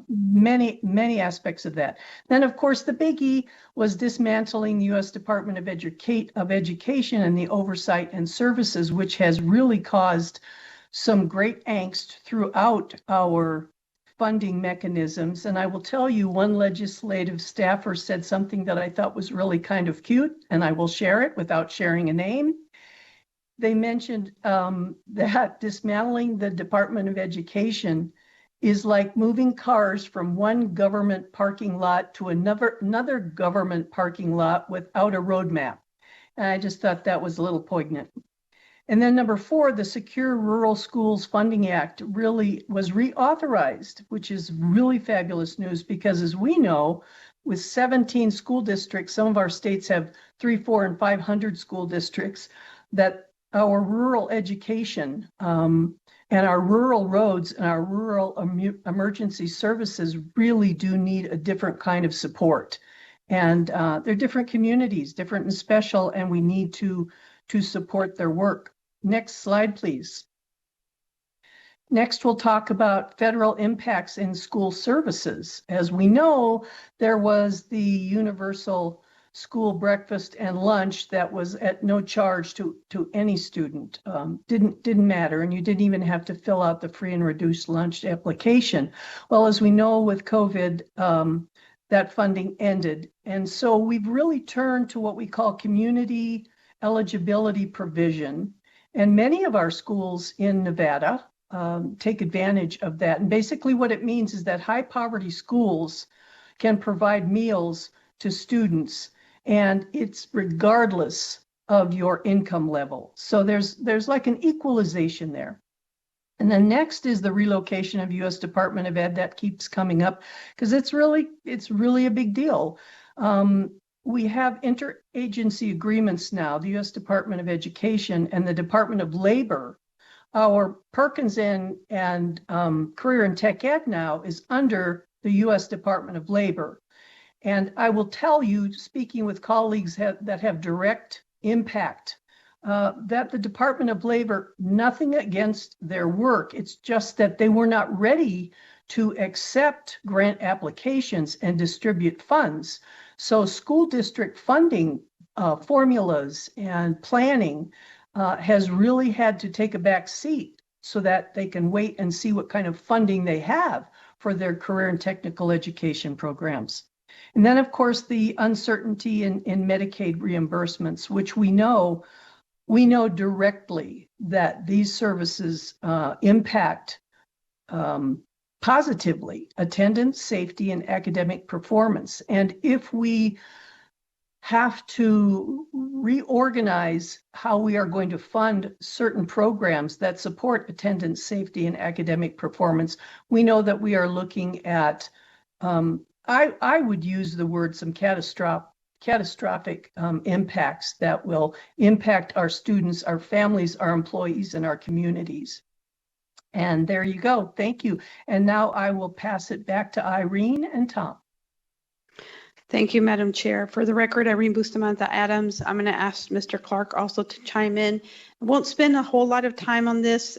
many aspects of that. Then, of course, the biggie was dismantling the U.S. Department of Education and the oversight and services, which has really caused some great angst throughout our funding mechanisms. And I will tell you, one legislative staffer said something that I thought was really kind of cute, and I will share it without sharing a name. They mentioned that dismantling the Department of Education is like moving cars from one government parking lot to another government parking lot without a roadmap. And I just thought that was a little poignant. And then number 4, the Secure Rural Schools Funding Act really was reauthorized, which is really fabulous news because, as we know, with 17 school districts, some of our states have 300, 400, and 500 school districts, that our rural education and our rural roads and our rural emergency services really do need a different kind of support. And they're different communities, different and special, and we need to support their work. Next slide, please. Next, we'll talk about federal impacts in school services. As we know, there was the universal school breakfast and lunch that was at no charge to any student. Didn't matter, and you didn't even have to fill out the free and reduced lunch application. Well, as we know with COVID, that funding ended. And so we've really turned to what we call community eligibility provision. And many of our schools in Nevada take advantage of that. And basically what it means is that high poverty schools can provide meals to students, and it's regardless of your income level. So there's like an equalization there. And then next is the relocation of U.S. Department of Ed. That keeps coming up because it's really a big deal. We have interagency agreements now, the U.S. Department of Education and the Department of Labor. Our Perkins and Career and Tech Ed now is under the U.S. Department of Labor. And I will tell you, speaking with colleagues that have direct impact, that the Department of Labor, nothing against their work, it's just that they were not ready to accept grant applications and distribute funds. So school district funding formulas and planning has really had to take a back seat so that they can wait and see what kind of funding they have for their career and technical education programs. And then, of course, the uncertainty in Medicaid reimbursements, which we know directly that these services impact positively attendance, safety, and academic performance. And if we have to reorganize how we are going to fund certain programs that support attendance, safety, and academic performance, we know that we are looking at, I would use the word some catastrophic impacts that will impact our students, our families, our employees, and our communities. And there you go. Thank you. And now I will pass it back to Irene and Tom. Thank you, Madam Chair. For the record, Irene Bustamante Adams. I'm going to ask Mr. Clark also to chime in. I won't spend a whole lot of time on this.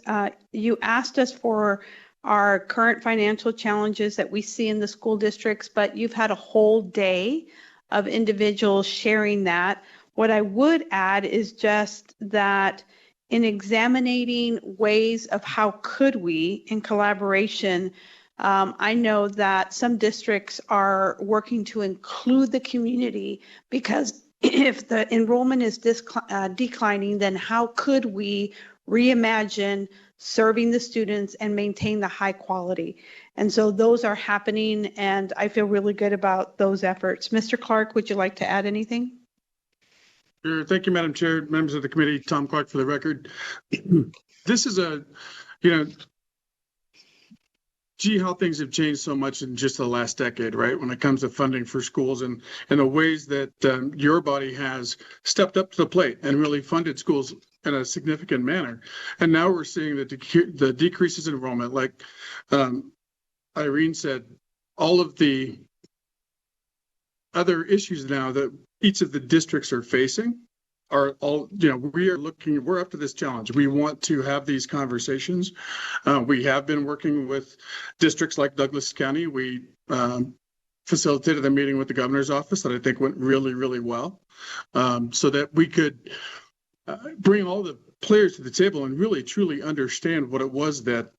You asked us for our current financial challenges that we see in the school districts, but you've had a whole day of individuals sharing that. What I would add is just that in examining ways of how could we, in collaboration, I know that some districts are working to include the community because if the enrollment is declining, then how could we reimagine serving the students and maintain the high quality? And so those are happening, and I feel really good about those efforts. Mr. Clark, would you like to add anything? Sure. Thank you, Madam Chair, members of the committee. Tom Clark for the record. This is gee, how things have changed so much in just the last decade, right? When it comes to funding for schools and the ways that your body has stepped up to the plate and really funded schools in a significant manner. And now we're seeing the decreases in enrollment, like Irene said, all of the other issues now that each of the districts are facing are all, we're up to this challenge. We want to have these conversations. We have been working with districts like Douglas County. We facilitated a meeting with the governor's office that I think went really, really well, so that we could bring all the players to the table and really, truly understand what it was that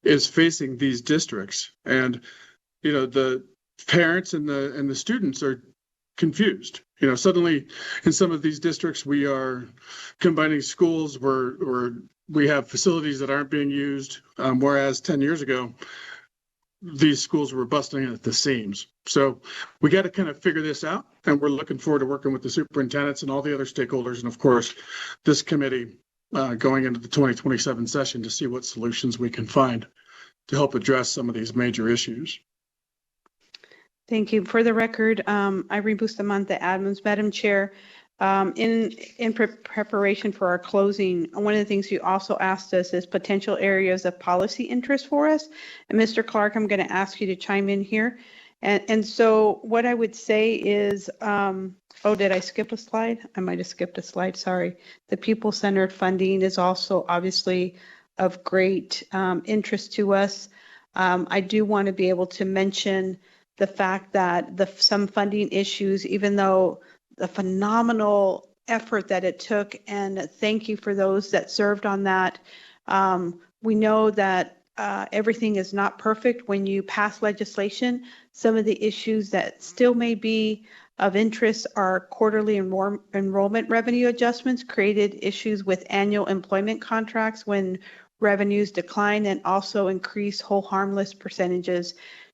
is facing these districts. And, the parents and the students are confused. Suddenly in some of these districts, we are combining schools where we have facilities that aren't being used, whereas 10 years ago, these schools were busting at the seams. So we got to kind of figure this out, and we're looking forward to working with the superintendents and all the other stakeholders, and of course, this committee going into the 2027 session to see what solutions we can find to help address some of these major issues. Thank you. For the record, Irene Bustamante Adams, Madam Chair, in preparation for our closing, one of the things you also asked us is potential areas of policy interest for us. And Mr. Clark, I'm going to ask you to chime in here. And so what I would say is, did I skip a slide? I might have skipped a slide, sorry. The pupil-centered funding is also obviously of great interest to us. I do want to be able to mention the fact that some funding issues, even though the phenomenal effort that it took, and thank you for those that served on that. We know that everything is not perfect when you pass legislation. Some of the issues that still may be of interest are quarterly enrollment revenue adjustments, created issues with annual employment contracts when revenues decline, and also increase whole harmless percentages,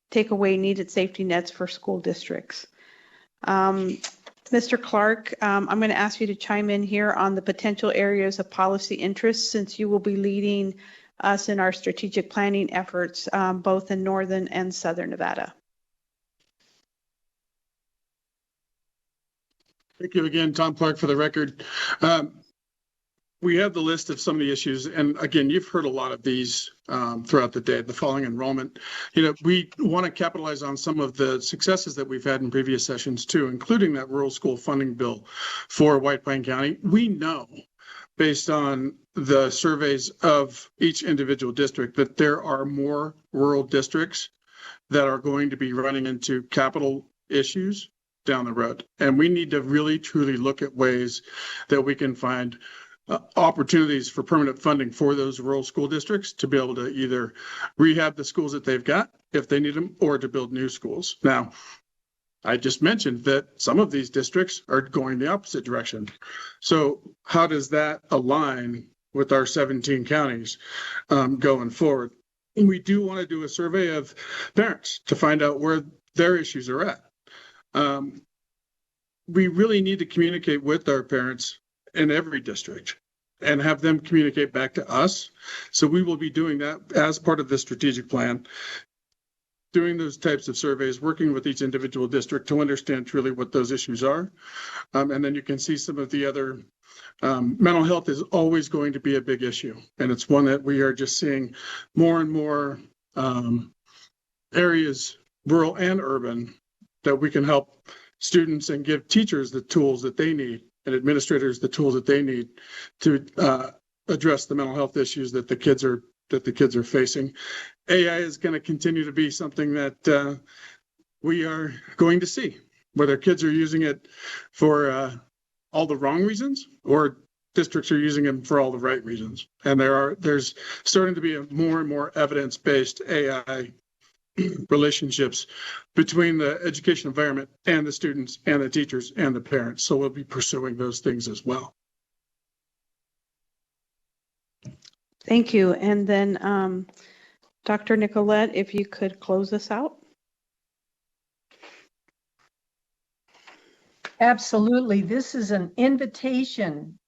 take away needed safety nets for school districts. Mr. Clark, I'm going to ask you to chime in here on the potential areas of policy interest, since you will be leading us in our strategic planning efforts, both in Northern and Southern Nevada. Thank you again, Tom Clark, for the record. We have the list of some of the issues, and again, you've heard a lot of these throughout the day, the falling enrollment. We want to capitalize on some of the successes that we've had in previous sessions too, including that rural school funding bill for White Pine County. We know, based on the surveys of each individual district, that there are more rural districts that are going to be running into capital issues down the road. And we need to really, truly look at ways that we can find opportunities for permanent funding for those rural school districts to be able to either rehab the schools that they've got if they need them, or to build new schools. Now, I just mentioned that some of these districts are going the opposite direction. So how does that align with our 17 counties going forward? And we do want to do a survey of parents to find out where their issues are at. We really need to communicate with our parents in every district and have them communicate back to us. So we will be doing that as part of the strategic plan, doing those types of surveys, working with each individual district to understand truly what those issues are. And then you can see some of the other, mental health is always going to be a big issue. And it's one that we are just seeing more and more areas, rural and urban, that we can help students and give teachers the tools that they need and administrators the tools that they need to address the mental health issues that the kids are facing. AI is going to continue to be something that we are going to see, whether kids are using it for all the wrong reasons or districts are using them for all the right reasons. And there's starting to be a more and more evidence-based AI relationships between the education environment and the students and the teachers and the parents. So we'll be pursuing those things as well. Thank you. And then Dr. Nicolette, if you could close us out. Absolutely. This is an invitation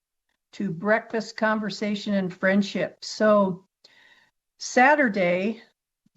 to breakfast, conversation, and friendship. So Saturday,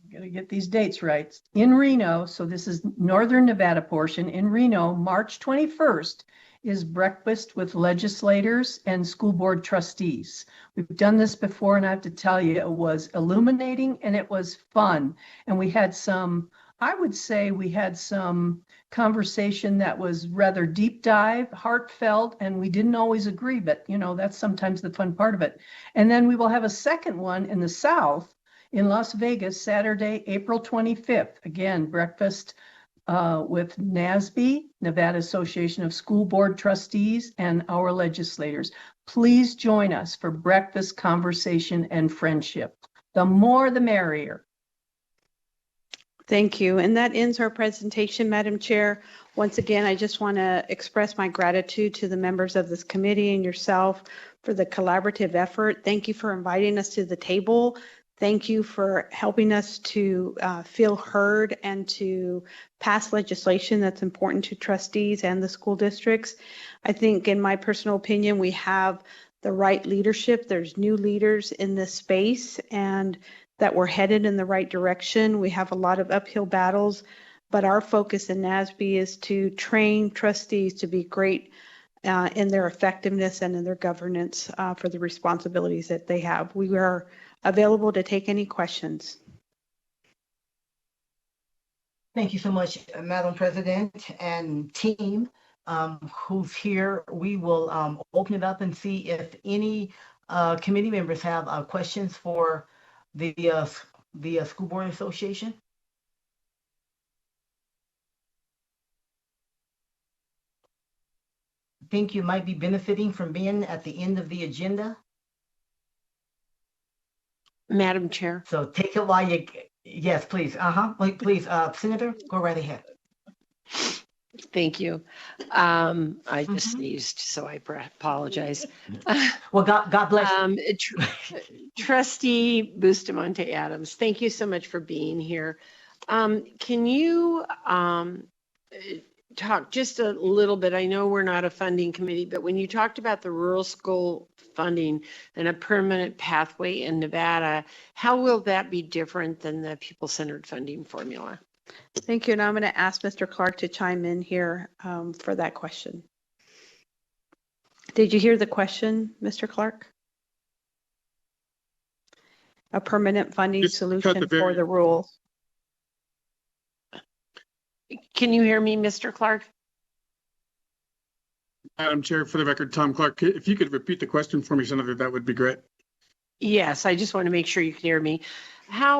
I'm going to get these dates right, in Reno, so this is Northern Nevada portion, in Reno, March 21st, is breakfast with legislators and school board trustees. We've done this before, and I have to tell you, it was illuminating and it was fun. And we had some, I would say we had some conversation that was rather deep dive, heartfelt, and we didn't always agree, but that's sometimes the fun part of it. And then we will have a second one in the South in Las Vegas, Saturday, April 25th. Again, breakfast with NASB, Nevada Association of School Board Trustees, and our legislators. Please join us for breakfast, conversation, and friendship. The more, the merrier. Thank you. And that ends our presentation, Madam Chair. Once again, I just want to express my gratitude to the members of this committee and yourself for the collaborative effort. Thank you for inviting us to the table. Thank you for helping us to feel heard and to pass legislation that's important to trustees and the school districts. I think, in my personal opinion, we have the right leadership. There's new leaders in this space, and that we're headed in the right direction. We have a lot of uphill battles, but our focus in NASB is to train trustees to be great in their effectiveness and in their governance for the responsibilities that they have. We are available to take any questions. Thank you so much, Madam President and team who's here. We will open it up and see if any committee members have questions for the School Board Association. I think you might be benefiting from being at the end of the agenda. Madam Chair. So take it while you, yes, please. Please, Senator, go right ahead. Thank you. I just sneezed, so I apologize. Well, God bless you. Trustee Bustamante Adams, thank you so much for being here. Can you talk just a little bit? I know we're not a funding committee, but when you talked about the rural school funding and a permanent pathway in Nevada, how will that be different than the pupil-centered funding formula? Thank you. And I'm going to ask Mr. Clark to chime in here for that question. Did you hear the question, Mr. Clark? A permanent funding solution for the rules. Can you hear me, Mr. Clark? Madam Chair, for the record, Tom Clark, if you could repeat the question for me, Senator, that would be great. Yes, I just want to make sure you can hear me.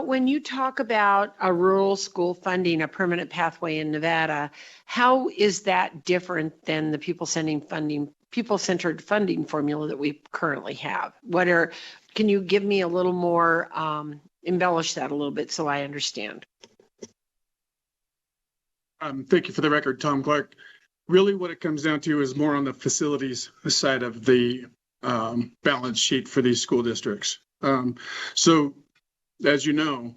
When you talk about a rural school funding, a permanent pathway in Nevada, how is that different than the people-centered funding formula that we currently have? Can you give me a little more, embellish that a little bit so I understand? Thank you for the record, Tom Clark. Really what it comes down to is more on the facilities side of the balance sheet for these school districts. So as you know,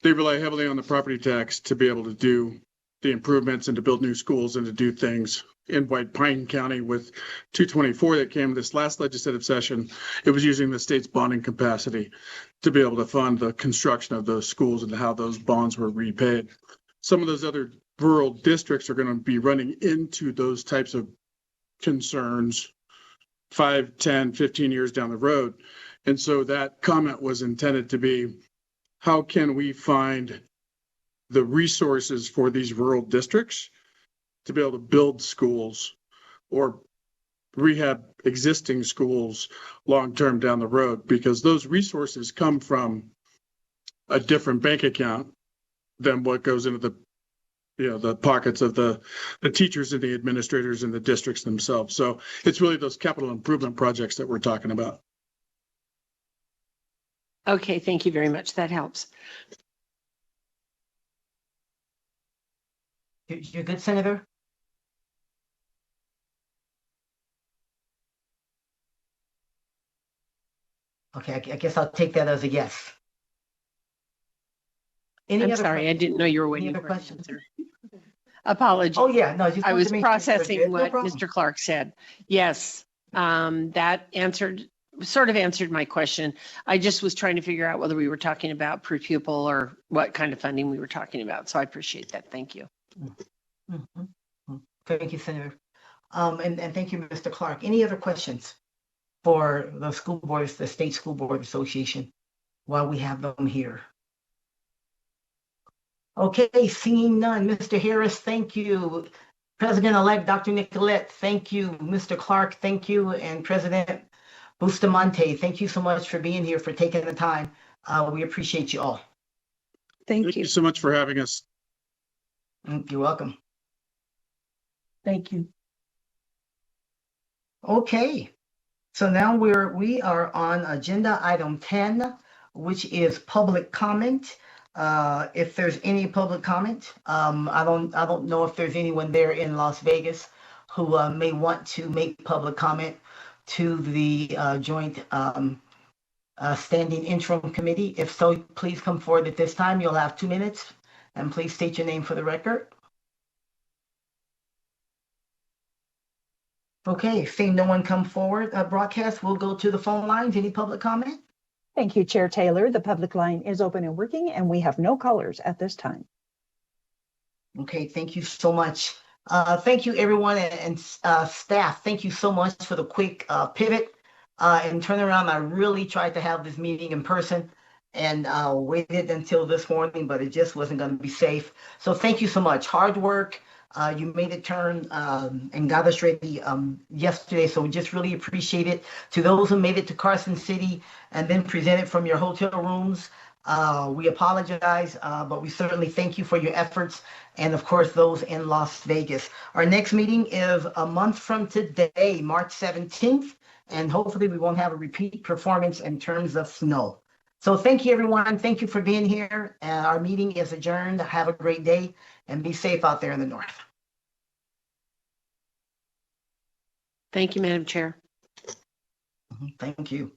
they rely heavily on the property tax to be able to do the improvements and to build new schools and to do things. In White Pine County with 224 that came this last legislative session, it was using the state's bonding capacity to be able to fund the construction of those schools and how those bonds were repaid. Some of those other rural districts are going to be running into those types of concerns 5, 10, 15 years down the road. And so that comment was intended to be, how can we find the resources for these rural districts to be able to build schools or rehab existing schools long-term down the road? Because those resources come from a different bank account than what goes into the pockets of the teachers and the administrators and the districts themselves. So it's really those capital improvement projects that we're talking about. Okay, thank you very much. That helps. You're good, Senator? Okay, I guess I'll take that as a yes. I'm sorry, I didn't know you were waiting for an answer. Apologies. Oh, yeah, no, I was processing what Mr. Clark said. Yes, that sort of answered my question. I just was trying to figure out whether we were talking about per pupil or what kind of funding we were talking about. So I appreciate that. Thank you. Thank you, Senator. And thank you, Mr. Clark. Any other questions for the school boards, the State School Board Association, while we have them here? Okay, seeing none. Mr. Harris, thank you. President-elect Dr. Nicolette, thank you. Mr. Clark, thank you. And President Bustamante, thank you so much for being here, for taking the time. We appreciate you all. Thank you so much for having us. You're welcome. Thank you. Okay, so now we are on agenda item 10, which is public comment. If there's any public comment, I don't know if there's anyone there in Las Vegas who may want to make public comment to the joint standing interim committee. If so, please come forward at this time. You'll have 2 minutes, and please state your name for the record. Okay, seeing no one come forward, broadcast, we'll go to the phone lines. Any public comment? Thank you, Chair Taylor. The public line is open and working, and we have no callers at this time. Okay, thank you so much. Thank you, everyone, and staff. Thank you so much for the quick pivot and turnaround. I really tried to have this meeting in person and waited until this morning, but it just wasn't going to be safe. So thank you so much. Hard work. You made it turn and got us ready yesterday, so we just really appreciate it. To those who made it to Carson City and then presented from your hotel rooms, we apologize, but we certainly thank you for your efforts, and of course those in Las Vegas. Our next meeting is a month from today, March 17th, and hopefully we won't have a repeat performance in terms of snow. So thank you, everyone. Thank you for being here. Our meeting is adjourned. Have a great day and be safe out there in the north. Thank you, Madam Chair. Thank you.